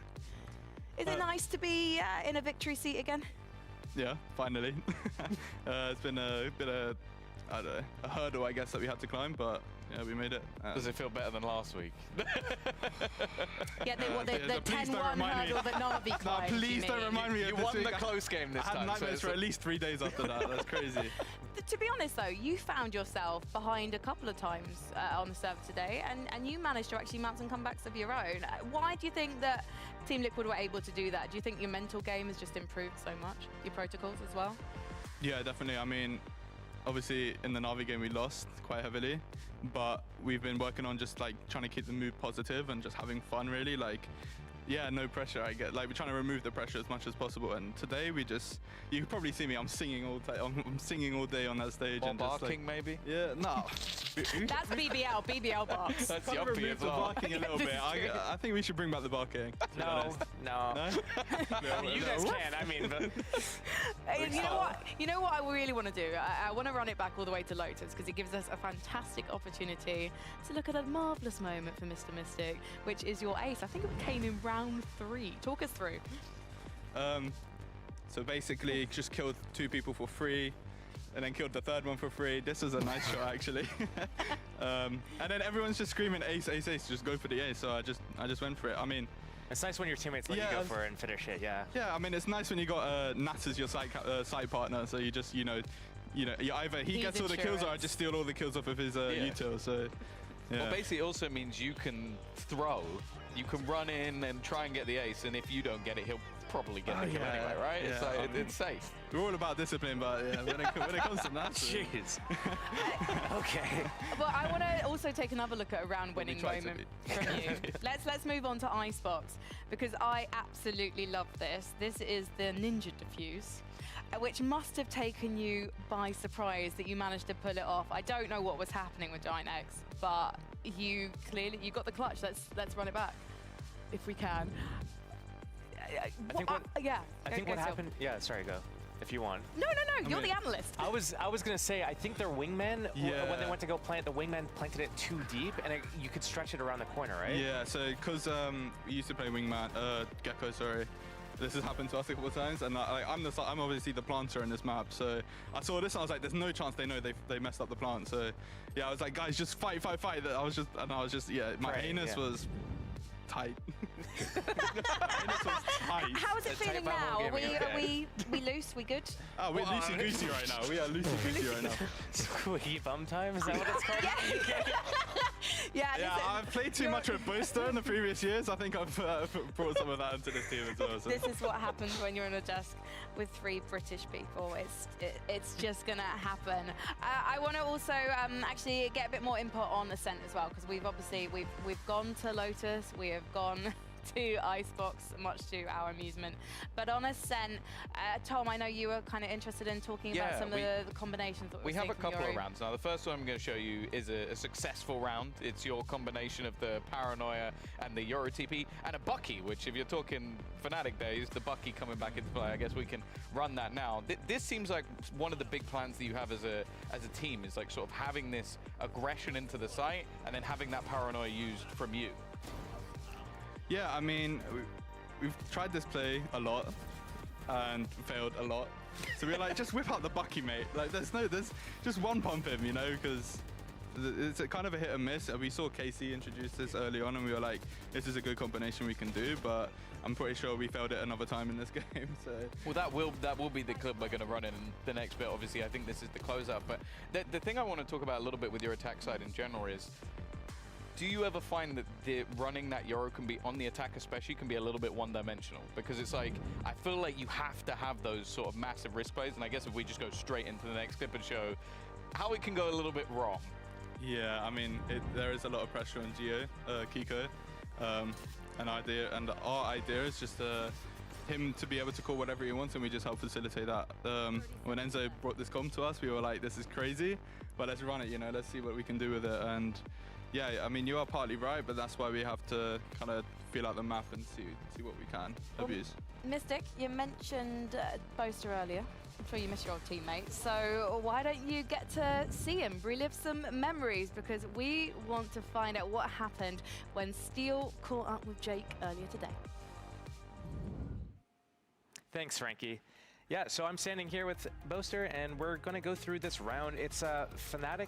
Is it nice to be in a victory seat again? Yeah, finally. It's been a I don't know, a hurdle, I guess, that we had to climb, but yeah, we made it. Does it feel better than last week? Yeah, the 10-1 hurdle that Na'Vi climbed. No, please don't remind me of You this won week. the close game this time. I had nightmares for at least 3 days after that. That's crazy. To be honest, though, you found yourself behind a couple of times on the server today, and you managed to actually mount some comebacks of your own. Why do you think that Team Liquid were able to do that? Do you think your mental game has just improved so much? Your protocols as well? Yeah, definitely. I mean, obviously, in the Na'Vi game, we lost quite heavily, but we've been working on just like trying to keep the mood positive and just having fun, really. Like, yeah, no pressure. I get like we're trying to remove the pressure as much as possible. And today we just, you can probably see me. I'm singing all day. I'm singing all day on that stage. Or and barking, just, like, maybe. Yeah, no. That's BBL barks. That's Kind of yuppie remove as the well. barking a little bit. I think we should bring back the barking. No. No? I mean, you guys can. I mean, but You know what I really want to do? I want to run it back all the way to Lotus because it gives us a fantastic opportunity to look at a marvelous moment for Mr. Mystic, which is your ace. I think it came in round 3. Talk us through. So basically, just killed 2 people for free, and then killed the 3rd one for free. This was a nice shot, actually. And then everyone's just screaming ace, ace, ace. Just go for the ace. So I just went for it. I mean, it's nice when your teammates let you go for it and finish it. Yeah. Yeah, I mean, it's nice when you got Nats as your side partner. So you just, you either he gets all the kills or I just steal all the kills off of his util. So. Yeah. Well, basically, it also means you can throw, you can run in and try and get the ace, and if you don't get it, he'll probably get the kill anyway, right? Yeah, It's like, it's safe. We're all about discipline, but yeah, when it comes to that, jeez. Okay. Well, I want to also take another look at a round-winning moment from you. Let's move on to Icebox, because I absolutely love this. This is the Ninja Defuse, which must have taken you by surprise that you managed to pull it off. I don't know what was happening with Giant X, but you got the clutch. Let's run it back, if we can. I think what happened. Yeah, sorry, go. If you want. No, you're the analyst. I was gonna say, I think their wingman, when they went to go plant, the wingman planted it too deep, and you could stretch it around the corner, right? Yeah, so because we used to play wingman, Gecko, sorry. This has happened to us a couple of times, and I'm obviously the planter in this map. So I saw this, and I was like, "There's no chance they know they messed up the plant." So yeah, I was like, "Guys, just fight!" I was just, my anus was tight. Anus was tight. How is it feeling now? Are we loose? We good? Oh, we're loosey goosey right now. We are loosey goosey right now. Squeaky bum time? Is that what it's called? Yeah, I've played too much with Booster in the previous years. I think I've brought some of that into this team as well. So. This is what happens when you're in a desk with 3 British people. It's just gonna happen. I want to also actually get a bit more input on Ascent as well, because we've gone to Lotus, we have gone to Icebox, much to our amusement. But on Ascent, Tom, I know you were kind of interested in talking about some of the combinations that we have a couple Euro. of rounds. Now, the first one I'm going to show you is a successful round. It's your combination of the Paranoia and the Euro TP and a Bucky, which if you're talking Fnatic days, the Bucky coming back into play, I guess we can run that now. This seems like one of the big plans that you have as a team is like sort of having this aggression into the site and then having that Paranoia used from you. Yeah, I mean, we've tried this play a lot and failed a lot. So we're like, just whip out the Bucky, mate. Like, there's just one pump him, you know, because it's a kind of a hit and miss. We saw KC introduce this early on and we were like, this is a good combination we can do, but I'm pretty sure we failed it another time in this game. So well, that will be the clip we're going to run in the next bit. Obviously, I think this is the closeout. But the thing I want to talk about a little bit with your attack side in general is, do you ever find that running that Euro can be, on the attack especially, can be a little bit one-dimensional? Because it's like, I feel like you have to have those sort of massive risk plays, and I guess if we just go straight into the next clip and show how it can go a little bit wrong. Yeah, I mean, there is a lot of pressure on Kiko. And our idea is just him to be able to call whatever he wants, and we just help facilitate that. When Enzo brought this comp to us, we were like, this is crazy, but let's run it, you know, let's see what we can do with it. And yeah, I mean, you are partly right, but that's why we have to kind of feel out the map and see what we can abuse. Mystic, you mentioned Boaster earlier. I'm sure you miss your old teammate. So why don't you get to see him, relive some memories? Because we want to find out what happened when Steel caught up with Jake earlier today. Thanks, Frankie. Yeah, so I'm standing here with Boaster, and we're going to go through this round. It's Fnatic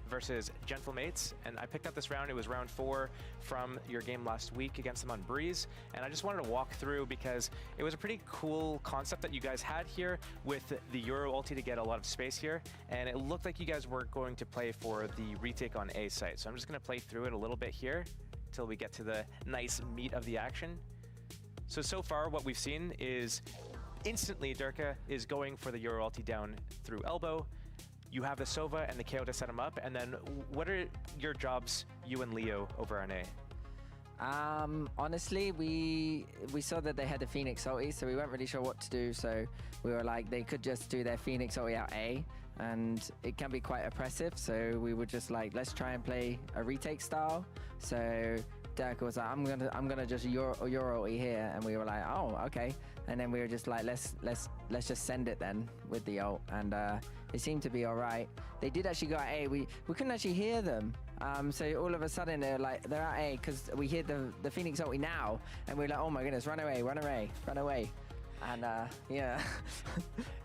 versus Gentlemates, and I picked up this round. It was round 4 from your game last week against them on Breeze, and I just wanted to walk through because it was a pretty cool concept that you guys had here with the Euro ulti to get a lot of space here, and it looked like you guys were going to play for the retake on A site. So I'm just going to play through it a little bit here until we get to the nice meat of the action. So far what we've seen is instantly Durka is going for the Euro ulti down through elbow. You have the Sova and the KO to set him up, and then what are your jobs, you and Leo, over on A? Honestly, we saw that they had the Phoenix ulti, so we weren't really sure what to do. So we were like, they could just do their Phoenix ulti out A, and it can be quite oppressive. So we were just like, let's try and play a retake style. So Durka was like, I'm gonna just Euro ulti here, and we were like, oh, okay. And then we were just like, let's just send it then with the ult, and it seemed to be all right. They did actually go at A. We couldn't actually hear them. So all of a sudden they're at A because we hear the Phoenix ulti now, and we're like, oh my goodness, run away, run away, run away. And yeah.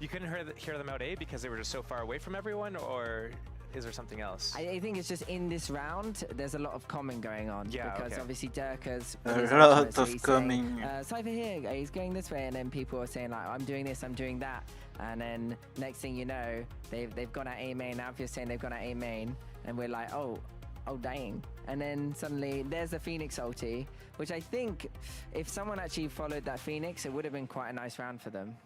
You couldn't hear them out A because they were just so far away from everyone, or is there something else? I think it's just in this round, there's a lot of common going on. Yeah, because obviously Durka's a lot of coming. Cypher here, he's going this way, and then people are saying like, I'm doing this, I'm doing that, and then next thing you know, they've gone at A main. Now if you're saying they've gone at A main, and we're like, oh dang. And then suddenly there's a Phoenix ulti, which I think if someone actually followed that Phoenix, it would have been quite a nice round for them.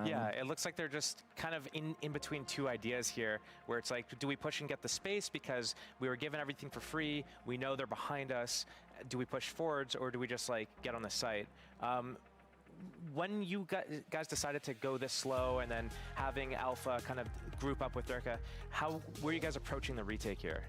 Yeah, it looks like they're just kind of in between two ideas here, where it's like, do we push and get the space because we were given everything for free, we know they're behind us, do we push forwards, or do we just like get on the site? When you guys decided to go this slow and then having Alpha kind of group up with Durka, how were you guys approaching the retake here?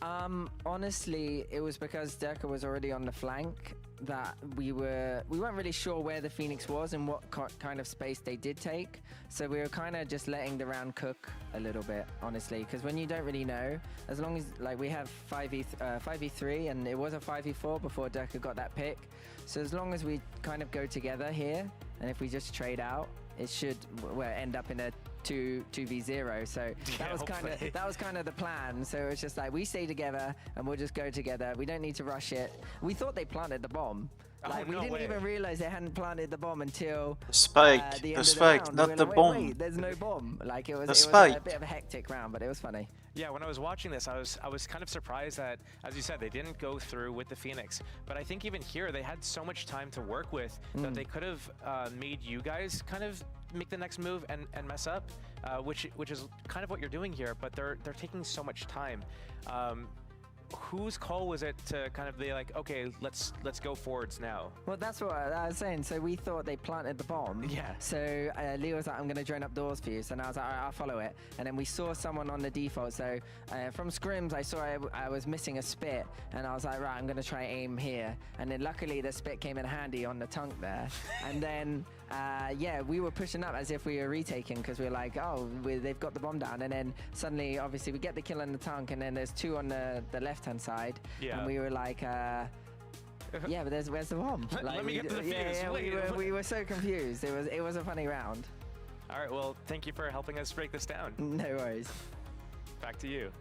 Honestly, it was because Durka was already on the flank that we weren't really sure where the Phoenix was and what kind of space they did take. So we were kind of just letting the round cook a little bit, honestly, because when you don't really know, as long as like we have 5v3 and it was a 5v4 before Durka got that pick. So as long as we kind of go together here, and if we just trade out, it should end up in a 2v0. So that was kind of the plan. So it's just like, we stay together and we'll just go together. We don't need to rush it. We thought they planted the bomb. Like, we didn't even realize they hadn't planted the bomb until the spike, the spike, round. not the like, bomb. Wait, there's no bomb. Like it was a bit of a hectic round, but it was funny. Yeah, when I was watching this, I was kind of surprised that, as you said, they didn't go through with the Phoenix. But I think even here, they had so much time to work with that they could have made you guys kind of make the next move and mess up, which is kind of what you're doing here. But they're taking so much time. whose call was it to kind of be like, okay, let's go forwards now? Well, that's what I was saying. So we thought they planted the bomb. Yeah. So Leo was like, I'm going to drone up doors for you. So now I was like, all right, I'll follow it. And then we saw someone on the default. So from scrims, I saw I was missing a spit. And I was like, right, I'm going to try aim here. And then luckily the spit came in handy on the tunk there. And then, yeah, we were pushing up as if we were retaking because we were like, oh, they've got the bomb down. And then suddenly, obviously, we get the kill on the tunk. And then there's two on the left-hand side. Yeah. And we were like, yeah, but where's the bomb? Like, Let me get to the fuse. We were so confused. It was a funny round. All right, well, thank you for helping us break this down. No worries. Back to you.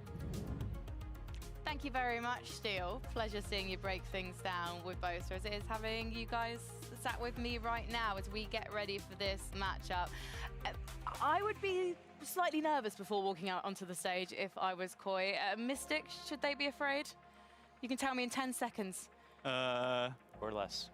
Thank you very much, Steel. Pleasure seeing you break things down with both, as it is having you guys sat with me right now as we get ready for this matchup. I would be slightly nervous before walking out onto the stage if I was Koi. Mystic, should they be afraid? You can tell me in 10 seconds. Or less.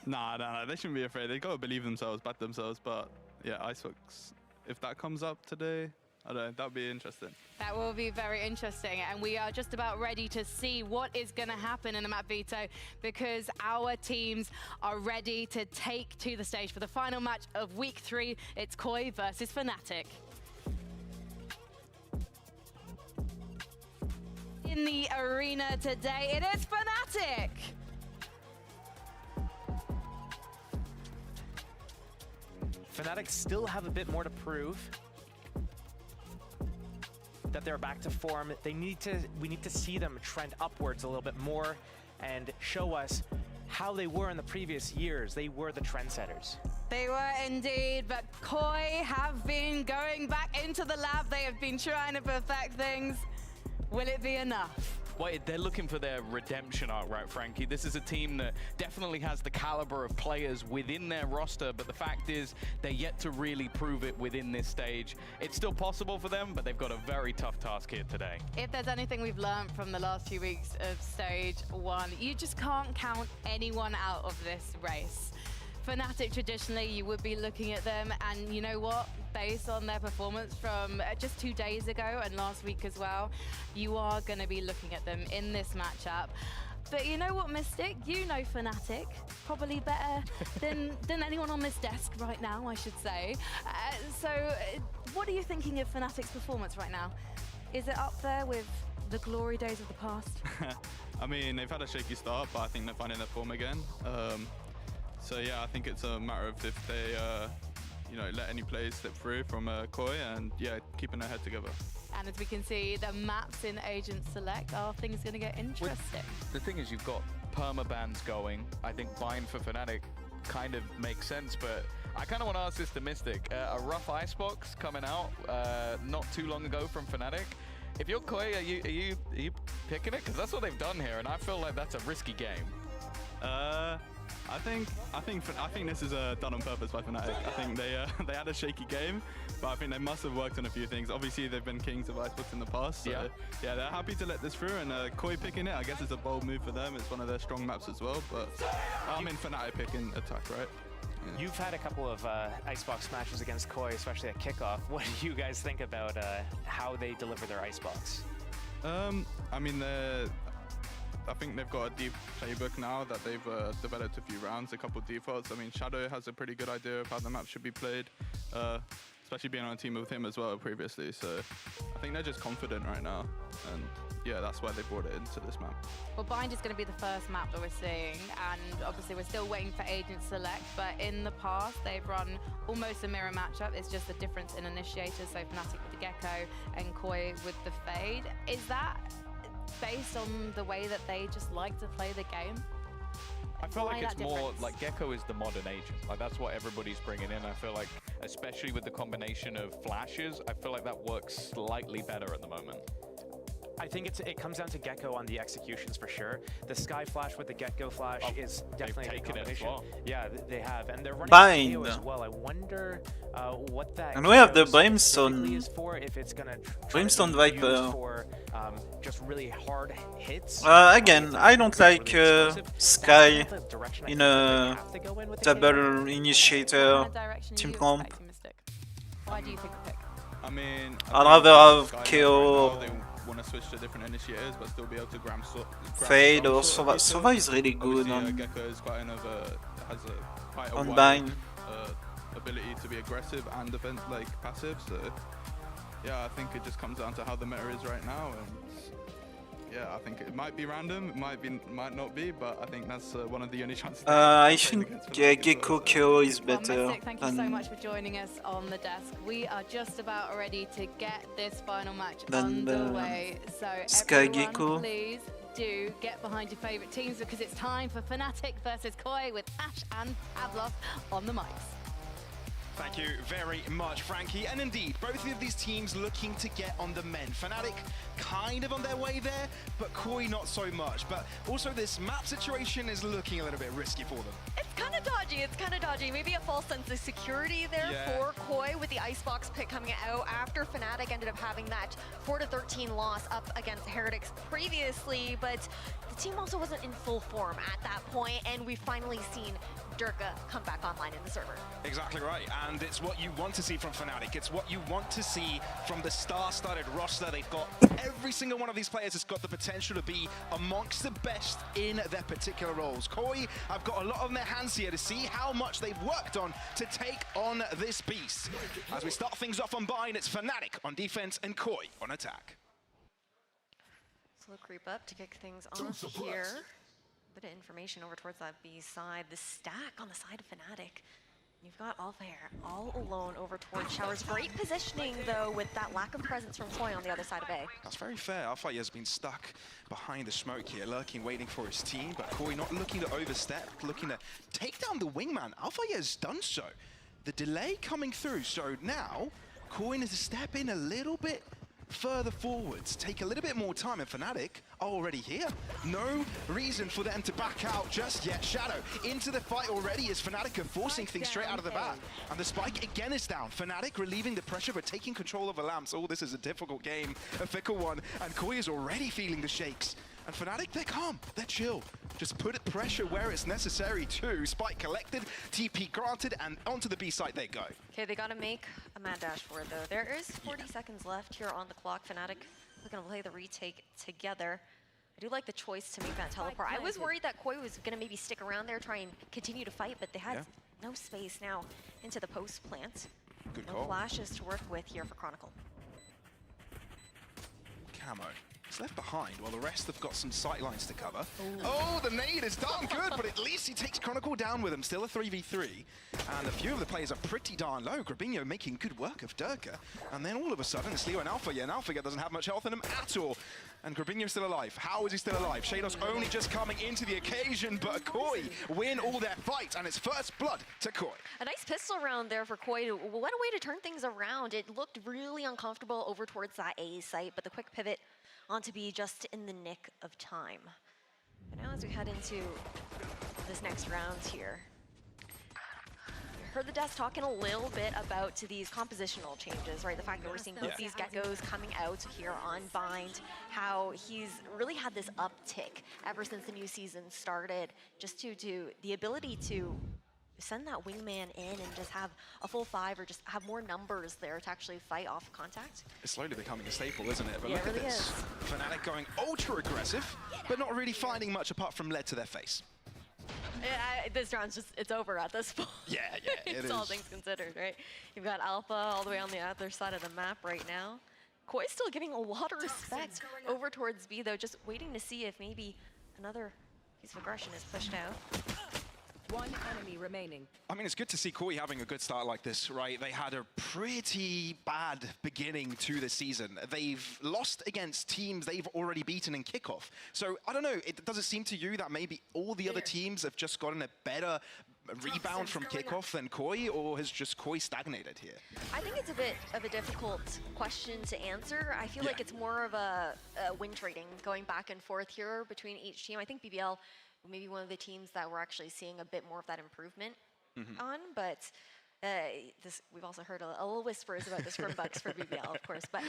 Nah, they shouldn't be afraid. They gotta believe themselves, back themselves. But yeah, Icebox, if that comes up today, I don't know, that'd be interesting. That will be very interesting, and we are just about ready to see what is going to happen in the map veto, because our teams are ready to take to the stage for the final match of week 3. It's Koi versus Fnatic. In the arena today, it is Fnatic. Fnatic still have a bit more to prove. That they're back to form. We need to see them trend upwards a little bit more and show us how they were in the previous years. They were the trendsetters. They were indeed, but Koi have been going back into the lab. They have been trying to perfect things. Will it be enough? Well, they're looking for their redemption arc, right, Frankie? This is a team that definitely has the caliber of players within their roster, but the fact is they're yet to really prove it within this stage. It's still possible for them, but they've got a very tough task here today. If there's anything we've learned from the last few weeks of stage 1, you just can't count anyone out of this race. Fnatic, traditionally, you would be looking at them, and you know what? Based on their performance from just 2 days ago and last week as well, you are going to be looking at them in this matchup. But you know what, Mystic? You know Fnatic probably better than anyone on this desk right now, I should say. So what are you thinking of Fnatic's performance right now? Is it up there with the glory days of the past? I mean, they've had a shaky start, but I think they're finding their form again. So yeah, I think it's a matter of if they you know, let any plays slip through from Koi, and yeah, keeping their head together. And as we can see, the maps in Agent Select, are things going to get interesting? The thing is, you've got permabans going. I think bind for Fnatic kind of makes sense, but I kind of want to ask this to Mystic. A rough Icebox coming out not too long ago from Fnatic. If you're Koi, are you picking it? Because that's what they've done here, and I feel like that's a risky game. I think this is done on purpose by Fnatic. I think they had a shaky game, but I think they must have worked on a few things. Obviously, they've been kings of Icebox in the past, so yeah, they're happy to let this through. And Koi picking it, I guess, is a bold move for them. It's one of their strong maps as well. But I'm in Fnatic picking attack, right? Yeah. You've had a couple of Icebox matches against Koi, especially at kickoff. What do you guys think about how they deliver their Icebox? I mean, I think they've got a deep playbook now that they've developed a few rounds, a couple of defaults. I mean, Shadow has a pretty good idea of how the map should be played, especially being on a team with him as well previously. So I think they're just confident right now. And yeah, that's why they brought it into this map. Well, Bind is going to be the first map that we're seeing, and obviously we're still waiting for Agent Select, but in the past they've run almost a mirror matchup. It's just a difference in initiators, so Fnatic with the Gecko and Koi with the Fade. Is that based on the way that they just like to play the game? I feel like it's more like Gecko is the modern agent. Like that's what everybody's bringing in. I feel like, especially with the combination of flashes, I feel like that works slightly better at the moment. I think it comes down to Gecko on the executions for sure. The Sky Flash with the Gecko Flash is definitely a combination. Well. Yeah, they have, and they're running Bind KO as well. I wonder what that. And we have the Brimstone. Is for, if it's gonna Brimstone Viper. For, just really hard hits. Again, I don't like Sky in a double initiator team comp. Why do you think a pick? I mean, I'd rather have KO want to switch to different initiators, but still be able to grab Fade or some Sova. sort of Sova pieces. is really good Obviously, on Gecko is quite has quite a on wide Bind. ability to be aggressive and defense like passive. So yeah, I think it just comes down to how the meta is right now, and yeah, I think it might be random, it might not be, but I think that's one of the only chances. I think Gecko KO is Well, better. Mystic, thank you so much for joining us on the desk. We are just about ready to get this final match underway. So Sky everyone, Gecko. please do get behind your favourite teams because it's time for Fnatic versus Koi with Ash and Pavlov on the mics. Thank you very much, Frankie. And indeed, both of these teams looking to get on the mend. Fnatic kind of on their way there, but Koi not so much. But also this map situation is looking a little bit risky for them. It's kind of dodgy. Maybe a false sense of security there for Koi with the Icebox pick coming out after Fnatic ended up having that 4-13 loss up against Heretics previously. But the team also wasn't in full form at that point, and we've finally seen Durka come back online in the server. Exactly right, and it's what you want to see from Fnatic. It's what you want to see from the star-studded roster. They've got every single one of these players has got the potential to be amongst the best in their particular roles. Koi have got a lot on their hands here to see how much they've worked on to take on this beast. As we start things off on Bind, it's Fnatic on defense and Koi on attack. Slow creep up to kick things off here. Bit of information over towards that B side. The stack on the side of Fnatic. You've got Alphair all alone over towards Showers. Great positioning though with that lack of presence from Koi on the other side of A. That's very fair. Alpha has been stuck behind the smoke here, lurking, waiting for his team, but Koi not looking to overstep, looking to take down the wingman. Alpha has done so. The delay coming through, so now Koi needs to step in a little bit further forwards, take a little bit more time, and Fnatic are already here. No reason for them to back out just yet. Shadow into the fight already as Fnatic are forcing things straight out of the bat. And the spike again is down. Fnatic relieving the pressure but taking control of the lamps. Oh, this is a difficult game, a fickle one, and Koi is already feeling the shakes. And Fnatic, they're calm, they're chill. Just put pressure where it's necessary too. Spike collected, TP granted, and onto the B site they go. Okay, they gotta make a mad dash for it though. There is 40 seconds left here on the clock. Fnatic looking to play the retake together. I do like the choice to make that teleport. I was worried that Koi was gonna maybe stick around there, try and continue to fight, but they had no space now into the post plant. Good no call. flashes to work with here for Chronicle. Camo. He's left behind while the rest have got some sight lines to cover. Oh, the nade is done good, but at least he takes Chronicle down with him. Still a 3v3. And a few of the players are pretty darn low. Grabinho making good work of Durka. And then all of a sudden, it's Leo and Alpha. Yeah, and Alpha doesn't have much health in him at all. And Grabinho's still alive. How is he still alive? Shadows only just coming into the occasion, but Koi win all their fight, and it's first blood to Koi. A nice pistol round there for Koi. What a way to turn things around. It looked really uncomfortable over towards that A site, but the quick pivot onto B just in the nick of time. But now as we head into this next round here, heard the desk talking a little bit about these compositional changes, right? The fact that we're seeing both these geckos coming out here on Bind, how he's really had this uptick ever since the new season started, just to the ability to send that wingman in and just have a full 5 or just have more numbers there to actually fight off contact. It's slowly becoming a staple, isn't it? But Yeah, look it really at this. is. Fnatic going ultra aggressive, but not really finding much apart from lead to their face. This round's just, it's over at this point. Yeah, it It's is. all things considered, right? You've got Alpha all the way on the other side of the map right now. Koi's still giving a lot of respect over towards B, though, just waiting to see if maybe another piece of aggression is pushed out. One enemy remaining. I mean, it's good to see Koi having a good start like this, right? They had a pretty bad beginning to the season. They've lost against teams they've already beaten in kickoff. So, I don't know, does it seem to you that maybe all the other teams have just gotten a better rebound from kickoff than Koi, or has just Koi stagnated here? I think it's a bit of a difficult question to answer. I feel like it's more of a win trading going back and forth here between each team. I think BBL maybe one of the teams that we're actually seeing a bit more of that improvement on, but we've also heard a little whispers about the scrim bugs for BBL, of course. But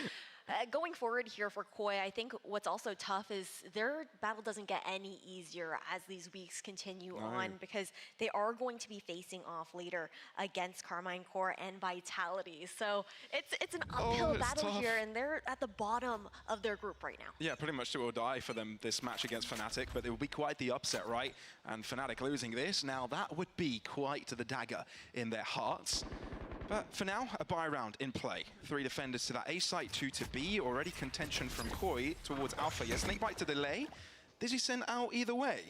Going forward here for Koi, I think what's also tough is their battle doesn't get any easier as these weeks continue on, because they are going to be facing off later against Carmine Core and Vitality. So it's an uphill battle here, and they're at the bottom of their group right now. Yeah, pretty much do or die for them this match against Fnatic, but it will be quite the upset, right? And Fnatic losing this, now that would be quite the dagger in their hearts. But for now, a buy round in play. 3 defenders to that A site, 2 to B. Already contention from Koi towards Alpha. Yeah, Snakebite to delay. Does he send out either way?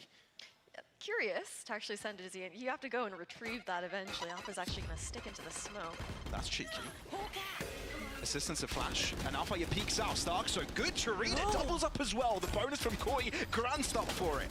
Curious to actually send it to you. You have to go and retrieve that eventually. Alpha's actually going to stick into the smoke. That's cheeky. Assistance of Flash. And Alpha peeks out. Stark, so good to read it. Doubles up as well. The bonus from Koi. Grand stop for it.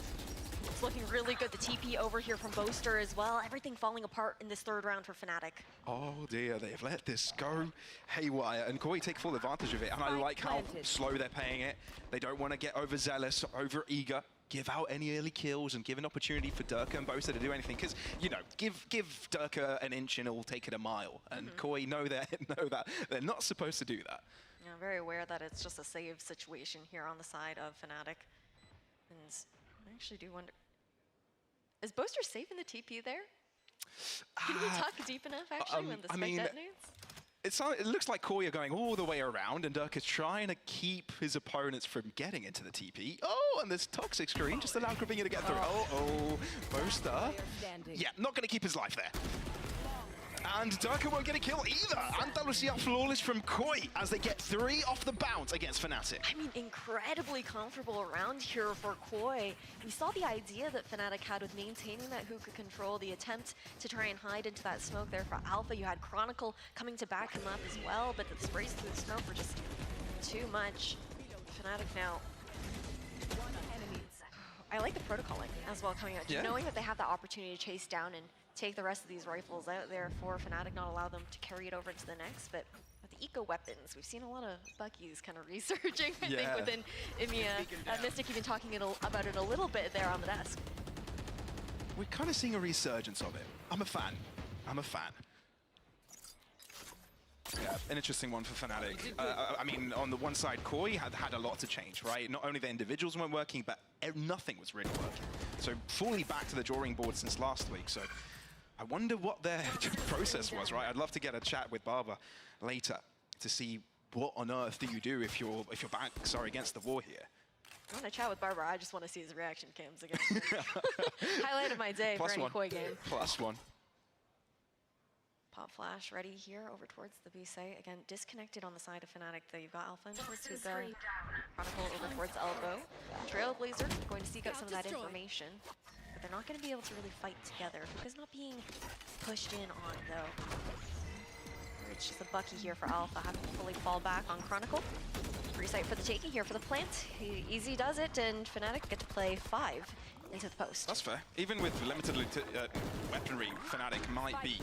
It's looking really good. The TP over here from Boaster as well. Everything falling apart in this 3rd round for Fnatic. Oh dear, they've let this go haywire, and Koi take full advantage of it. And I like how slow they're playing it. They don't want to get overzealous, over eager, give out any early kills, and give an opportunity for Durka and Boaster to do anything. Because, you know, give Durka an inch and it'll take it a mile. And Koi know that they're not supposed to do that. Yeah, I'm very aware that it's just a save situation here on the side of Fnatic. And I actually do wonder, is Boaster safe in the TP there? Can he tuck deep enough actually when the spike detonates? It looks like Koi are going all the way around, and Durka's trying to keep his opponents from getting into the TP. Oh, and this toxic screen just allowed Grabinho to get through. Oh, Boaster. Yeah, not going to keep his life there. And Durka won't get a kill either. Andalusia flawless from Koi as they get 3 off the bounce against Fnatic. I mean, incredibly comfortable around here for Koi. We saw the idea that Fnatic had with maintaining that hookah control, the attempt to try and hide into that smoke there for Alpha. You had Chronicle coming to back him up as well, but the sprays through the smoke were just too much. Fnatic now. I like the protocoling as well coming out, just knowing that they have the opportunity to chase down and take the rest of these rifles out there for Fnatic, not allow them to carry it over into the next. But with the eco weapons, we've seen a lot of Buckies kind of resurging, I think, within EMEA. Mystic even talking about it a little bit there on the desk. We're kind of seeing a resurgence of it. I'm a fan. Yeah, an interesting one for Fnatic. I mean, on the one side, Koi had a lot to change, right? Not only the individuals weren't working, but nothing was really working. So fully back to the drawing board since last week. So I wonder what their process was, right? I'd love to get a chat with Barber later to see what on earth do you do if your backs are against the wall here. I want to chat with Barber. I just want to see his reaction cams again. Highlight of my day for any Koi game. +1. Pop Flash ready here over towards the B site. Again, disconnected on the side of Fnatic, though. You've got Alpha towards Hookah, Chronicle over towards Elbow. Trailblazer going to seek out some of that information, but they're not going to be able to really fight together. Hookah's not being pushed in on, though. It's just a Bucky here for Alpha, having to fully fall back on Chronicle. Free site for the taking here for the plant. Easy does it, and Fnatic get to play 5 into the post. That's fair. Even with limited weaponry, Fnatic might be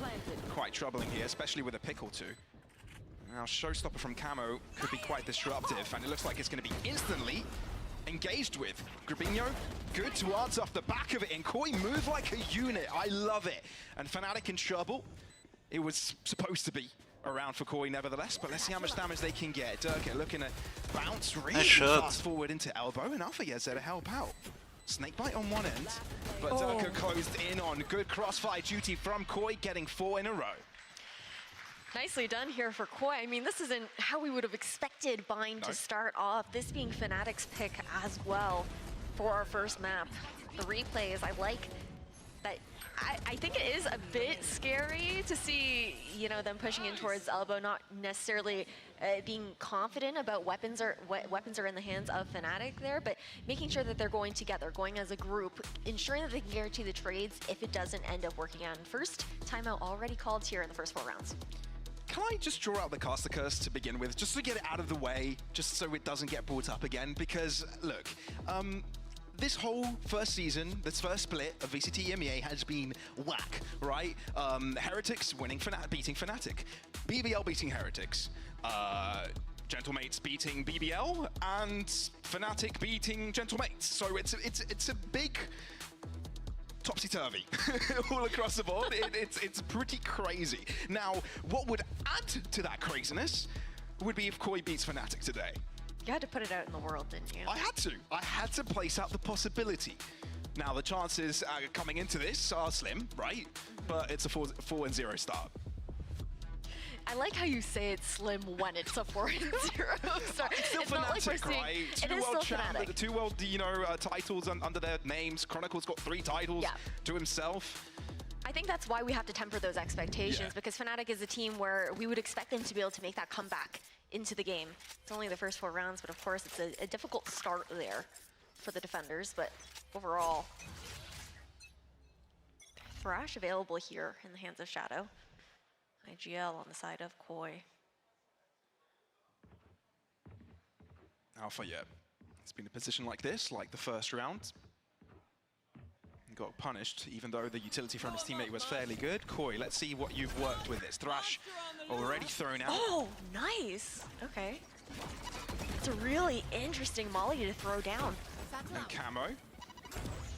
quite troubling here, especially with a pick or 2. Now, Showstopper from Camo could be quite disruptive, and it looks like it's going to be instantly engaged with. Grabinho, good towards off the back of it, and Koi move like a unit. I love it. And Fnatic in trouble. It was supposed to be around for Koi nevertheless, but let's see how much damage they can get. Durka looking to bounce really fast forward into Elbow, and Alpha is there to help out. Snakebite on one end, but Durka closed in on. Good crossfire duty from Koi, getting 4 in a row. Nicely done here for Koi. I mean, this isn't how we would have expected Bind to start off, this being Fnatic's pick as well for our first map. The replays, I like that. I think it is a bit scary to see, you know, them pushing in towards Elbow, not necessarily being confident about what weapons are in the hands of Fnatic there, but making sure that they're going together, going as a group, ensuring that they can guarantee the trades if it doesn't end up working out. And first, timeout already called here in the first 4 rounds. Can I just draw out the caster curse to begin with, just to get it out of the way, just so it doesn't get brought up again? Because, look, this whole first season, this first split of VCT EMEA has been whack, right? Heretics winning, beating Fnatic. BBL beating Heretics. Gentlemates beating BBL, and Fnatic beating Gentlemates. So it's a big topsy-turvy all across the board. It's pretty crazy. Now, what would add to that craziness would be if Koi beats Fnatic today. You had to put it out in the world, didn't you? I had to. I had to place out the possibility. Now, the chances coming into this are slim, right? But it's a 4-0 start. I like how you say it's slim when it's a 4-0 start. It's still It's not like we're Fnatic, seeing... right? It is still Fnatic. Two world, titles under their names. Chronicle's got 3 titles to himself. I think that's why we have to temper those expectations, because Fnatic is a team where we would expect them to be able to make that comeback into the game. It's only the first 4 rounds, but of course it's a difficult start there for the defenders, but overall, Thrash available here in the hands of Shadow. IGL on the side of Koi. Alpha, it's been a position like this, like the first round. He got punished, even though the utility from his teammate was fairly good. Koi, let's see what you've worked with this. Thrash already thrown out. Oh, nice. Okay. It's a really interesting molly to throw down. And Camo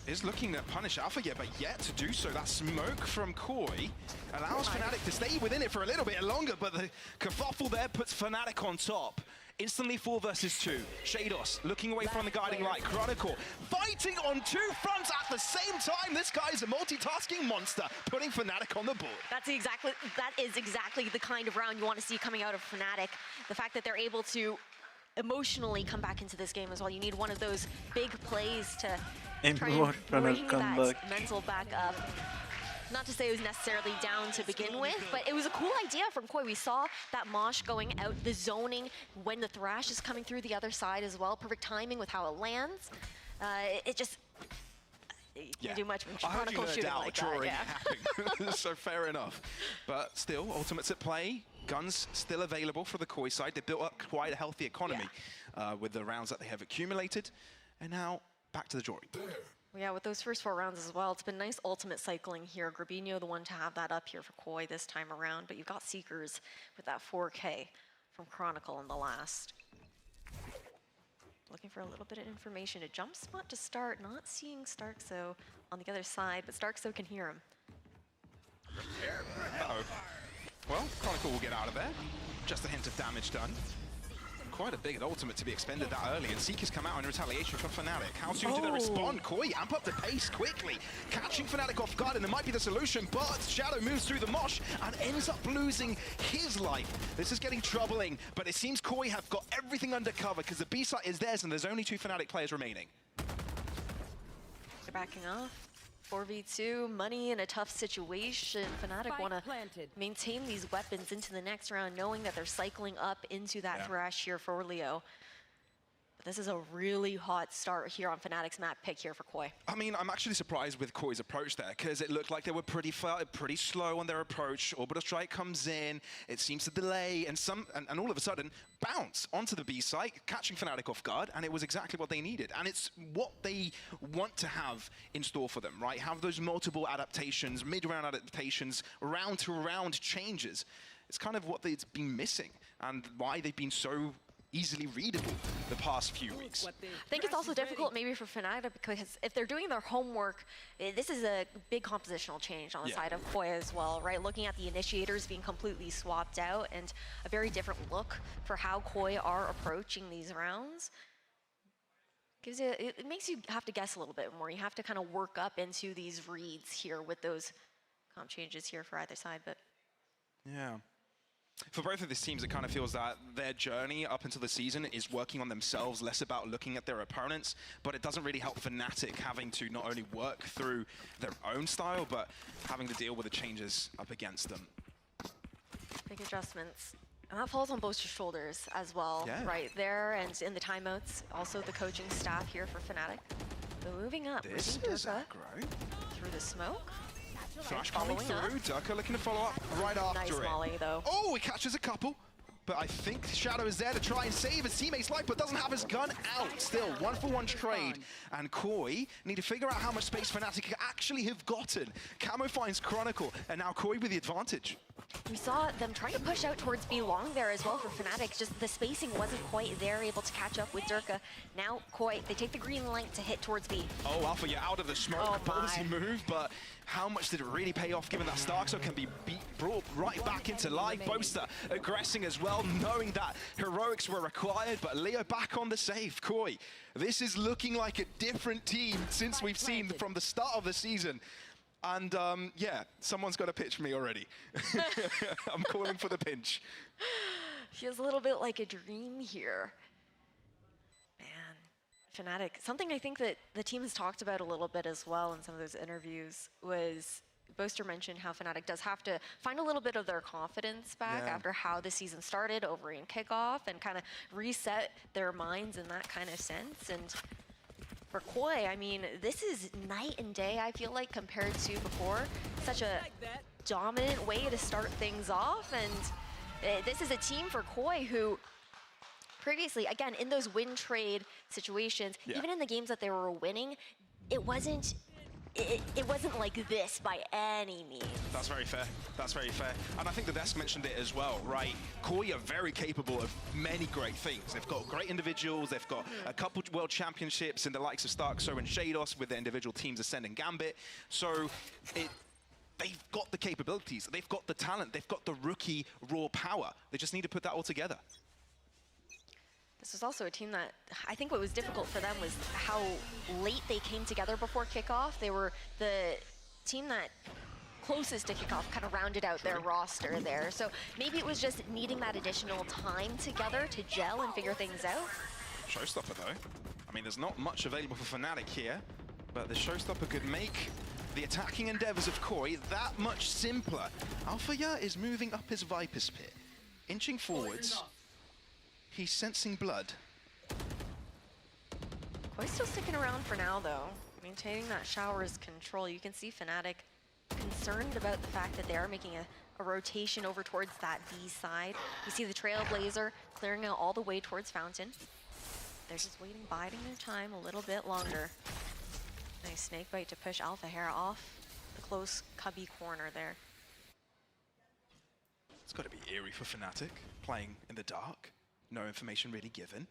is looking to punish Alpha, but yet to do so. That smoke from Koi allows Fnatic to stay within it for a little bit longer, but the kerfuffle there puts Fnatic on top. Instantly 4 versus 2. Shados looking away from the guiding light. Chronicle fighting on 2 fronts at the same time. This guy is a multitasking monster, putting Fnatic on the board. That is exactly the kind of round you want to see coming out of Fnatic. The fact that they're able to emotionally come back into this game as well. You need one of those big plays to try and bring that mental back up. Not to say it was necessarily down to begin with, but it was a cool idea from Koi. We saw that Mosh going out, the zoning when the Thrash is coming through the other side as well. Perfect timing with how it lands. It just, you can't do much with Chronicle shooting like that. So fair enough. But still, ultimates at play. Guns still available for the Koi side. They built up quite a healthy economy with the rounds that they have accumulated. And now, back to the drawing board. Yeah, with those first 4 rounds as well, it's been nice ultimate cycling here. Grabinho, the one to have that up here for Koi this time around, but you've got Seekers with that 4K from Chronicle in the last. Looking for a little bit of information. A jump spot to start, not seeing Starkso on the other side, but Starkso can hear him. Uh-oh. Well, Chronicle will get out of there. Just a hint of damage done. Quite a big ultimate to be expended that early, and Seekers come out in retaliation from Fnatic. How soon do they respond? Koi amp up the pace quickly, catching Fnatic off guard, and there might be the solution, but Shadow moves through the mosh and ends up losing his life. This is getting troubling, but it seems Koi have got everything under cover because the B site is theirs and there's only 2 Fnatic players remaining. They're backing off. 4v2, money in a tough situation. Fnatic want to maintain these weapons into the next round, knowing that they're cycling up into that Thrash here for Leo. But this is a really hot start here on Fnatic's map pick here for Koi. I mean, I'm actually surprised with Koi's approach there, because it looked like they were pretty slow on their approach. Orbital Strike comes in, it seems to delay, and all of a sudden, bounce onto the B site, catching Fnatic off guard, and it was exactly what they needed. And it's what they want to have in store for them, right? Have those multiple adaptations, mid-round adaptations, round-to-round changes. It's kind of what they've been missing, and why they've been so easily readable the past few weeks. I think it's also difficult maybe for Fnatic because if they're doing their homework, this is a big compositional change on the side of Koi as well, right? Looking at the initiators being completely swapped out and a very different look for how Koi are approaching these rounds. It makes you have to guess a little bit more. You have to kind of work up into these reads here with those comp changes here for either side, but yeah. For both of these teams, it kind of feels that their journey up until the season is working on themselves, less about looking at their opponents, but it doesn't really help Fnatic having to not only work through their own style, but having to deal with the changes up against them. Big adjustments. And that falls on both your shoulders as well, right there, and in the timeouts, also the coaching staff here for Fnatic. So moving up, this is aggro. Through the smoke. Thrash coming through, Durka looking to follow up right after it. Nice molly, though. Oh, he catches a couple, but I think Shadow is there to try and save his teammate's life, but doesn't have his gun out. Still, 1-for-1 trade, and Koi need to figure out how much space Fnatic actually have gotten. Camo finds Chronicle, and now Koi with the advantage. We saw them trying to push out towards B long there as well for Fnatic. Just the spacing wasn't quite there, able to catch up with Durka. Now Koi, they take the green light to hit towards B. Oh, Alpha, you're out of the smoke. Ballsy move, but how much did it really pay off given that Starkso can be brought right back into life? Boaster aggressing as well, knowing that heroics were required, but Leo back on the save. Koi, this is looking like a different team since we've seen from the start of the season. And yeah, someone's got to pitch me already. I'm calling for the pinch. Feels a little bit like a dream here. Man, Fnatic. Something I think that the team has talked about a little bit as well in some of those interviews was Boaster mentioned how Fnatic does have to find a little bit of their confidence back after how the season started over in kickoff and kind of reset their minds in that kind of sense. And for Koi, I mean, this is night and day, I feel like, compared to before. Such a dominant way to start things off. And this is a team for Koi who previously, again, in those win trade situations, even in the games that they were winning, it wasn't like this by any means. That's very fair. That's very fair. And I think the desk mentioned it as well, right? Koi are very capable of many great things. They've got great individuals. They've got a couple world championships in the likes of Starkso and Shados with their individual teams, Ascend and Gambit. So they've got the capabilities. They've got the talent. They've got the rookie raw power. They just need to put that all together. This was also a team that I think what was difficult for them was how late they came together before kickoff. They were the team that closest to kickoff kind of rounded out their roster there. So maybe it was just needing that additional time together to gel and figure things out. Showstopper though. I mean, there's not much available for Fnatic here, but the Showstopper could make the attacking endeavors of Koi that much simpler. Alphaya is moving up his Viper's Pit, inching forwards. He's sensing blood. Koi's still sticking around for now, though. Maintaining that shower's control. You can see Fnatic concerned about the fact that they are making a rotation over towards that B side. You see the Trailblazer clearing out all the way towards Fountain. They're just waiting, biding their time a little bit longer. Nice snake bite to push Alpha Hera off the close cubby corner there. It's got to be eerie for Fnatic, playing in the dark. No information really given.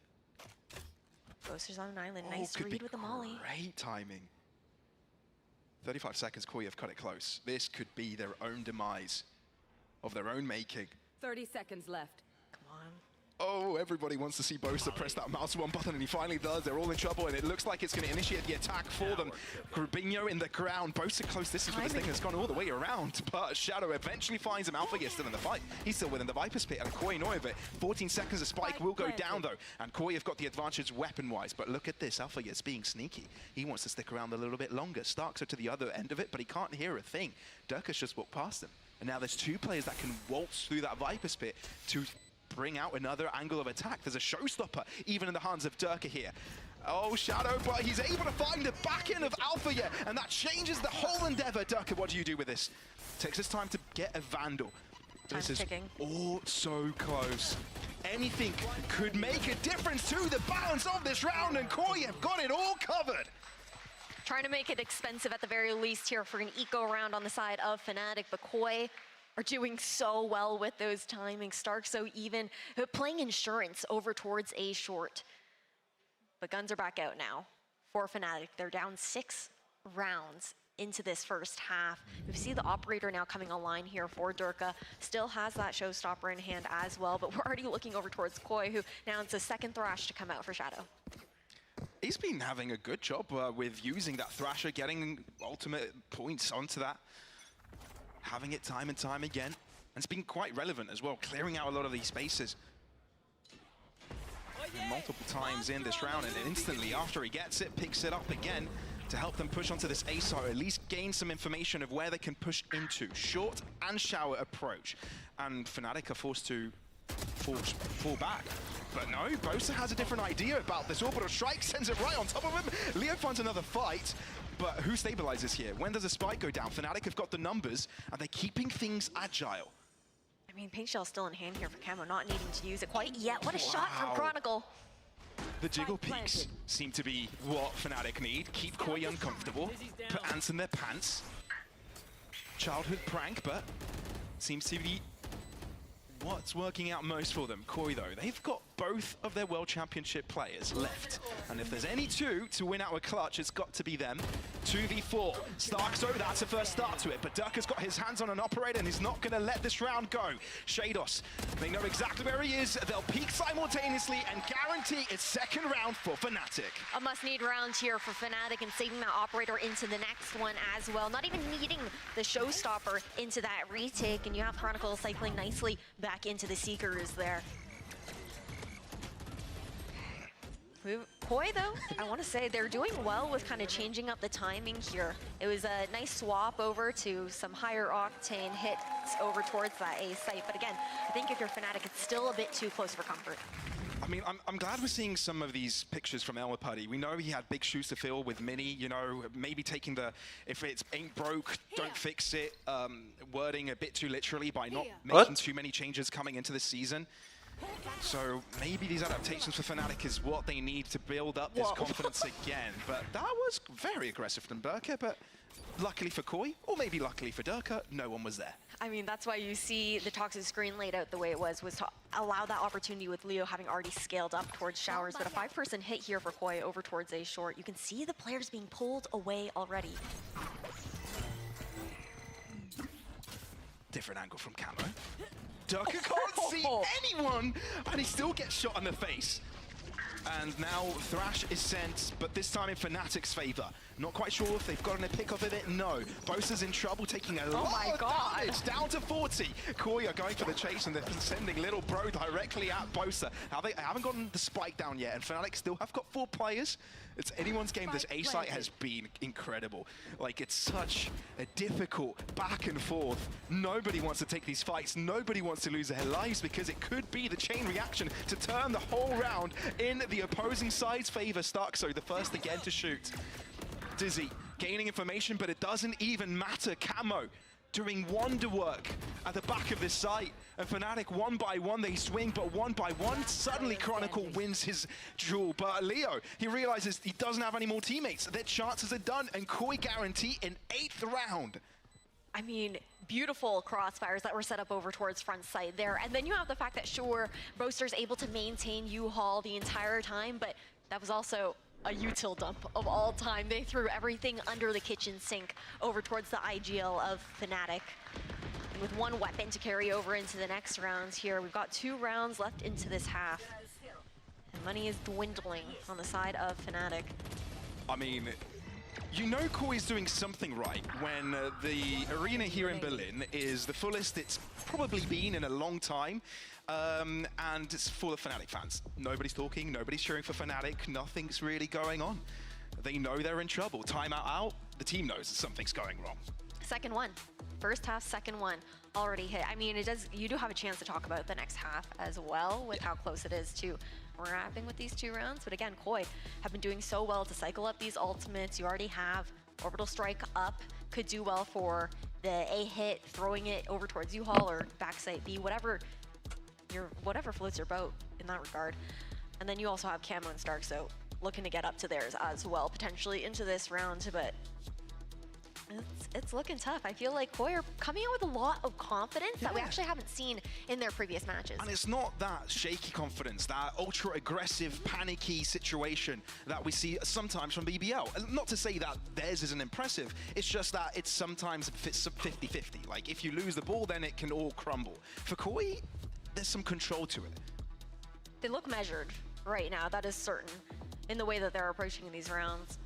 Boaster's on an island. Nice read with the molly. Great timing. 35 seconds, Koi have cut it close. This could be their own demise of their own making. 30 seconds left. Come on. Oh, everybody wants to see Boaster press that mouse one button, and he finally does. They're all in trouble, and it looks like it's going to initiate the attack for them. Grubinho in the ground. Boaster close. This is where this thing has gone all the way around, but Shadow eventually finds him. Alpha is still in the fight. He's still within the Viper's Pit, and Koi know of it. 14 seconds, the spike will go down, though, and Koi have got the advantage weapon-wise, but look at this. Alpha is being sneaky. He wants to stick around a little bit longer. Starks are to the other end of it, but he can't hear a thing. Durka's just walked past him, and now there's two players that can waltz through that Viper's Pit to bring out another angle of attack. There's a showstopper even in the hands of Durka here. Oh, Shadow, but he's able to find the back end of Alpha yet, and that changes the whole endeavor. Durka, what do you do with this? Takes this time to get a Vandal. This is all so close. Anything could make a difference to the balance of this round, and Koi have got it all covered. Trying to make it expensive at the very least here for an eco round on the side of Fnatic, but Koi are doing so well with those timings. Starkso even playing insurance over towards A short. But guns are back out now for Fnatic. They're down 6 rounds into this first half. We see the operator now coming online here for Durka. Still has that showstopper in hand as well, but we're already looking over towards Koi, who now it's a second Thrash to come out for Shadow. He's been having a good job with using that Thrasher, getting ultimate points onto that. Having it time and time again. And it's been quite relevant as well, clearing out a lot of these spaces. And multiple times in this round, and instantly after he gets it, picks it up again to help them push onto this A side, or at least gain some information of where they can push into. Short and shower approach. And Fnatic are forced to fall back. But no, Boaster has a different idea about this. Orbital Strike sends it right on top of him. Leo finds another fight. But who stabilizes here? When does a spike go down? Fnatic have got the numbers, and they're keeping things agile. I mean, Paint Shell's still in hand here for Camo, not needing to use it quite yet. What a shot from Chronicle. The jiggle peaks seem to be what Fnatic need. Keep Koi uncomfortable, put ants in their pants. Childhood prank, but seems to be what's working out most for them. Koi, though, they've got both of their World Championship players left. And if there's any two to win out a clutch, it's got to be them. 2v4. Starkzo, that's a first start to it, but Dirk has got his hands on an operator and he's not going to let this round go. Shados, they know exactly where he is. They'll peek simultaneously and guarantee it's second round for Fnatic. A must-need round here for Fnatic and saving that operator into the next one as well. Not even needing the showstopper into that retake, and you have Chronicle cycling nicely back into the Seekers there. Koi, though, I want to say they're doing well with kind of changing up the timing here. It was a nice swap over to some higher octane hits over towards that A site. But again, I think if you're Fnatic, it's still a bit too close for comfort. I mean, I'm glad we're seeing some of these pictures from Elmer Putty. We know he had big shoes to fill with Mini, you know, maybe taking the, if it ain't broke, don't fix it, wording a bit too literally by not making too many changes coming into the season. So maybe these adaptations for Fnatic is what they need to build up this confidence again. But that was very aggressive from Burka, but luckily for Koi, or maybe luckily for Durka, no one was there. I mean, that's why you see the toxic screen laid out the way it was to allow that opportunity with Leo having already scaled up towards showers. But a 5-person hit here for Koi over towards A short. You can see the players being pulled away already. Different angle from Camo. Durka can't see anyone, and he still gets shot in the face. And now Thrash is sent, but this time in Fnatic's favor. Not quite sure if they've gotten a pick off of it. No. Bosa's in trouble, taking a lot of damage, down to 40. Koi are going for the chase, and they're sending Little Bro directly at Bosa. Now they haven't gotten the spike down yet, and Fnatic still have got 4 players. It's anyone's game. This A site has been incredible. Like, it's such a difficult back and forth. Nobody wants to take these fights. Nobody wants to lose their lives, because it could be the chain reaction to turn the whole round in the opposing side's favor. Starkzo, the first again to shoot. Dizzy gaining information, but it doesn't even matter. Camo doing wonder work at the back of this site. And Fnatic, one by one, they swing, but one by one, suddenly Chronicle wins his duel. But Leo, he realizes he doesn't have any more teammates. Their chances are done, and Koi guarantee an 8th round. I mean, beautiful crossfires that were set up over towards front side there. And then you have the fact that, sure, Roaster's able to maintain U-Haul the entire time, but that was also a util dump of all time. They threw everything under the kitchen sink over towards the IGL of Fnatic. And with one weapon to carry over into the next rounds here, we've got 2 rounds left into this half. And money is dwindling on the side of Fnatic. I mean, you know Koi's doing something right when the arena here in Berlin is the fullest it's probably been in a long time. And it's full of Fnatic fans. Nobody's talking, nobody's cheering for Fnatic, nothing's really going on. They know they're in trouble. Timeout out, the team knows something's going wrong. Second one. First half, second one already hit. I mean, you do have a chance to talk about the next half as well with how close it is to wrapping with these 2 rounds. But again, Koi have been doing so well to cycle up these ultimates. You already have Orbital Strike up, could do well for the A hit, throwing it over towards U-Haul or backside B, whatever floats your boat in that regard. And then you also have Camo and Stark, so looking to get up to theirs as well, potentially into this round, but it's looking tough. I feel like Koi are coming in with a lot of confidence that we actually haven't seen in their previous matches. And it's not that shaky confidence, that ultra aggressive, panicky situation that we see sometimes from BBL. Not to say that theirs isn't impressive, it's just that it's sometimes 50-50. Like, if you lose the ball, then it can all crumble. For Koi, there's some control to it. They look measured right now, that is certain, in the way that they're approaching these rounds.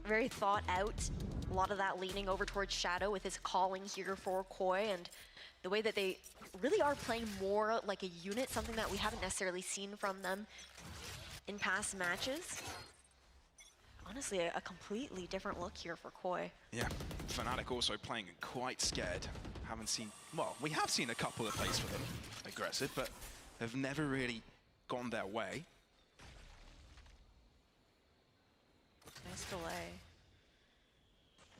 Very thought out. A lot of that leaning over towards Shadow with his calling here for Koi, and the way that they really are playing more like a unit, something that we haven't necessarily seen from them in past matches. Honestly, a completely different look here for Koi. Yeah, Fnatic also playing quite scared. Haven't seen, well, we have seen a couple of plays for them aggressive, but have never really gone their way. Nice delay.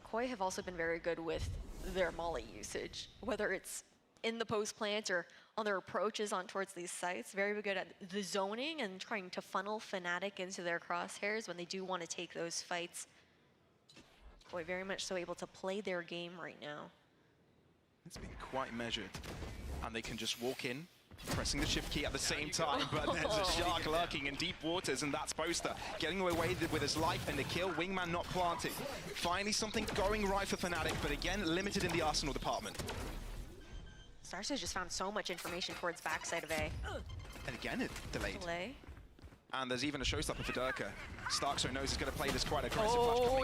Koi have also been very good with their molly usage, whether it's in the post plant or on their approaches on towards these sites. Very good at the zoning and trying to funnel Fnatic into their crosshairs when they do want to take those fights. Koi very much so able to play their game right now. It's been quite measured. And they can just walk in, pressing the shift key at the same time, but there's a shark lurking in deep waters, and that's Boaster getting away with his life and the kill. Wingman not planting. Finally something going right for Fnatic, but again, limited in the arsenal department. Starso just found so much information towards backside of A. And again, it delayed. Delay. And there's even a showstopper for Durka. Starkso knows he's going to play this quite aggressive.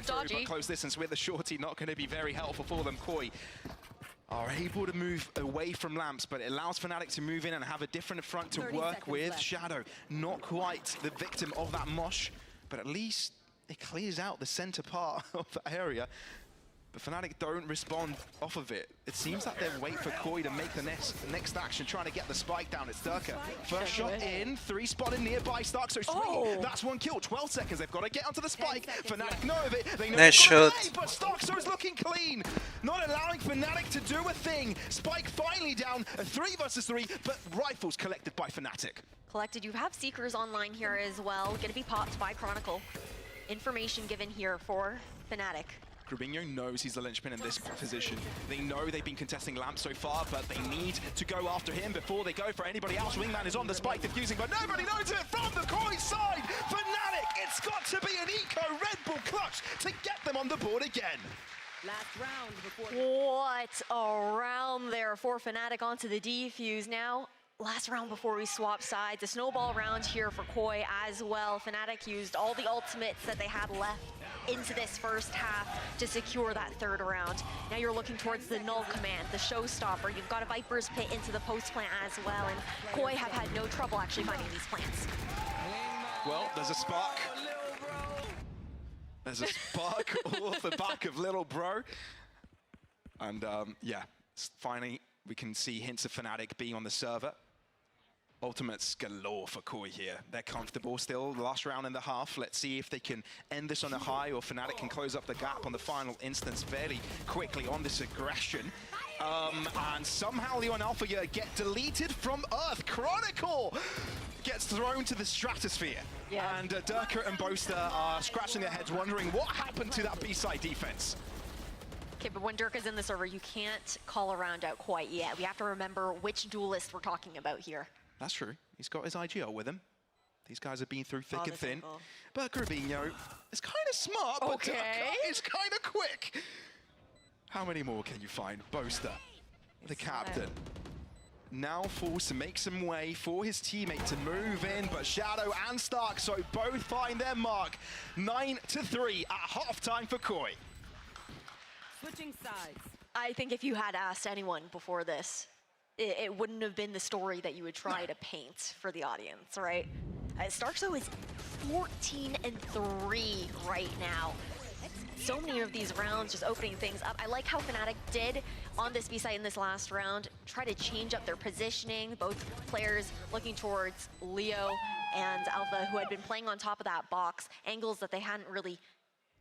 Dodgy. But close distance with the shorty, not going to be very helpful for them. Koi are able to move away from Lamps, but it allows Fnatic to move in and have a different front to work with. left. Shadow, not quite the victim of that mosh, but at least it clears out the center part of the area. But Fnatic don't respond off of it. It seems like they're waiting for Koi to make the next action, trying to get the spike down. It's Durka. First shot in, 3 spotted nearby. Starkso swinging. That's 1 kill. 12 seconds. They've got to get onto the spike. Fnatic know of it. They know Nice shot. but Starkso's looking clean. Not allowing Fnatic to do a thing. Spike finally down. A 3 versus 3, but rifles collected by Fnatic. Collected. You have Seekers online here as well. Going to be popped by Chronicle. Information given here for Fnatic. Grubinho knows he's the linchpin in this position. They know they've been contesting Lamp so far, but they need to go after him before they go for anybody else. Wingman is on the spike, diffusing, but nobody knows it from the Koi side. Fnatic, it's got to be an eco Red Bull clutch to get them on the board again. Last round before. What a round there for Fnatic onto the defuse now. Last round before we swap sides. A snowball round here for Koi as well. Fnatic used all the ultimates that they had left into this first half to secure that third round. Now you're looking towards the null command, the showstopper. You've got a Viper's Pit into the post plant as well, and Koi have had no trouble actually finding these plants. Well, there's a spark. There's a spark off the back of Little Bro. And yeah, finally we can see hints of Fnatic being on the server. Ultimates galore for Koi here. They're comfortable still, last round and a half. Let's see if they can end this on a high, or Fnatic can close up the gap on the final instance fairly quickly on this aggression. And somehow Leon Alpha get deleted from Earth. Chronicle gets thrown to the stratosphere. Yeah. And Durka and Boaster are scratching their heads wondering what happened to that B-side defense. Okay, but when Durka's in the server, you can't call a round out quite yet. We have to remember which duelist we're talking about here. That's true. He's got his IGL with him. These guys have been through thick and thin. But Grubinho is kind of smart, but it's kind of quick. How many more can you find? Boaster, the captain, now forced to make some way for his teammate to move in, but Shadow and Starkso both find their mark. 9-3 at halftime for Koi. Switching sides. I think if you had asked anyone before this, it wouldn't have been the story that you would try to paint for the audience, right? Starkso is 14-3 right now. So many of these rounds just opening things up. I like how Fnatic did on this B-site in this last round, try to change up their positioning. Both players looking towards Leo and Alpha, who had been playing on top of that box, angles that they hadn't really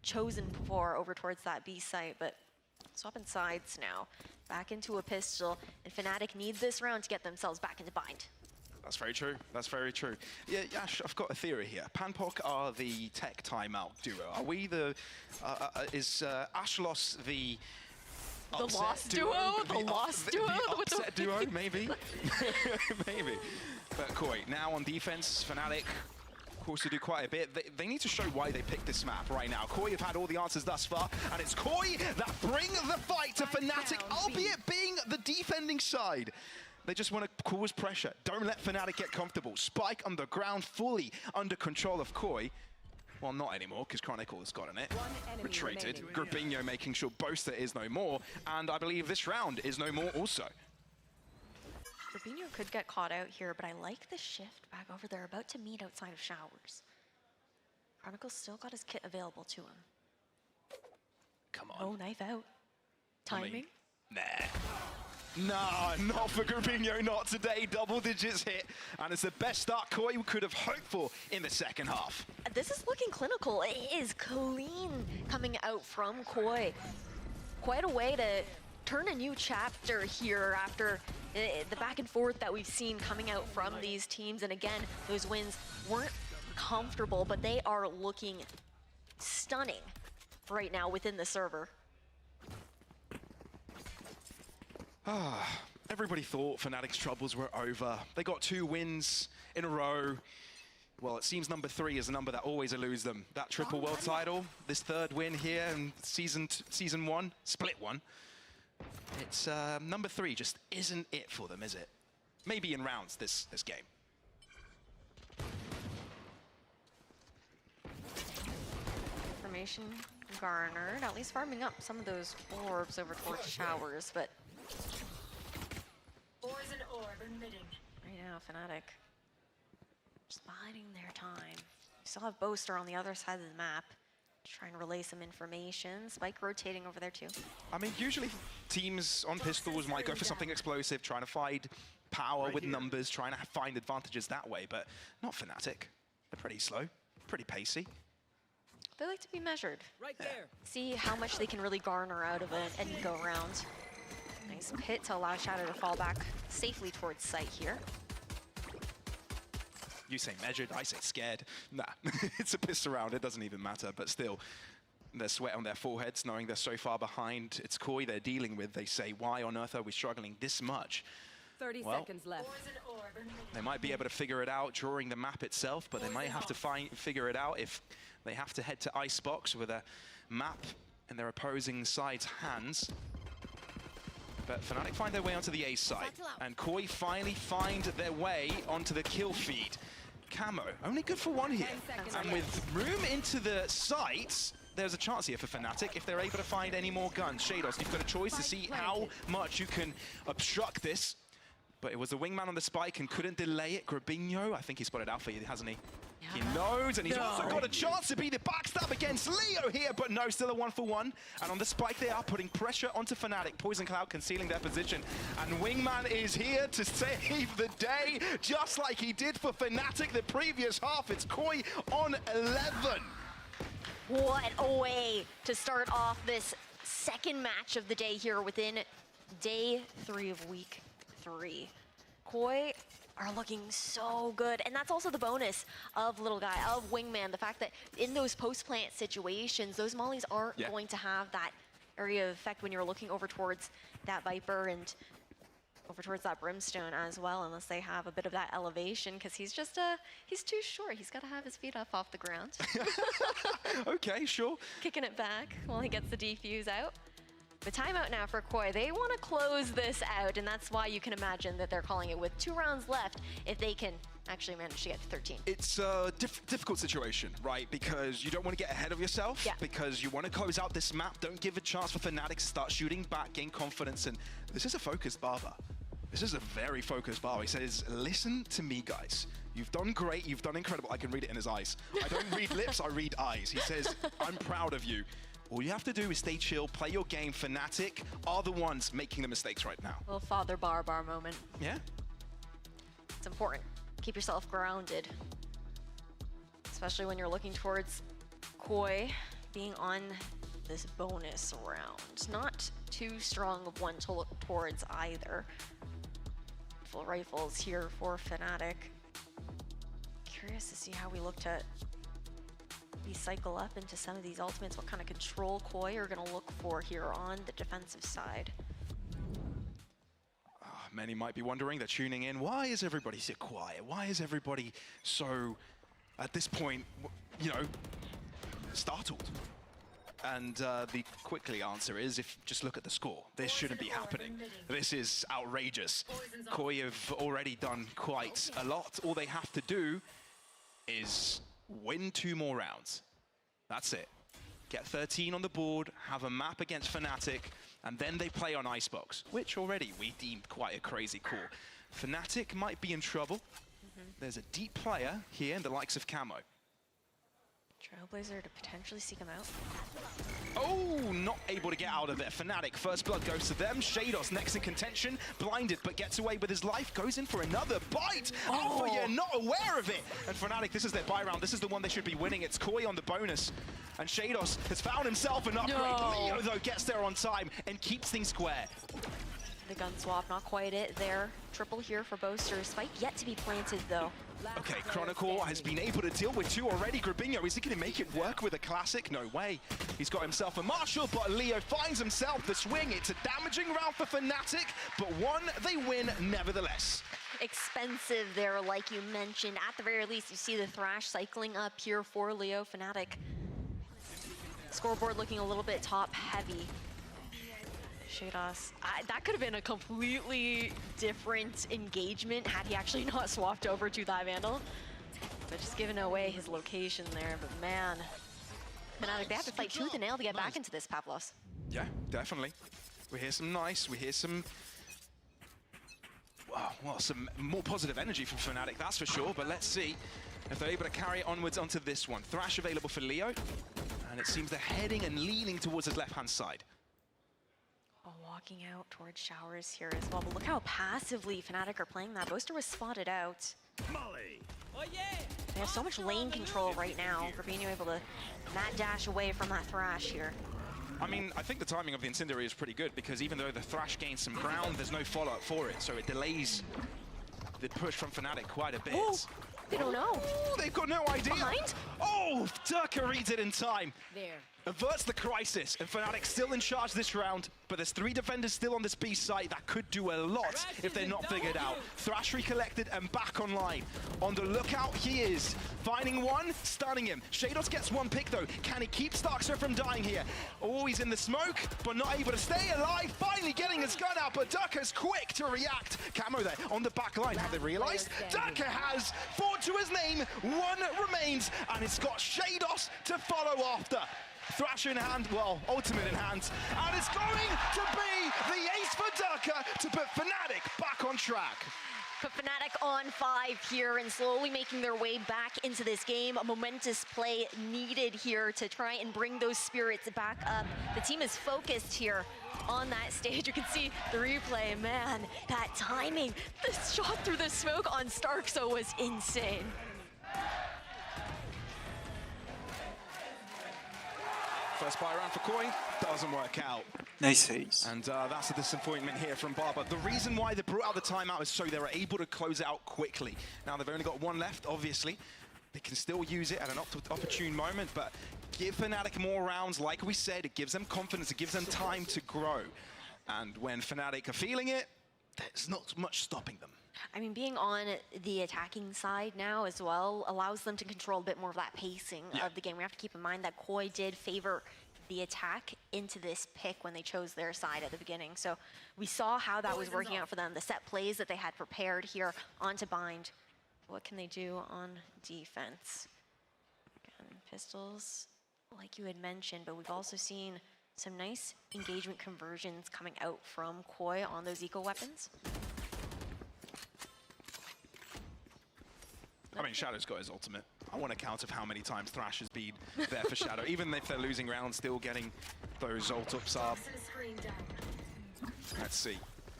chosen before over towards that B-site, but swapping sides now. Back into a pistol, and Fnatic need this round to get themselves back into bind. That's very true. That's very true. Yeah, Ash, I've got a theory here. Panpok are the tech timeout duo. Are we the... is Ashlos the... Lost duo? The lost duo? The upset duo, maybe? Maybe. But Koi, now on defense, Fnatic, of course, to do quite a bit. They need to show why they picked this map right now. Koi have had all the answers thus far, and it's Koi that bring the fight to Fnatic, albeit being the defending side. They just want to cause pressure. Don't let Fnatic get comfortable. Spike underground, fully under control of Koi. Well, not anymore, because Chronicle has gotten it. Retreated. Grubinho making sure Boaster is no more, and I believe this round is no more also. Grubinho could get caught out here, but I like the shift back over there, about to meet outside of showers. Chronicle's still got his kit available to him. Come on. Oh, knife out. Timing? Nah. Nah, not for Grubinho, not today. Double digits hit, and it's the best start Koi could have hoped for in the second half. This is looking clinical. It is clean coming out from Koi. Quite a way to turn a new chapter here after the back and forth that we've seen coming out from these teams. And again, those wins weren't comfortable, but they are looking stunning right now within the server. Everybody thought Fnatic's troubles were over. They got 2 wins in a row. Well, it seems number 3 is a number that always eludes them. That triple world title, this 3rd win here in season 1, split 1. It's number 3 just isn't it for them, is it? Maybe in rounds this game. Information garnered, at least farming up some of those orbs over towards showers, but Poison orb emitting. right now, Fnatic just biding their time. We still have Boaster on the other side of the map, trying to relay some information. Spike rotating over there too. I mean, usually teams on pistols might go for something explosive, trying to find power with numbers, trying to find advantages that way, but not Fnatic. They're pretty slow, pretty pacey. They like to be measured. Right there. See how much they can really garner out of an go round. Nice pit to allow Shadow to fall back safely towards site here. You say measured, I say scared. Nah, it's a pistol round, it doesn't even matter, but still, there's sweat on their foreheads, knowing they're so far behind. It's Koi they're dealing with. They say, why on earth are we struggling this much? 30 Well, seconds left. they might be able to figure it out during the map itself, but they might have to figure it out if they have to head to Icebox with a map in their opposing side's hands. But Fnatic find their way onto the A side, and Koi finally find their way onto the kill feed. Camo, only good for 1 here. And with room into the sights, there's a chance here for Fnatic if they're able to find any more guns. Shados, you've got a choice to see how much you can obstruct this. But it was the wingman on the spike and couldn't delay it. Grabinho, I think he spotted Alpha, hasn't he? He knows, and he's also got a chance to be the backstab against Leo here, but no, still a 1-for-1. And on the spike, they are putting pressure onto Fnatic. Poison Cloud concealing their position. And Wingman is here to save the day, just like he did for Fnatic the previous half. It's Koi on 11. What a way to start off this second match of the day here within day 3 of week 3. Koi are looking so good, and that's also the bonus of Little Guy, of Wingman, the fact that in those post-plant situations, those mollies aren't going to have that area of effect when you're looking over towards that Viper and over towards that Brimstone as well, unless they have a bit of that elevation, because he's just, he's too short. He's got to have his feet up off the ground. Okay, sure. Kicking it back while he gets the defuse out. The timeout now for Koi. They want to close this out, and that's why you can imagine that they're calling it with 2 rounds left if they can actually manage to get to 13. It's a difficult situation, right? Because you don't want to get ahead of yourself, because you want to close out this map. Don't give a chance for Fnatic to start shooting back, gain confidence, and this is a focused Barber. This is a very focused Barber. He says, listen to me, guys. You've done great, you've done incredible. I can read it in his eyes. I don't read lips, I read eyes. He says, I'm proud of you. All you have to do is stay chill, play your game. Fnatic are the ones making the mistakes right now. Little Father Bar moment. Yeah. It's important. Keep yourself grounded. Especially when you're looking towards Koi being on this bonus round. Not too strong of one to look towards either. Full rifles here for Fnatic. Curious to see how we look to cycle up into some of these ultimates, what kind of control Koi are going to look for here on the defensive side. Many might be wondering, they're tuning in, why is everybody so quiet? Why is everybody so, at this point, you know, startled? And the quickly answer is, if just look at the score, this shouldn't be happening. This is outrageous. Koi have already done quite a lot. All they have to do is win 2 more rounds. That's it. Get 13 on the board, have a map against Fnatic, and then they play on Icebox, which already we deemed quite a crazy call. Fnatic might be in trouble. There's a deep player here in the likes of Camo. Trailblazer to potentially seek him out. Oh, not able to get out of it. Fnatic, first blood goes to them. Shados next in contention, blinded but gets away with his life, goes in for another bite. Alpha, you're not aware of it. And Fnatic, this is their buy round. This is the one they should be winning. It's Koi on the bonus. And Shados has found himself an upgrade. Leo, though, gets there on time and keeps things square. the gun swap, not quite it there. Triple here for Boaster. Spike yet to be planted though. Okay, Chronicle has been able to deal with 2 already. Grabinho, is he going to make it work with a classic? No way. He's got himself a Marshall, but Leo finds himself the swing. It's a damaging round for Fnatic, but one they win nevertheless. Expensive there, like you mentioned. At the very least, you see the Thrash cycling up here for Leo. Fnatic. Scoreboard looking a little bit top heavy. Shados. That could have been a completely different engagement had he actually not swapped over to that Vandal. But just giving away his location there. But man, Fnatic, they have to fight tooth and nail to get back into this, Pavlos. Yeah, definitely. We hear some nice, we hear some... well, some more positive energy from Fnatic, that's for sure. But let's see if they're able to carry it onwards onto this one. Thrash available for Leo. And it seems they're heading and leaning towards his left-hand side. Walking out towards Showers here as well, but look how passively Fnatic are playing that. Boaster was spotted out. Molly. Oh, yeah. They have so much lane control right now. Grabinho able to mad dash away from that Thrash here. I mean, I think the timing of the Incendiary is pretty good because even though the Thrash gains some ground, there's no follow-up for it, so it delays the push from Fnatic quite a bit. Ooh, they don't know. Ooh, they've got no idea. Behind? Oh, Durka reads it in time. There. Averts the crisis, and Fnatic still in charge this round, but there's 3 defenders still on this B site that could do a lot if they're not figured out. Thrash recollected and back online. On the lookout he is, finding one, stunning him. Shados gets 1 pick though. Can he keep Starkster from dying here? Oh, he's in the smoke, but not able to stay alive. Finally getting his gun out, but Durka's quick to react. Camo there on the back line. Have they realized? Durka has 4 to his name, 1 remains, and it's got Shados to follow after. Thrash in hand, well, ultimate in hand, and it's going to be the ace for Durka to put Fnatic back on track. Put Fnatic on 5 here and slowly making their way back into this game. A momentous play needed here to try and bring those spirits back up. The team is focused here on that stage. You can see the replay, man, that timing. The shot through the smoke on Starkso was insane. First buy round for Koi, doesn't work out. Nice ace. And that's a disappointment here from Barber. The reason why they brought out the timeout is so they were able to close out quickly. Now they've only got 1 left, obviously. They can still use it at an opportune moment, but give Fnatic more rounds. Like we said, it gives them confidence, it gives them time to grow. And when Fnatic are feeling it, there's not much stopping them. I mean, being on the attacking side now as well allows them to control a bit more of that pacing of the game. We have to keep in mind that Koi did favor the attack into this pick when they chose their side at the beginning. So we saw how that was working out for them, the set plays that they had prepared here onto Bind. What can they do on defense? Again, pistols, like you had mentioned, but we've also seen some nice engagement conversions coming out from Koi on those eco weapons. I mean, Shadow's got his ultimate. I want to count of how many times Thrash has been there for Shadow. Even if they're losing rounds, still getting those ult-ups up. Let's see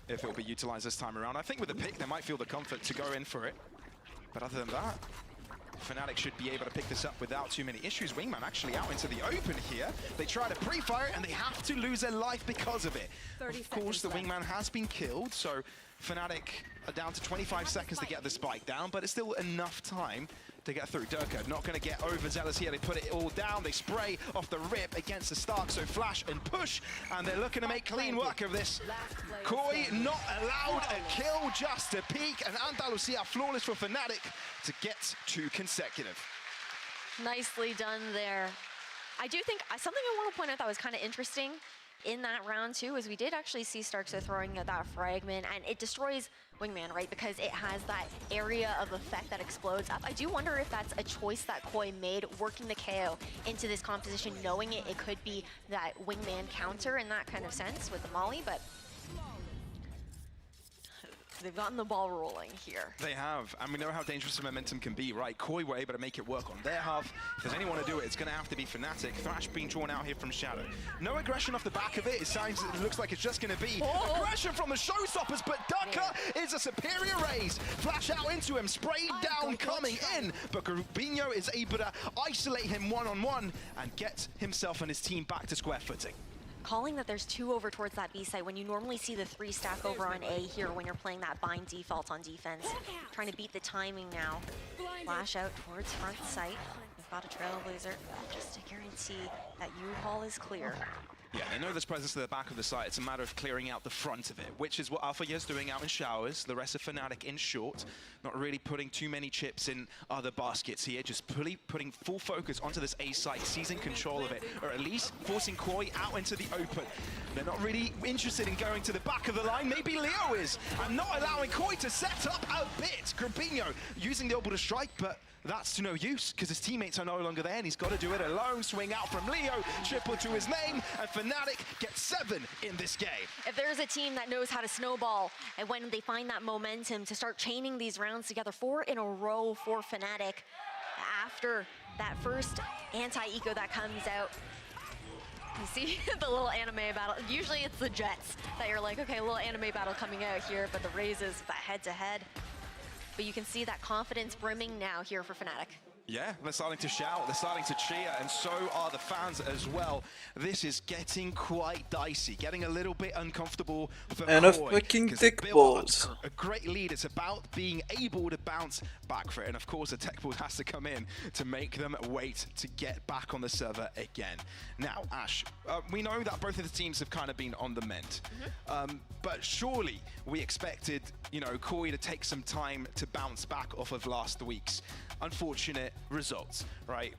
if it'll be utilized this time around. I think with the pick, they might feel the comfort to go in for it. But other than that, Fnatic should be able to pick this up without too many issues. Wingman actually out into the open here. They try to pre-fire it, and they have to lose their life because of it. Of course, the Wingman has been killed, so Fnatic are down to 25 seconds to get the spike down, but it's still enough time to get through. Durka not going to get overzealous here. They put it all down. They spray off the rip against the Stark, so flash and push, and they're looking to make clean work of this. Koi not allowed a kill, just a peek, and Andalusia flawless for Fnatic to get 2 consecutive. Nicely done there. I do think something I want to point out that was kind of interesting in that round too is we did actually see Starkso throwing that fragment, and it destroys Wingman, right? Because it has that area of effect that explodes up. I do wonder if that's a choice that Koi made, working the KO into this composition, knowing it could be that Wingman counter in that kind of sense with the Molly, but they've gotten the ball rolling here. They have, and we know how dangerous the momentum can be, right? Koi were able to make it work on their half. If there's anyone to do it, it's going to have to be Fnatic. Thrash being drawn out here from Shadow. No aggression off the back of it. It looks like it's just going to be aggression from the showstoppers, but Durka is a superior raise. Flash out into him, sprayed down, coming in, but Grabinho is able to isolate him one-on-one and get himself and his team back to square footing. calling that there's 2 over towards that B site when you normally see the 3 stack over on A here when you're playing that bind default on defense. Trying to beat the timing now. Flash out towards front site. They've got a Trailblazer just to guarantee that U-Haul is clear. Yeah, they know there's presence at the back of the site. It's a matter of clearing out the front of it, which is what Alpha is doing out in showers. The rest of Fnatic in short, not really putting too many chips in other baskets here, just putting full focus onto this A site, seizing control of it, or at least forcing Koi out into the open. They're not really interested in going to the back of the line. Maybe Leo is, and not allowing Koi to set up a bit. Grabinho using the orbital strike, but that's to no use because his teammates are no longer there and he's got to do it alone. Swing out from Leo, triple to his name, and Fnatic gets 7 in this game. If there's a team that knows how to snowball and when they find that momentum to start chaining these rounds together, 4 in a row for Fnatic after that first anti-eco that comes out. You see the little anime battle. Usually it's the Jets that you're like, okay, a little anime battle coming out here, but the Razes, that head-to-head. But you can see that confidence brimming now here for Fnatic. Yeah, they're starting to shout, they're starting to cheer, and so are the fans as well. This is getting quite dicey, getting a little bit uncomfortable for And a Koi, fucking 'cause tech they built balls. up a great lead. It's about being able to bounce back for it, and of course a tech ball has to come in to make them wait to get back on the server again. Now, Ash, we know that both of the teams have kind of been on the mend, but surely we expected, you know, Koi to take some time to bounce back off of last week's unfortunate results, right?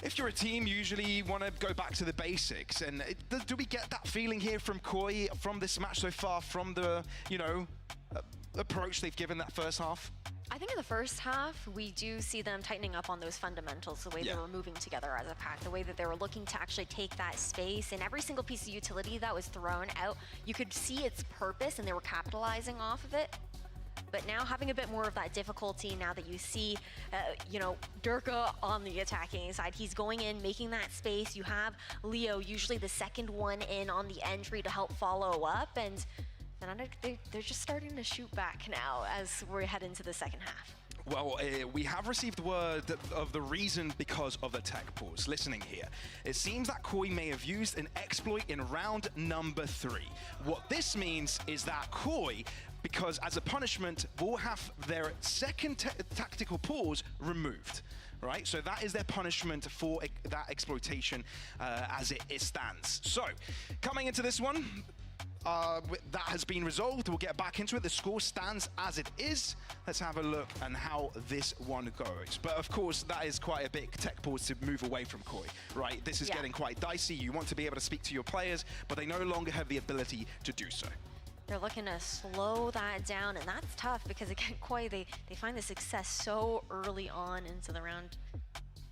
If you're a team, usually you want to go back to the basics, and do we get that feeling here from Koi from this match so far, from the, you know, approach they've given that first half? I think in the first half, we do see them tightening up on those fundamentals, the way they were moving together as a pack, the way that they were looking to actually take that space, and every single piece of utility that was thrown out, you could see its purpose, and they were capitalizing off of it. But now having a bit more of that difficulty now that you see, you know, Durka on the attacking side, he's going in, making that space. You have Leo, usually the second one in on the entry to help follow up, and they're just starting to shoot back now as we head into the second half. Well, we have received word of the reason because of the tech pause. Listening here, it seems that Koi may have used an exploit in round number 3. What this means is that Koi, because as a punishment, will have their second tactical pause removed. Right, so that is their punishment for that exploitation as it stands. So, coming into this one, that has been resolved. We'll get back into it. The score stands as it is. Let's have a look at how this one goes. But of course, that is quite a big tech pause to move away from Koi, right? This is getting quite dicey. You want to be able to speak to your players, but they no longer have the ability to do so. They're looking to slow that down, and that's tough because again, Koi, they find the success so early on into the round.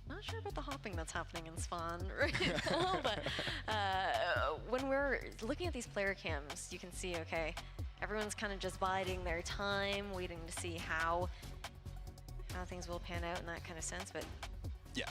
Not sure about the hopping that's happening in Spawn right now, but when we're looking at these player cams, you can see, okay, everyone's kind of just biding their time, waiting to see how things will pan out in that kind of sense, but yeah.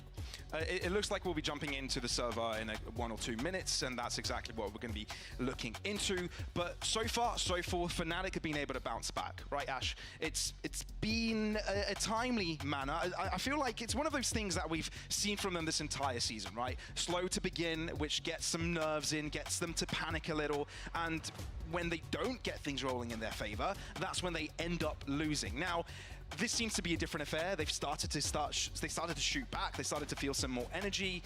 It looks like we'll be jumping into the server in 1 or 2 minutes, and that's exactly what we're going to be looking into. But so far, so forth, Fnatic have been able to bounce back, right, Ash? It's been a timely manner. I feel like it's one of those things that we've seen from them this entire season, right? Slow to begin, which gets some nerves in, gets them to panic a little, and when they don't get things rolling in their favor, that's when they end up losing. Now, this seems to be a different affair. They've started to shoot back. They started to feel some more energy.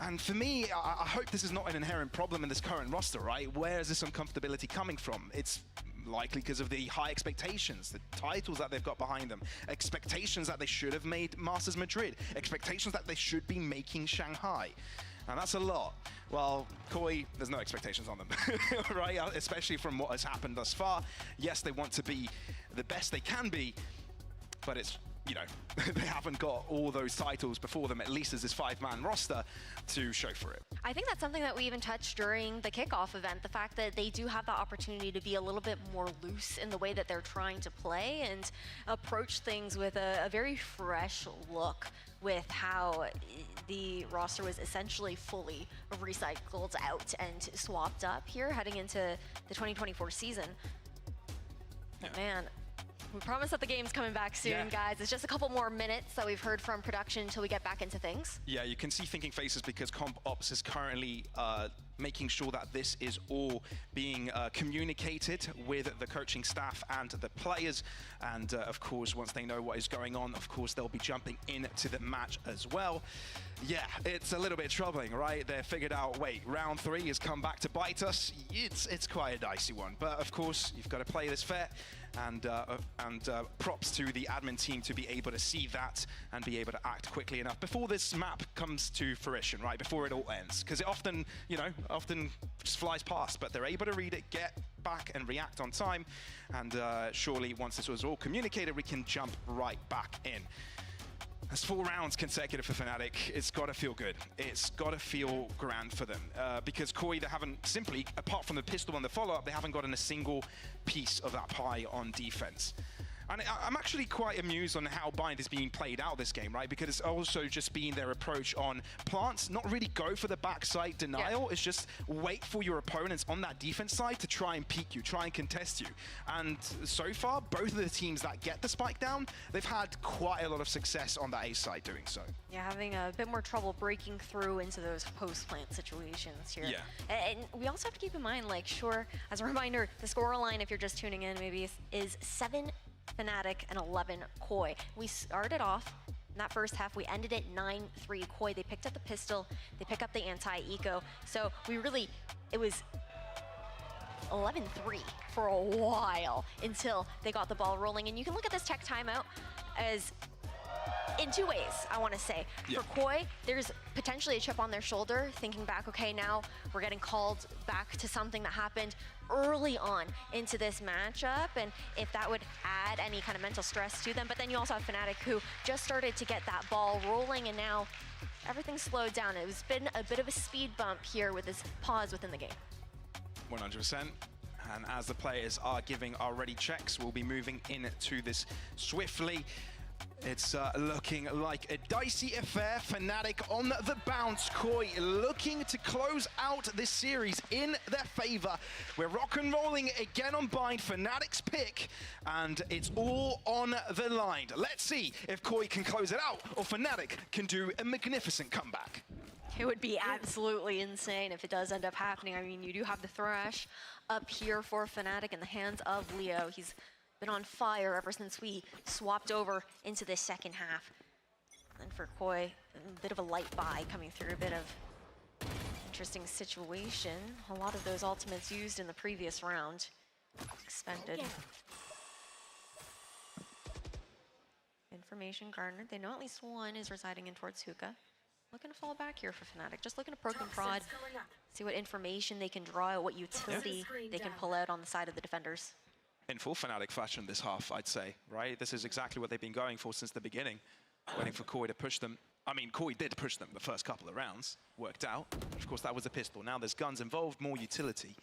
And for me, I hope this is not an inherent problem in this current roster, right? Where is this uncomfortability coming from? It's likely because of the high expectations, the titles that they've got behind them, expectations that they should have made Masters Madrid, expectations that they should be making Shanghai. And that's a lot. Well, Koi, there's no expectations on them, right? Especially from what has happened thus far. Yes, they want to be the best they can be, but it's, you know, they haven't got all those titles before them, at least as this 5-man roster, to show for it. I think that's something that we even touched during the kickoff event, the fact that they do have the opportunity to be a little bit more loose in the way that they're trying to play and approach things with a very fresh look with how the roster was essentially fully recycled out and swapped up here heading into the 2024 season. Yeah. Man. We promise that the game's coming back soon, guys. It's just a couple more minutes that we've heard from production until we get back into things. Yeah, you can see thinking faces because Comp Ops is currently making sure that this is all being communicated with the coaching staff and the players. And of course, once they know what is going on, of course, they'll be jumping into the match as well. Yeah, it's a little bit troubling, right? They figured out, wait, round 3 has come back to bite us. It's quite a dicey one. But of course, you've got to play this fair. And props to the admin team to be able to see that and be able to act quickly enough before this map comes to fruition, right? Before it all ends. Because it often, you know, just flies past, but they're able to read it, get back and react on time. And surely once this was all communicated, we can jump right back in. That's 4 rounds consecutive for Fnatic. It's got to feel good. It's got to feel grand for them. Because Koi, they haven't simply, apart from the pistol and the follow-up, they haven't gotten a single piece of that pie on defense. And I'm actually quite amused on how Bind is being played out this game, right? Because it's also just been their approach on plants, not really go for the backside denial. It's just wait for your opponents on that defense side to try and peek you, try and contest you. And so far, both of the teams that get the spike down, they've had quite a lot of success on that A side doing so. Yeah, having a bit more trouble breaking through into those post-plant situations here. Yeah. And we also have to keep in mind, like, sure, as a reminder, the scoreline, if you're just tuning in, maybe is 7 Fnatic and 11 Koi. We started off in that first half, we ended it 9-3 Koi. They picked up the pistol, they pick up the anti-eco. So we really, it was 11-3 for a while until they got the ball rolling. And you can look at this tech timeout as in 2 ways, I want to say. Yeah. For Koi, there's potentially a chip on their shoulder, thinking back, okay, now we're getting called back to something that happened early on into this matchup, and if that would add any kind of mental stress to them. But then you also have Fnatic, who just started to get that ball rolling, and now everything's slowed down. It's been a bit of a speed bump here with this pause within the game. 100%. And as the players are giving our ready checks, we'll be moving into this swiftly. It's looking like a dicey affair. Fnatic on the bounce. Koi looking to close out this series in their favor. We're rock and rolling again on Bind. Fnatic's pick, and it's all on the line. Let's see if Koi can close it out or Fnatic can do a magnificent comeback. It would be absolutely insane if it does end up happening. I mean, you do have the Thresh up here for Fnatic in the hands of Leo. He's been on fire ever since we swapped over into this second half. And for Koi, a bit of a light buy coming through, a bit of interesting situation. A lot of those ultimates used in the previous round expended. Information garnered. They know at least one is residing in towards Hookah. Looking to fall back here for Fnatic. Just looking to poke and prod, see what information they can draw out, what utility they can pull out on the side of the defenders. In full Fnatic fashion this half, I'd say, right? This is exactly what they've been going for since the beginning, waiting for Koi to push them. I mean, Koi did push them the first couple of rounds, worked out. Of course, that was a pistol. Now there's guns involved, more utility.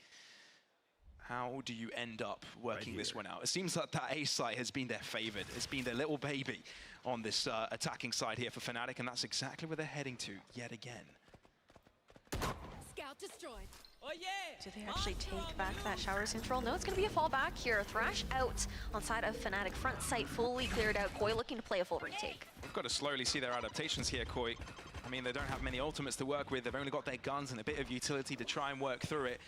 How do you end up working this one out? It seems like that A site has been their favored. It's been their little baby on this attacking side here for Fnatic, and that's exactly where they're heading to yet again. Scout destroyed. Oh yeah! Do they actually take back that showers control? No, it's going to be a fallback here. Thrash out on side of Fnatic. Front sight fully cleared out. Koi looking to play a full retake. We've got to slowly see their adaptations here, Koi. I mean, they don't have many ultimates to work with. They've only got their guns and a bit of utility to try and work through it.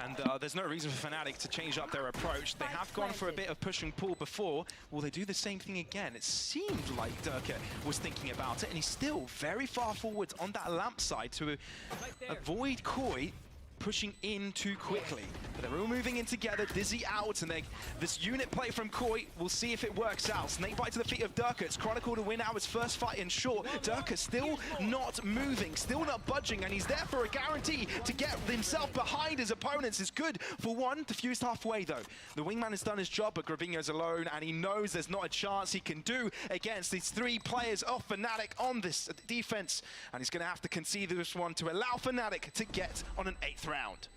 And there's no reason for Fnatic to change up their approach. They have gone for a bit of push and pull before. Will they do the same thing again? It seemed like Durka was thinking about it, and he's still very far forward on that lamp side to avoid Koi pushing in too quickly. But they're all moving in together, Dizzy out, and this unit play from Koi, we'll see if it works out. Snakebite to the feet of Durka. It's Chronicle to win out his first fight in short. Durka still not moving, still not budging, and he's there for a guarantee to get himself behind his opponents. Is good for one, defused halfway though. The wingman has done his job, but Gravino's alone, and he knows there's not a chance he can do against these 3 players of Fnatic on this defense, and he's gonna have to concede this one to allow Fnatic to get on an 8th round.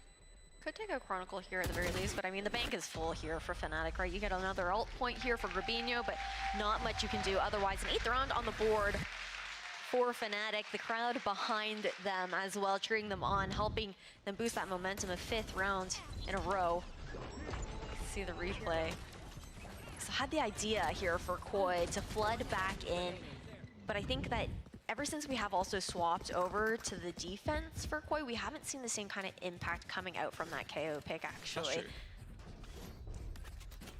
Could take a Chronicle here at the very least, but I mean, the bank is full here for Fnatic, right? You get another ult point here for Gravino, but not much you can do otherwise. An 8th round on the board for Fnatic. The crowd behind them as well, cheering them on, helping them boost that momentum. A 5th round in a row. See the replay. So had the idea here for Koi to flood back in, but I think that ever since we have also swapped over to the defense for Koi, we haven't seen the same kind of impact coming out from that KO pick, actually. That's true.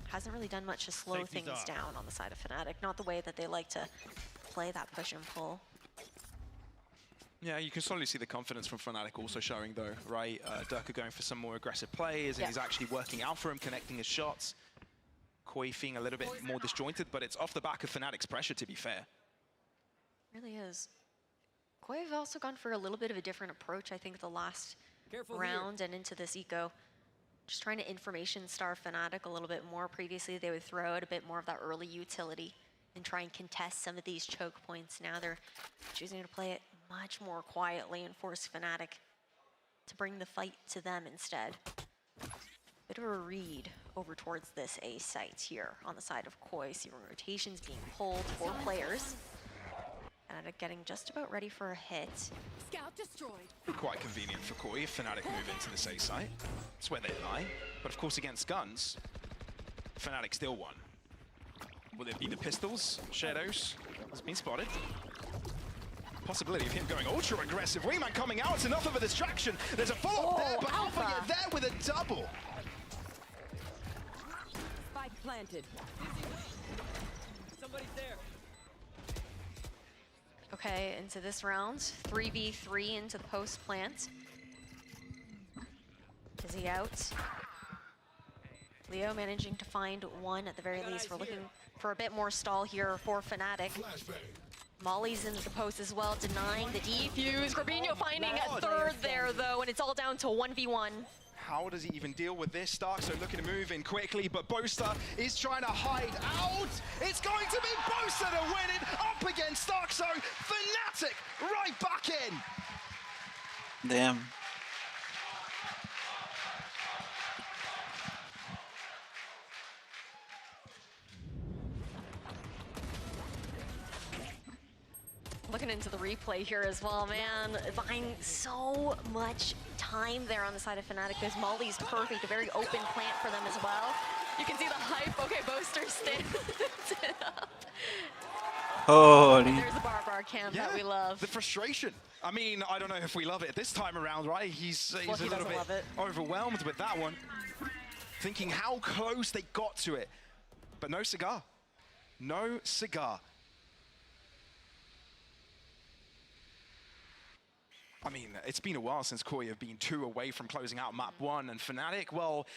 Hasn't really done much to slow Safety things dark. down on the side of Fnatic, not the way that they like to play that push and pull. Yeah, you can slowly see the confidence from Fnatic also showing though, right? Durka going for some more aggressive plays, and he's actually working out for him, connecting his shots. Koi feeling a little bit more disjointed, but it's off the back of Fnatic's pressure, to be fair. Really is. Koi have also gone for a little bit of a different approach, I think, the last round and into this eco. Just trying to information star Fnatic a little bit more. Previously, they would throw out a bit more of that early utility and try and contest some of these choke points. Now they're choosing to play it much more quietly and force Fnatic to bring the fight to them instead. Bit of a read over towards this A site here on the side of Koi. Seeing rotations being pulled, 4 players. And getting just about ready for a hit. Scout destroyed. Quite convenient for Koi if Fnatic move into the A site. That's where they lie. But of course, against guns, Fnatic still won. Will it be the pistols? Shadows has been spotted. Possibility of him going ultra aggressive. Wingman coming out, it's enough of a distraction. There's a follow-up there, but Alpha get there with a double. Spike planted. Somebody's there. Okay, into this round, 3v3 into the post plant. Is he out? Leo managing to find one at the very least. We're looking for a bit more stall here for Fnatic. Molly's into the post as well, denying the defuse. Grabinho finding a third there though, and it's all down to 1v1. How does he even deal with this? Starkso looking to move in quickly, but Boaster is trying to hide out. It's going to be Boaster to win it up against Starkso. Fnatic right back in. Damn. Looking into the replay here as well, man. Buying so much time there on the side of Fnatic. Because Molly's perfect, a very open plant for them as well. You can see the hype. Okay, Boaster stands up. Holy. There's the bar cam that we love. The frustration. I mean, I don't know if we love it this time around, right? He's a little bit overwhelmed with that one. Thinking how close they got to it. But no cigar. No cigar. I mean, it's been a while since Koi have been 2 away from closing out map 1, and Fnatic, well,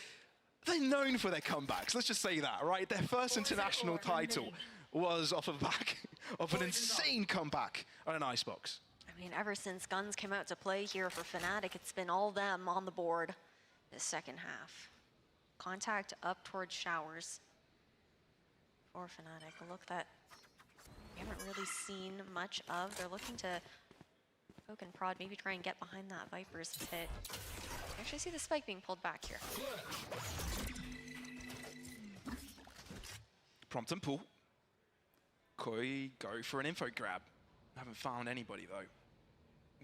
they're known for their comebacks. Let's just say that, right? Their first international title was off of back of an insane comeback on an icebox. I mean, ever since Guns came out to play here for Fnatic, it's been all them on the board this second half. Contact up towards Showers for Fnatic. A look that we haven't really seen much of. They're looking to poke and prod, maybe try and get behind that Viper's pit. I actually see the spike being pulled back here. Prompt and pull. Koi go for an info grab. Haven't found anybody though.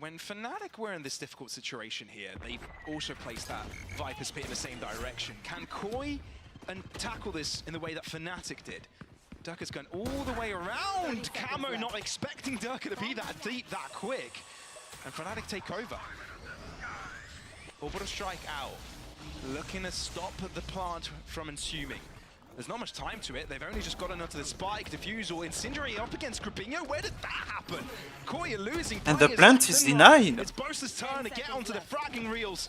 When Fnatic were in this difficult situation here, they've also placed that Viper's pit in the same direction. Can Koi tackle this in the way that Fnatic did? Durka's gone all the way around. Camo not expecting Durka to be that deep, that quick. And Fnatic take over. Orbital strike out. Looking to stop the plant from consuming. There's not much time to it. They've only just gotten onto the spike, defusal, incendiary up against Grabinho. Where did that happen? Koi are losing. And the plant is denied. It's Boaster's turn to get onto the fragging reels.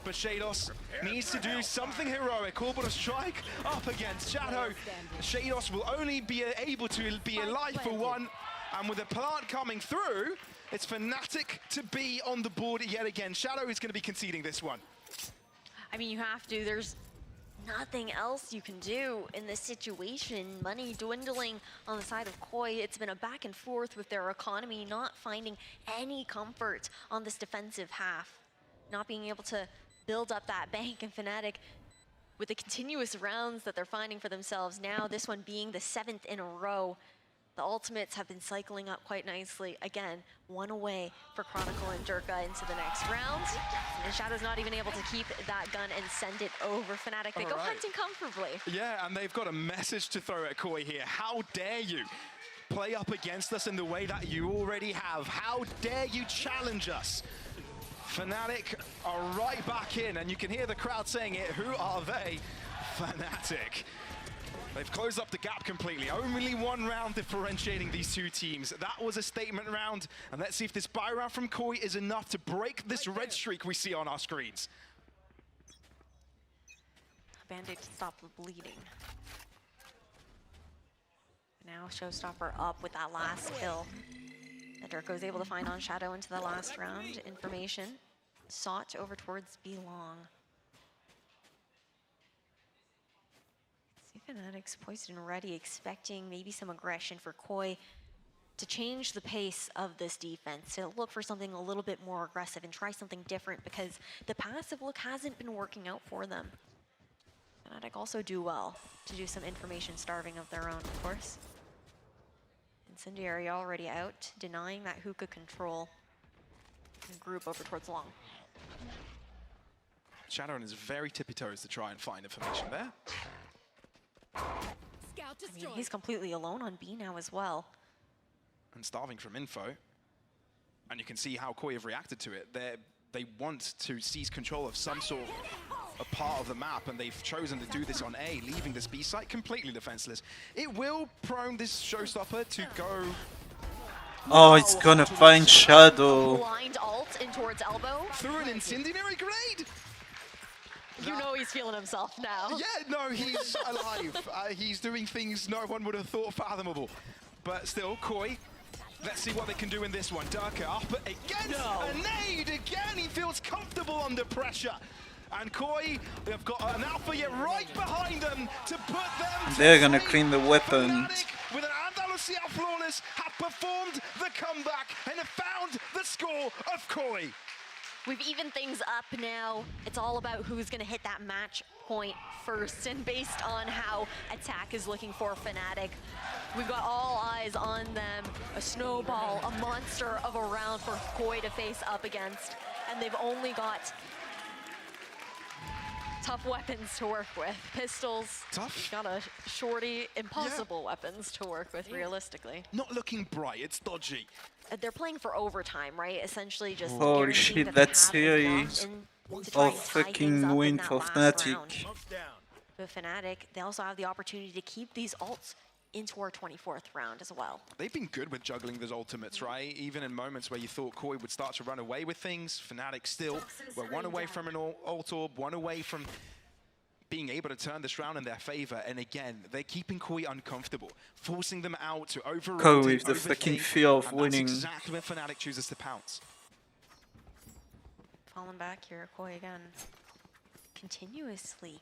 But Shados needs to do something heroic. Orbital strike up against Shadow. Shados will only be able to be alive for one. And with the plant coming through, it's Fnatic to be on the board yet again. Shadow is going to be conceding this one. I mean, you have to. There's nothing else you can do in this situation. Money dwindling on the side of Koi. It's been a back and forth with their economy, not finding any comfort on this defensive half. Not being able to build up that bank, and Fnatic, with the continuous rounds that they're finding for themselves now, this one being the 7th in a row, the ultimates have been cycling up quite nicely. Again, 1 away for Chronicle and Durka into the next round. And Shadow's not even able to keep that gun and send it over. Fnatic, they go hunting comfortably. Yeah, and they've got a message to throw at Koi here. How dare you? play up against us in the way that you already have. How dare you challenge us? Fnatic are right back in, and you can hear the crowd saying it. Who are they? Fnatic. They've closed up the gap completely. Only one round differentiating these two teams. That was a statement round, and let's see if this buy round from Koi is enough to break this red streak we see on our screens. Band-Aid to stop the bleeding. Now Showstopper up with that last kill that Durko is able to find on Shadow into the last round. Information sought over towards B-Long. See Fnatic's poised and ready, expecting maybe some aggression for Koi to change the pace of this defense, to look for something a little bit more aggressive and try something different, because the passive look hasn't been working out for them. Fnatic also do well to do some information starving of their own, of course. Incendiary already out, denying that hookah control and group over towards Long. Shadowrun is very tippy-toes to try and find information there. I mean, he's completely alone on B now as well. And starving from info. And you can see how Koi have reacted to it. They want to seize control of some sort of a part of the map, and they've chosen to do this on A, leaving this B site completely defenseless. It will prone this Showstopper to go... Oh, it's gonna find Shadow. Blind alt in towards elbow. Through an incendiary grenade! You know he's feeling himself now. Yeah, no, he's alive. He's doing things no one would have thought fathomable. But still, Koi, let's see what they can do in this one. Durka up against a nade again. He feels comfortable under pressure. And Koi have got an Alpha yet right behind them to put them. They're gonna clean the weapons. Fnatic, with an Andalusia flawless, have performed the comeback and have found the score of Koi. We've evened things up now. It's all about who's going to hit that match point first. And based on how attack is looking for Fnatic, we've got all eyes on them. A snowball, a monster of a round for Koi to face up against. And they've only got tough weapons to work with. Pistols. Tough? We've got a shorty, impossible weapons to work with, realistically. Not looking bright, it's dodgy. They're playing for overtime, right? Essentially just Holy shit, that series of fucking win for Fnatic. But Fnatic, they also have the opportunity to keep these ults into our 24th round as well. They've been good with juggling those ultimates, right? Even in moments where you thought Koi would start to run away with things, Fnatic still were one away from an ult orb, one away from being able to turn this round in their favor. And again, they're keeping Koi uncomfortable, forcing them out to overrotate, Koi with the fucking fear of winning. That's exactly when Fnatic chooses to pounce. Falling back here, Koi again. Continuously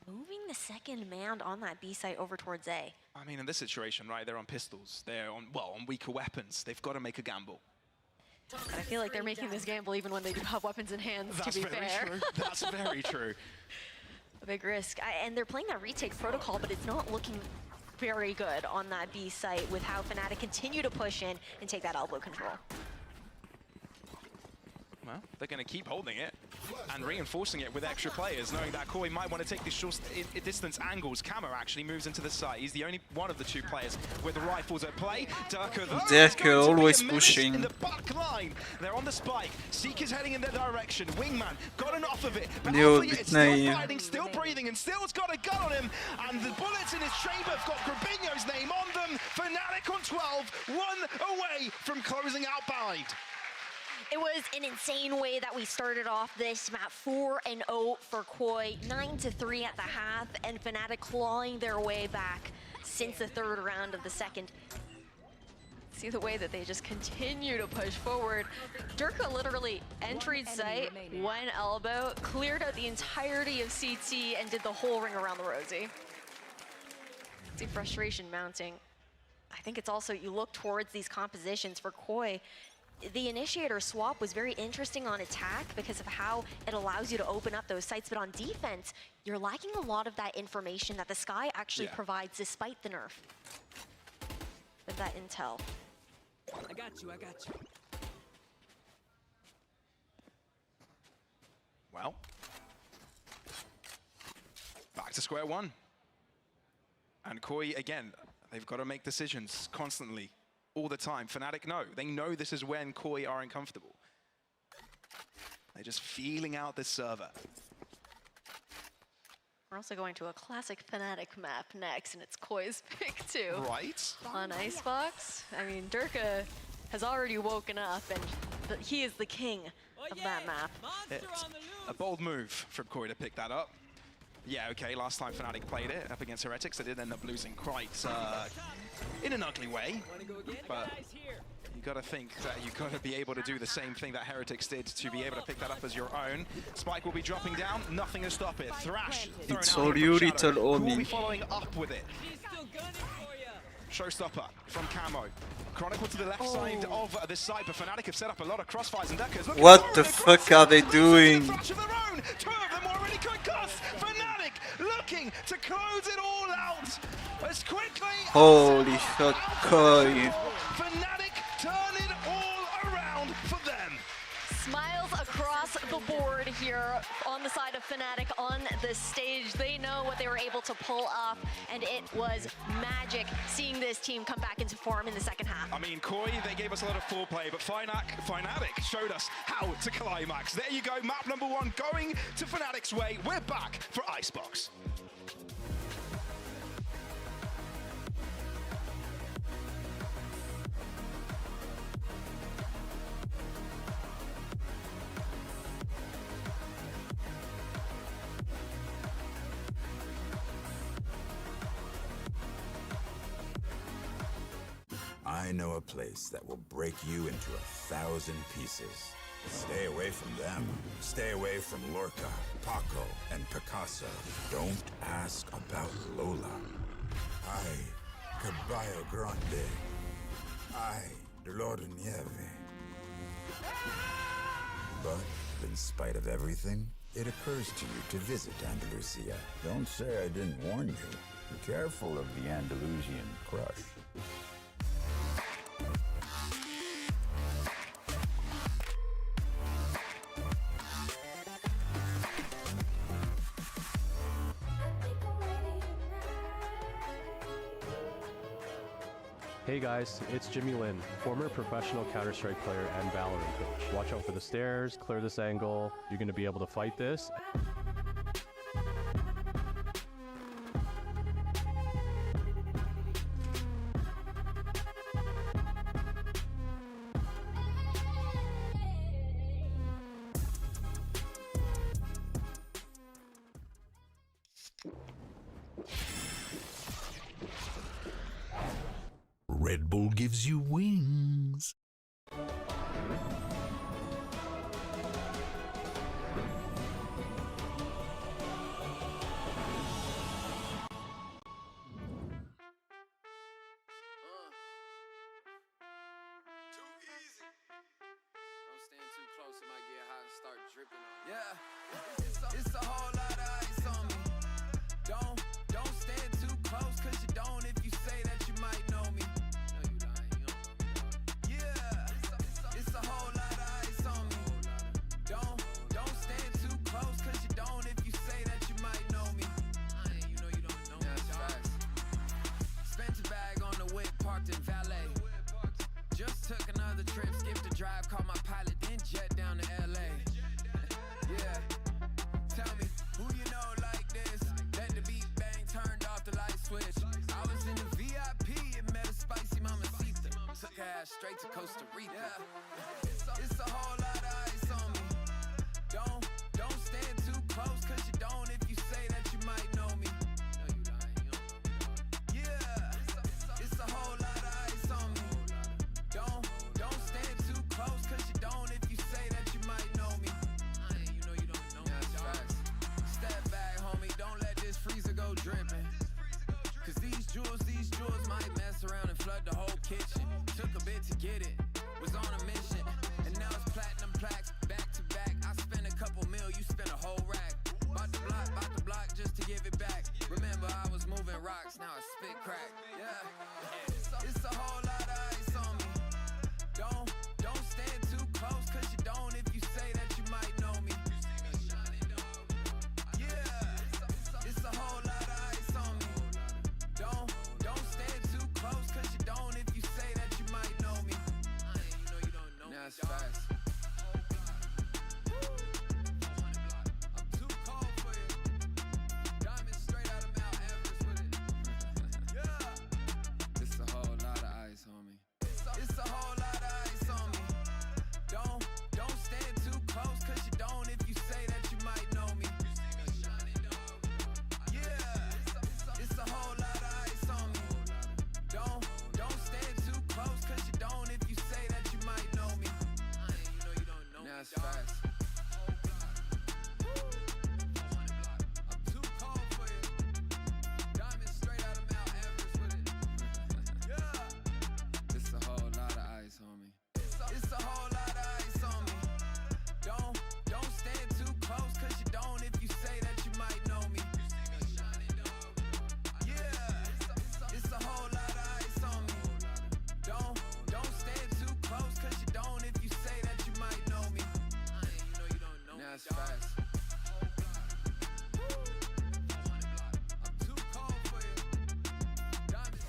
moving the second man on that B site over towards A. I mean, in this situation, right, they're on pistols. They're on, well, on weaker weapons. They've got to make a gamble. And I feel like they're making this gamble even when they do have weapons in hands, That's to be very fair. true. That's very true. A big risk. And they're playing that retake protocol, but it's not looking very good on that B site with how Fnatic continue to push in and take that elbow control. Well, they're going to keep holding it and reinforcing it with extra players, knowing that Koi might want to take these short distance angles. Kamo actually moves into the site. He's the only one of the two players with the rifles at play. Durka always pushing. In the back line. They're on the spike. Seeker's heading in their direction. Wingman got enough of it. But Yo, is still fighting, still breathing, and still's got a gun on him. And the bullets in his chamber have got Grabinho's name on them. Fnatic on 12, one away from closing out behind. It was an insane way that we started off this map. 4-0 for Koi, 9-3 at the half, and Fnatic clawing their way back since the third round of the second. See the way that they just continue to push forward. Durka literally entered site, one elbow, cleared out the entirety of CT, and did the whole ring around the Rosie. See frustration mounting. I think it's also, you look towards these compositions for Koi. The initiator swap was very interesting on attack because of how it allows you to open up those sites, but on defense, you're lacking a lot of that information that the Sky actually provides despite the nerf. With that intel. I got you, I got you. Well, back to square one. And Koi, again, They've got to make decisions constantly, all the time. Fnatic know. They know this is when Koi are uncomfortable. They're just feeling out this server. We're also going to a classic Fnatic map next, and it's Koi's pick too. Right. On Icebox. I mean, Durka has already woken up, and he is the king of that map. It's a bold move from Koi to pick that up. Yeah, okay, last time Fnatic played it up against Heretics, they did end up losing quite in an ugly way. But you got to think that you got to be able to do the same thing that Heretics did to be able to pick that up as your own. Spike will be dropping down, nothing to stop it. Thrash thrown It's out all here you, from Shadow. little Who will Omi. be following up with it? Showstopper from Camo. Chronicle to the left side of this side, but Fnatic have set up a lot of crossfires and Deckers. What the fuck are they doing? Flash of their own. Two of them already concussed. Fnatic looking to close it all out as quickly. Holy fuck, Koi. Fnatic turn it all around for them. Smiles across the board here on the side of Fnatic on this stage. They know what they were able to pull off, and it was magic seeing this team come back into form in the second half. I mean, Koi, they gave us a lot of foreplay, but Fnatic showed us how to climax. There you go, map number 1 going to Fnatic's way. We're back for Icebox. I know a place that will break you into 1,000 pieces. Stay away from them. Stay away from Lorca, Paco, and Picasso. Don't ask about Lola. Ay, Caballo Grande. Ay, Dolor de Nieve. But in spite of everything, it occurs to you to visit Andalusia. Don't say I didn't warn you. Be careful of the Andalusian crush. Hey guys, it's Jimmy Lin, former professional Counter-Strike player and Valorant coach. Watch out for the stairs, clear this angle, you're going to be able to fight this. Red Bull gives you wings. It's a whole lot of ice on me. Don't stand too close, cause you don't if you say that you might know me. No, you lying, you don't know me, dog. Yeah, it's a whole lot of ice on me. Don't stand too close, cause you don't if you say that you might know me. You know you don't know me, dog. Spent a bag on the whip, parked in valet. Just took another trip, skipped a drive, called my pilot, then jet down to LA. Yeah. Tell me, who you know like this? Then the beat bang, turned off the light switch. I was in the VIP and met a spicy mamacita. Took her ass straight to Costa Rica. Yeah. It's a whole lot of ice on me. Don't stand too close, cause you don't if you say that you might know me. No, you lying, you don't know me, dog. Yeah, it's a whole lot of ice on me. Don't stand too close, cause you don't if you say that you might know me. You know you don't know me, dog. Step back, homie, don't let this freezer go dripping. Cause these jewels might mess around and flood the whole kitchen. Took a bit to get it, was on a mission. And now it's platinum plaques, back to back. I spent a couple mil, you spent a whole rack. Bought the block just to give it back. Remember I was moving rocks, now I spit crack. Yeah, it's a whole lot of ice on me. Don't stand too close, cause you don't if you say that you might know me. Yeah, it's a whole lot of ice on me. Don't stand too it's fast. I'm too cold for you. Diamonds straight out of Mount Everest with it. Yeah. It's a whole lot of ice, homie. It's a whole lot of ice on me. Don't stand too close, cause you don't if you say that you might know me. Yeah, it's a whole lot of ice on me. Don't stand too close, cause you don't if you say that you might know me. Now it's fast. I'm too cold for you. Diamonds.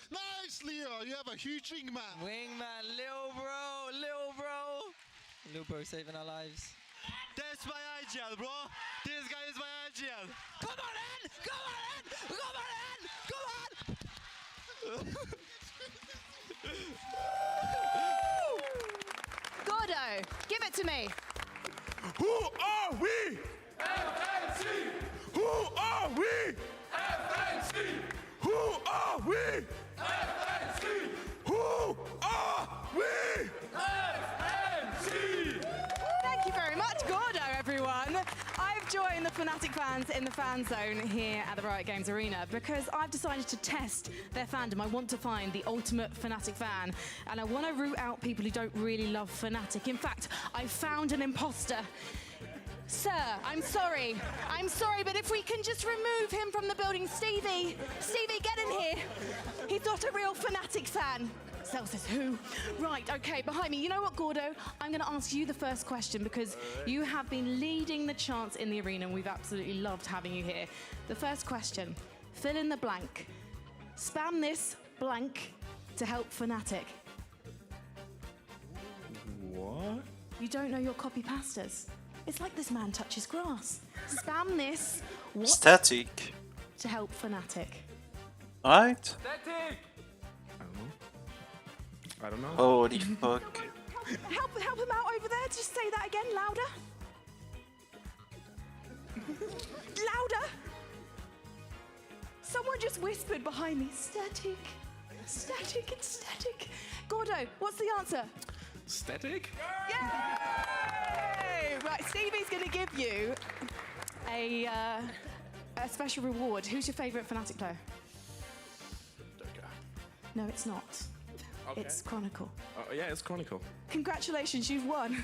Nice, Leo. You have a huge wingman. Wingman, Lil bro. Lil bro saving our lives. That's my ideal, bro. This guy is my ideal. Come on in! Come on in! Come on! Gordo, give it to me. Who are we? FNC! Who are we? FNC! Who are we? FNC! Who are we? FNC! Thank you very much, Gordo, everyone. I've joined the Fnatic fans in the fan zone here at the Riot Games Arena because I've decided to test their fandom. I want to find the ultimate Fnatic fan, and I want to root out people who don't really love Fnatic. In fact, I found an imposter. Sir, I'm sorry, but if we can just remove him from the building. Stevie, get in here. He's not a real Fnatic fan. Cell says who? Right, okay, behind me. You know what, Gordo? I'm going to ask you the first question because you have been leading the chants in the arena and we've absolutely loved having you here. The first question, fill in the blank. Spam this blank to help Fnatic. What? You don't know your copy pastas? It's like this man touches grass. Spam this what Static. to help Fnatic. Right? Static! I don't know. Holy fuck. Help him out over there. Just say that again, louder. Louder. Someone just whispered behind me, static. Static, it's static. Gordo, what's the answer? Static? Yay! Right, Stevie's going to give you a special reward. Who's your favourite Fnatic player? No, it's not. Okay. It's Chronicle. Yeah, it's Chronicle. Congratulations, you've won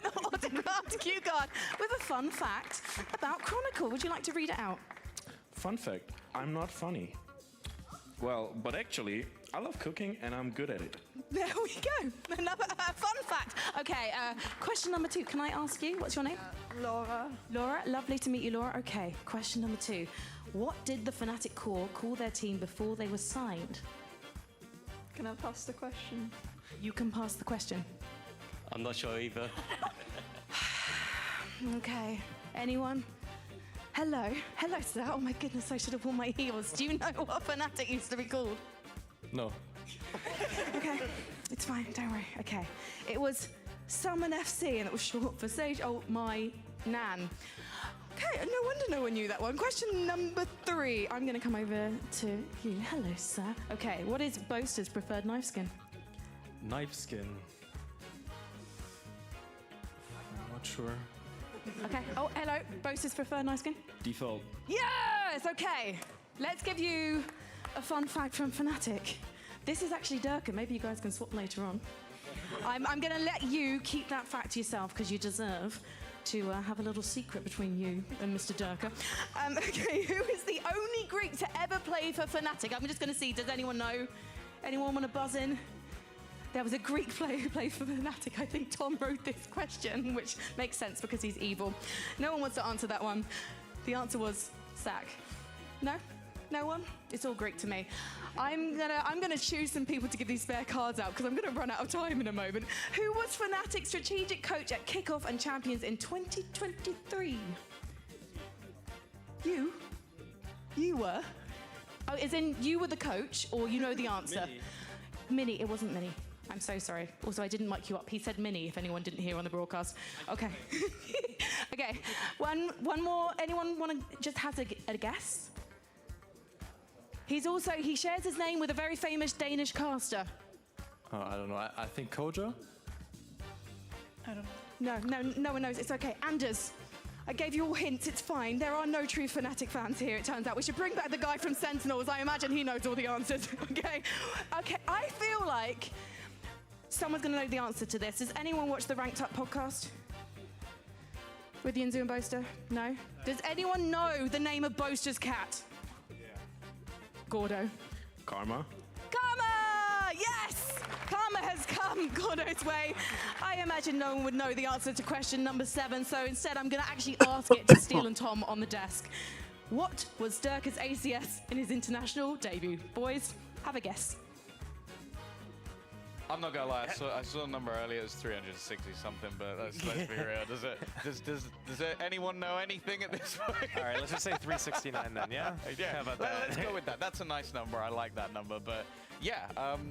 an autographed cue card with a fun fact about Chronicle. Would you like to read it out? Fun fact, I'm not funny. Well, but actually, I love cooking and I'm good at it. There we go. Another fun fact. Okay, question number 2. Can I ask you, what's your name? Laura. Laura, lovely to meet you, Laura. Okay, question number 2. What did the Fnatic core call their team before they were signed? Can I pass the question? You can pass the question. I'm not sure either. Okay, anyone? Hello, sir. Oh my goodness, I should have worn my heels. Do you know what Fnatic used to be called? No. Okay, it's fine, don't worry. Okay, it was Summon FC and it was short for Sage. Oh, my nan. Okay, no wonder no one knew that one. Question number 3. I'm going to come over to you. Hello, sir. Okay, what is Boaster's preferred knife skin? Knife skin. I'm not sure. Okay. Oh, hello. Boaster's preferred knife skin? Default. Yes! Okay. Let's give you a fun fact from Fnatic. This is actually Durka. Maybe you guys can swap later on. I'm going to let you keep that fact to yourself because you deserve to have a little secret between you and Mr. Durka. Okay, who is the only Greek to ever play for Fnatic? I'm just going to see, does anyone know? Anyone want to buzz in? There was a Greek player who played for Fnatic. I think Tom wrote this question, which makes sense because he's evil. No one wants to answer that one. The answer was Sack. No? No one? It's all Greek to me. I'm gonna choose some people to give these spare cards out because I'm gonna run out of time in a moment. Who was Fnatic's strategic coach at Kickoff and Champions in 2023? You? You were? Oh, as in you were the coach, or you know the answer? Me. Mini. It wasn't Mini. I'm so sorry. Also, I didn't mic you up. He said Mini, if anyone didn't hear on the broadcast. Okay. Okay. One more. Anyone want to just have a guess? He shares his name with a very famous Danish caster. Oh, I don't know. I think Kojo? I don't know. No one knows. It's okay. Anders. I gave you all hints. It's fine. There are no true Fnatic fans here, it turns out. We should bring back the guy from Sentinels. I imagine he knows all the answers. Okay. Okay. I feel like someone's going to know the answer to this. Does anyone watch the Ranked Up podcast? With Yinzu and Boaster? No? Does anyone know the name of Boaster's cat? Yeah. Gordo. Karma? Karma! Yes! Karma has come Gordo's way. I imagine no one would know the answer to question number 7, so instead I'm going to actually ask it to Steele and Tom on the desk. What was Durka's ACS in his international debut? Boys, have a guess. I'm not gonna lie, I saw a number earlier, it was 360 something, but let's be real. Does anyone know anything at this point? All right, let's just say 369 then, yeah? Yeah, How about that? let's go with that. That's a nice number, I like that number, but yeah,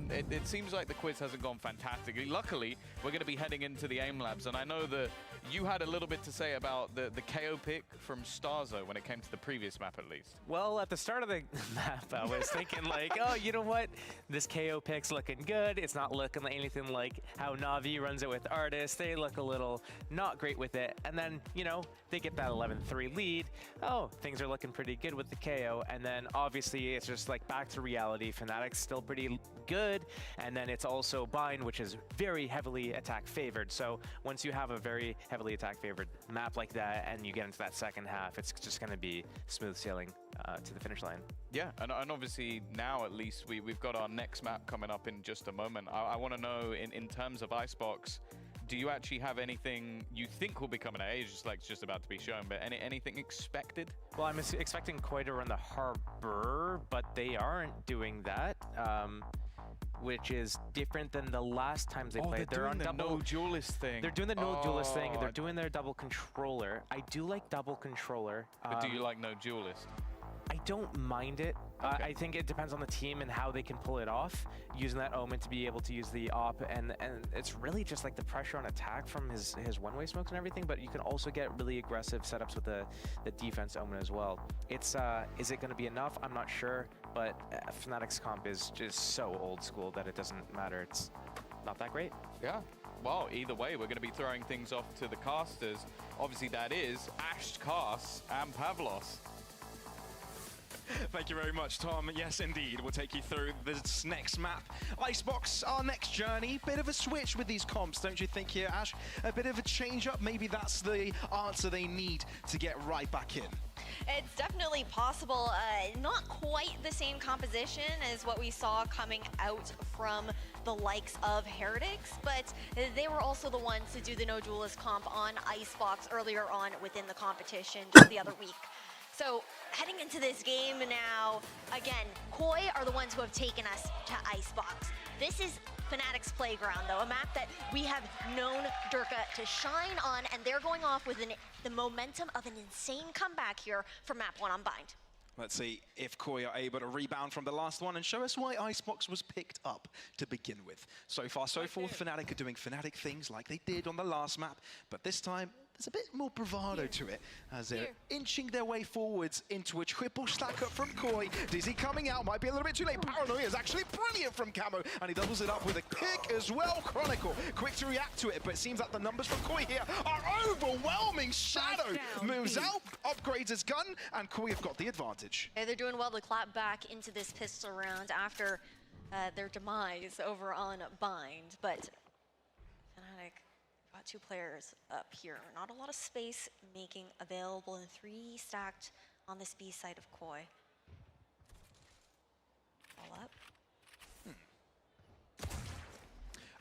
it seems like the quiz hasn't gone fantastically. Luckily, we're gonna be heading into the AIM Labs, and I know that you had a little bit to say about the KO pick from Starzo when it came to the previous map at least. Well, at the start of the map, I was thinking like, oh, you know what? This KO pick's looking good. It's not looking like anything like how Na'Vi runs it with Artis. They look a little not great with it. And then, you know, they get that 11-3 lead. Oh, things are looking pretty good with the KO. And then obviously it's just like back to reality. Fnatic's still pretty good. And then it's also Bind, which is very heavily attack favored. So once you have a very heavily attack favored map like that and you get into that second half, it's just going to be smooth sailing to the finish line. Yeah, and obviously now at least we've got our next map coming up in just a moment. I want to know in terms of Icebox, do you actually have anything you think will be coming out? It's just about to be shown, but anything expected? Well, I'm expecting Koi to run the Harbor, but they aren't doing that. Which is different than the last times they played. They're on doing the double no duelist thing. They're doing the no duelist thing. They're doing their double controller. I do like double controller. But do you like no duelist? I don't mind it. Okay. I think it depends on the team and how they can pull it off, using that Omen to be able to use the op, and it's really just like the pressure on attack from his one-way smokes and everything, but you can also get really aggressive setups with the defense Omen as well. It's is it going to be enough? I'm not sure, but Fnatic's comp is just so old school that it doesn't matter. It's not that great. Yeah. Well, either way, we're going to be throwing things off to the casters. Obviously, that is Ash, Cast, and Pavlos. Thank you very much, Tom. Yes, indeed. We'll take you through this next map. Icebox, our next journey. Bit of a switch with these comps, don't you think here, Ash? A bit of a change-up. Maybe that's the answer they need to get right back in. It's definitely possible. Not quite the same composition as what we saw coming out from the likes of Heretics, but they were also the ones to do the no duelist comp on Icebox earlier on within the competition just the other week. So heading into this game now, again, Koi are the ones who have taken us to Icebox. This is Fnatic's playground, though, a map that we have known Durka to shine on, and they're going off with the momentum of an insane comeback here for map 1 on Bind. Let's see if Koi are able to rebound from the last one and show us why Icebox was picked up to begin with. So far, so forth, Fnatic are doing Fnatic things like they did on the last map, but this time, there's a bit more bravado to it as they're inching their way forwards into a triple stack up from Koi. Dizzy coming out, might be a little bit too late. Paranoia is actually brilliant from Camo, and he doubles it up with a pick as well. Chronicle, quick to react to it, but it seems like the numbers from Koi here are overwhelming. Shadow moves out, upgrades his gun, and Koi have got the advantage. They're doing well to clap back into this pistol round after their demise over on Bind, but Fnatic got 2 players up here. Not a lot of space making available, and 3 stacked on this B side of Koi. All up.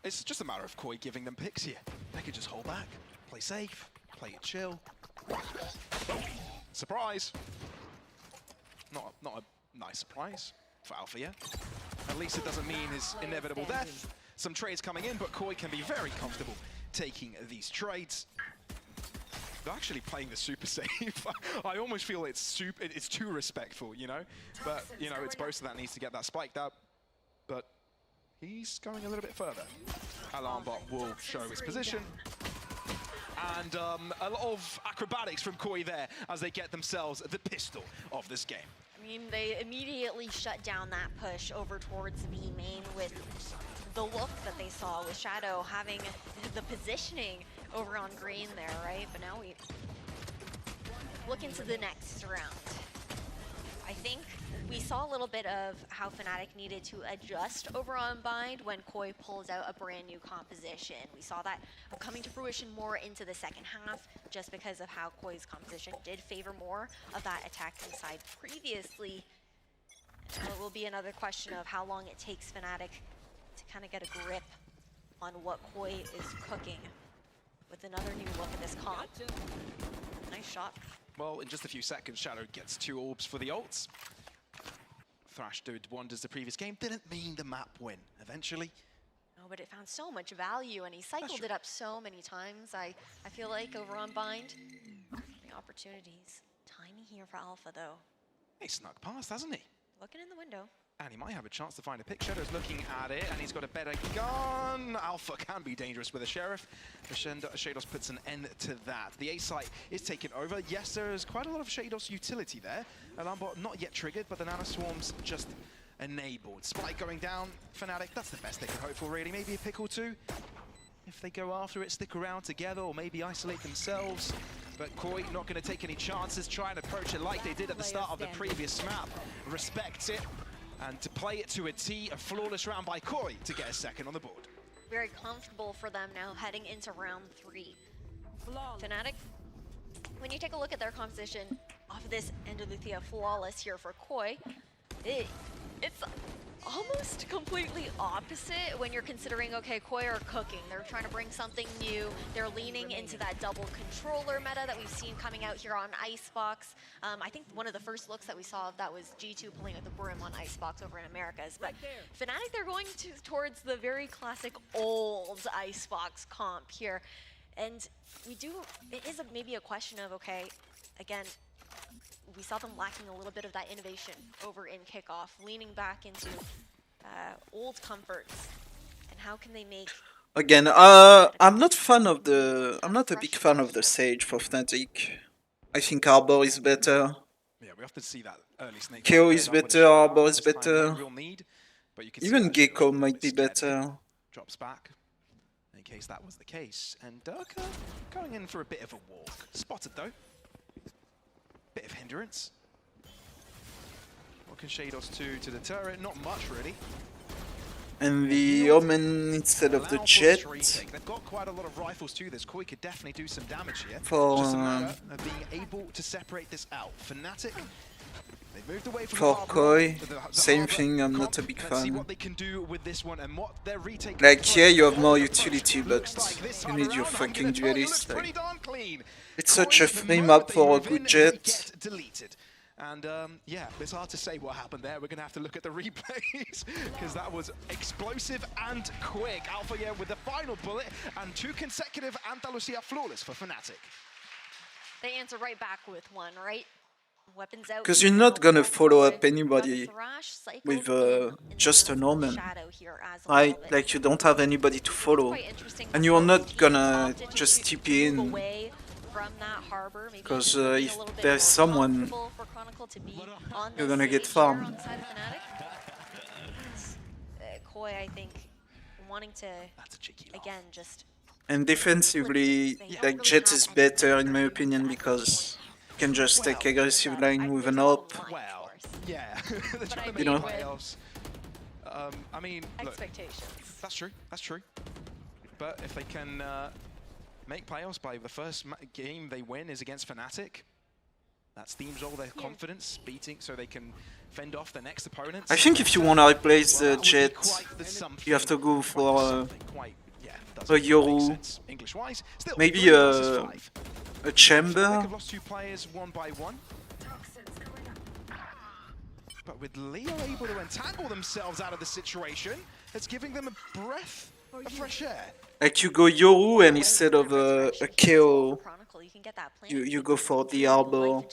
It's just a matter of Koi giving them picks here. They could just hold back, play safe, play it chill. Surprise! Not a nice surprise for Alpha yet. At least it doesn't mean his inevitable death. Some trades coming in, but Koi can be very comfortable taking these trades. They're actually playing the super safe. I almost feel it's too respectful, you know? But, you know, it's Boaster that needs to get that spiked up. But he's going a little bit further. Alarmbot will show his position. And a lot of acrobatics from Koi there as they get themselves the pistol of this game. I mean, they immediately shut down that push over towards B main with the look that they saw with Shadow having the positioning over on green there, right? But now we look into the next round. I think we saw a little bit of how Fnatic needed to adjust over on Bind when Koi pulls out a brand new composition. We saw that coming to fruition more into the second half just because of how Koi's composition did favor more of that attacking side previously. So it will be another question of how long it takes Fnatic to kind of get a grip on what Koi is cooking with another new look at this comp. Nice shot. Well, in just a few seconds, Shadow gets 2 orbs for the ults. Thrash did wonders the previous game. Didn't mean the map win eventually. No, but it found so much value, and he cycled it up so many times. I feel like over on Bind, the opportunities tiny here for Alpha, though. He snuck past, hasn't he? Looking in the window. And he might have a chance to find a pick. Shadow's looking at it, and he's got a better gun. Alpha can be dangerous with a Sheriff. Shados puts an end to that. The A site is taken over. Yes, there is quite a lot of Shados utility there. Alarmbot not yet triggered, but the Nanoswarm's just enabled. Spike going down. Fnatic, that's the best they can hope for, really. Maybe a pick or two. If they go after it, stick around together, or maybe isolate themselves. But Koi not going to take any chances, try and approach it like they did at the start of the previous map. Respects it. And to play it to a T, a flawless round by Koi to get a second on the board. Very comfortable for them now heading into round 3. Fnatic, when you take a look at their composition off of this Endolythia flawless here for Koi, it's almost completely opposite when you're considering, okay, Koi are cooking. They're trying to bring something new. They're leaning into that double controller meta that we've seen coming out here on Icebox. I think one of the first looks that we saw of that was G2 pulling out the Brim on Icebox over in Americas. But Fnatic, they're going towards the very classic old Icebox comp here. And it is maybe a question of, okay, again, we saw them lacking a little bit of that innovation over in kickoff, leaning back into old comforts. And how can they make? Again, I'm not a big fan of the Sage for Fnatic. I think Arbor is better. Yeah, we often see that early snake. KO is better, Arbor is better. Need, but you can even Gecko might be better. Drops back. In case that was the case, and Durka going in for a bit of a walk. Spotted though. Bit of hindrance. What can Shados do to deter it? Not much, really. And the Omen instead of the Jet. They've got quite a lot of rifles too. This Koi could definitely do some damage here. For just a matter of being able to separate this out. Fnatic, they moved away from for Koi, same thing. I'm not a big Let's see fan. what they can do with this one and what their retake. Like here, you have more utility, but you need your fucking duelist. Like, it's such a free map for a good Jet. Deleted. And yeah, it's hard to say what happened there. We're going to have to look at the replays because that was explosive and quick. Alpha yeah with the final bullet and 2 consecutive Andalusia flawless for Fnatic. They answer right back with one, right? Weapons out. Because you're not gonna follow up anybody with just an Omen, right? Like you don't have anybody to follow, and you are not gonna just TP in. Because if there's someone, you're gonna get farmed. Koi, I think, wanting to again just. And defensively, like Jet is better in my opinion because you can just take aggressive line with an op. Well, yeah, you know. I mean, look, that's true. That's true. But if they can make playoffs by the first game they win is against Fnatic, that steams all their confidence, beating so they can fend off the next opponents. I think if you want to replace the Jet, you have to go for a Yoru, maybe a Chamber. They've lost 2 players one by one. But with Leo able to entangle themselves out of the situation, it's giving them a breath of fresh air. Like you go Yoru and instead of a KO, you go for the Arbor.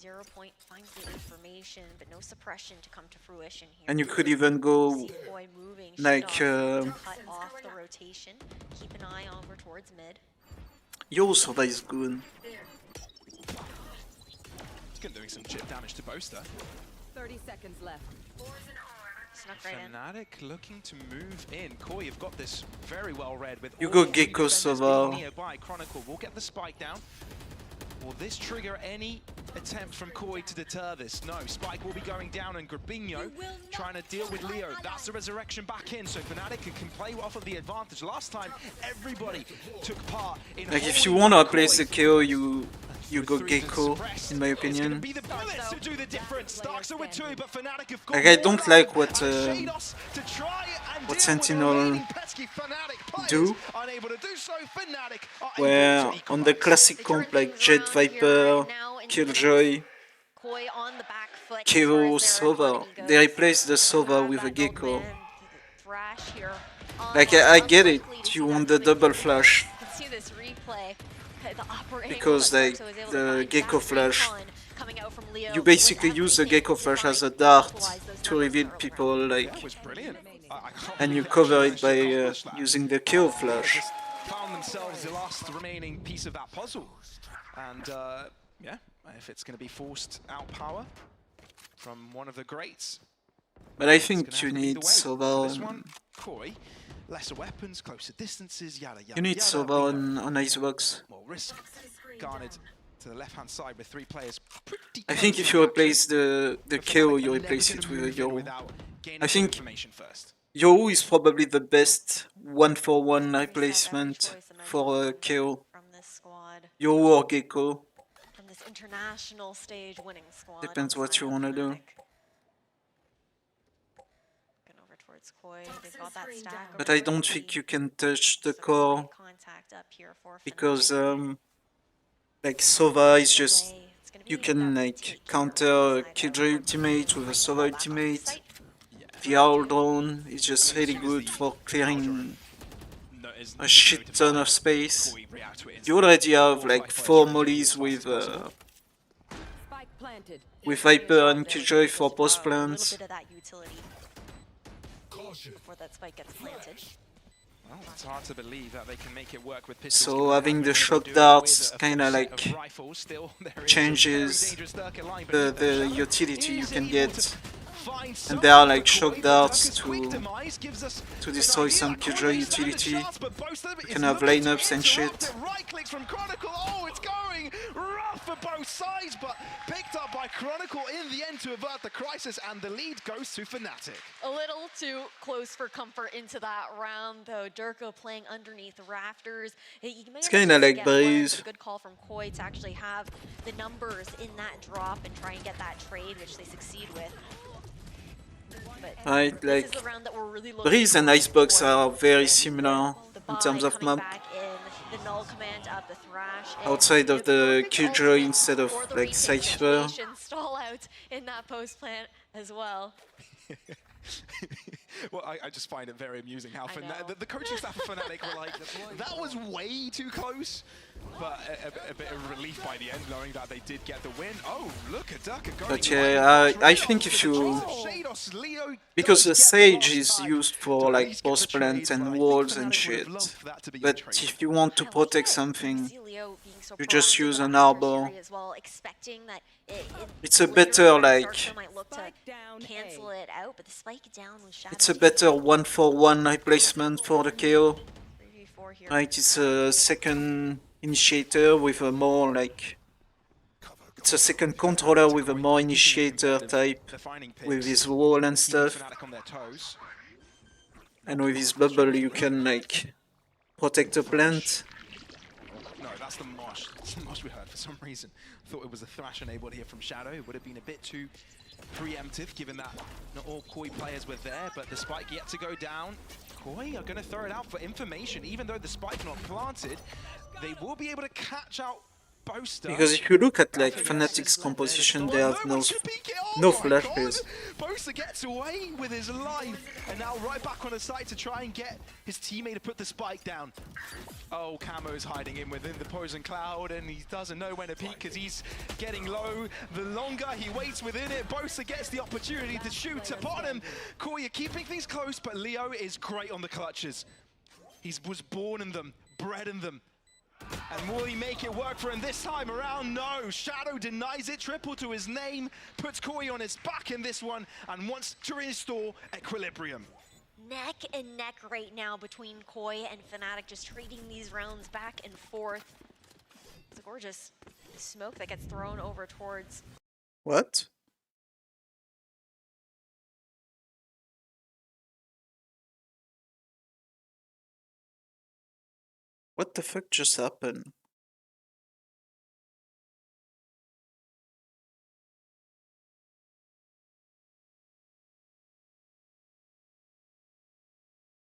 0 point finds the information, but no suppression to come to fruition here. And you could even go See Koi moving, like cut off the rotation. Keep an eye over towards mid. Yo, Sova is good. It's doing some chip damage to Boaster. 30 seconds left. Snuck right in. Fnatic looking to move in. Koi, you've got this very well read with You all go three Gecko, defenders Sova. being nearby. Chronicle will get the spike down. Will this trigger any attempt from Koi to deter this? No, Spike will be going down, and Grabinho trying to deal with Leo. That's the resurrection back in, so Fnatic can play off of the advantage. Last time, everybody took part in. Like if you wanna place the KO, you go Gecko, in my opinion. Be the bullets to do the difference. Starks with 2, but Fnatic have got Like I don't like what what Sentinel do, where on the classic comp like Jet Viper, Killjoy, Koi on the back foot. KO, Sova, they replace the Sova with a Gecko. Thrash here. Like I get it, you want the double flash, You can see this replay. The upper because angle like that Darko was able to the find Gecko that flash, recon coming out from Leo you basically with use the everything Gecko to flash try as a and dart equalize those to reveal numbers. people, like, That was brilliant. and you cover it by using the KO flash. Just found themselves the last remaining piece of that puzzle. And yeah, if it's going to be forced out power from one of the greats. But I think you need This Sova. one, Koi, lesser weapons, closer distances, yada yada. You need yada. Sova on Icebox. Well, risk garnered to the left hand side with 3 players. Pretty I think close if in you action. replace the KO, you replace it with a Yoru. I think Yoru is probably the best 1-for-1 replacement for a KO. Yoru or Gecko. From this international stage winning squad. Depends what you wanna do. Looking over towards Koi. They've got that stack But over I don't there. think you can touch the core Contact up here for because like Sova is just, you can like counter Killjoy ultimate with a Sova ultimate. The Owl Drone is just really good for clearing a shit ton of space. You already have like 4 mollies with Viper and Killjoy for post plants. A little bit of that utility before that spike gets planted. Well, it's hard to believe that they can make it work with pistols. So having the shock darts kinda like changes the utility you can get. And there are like shock darts to destroy some Killjoy utility. You can have lineups and shit. Right clicks from Chronicle. Oh, it's going rough for both sides, but picked up by Chronicle in the end to avert the crisis, and the lead goes to Fnatic. A little too close for comfort into that round, though. Durko playing underneath the rafters. It's kinda like Breeze. A good call from Koi to actually have the numbers in that drop and try and get that trade, which they succeed with. But Right, this like is the round that we're really looking Breeze and for. Icebox are very similar in terms of map. Back in the null command up the thrash. Outside of the Killjoy instead of like Cypher. Stall out in that post plant as well. Well, I just find it very amusing how the coaching staff of Fnatic were like, that was way too close. But a bit of relief by the end, knowing that they did get the win. Oh, look at Durka going. But yeah, I think if you... Because the Sage is used for like post plants and walls and shit. But if you want to protect something, you just use an Arbor. It's a better like... Cancel it out, but the spike down with Shadow. It's a better 1-for-1 replacement for the KO. Right, it's a second initiator with a more like... It's a second controller with a more initiator type, with his wall and stuff. And with his bubble you can like protect a plant. No, that's the mosh. That's the mosh we heard for some reason. Thought it was a thrash enabled here from Shadow. It would have been a bit too preemptive, given that not all Koi players were there, but the spike yet to go down. Koi are going to throw it out for information. Even though the spike not planted, they will be able to catch out Boaster. Because if you look at like Fnatic's composition, they have no flashes. Boaster gets away with his life, and now right back on the site to try and get his teammate to put the spike down. Oh, Camo's hiding in within the poison cloud, and he doesn't know when to peek because he's getting low. The longer he waits within it, Boaster gets the opportunity to shoot upon him. Koya keeping things close, but Leo is great on the clutches. He was born in them, bred in them. And will he make it work for him this time around? No, Shadow denies it, triple to his name, puts Koi on his back in this one, and wants to restore equilibrium. Neck and neck right now between Koi and Fnatic, just trading these rounds back and forth. It's a gorgeous smoke that gets thrown over towards... What? What the fuck just happened?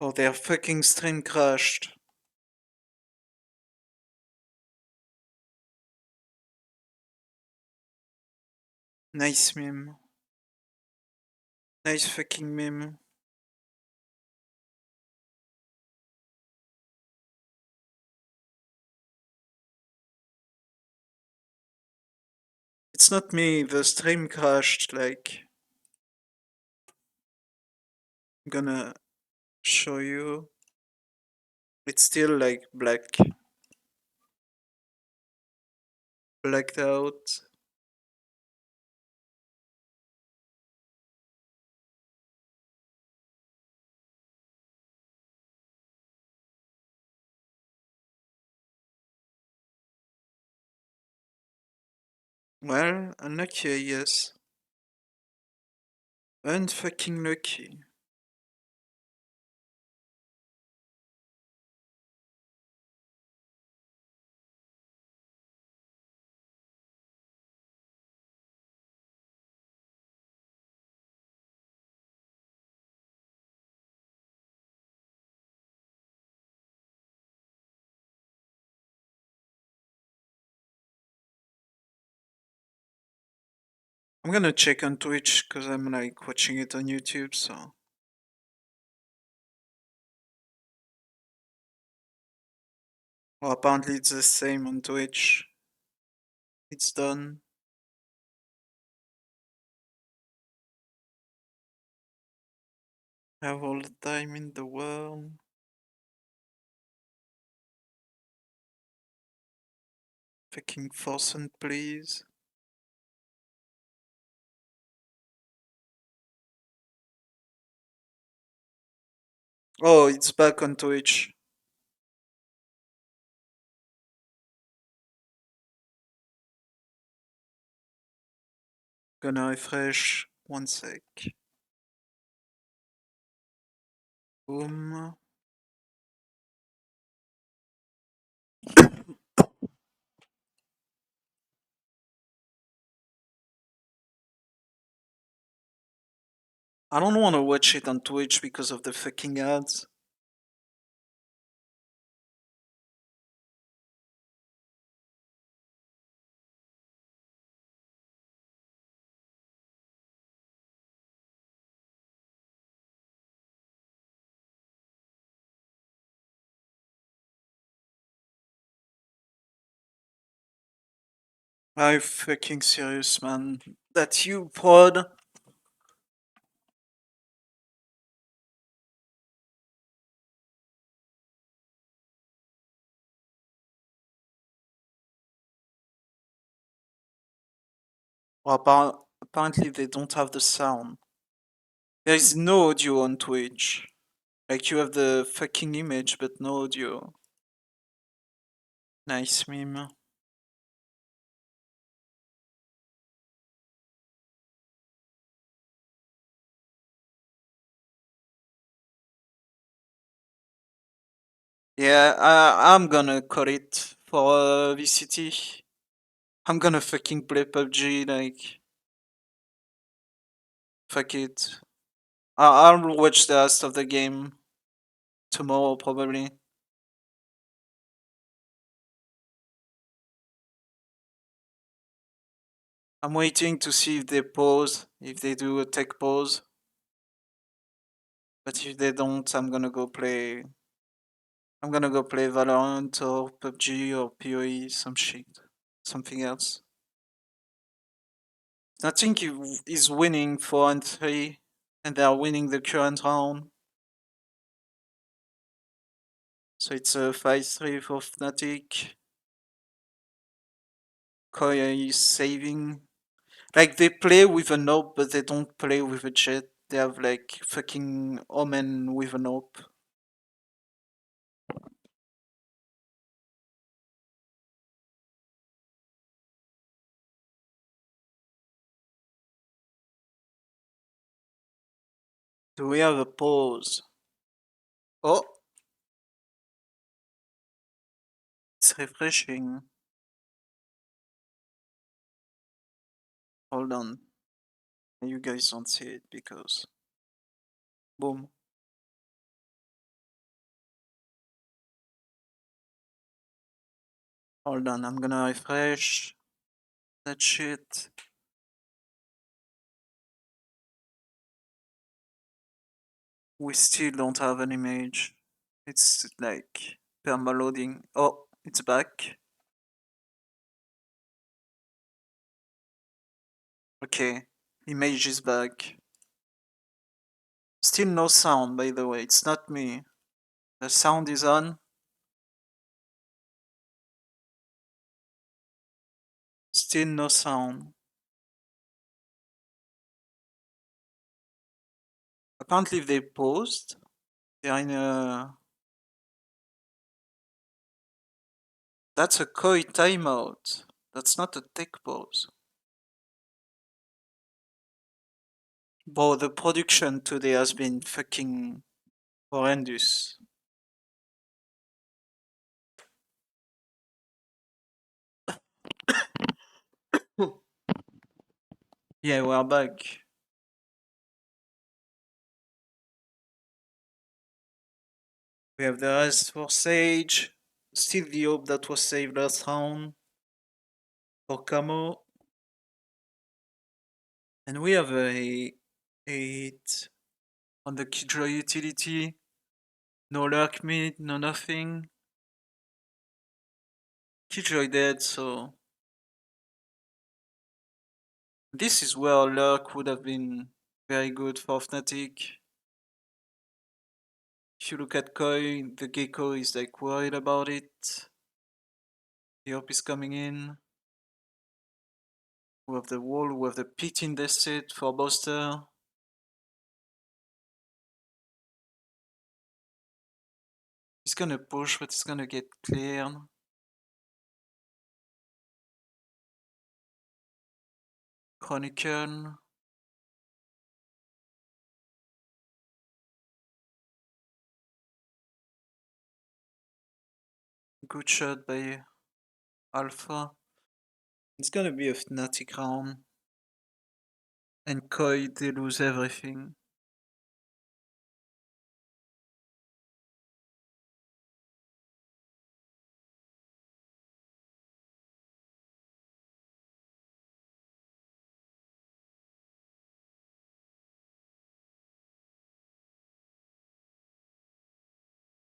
Oh, their fucking stream crashed. Nice meme. Nice fucking meme. It's not me, the stream crashed, like... I'm gonna show you. It's still like blacked out. Well, unlucky, I guess. Unfucking lucky. I'm gonna check on Twitch because I'm like watching it on YouTube, so. Well, apparently it's the same on Twitch. It's done. I have all the time in the world. Fucking Forsen, please. Oh, it's back on Twitch. Gonna refresh. 1 sec. Boom. I don't want to watch it on Twitch because of the fucking ads. Are you fucking serious, man? That's you, prod? Well, apparently they don't have the sound. There is no audio on Twitch. Like you have the fucking image, but no audio. Nice meme. Yeah, I'm gonna cut it for VCT. I'm gonna fucking play PUBG, like... Fuck it. I'll watch the rest of the game tomorrow, probably. I'm waiting to see if they pause, if they do a tech pause. But if they don't, I'm gonna go play Valorant or PUBG or PoE, some shit. Something else. I think is winning 4-3, and they are winning the current round. So it's a 5-3 for Fnatic. Koya is saving. Like, they play with an AWP, but they don't play with a jet. They have, like, fucking Omen with an AWP. Do we have a pause? Oh! It's refreshing. Hold on. You guys don't see it because... Boom. Hold on, I'm gonna refresh that shit. We still don't have an image. It's like perma-loading. Oh, it's back. Okay, image is back. Still no sound, by the way, it's not me. The sound is on. Still no sound. Apparently if they paused, they're in a... That's a Koi timeout. That's not a tech pause. Bro, the production today has been fucking horrendous. Yeah, we're back. We have the rest for Sage. Still the hope that was saved last round for Camo. And we have a hit on the Killjoy utility. No lurk mid, no nothing. Killjoy dead, so... This is where lurk would have been very good for Fnatic. If you look at Koi, the Gecko is like worried about it. The AWP is coming in. We have the wall, we have the pit invested for Buster. He's gonna push, but he's gonna get cleared. Chronicle. Good shot by Alpha. It's gonna be a Fnatic round. And Koi, they lose everything.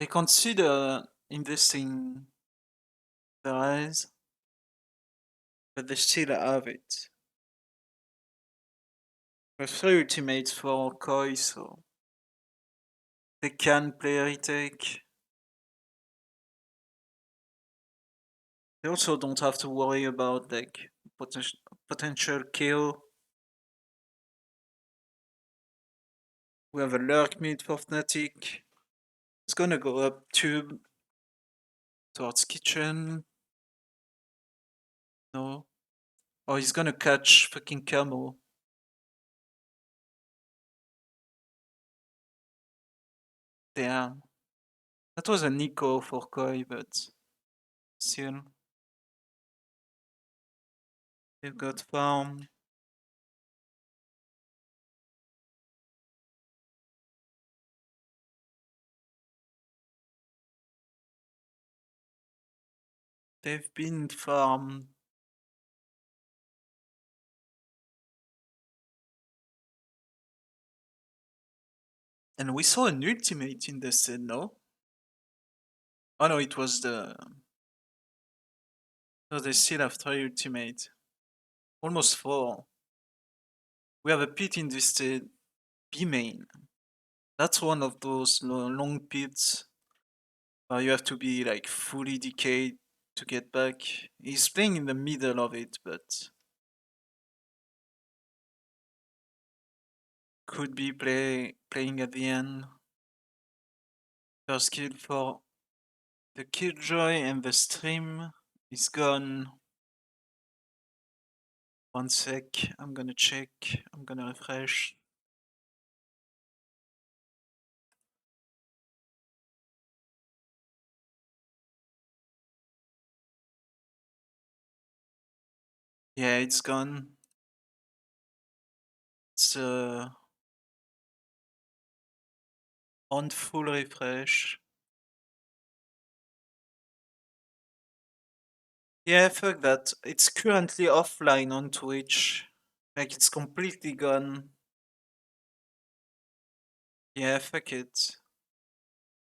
They consider investing the rise, but they still have it. We have 3 ultimates for Koi, so they can play a retake. They also don't have to worry about like potential kill. We have a lurk mid for Fnatic. It's gonna go up tube towards kitchen. No. Oh, he's gonna catch fucking Camo. Damn. That was an eco for Koi, but still. They've got farm. They've been farmed. And we saw an ultimate in the set, no? Oh no, it was the... No, they still have 3 ultimate. Almost 4. We have a pit in this set, B main. That's one of those long pits where you have to be like fully decayed to get back. He's playing in the middle of it, but could be playing at the end. First kill for the Killjoy, and the stream is gone. 1 sec, I'm gonna check, I'm gonna refresh. Yeah, it's gone. It's on full refresh. Yeah, fuck that. It's currently offline on Twitch. Like, it's completely gone. Yeah, fuck it.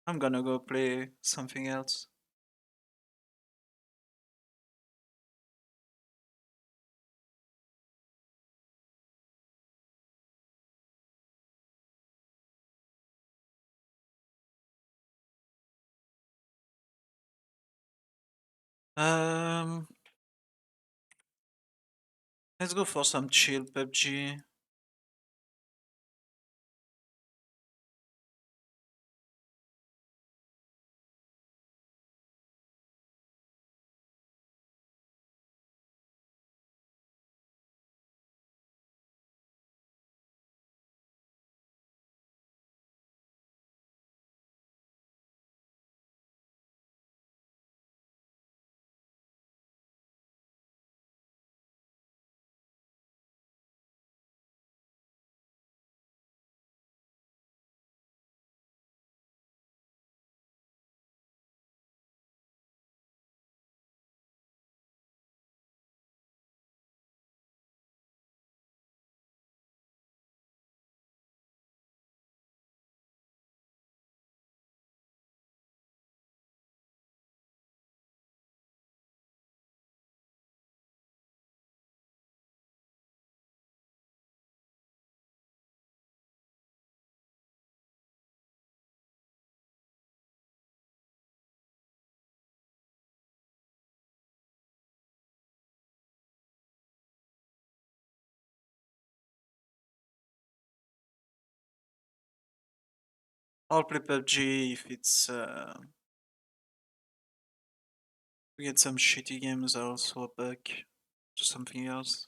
I'm gonna go play something else. Let's go for some chill PUBG. I'll play PUBG if it's we get some shitty games. I'll swap back to something else.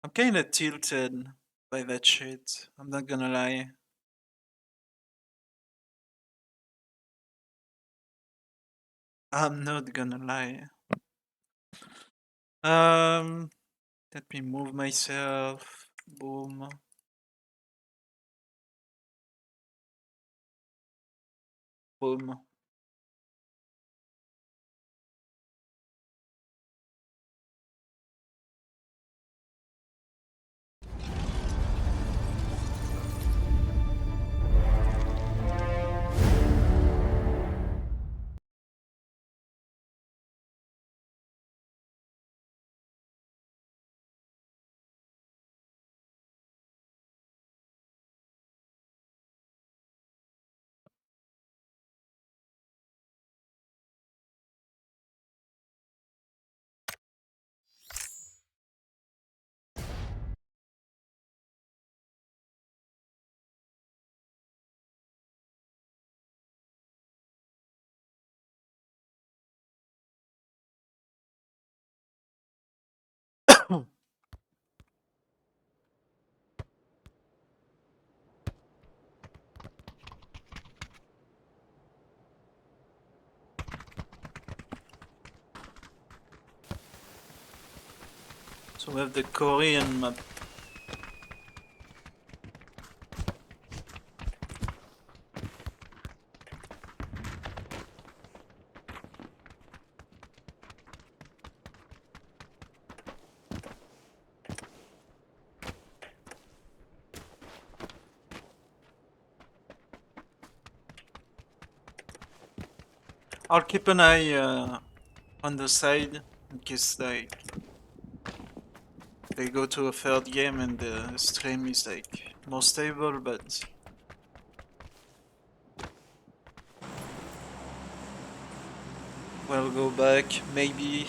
I'm kinda tilted by that shit. I'm not gonna lie. I'm not gonna lie. Let me move myself. Boom. Boom. So we have the Korean map. I'll keep an eye on the side in case like they go to a third game and the stream is like more stable, but we'll go back maybe.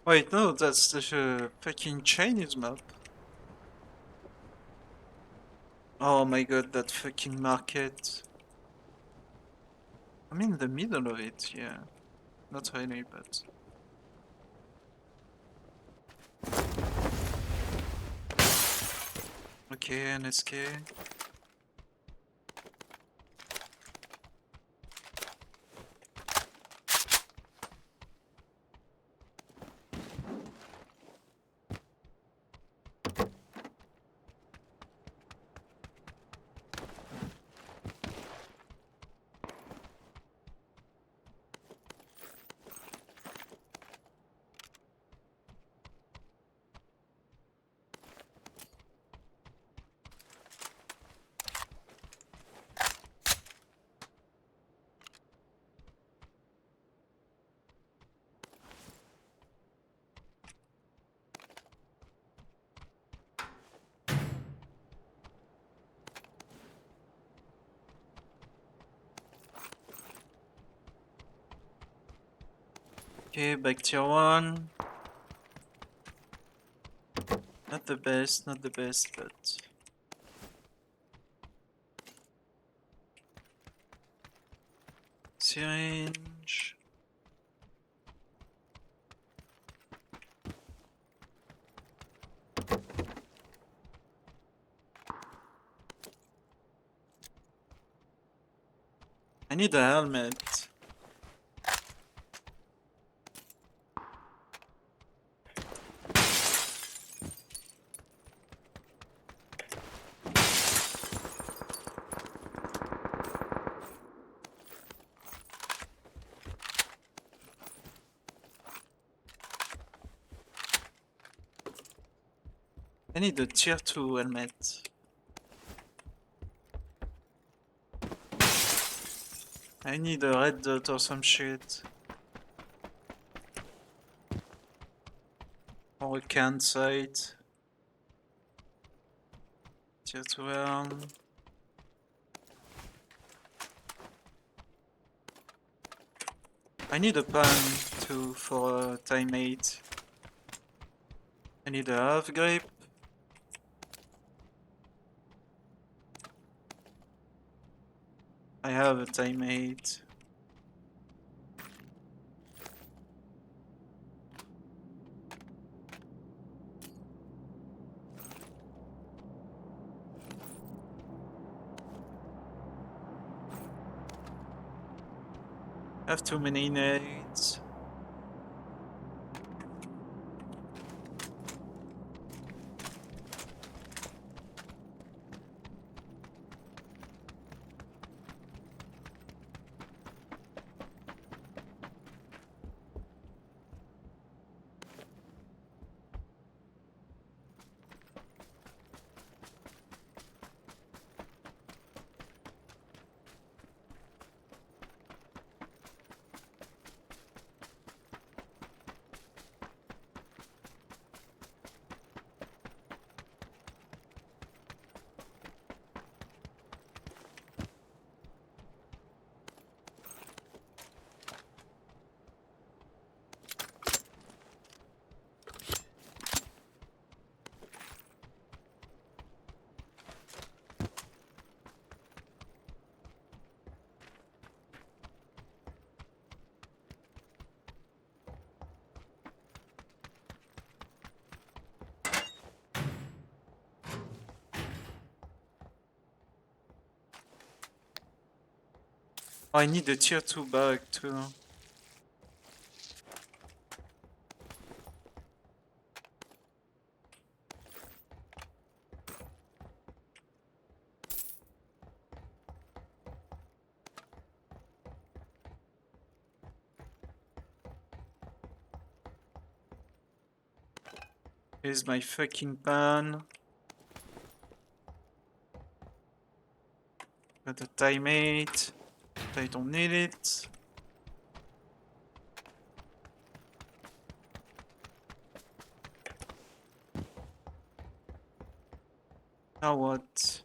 Wait, no, that's the fucking Chinese map. Oh my god, that fucking market. I'm in the middle of it, yeah. Not really, but... Okay, NSK. Okay, back tier 1. Not the best, but... Syringe... I need a helmet. I need a tier 2 helmet. I need a red dot or some shit. Or a can sight. Tier 2 helm. I need a pan too for time 8. I need a half grip. I have a time 8. I have too many nades. Oh, I need a tier 2 bag too. Here's my fucking pan. Got a timeout. I don't need it. Now what?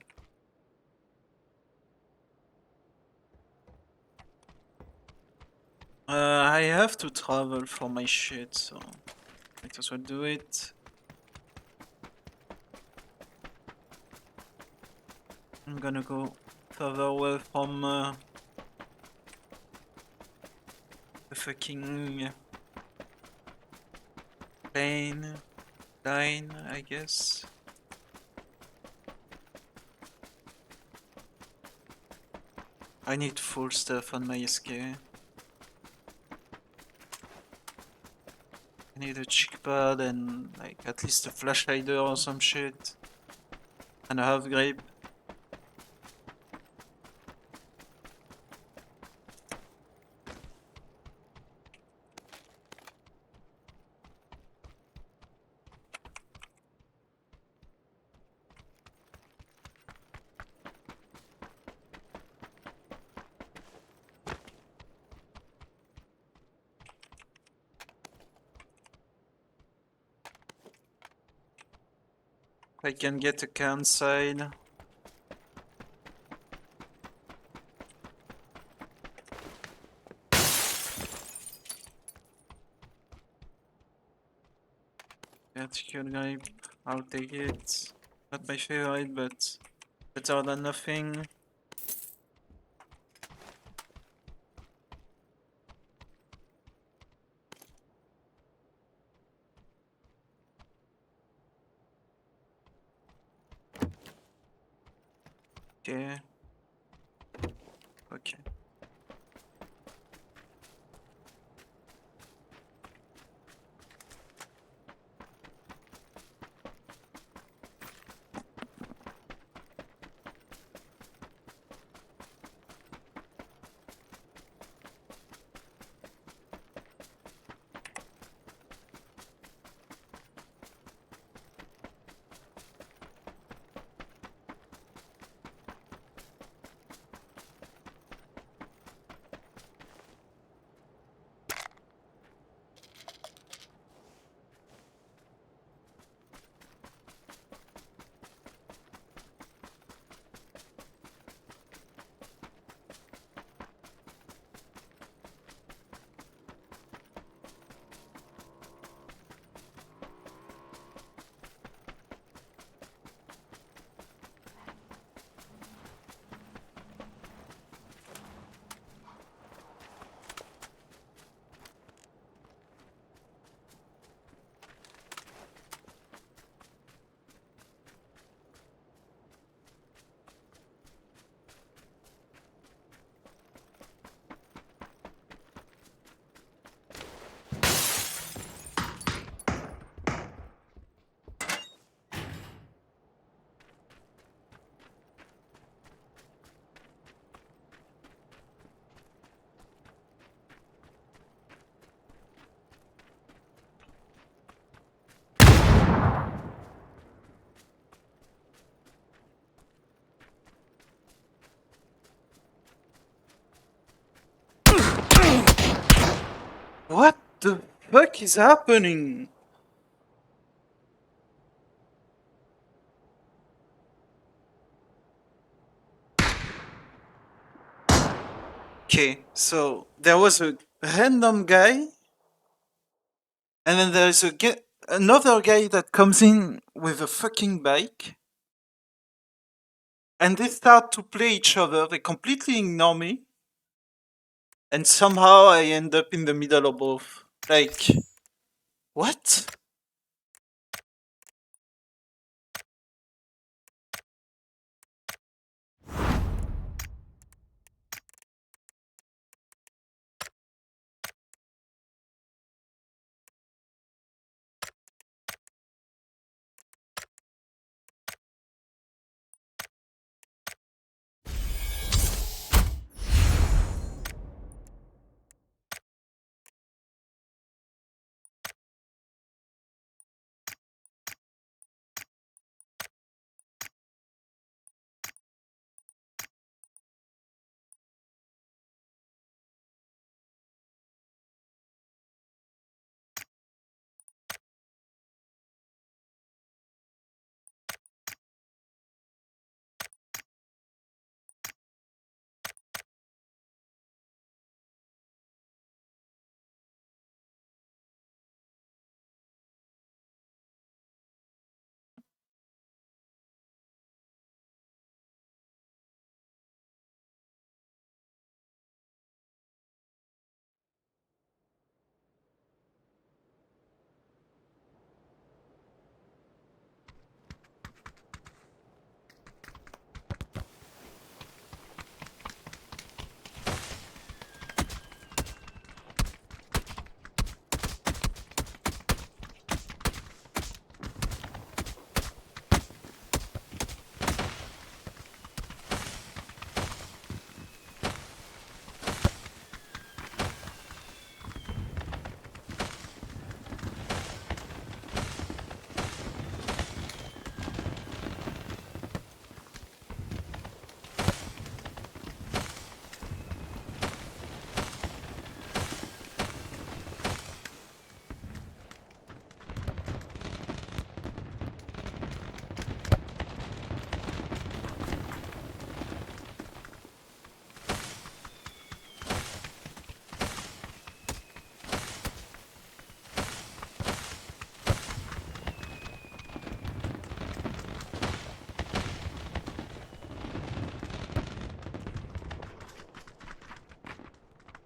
I have to travel for my shit, so might as well do it. I'm gonna go further away from the fucking plane line, I guess. I need full stuff on my SK. I need a cheek pad and like at least a flash hider or some shit. And a half grape. I can get a can side. Vertical grape, I'll take it. Not my favorite, but better than nothing. Okay. Okay. What the fuck is happening? Okay, so there was a random guy, and then there's another guy that comes in with a fucking bike, and they start to play each other. They completely ignore me, and somehow I end up in the middle of both. Like, what?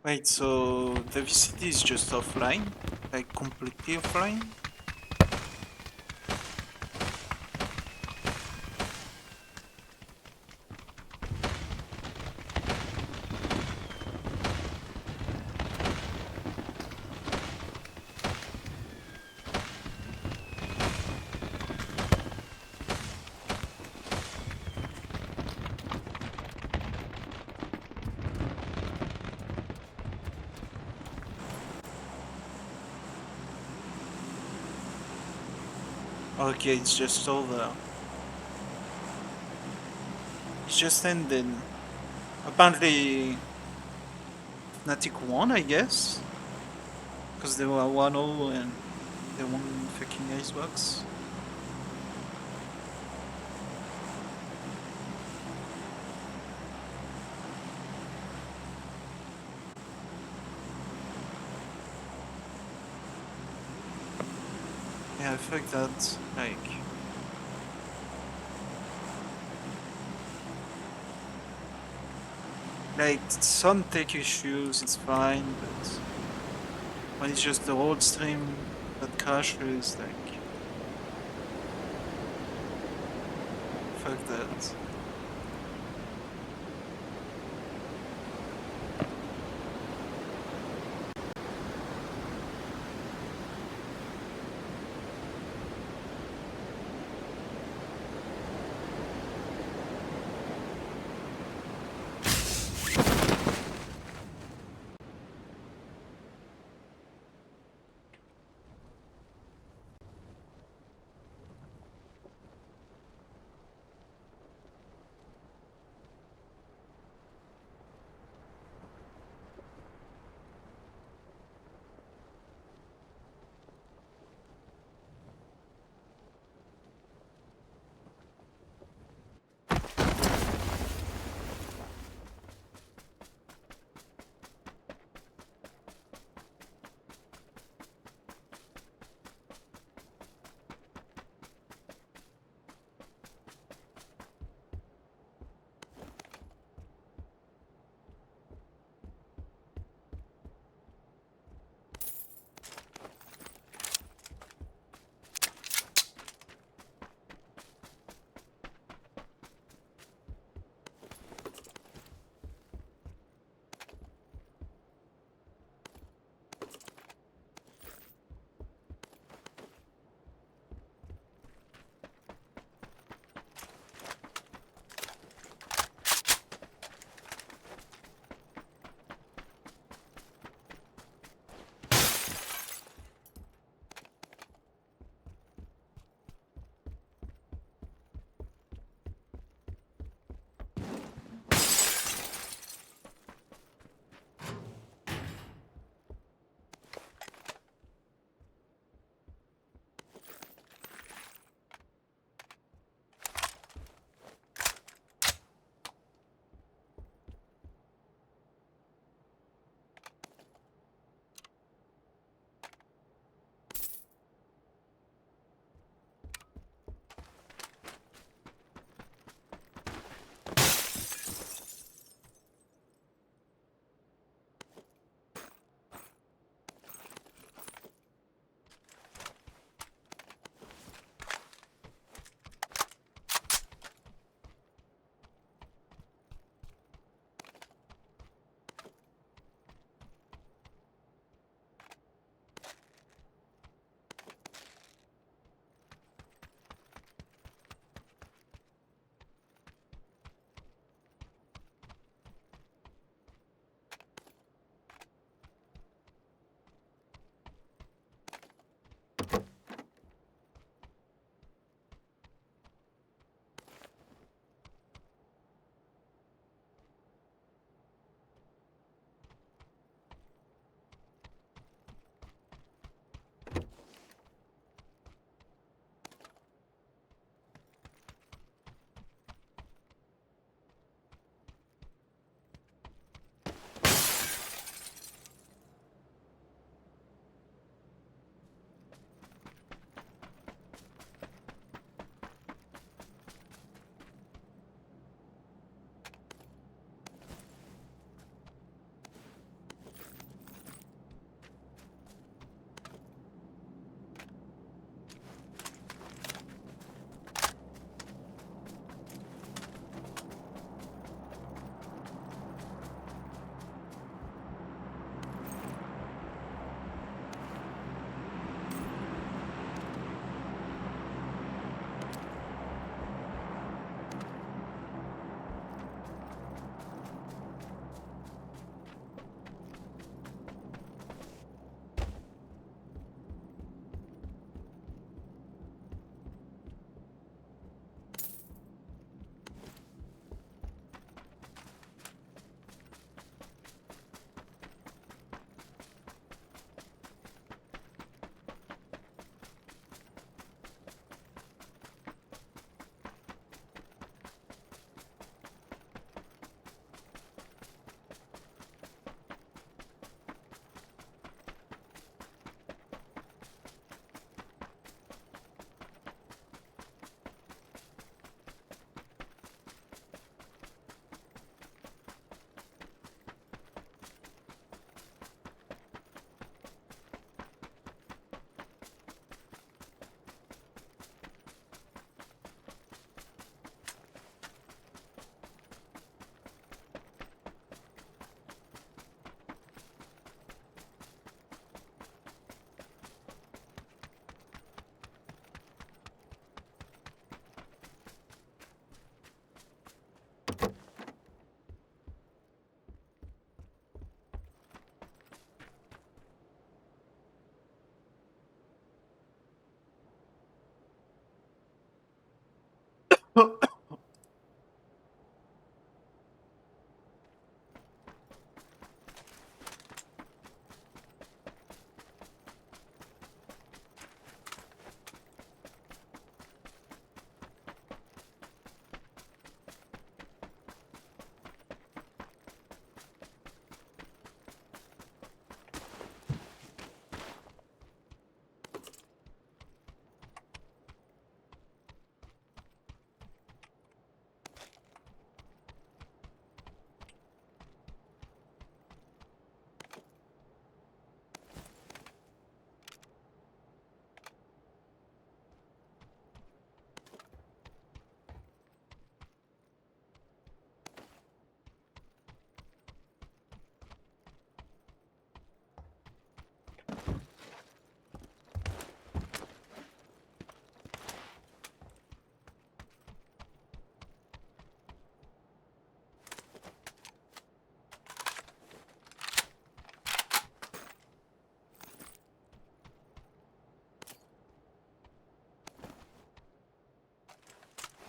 Wait, so the VCT is just offline? Like completely offline? Okay, it's just over. It's just ended. Apparently, Fnatic won, I guess? Because they were 1-0 and they won fucking Icebox. Yeah, fuck that. Like some tech issues, it's fine, but when it's just the whole stream that crashes, like, fuck that.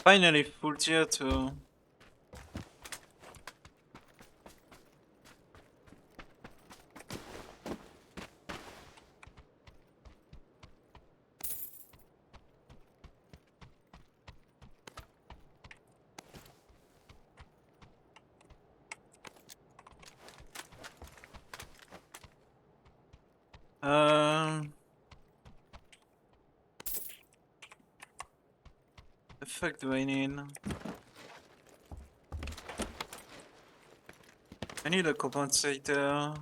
Finally, full tier 2. The fuck do I need? I need a compensator.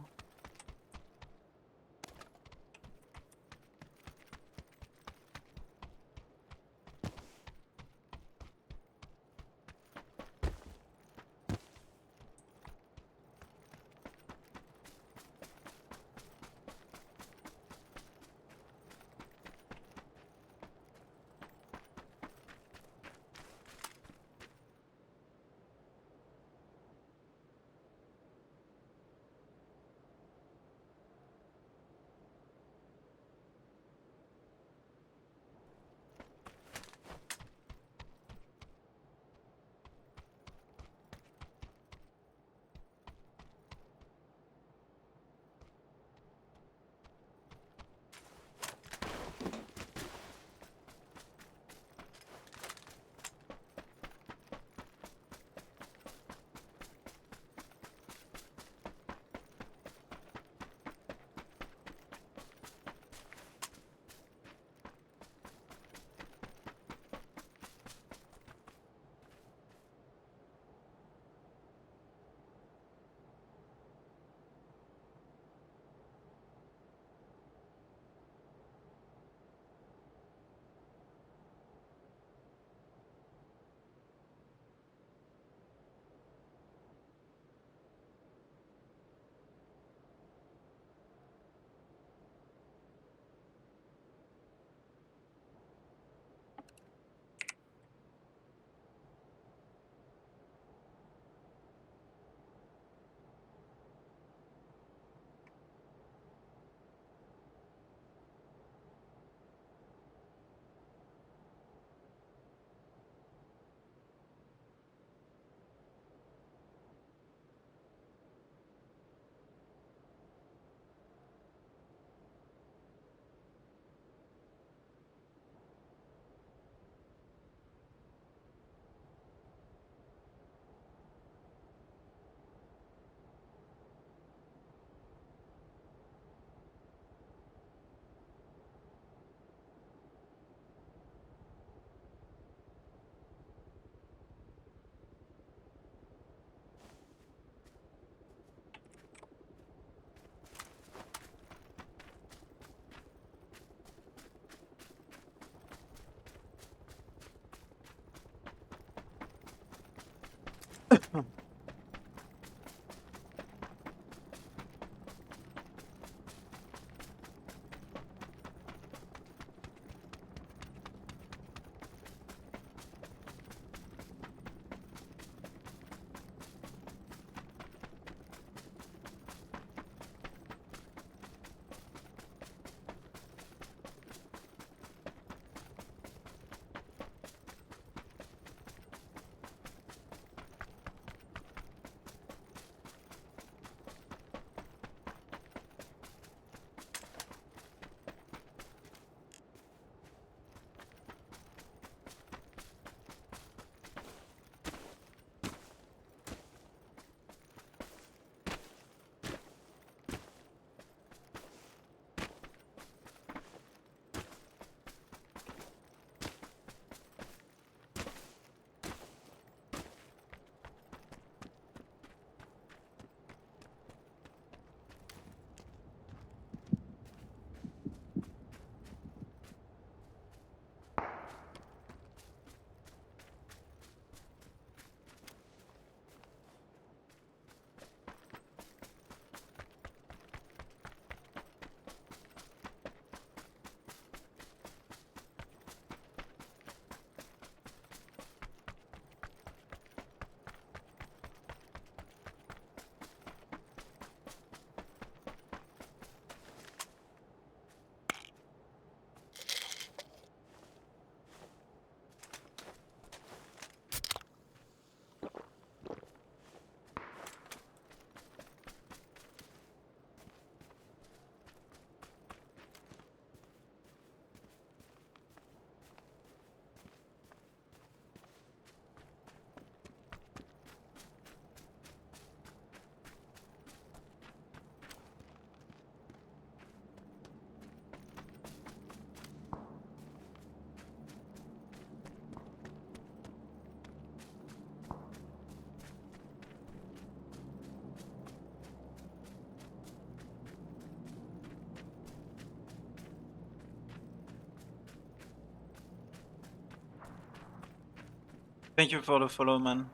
Thank you for the follow, man.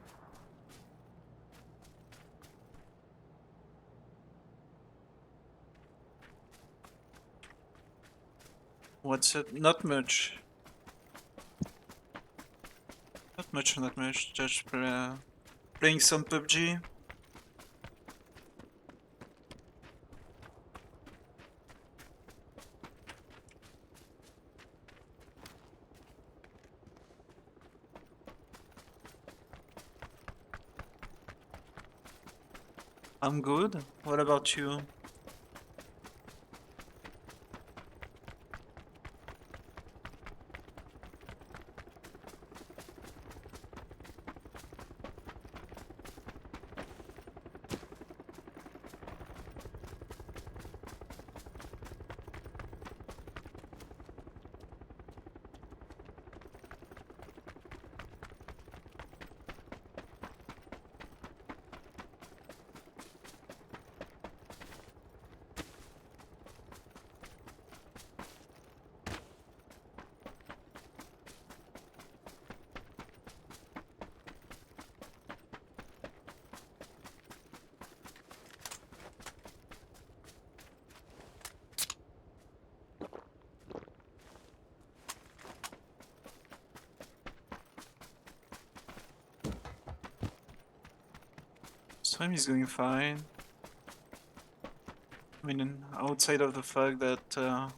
What's it? Not much. Not much, not much. Just playing some PUBG. I'm good. What about you? Stream is going fine. I mean, outside of the fact that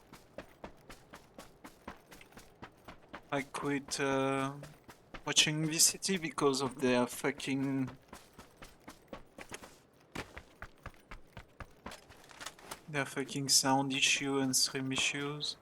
I quit watching VCT because of their fucking sound issue and stream issues.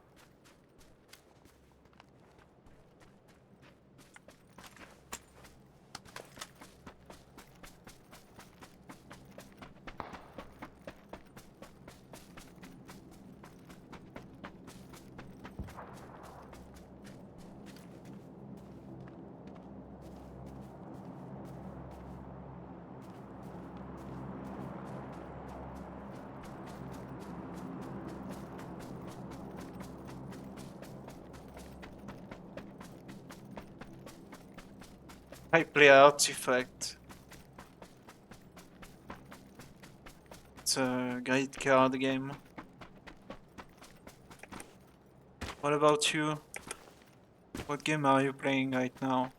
I play Artifact. It's a great card game. What about you? What game are you playing right now?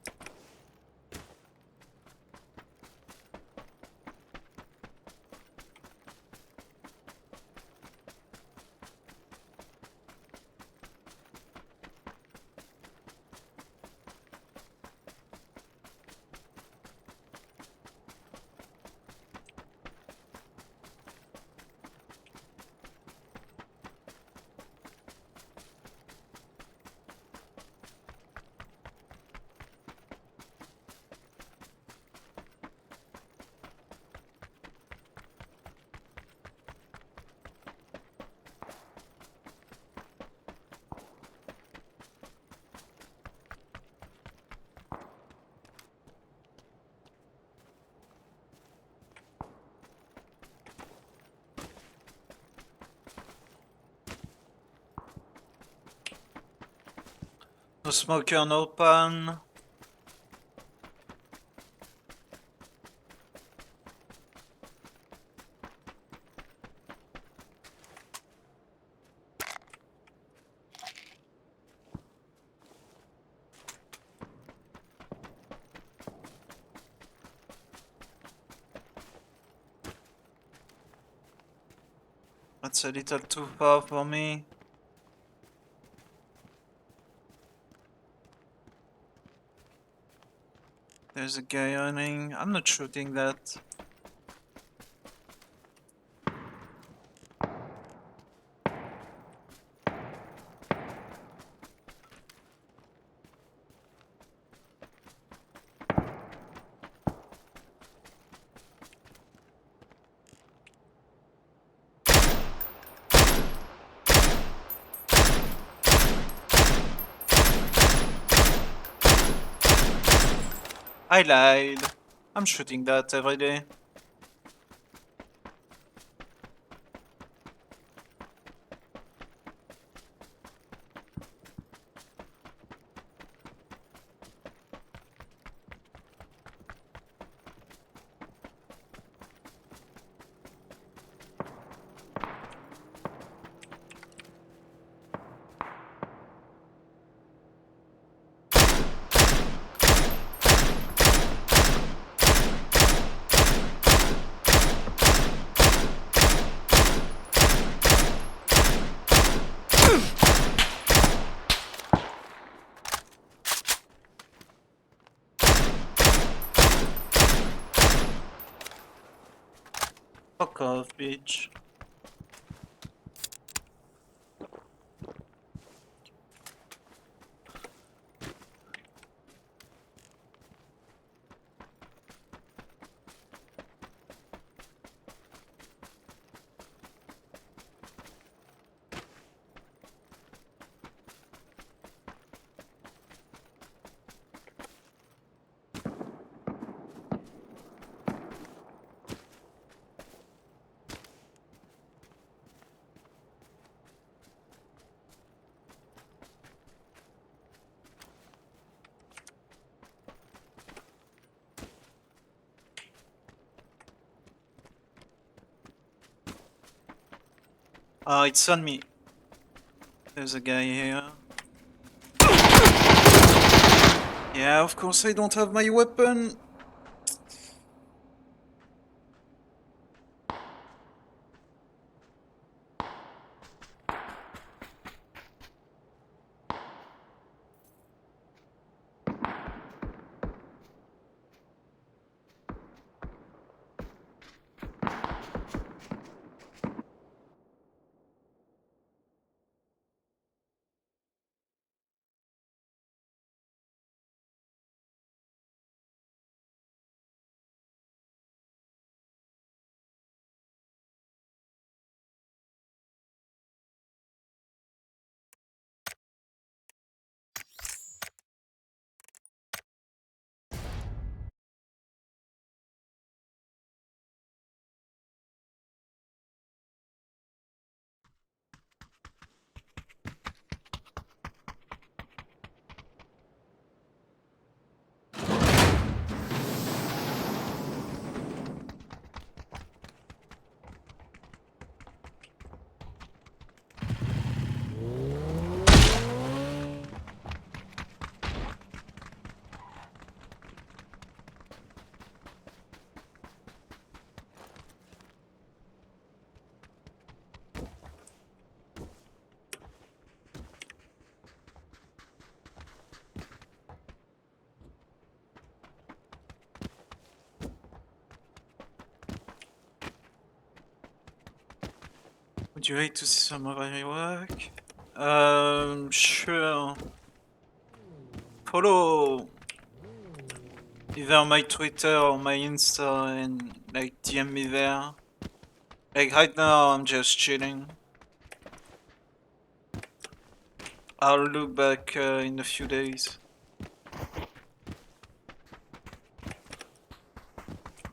No smoker, no pan. That's a little too far for me. There's a guy running. I'm not shooting that. I lied. I'm shooting that every day. Fuck off, bitch. It's on me. There's a guy here. Yeah, of course I don't have my weapon. Would you like to see some of my work? Sure. Follow either my Twitter or my Insta and like DM me there. Like right now I'm just chilling. I'll look back in a few days.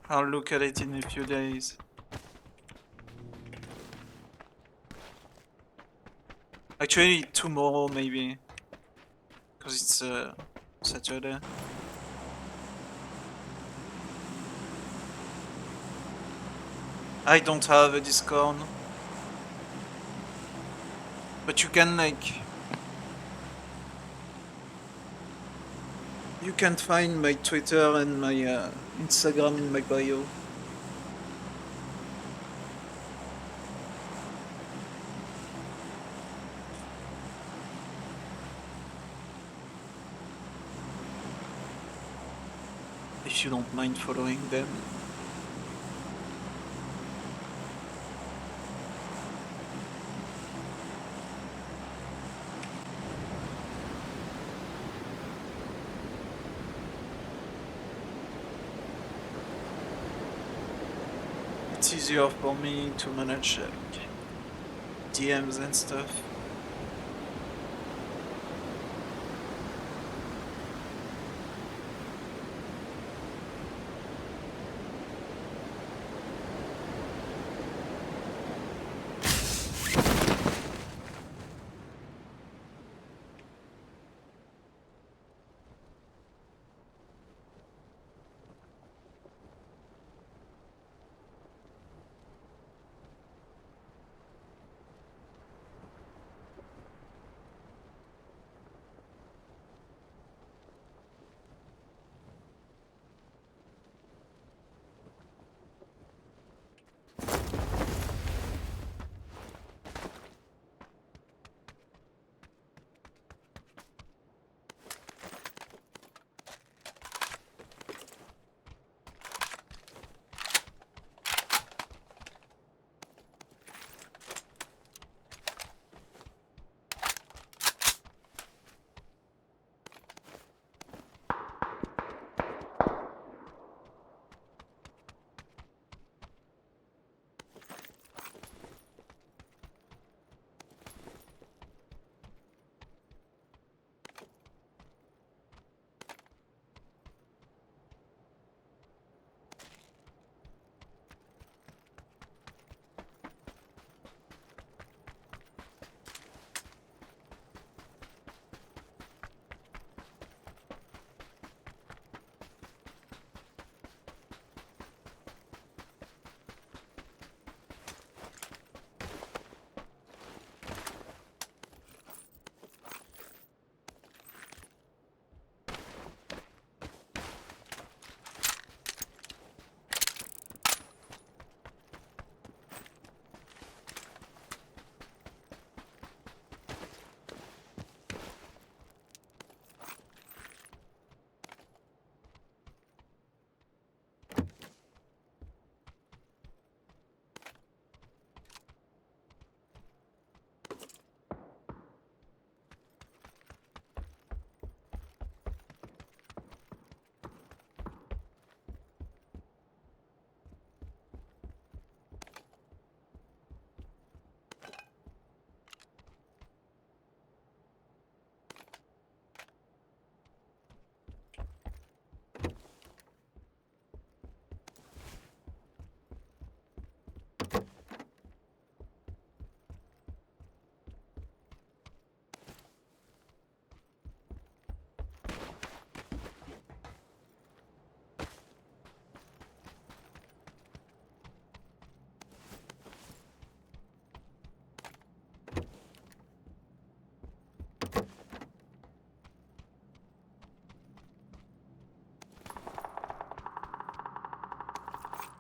I'll look at it in a few days. Actually, tomorrow maybe. Because it's Saturday. I don't have a Discord. But you can like... You can find my Twitter and my Instagram in my bio. If you don't mind following them. It's easier for me to manage DMs and stuff.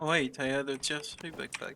Wait, I had a tier 3 backpack.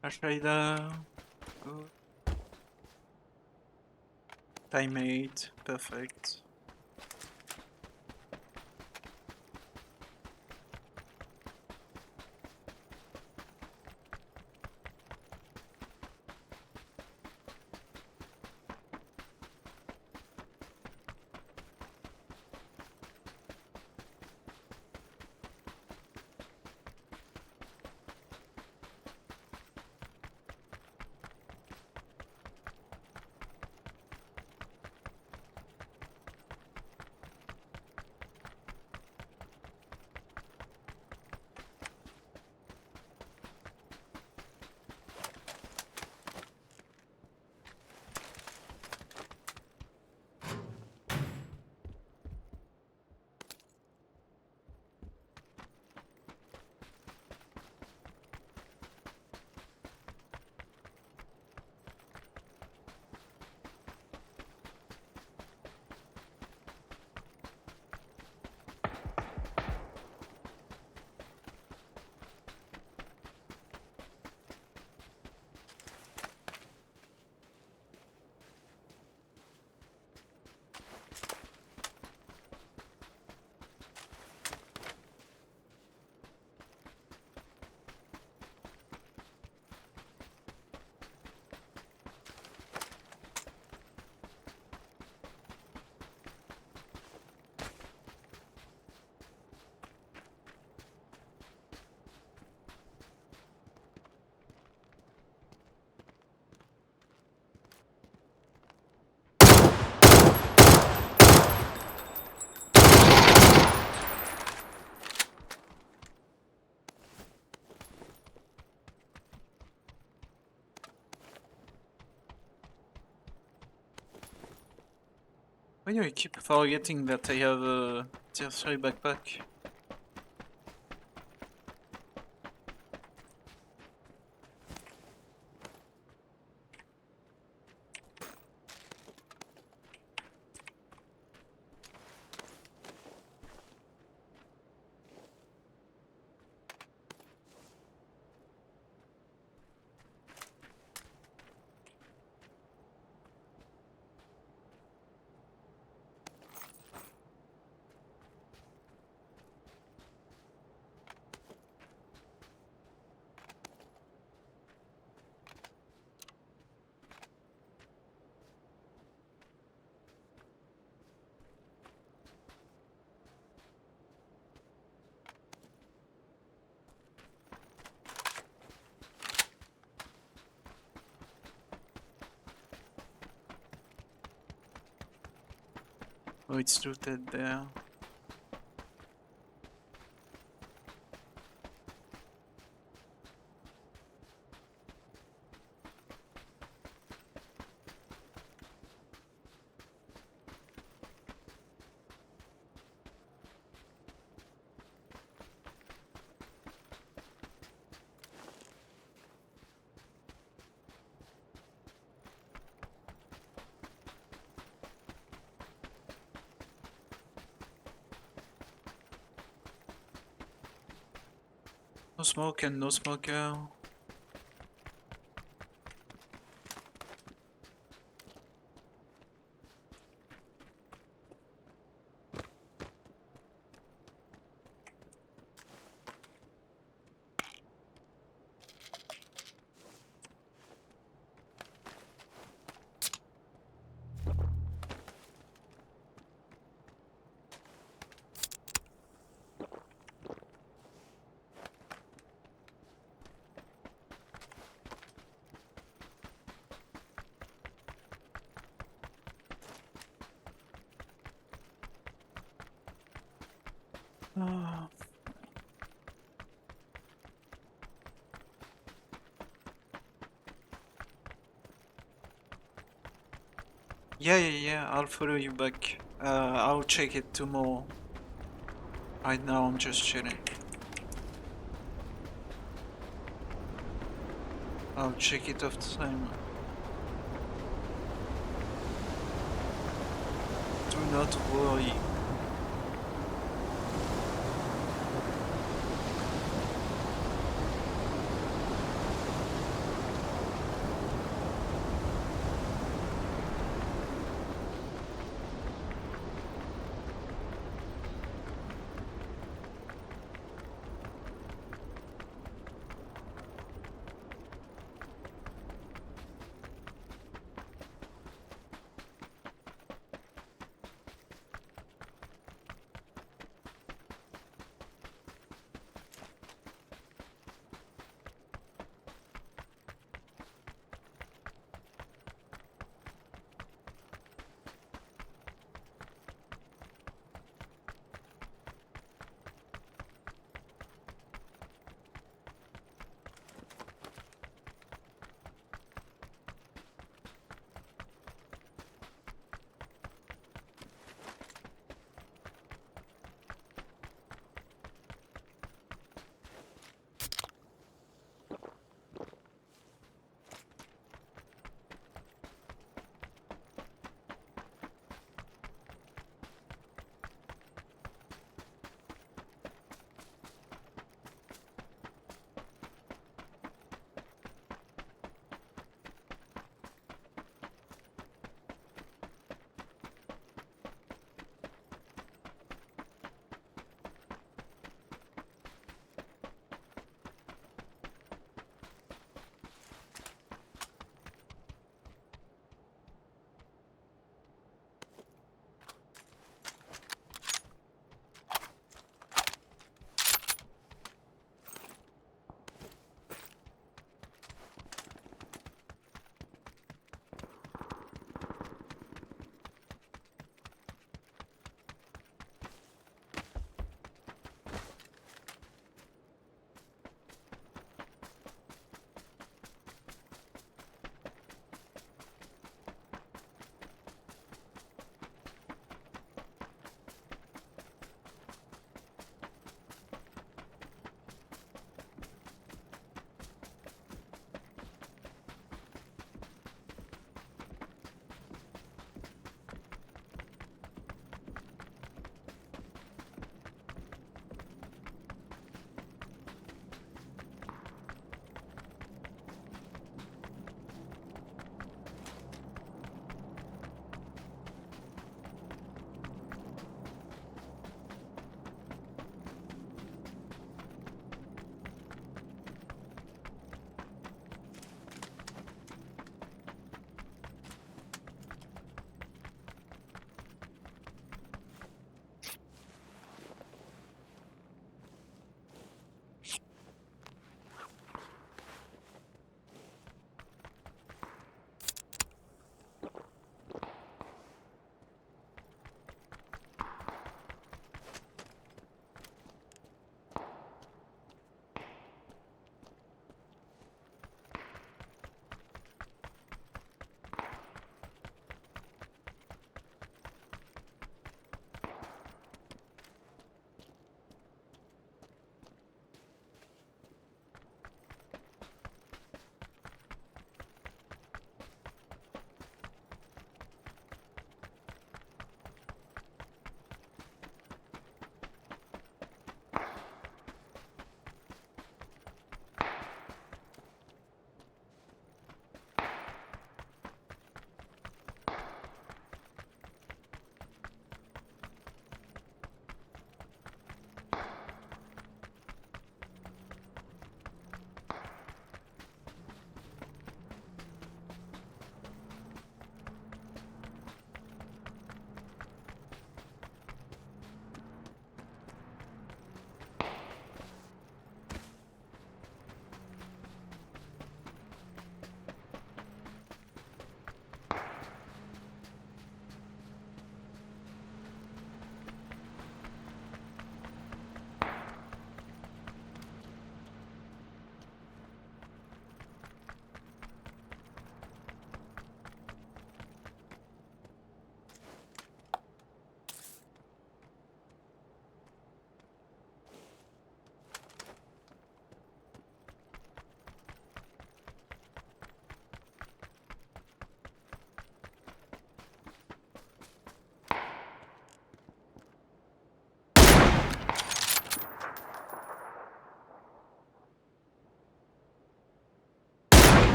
Flash radar. Good. Time 8. Perfect. Why do I keep forgetting that I have a tier 3 backpack? Oh, it's looted there. No smoke and no smoker. Yeah, I'll follow you back. I'll check it tomorrow. Right now, I'm just chilling. I'll check it off time. Do not worry.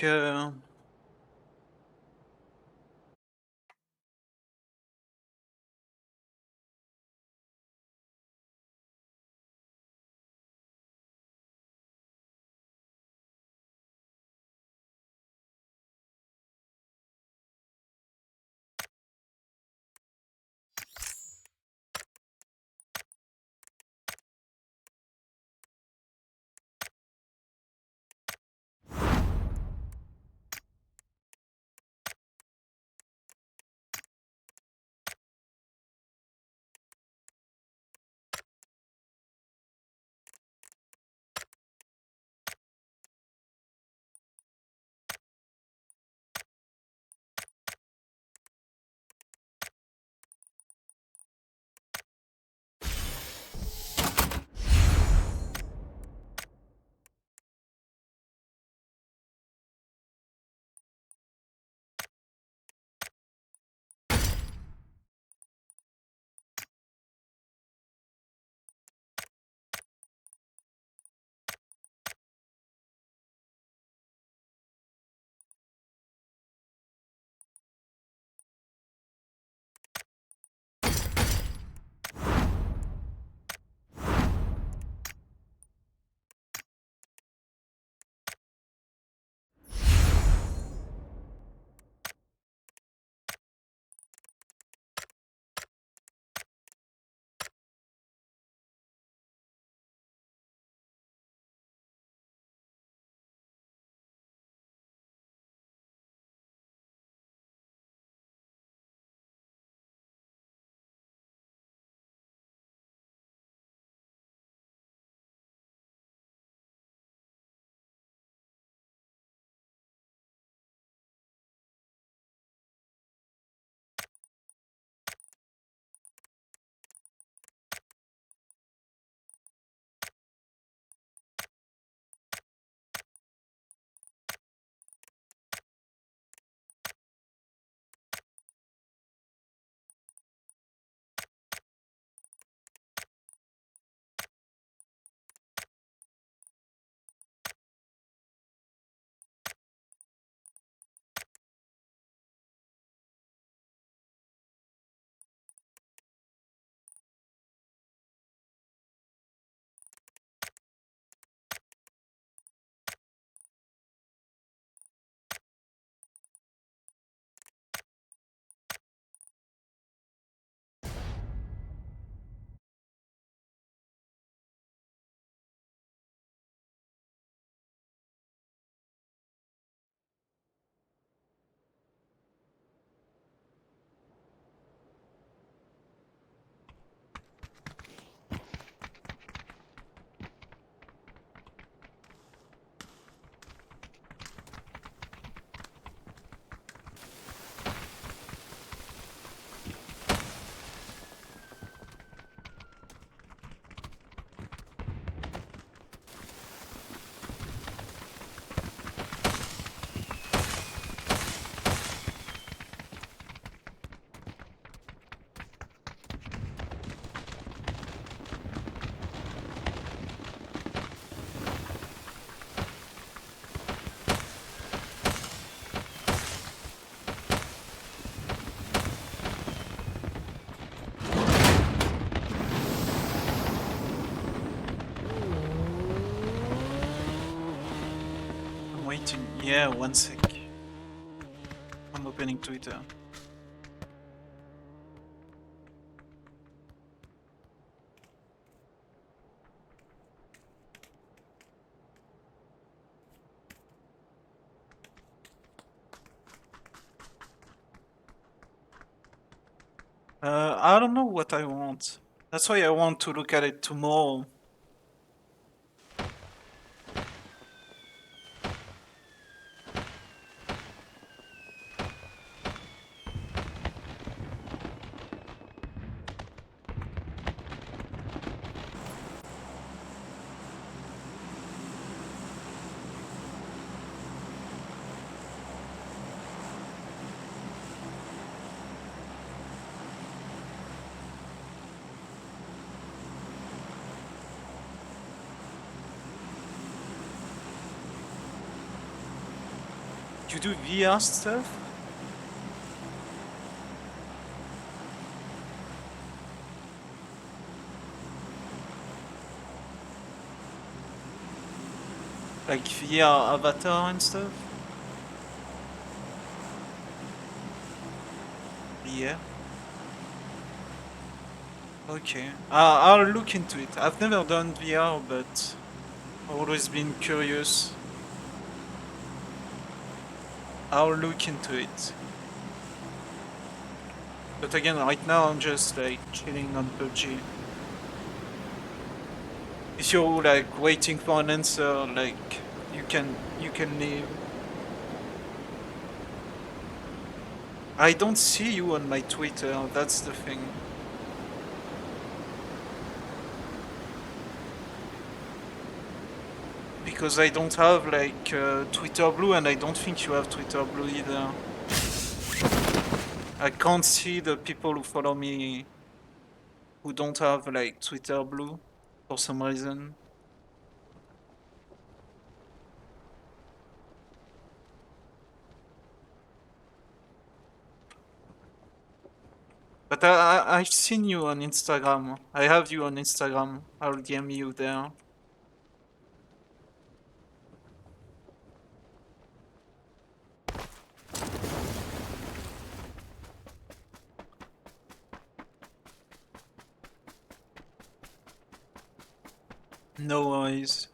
think I'm waiting. Yeah, 1 sec. I'm opening Twitter. I don't know what I want. That's why I want to look at it tomorrow. You do VR stuff? Like VR avatar and stuff? Yeah. Okay. I'll look into it. I've never done VR, but I've always been curious. I'll look into it. But again, right now I'm just like chilling on PUBG. If you're like waiting for an answer, like you can leave. I don't see you on my Twitter, that's the thing. Because I don't have like Twitter Blue, and I don't think you have Twitter Blue either. I can't see the people who follow me who don't have like Twitter Blue for some reason. But I've seen you on Instagram. I have you on Instagram. I'll DM you there. No worries.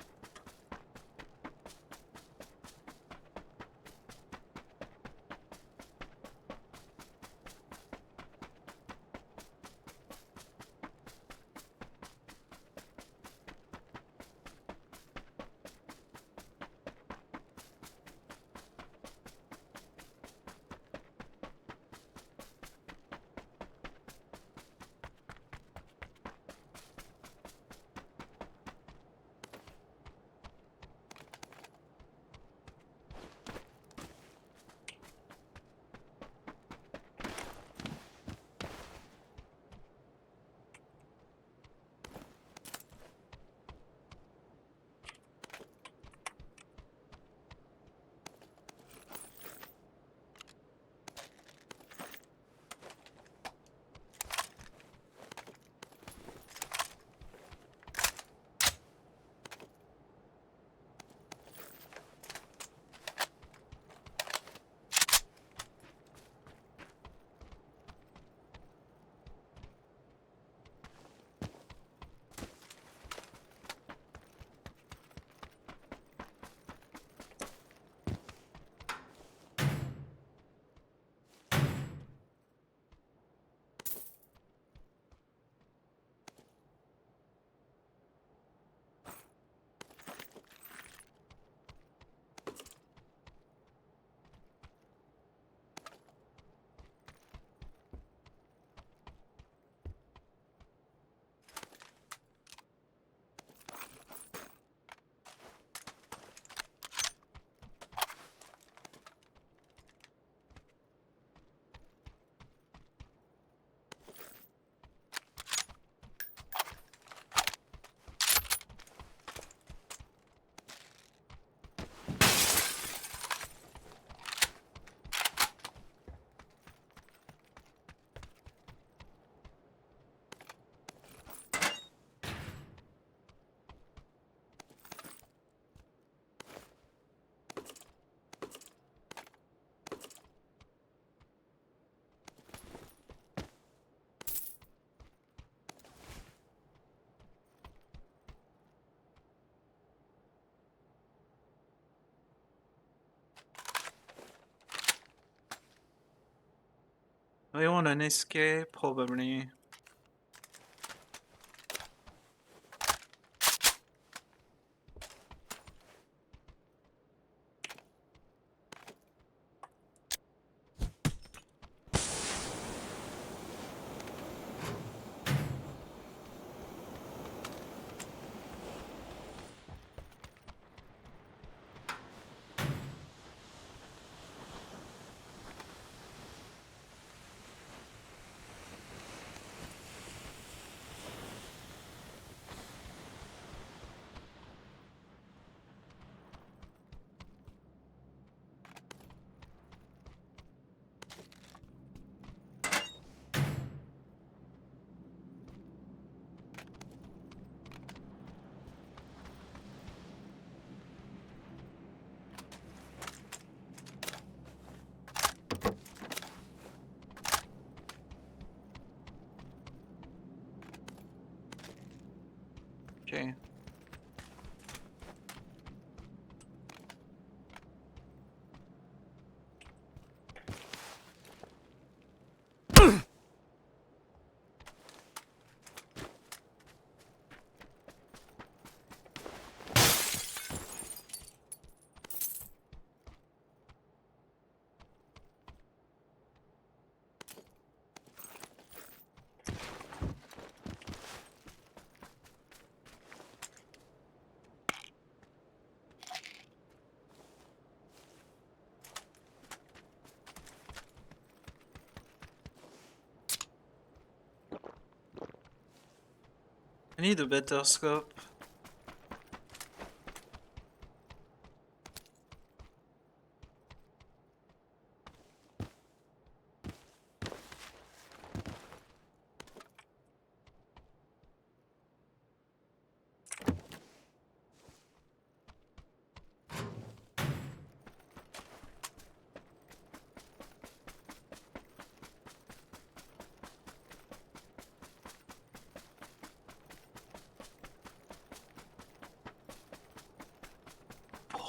I want an escape, probably. Okay. I need a better scope.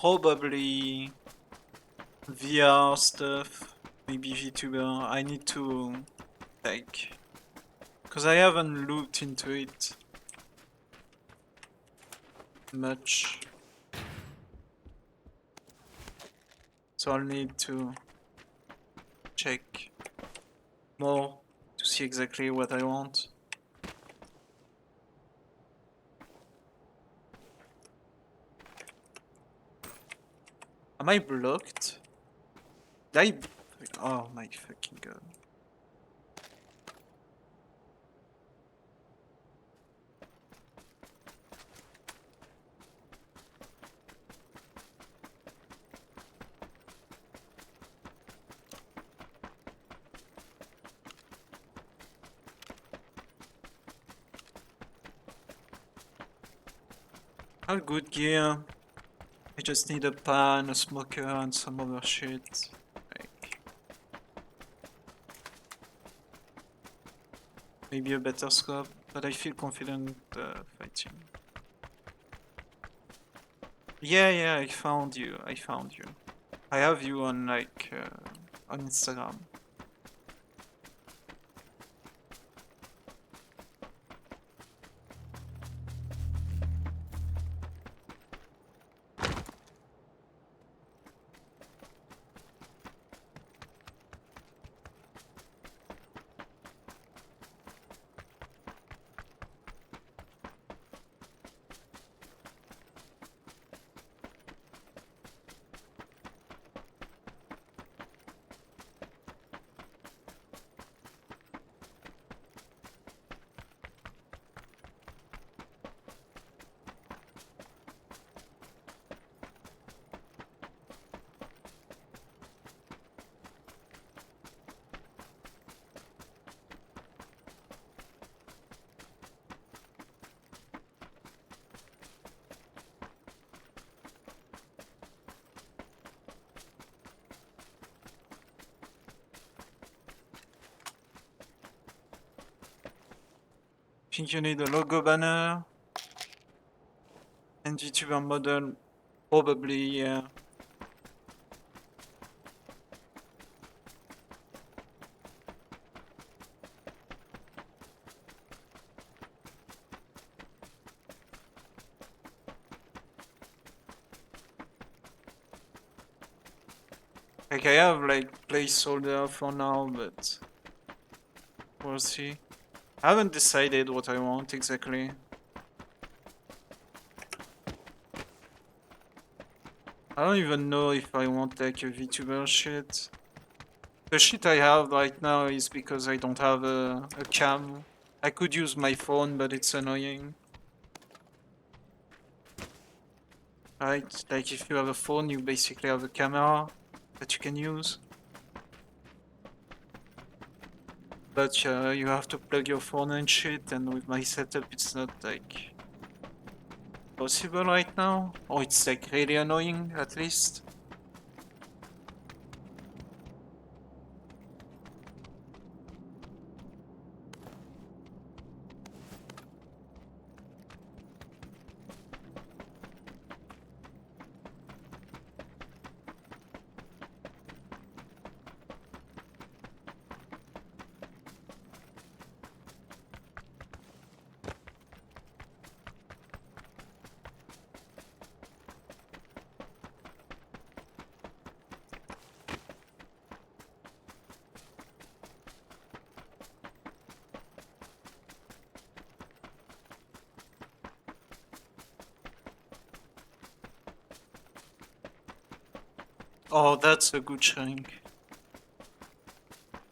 Probably VR stuff, maybe VTuber. I need to like, cause I haven't looked into it much, so I'll need to check more to see exactly what I want. Am I blocked? Did I... Oh my fucking god. All good gear. I just need a pan, a smoker, and some other shit. Like, maybe a better scope, but I feel confident fighting. Yeah, I found you. I have you on like on Instagram. I think you need a logo banner and VTuber model, probably, yeah. Like I have like placeholder for now, but we'll see. I haven't decided what I want exactly. I don't even know if I want like a VTuber shit. The shit I have right now is because I don't have a cam. I could use my phone, but it's annoying. Right? Like if you have a phone, you basically have a camera that you can use. But you have to plug your phone and shit, and with my setup it's not like possible right now. Or it's like really annoying at least. Oh, that's a good shrink.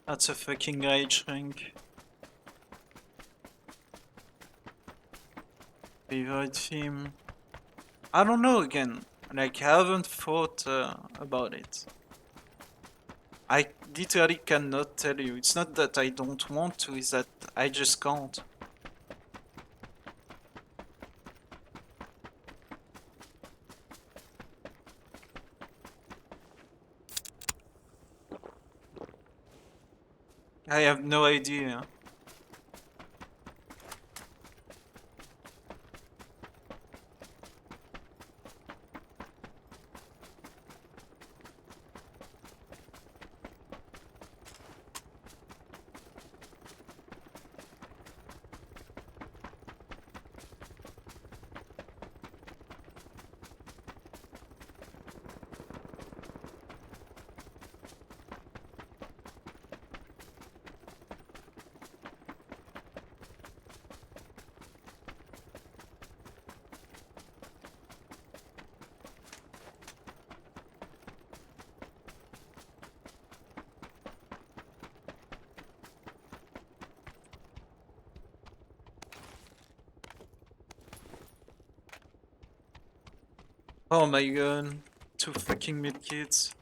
That's a fucking great shrink. Favorite theme? I don't know again. Like, I haven't thought about it. I literally cannot tell you. It's not that I don't want to, it's that I just can't. I have no idea. Oh my god, 2 fucking mid kids.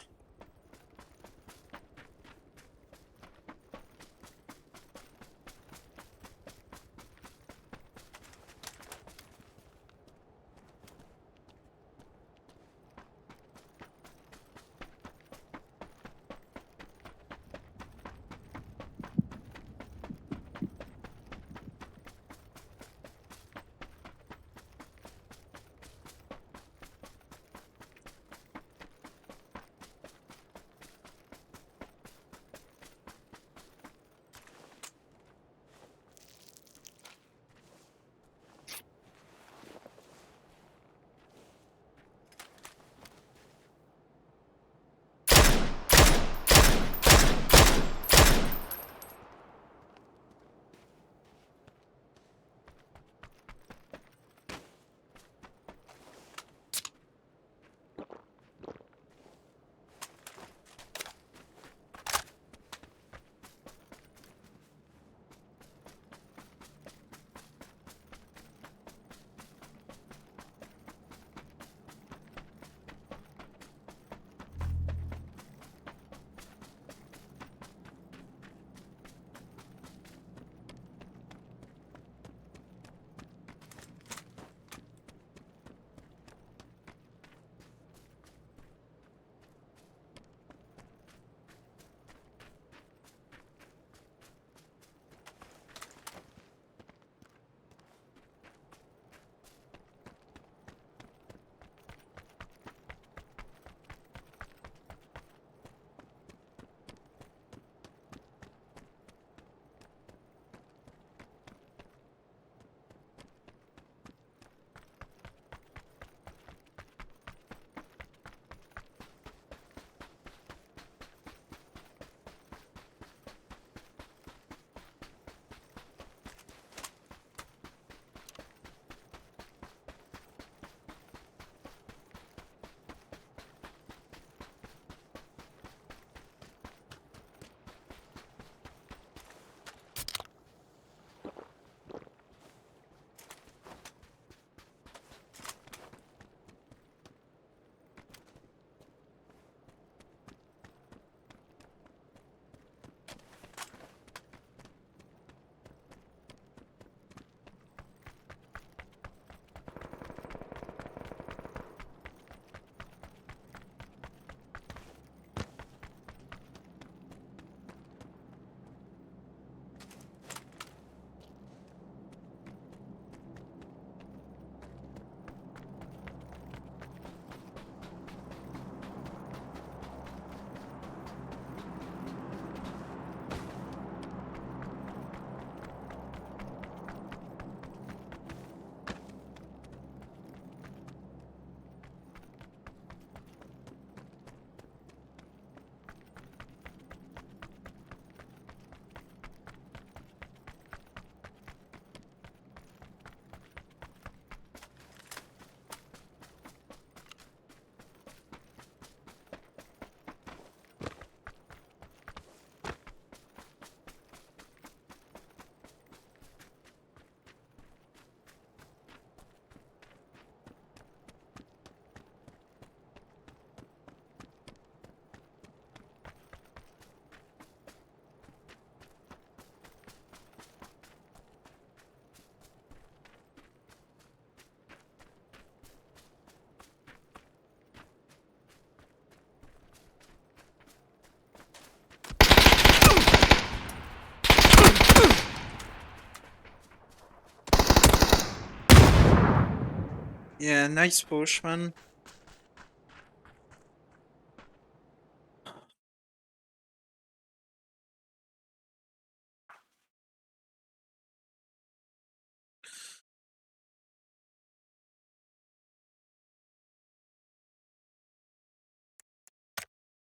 Yeah, nice push, man.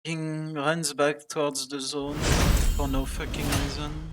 King runs back towards the zone for no fucking reason.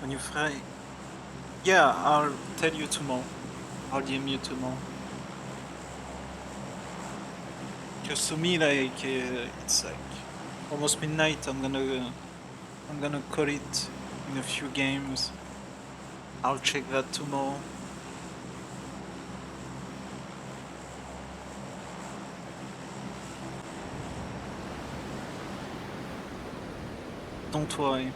when you fry. Yeah, I'll tell you tomorrow. I'll DM you tomorrow. Because to me, like, it's like almost midnight. I'm gonna call it in a few games. I'll check that tomorrow. Don't worry.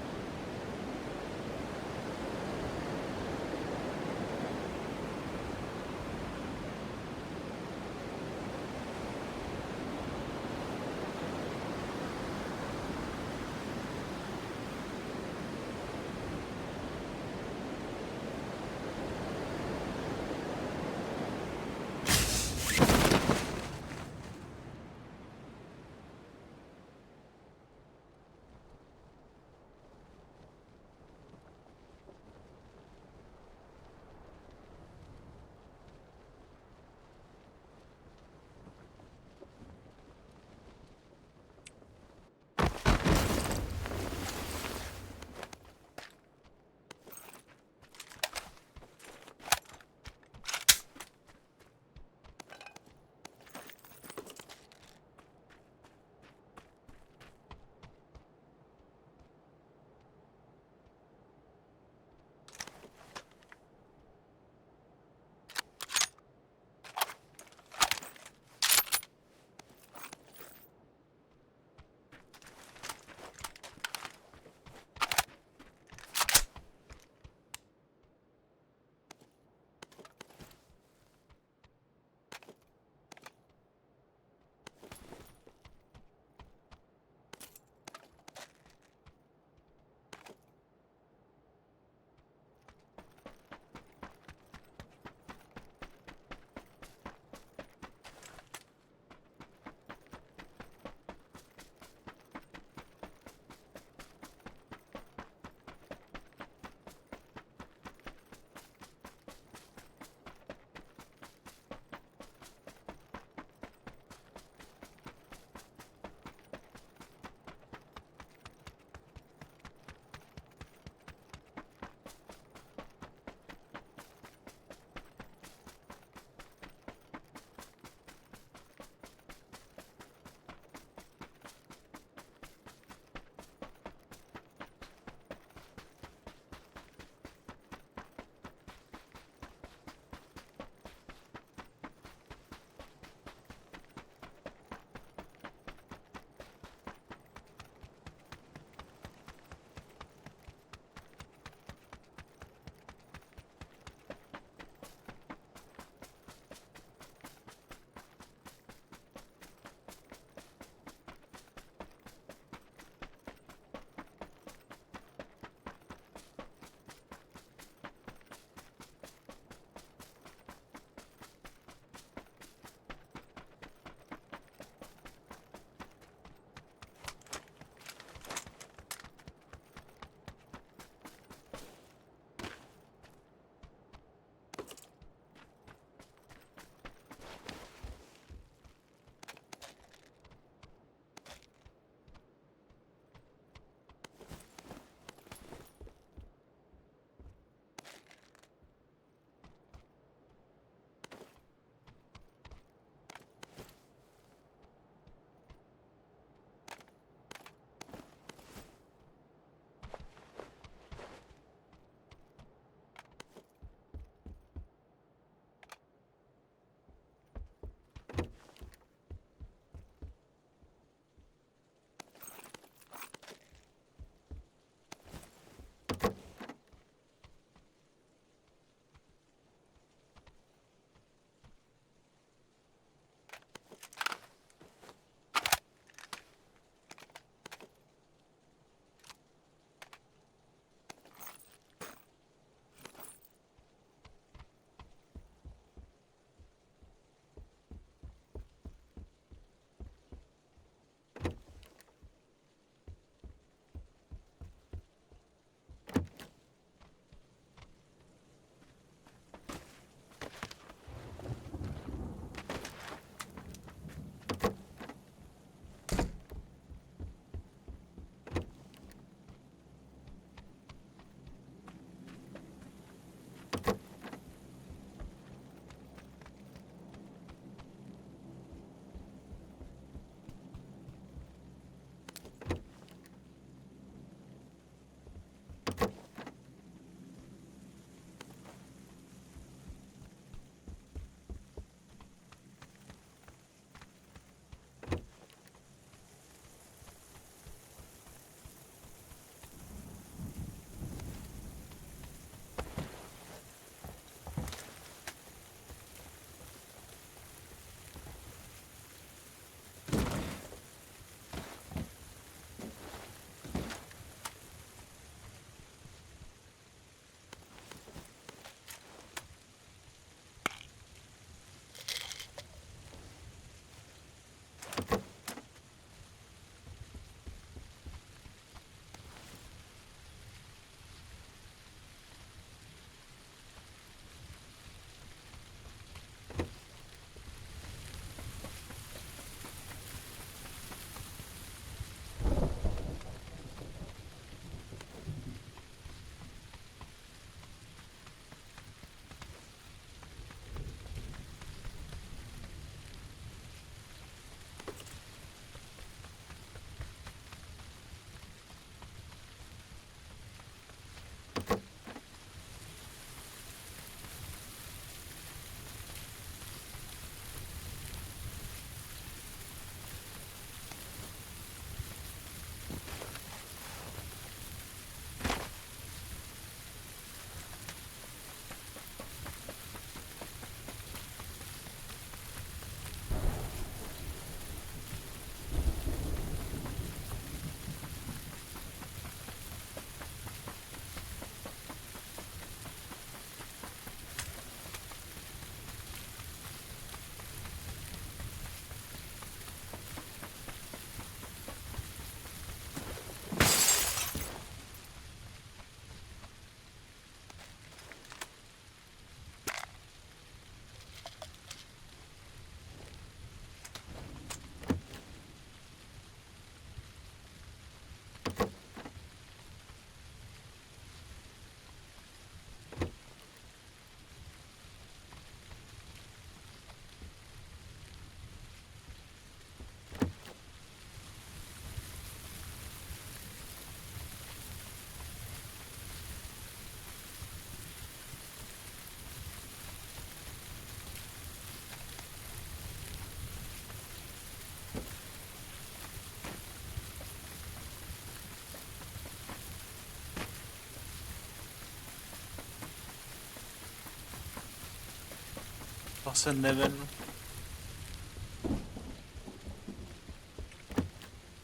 Person 11.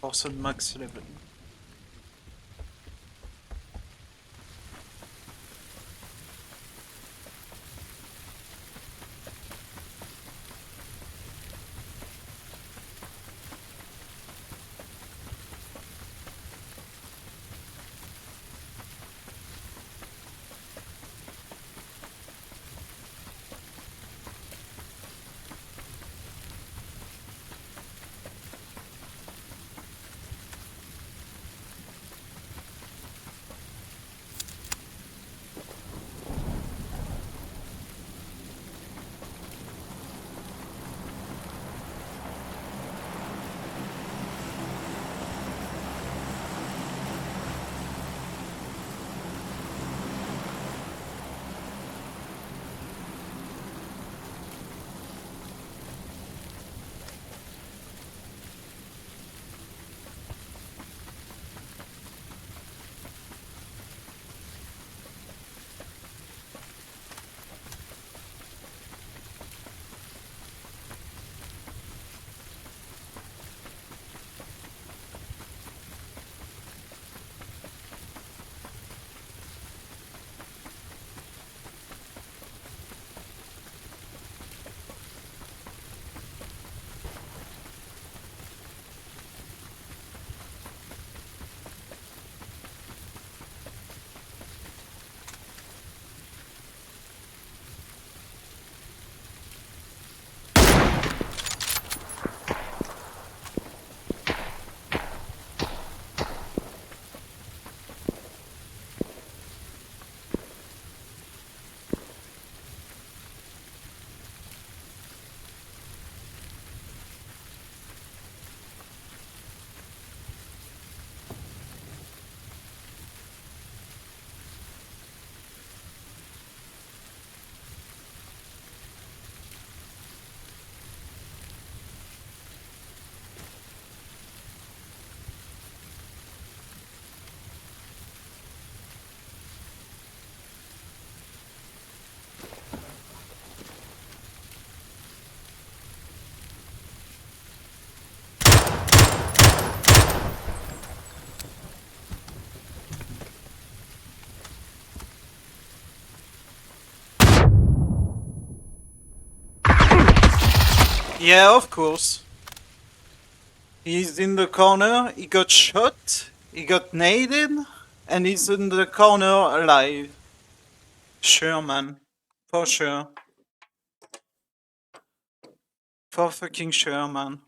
Person max 11. Yeah, of course. He's in the corner, he got shot, he got naded, and he's in the corner alive. Sure, man. For sure. For fucking sure, man.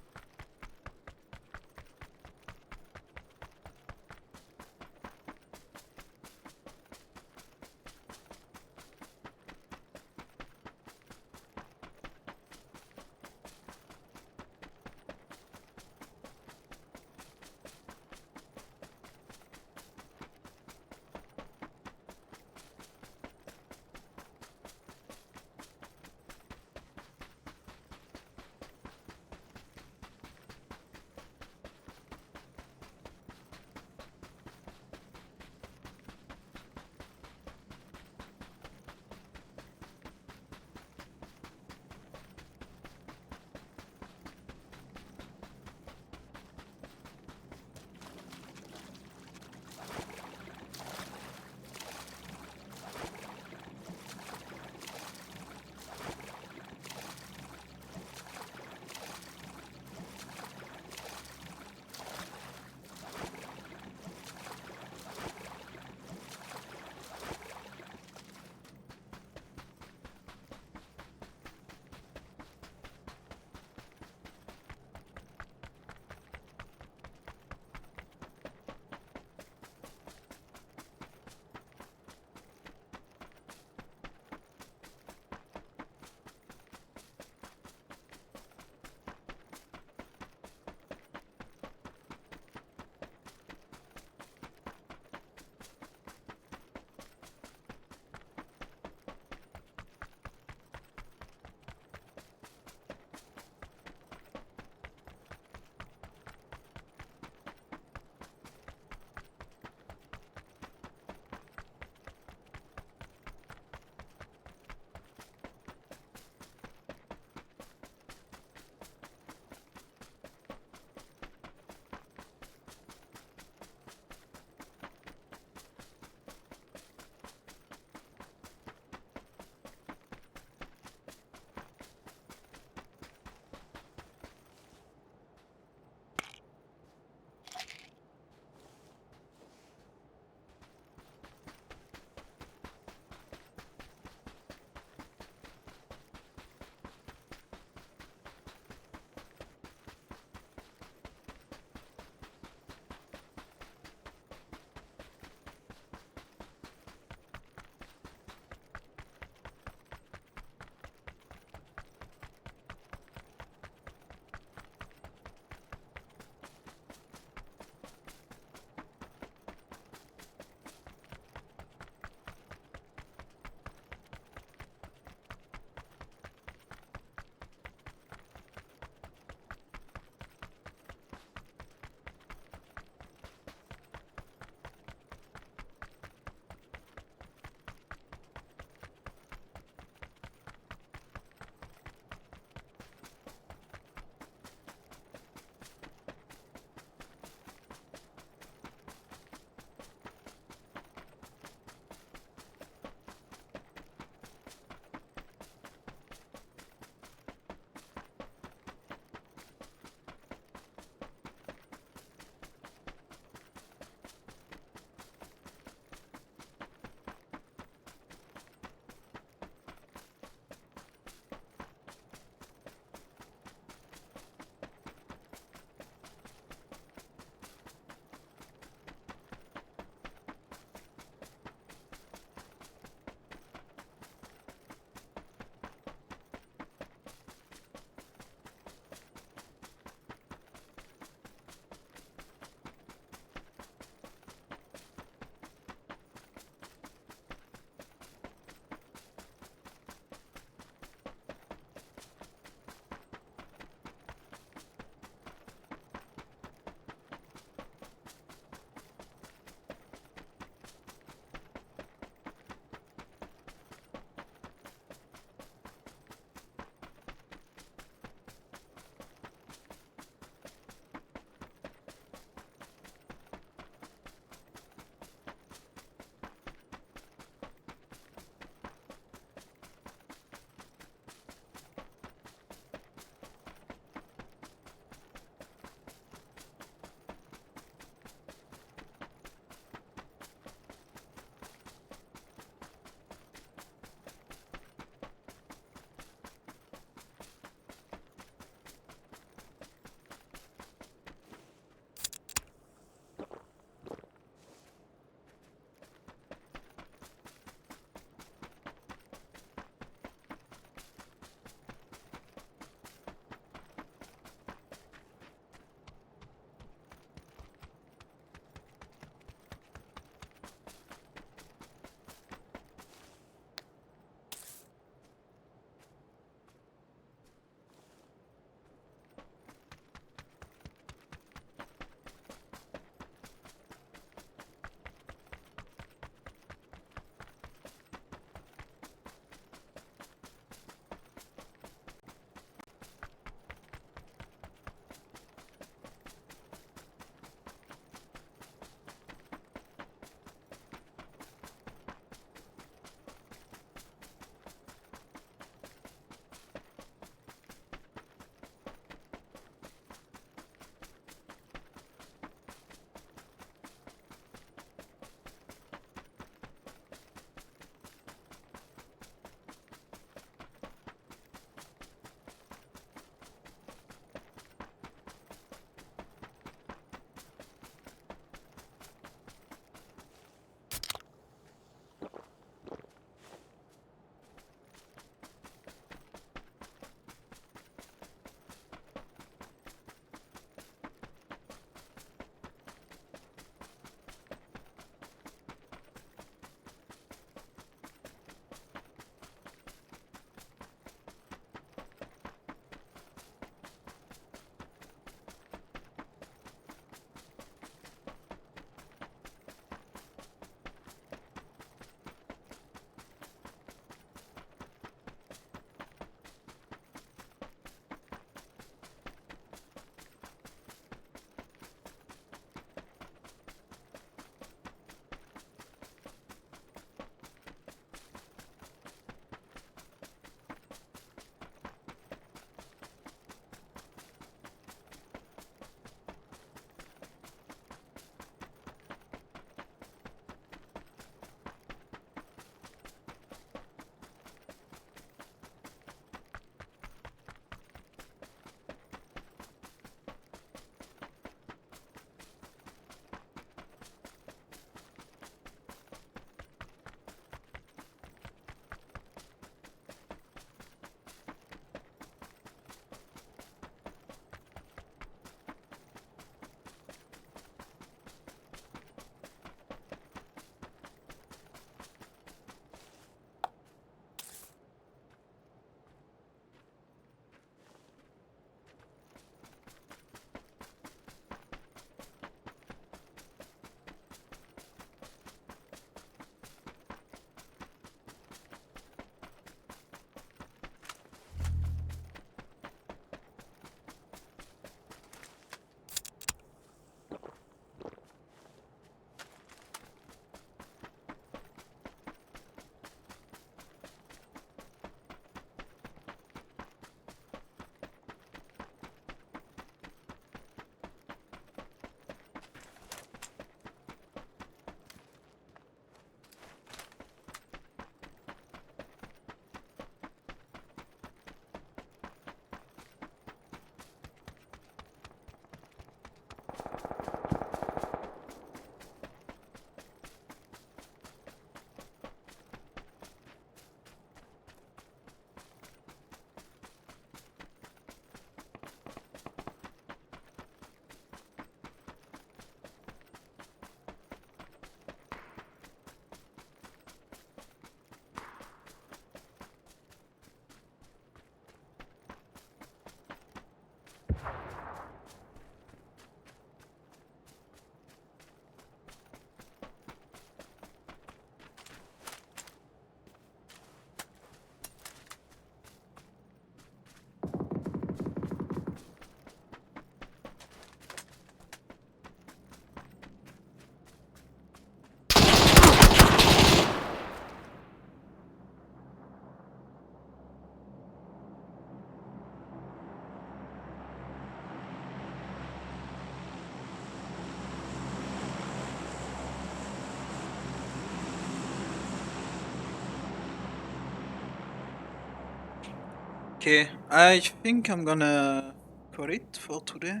Okay, I think I'm gonna cut it for today.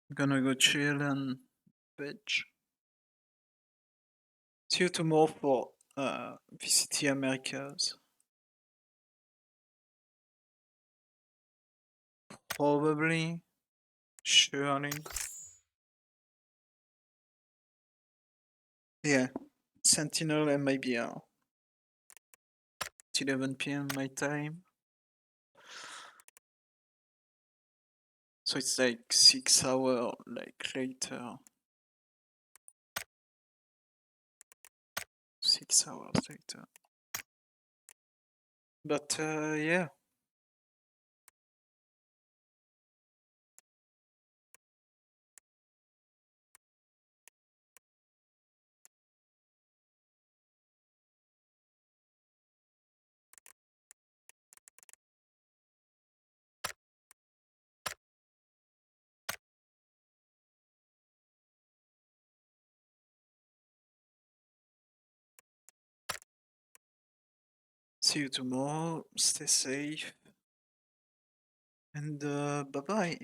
I'm gonna go chill and veg. See you tomorrow for VCT Americas. Probably, surely. Yeah, Sentinel and maybe at 11 PM my time. So it's like 6 hours like later. 6 hours later. But yeah. See you tomorrow. Stay safe. And bye bye.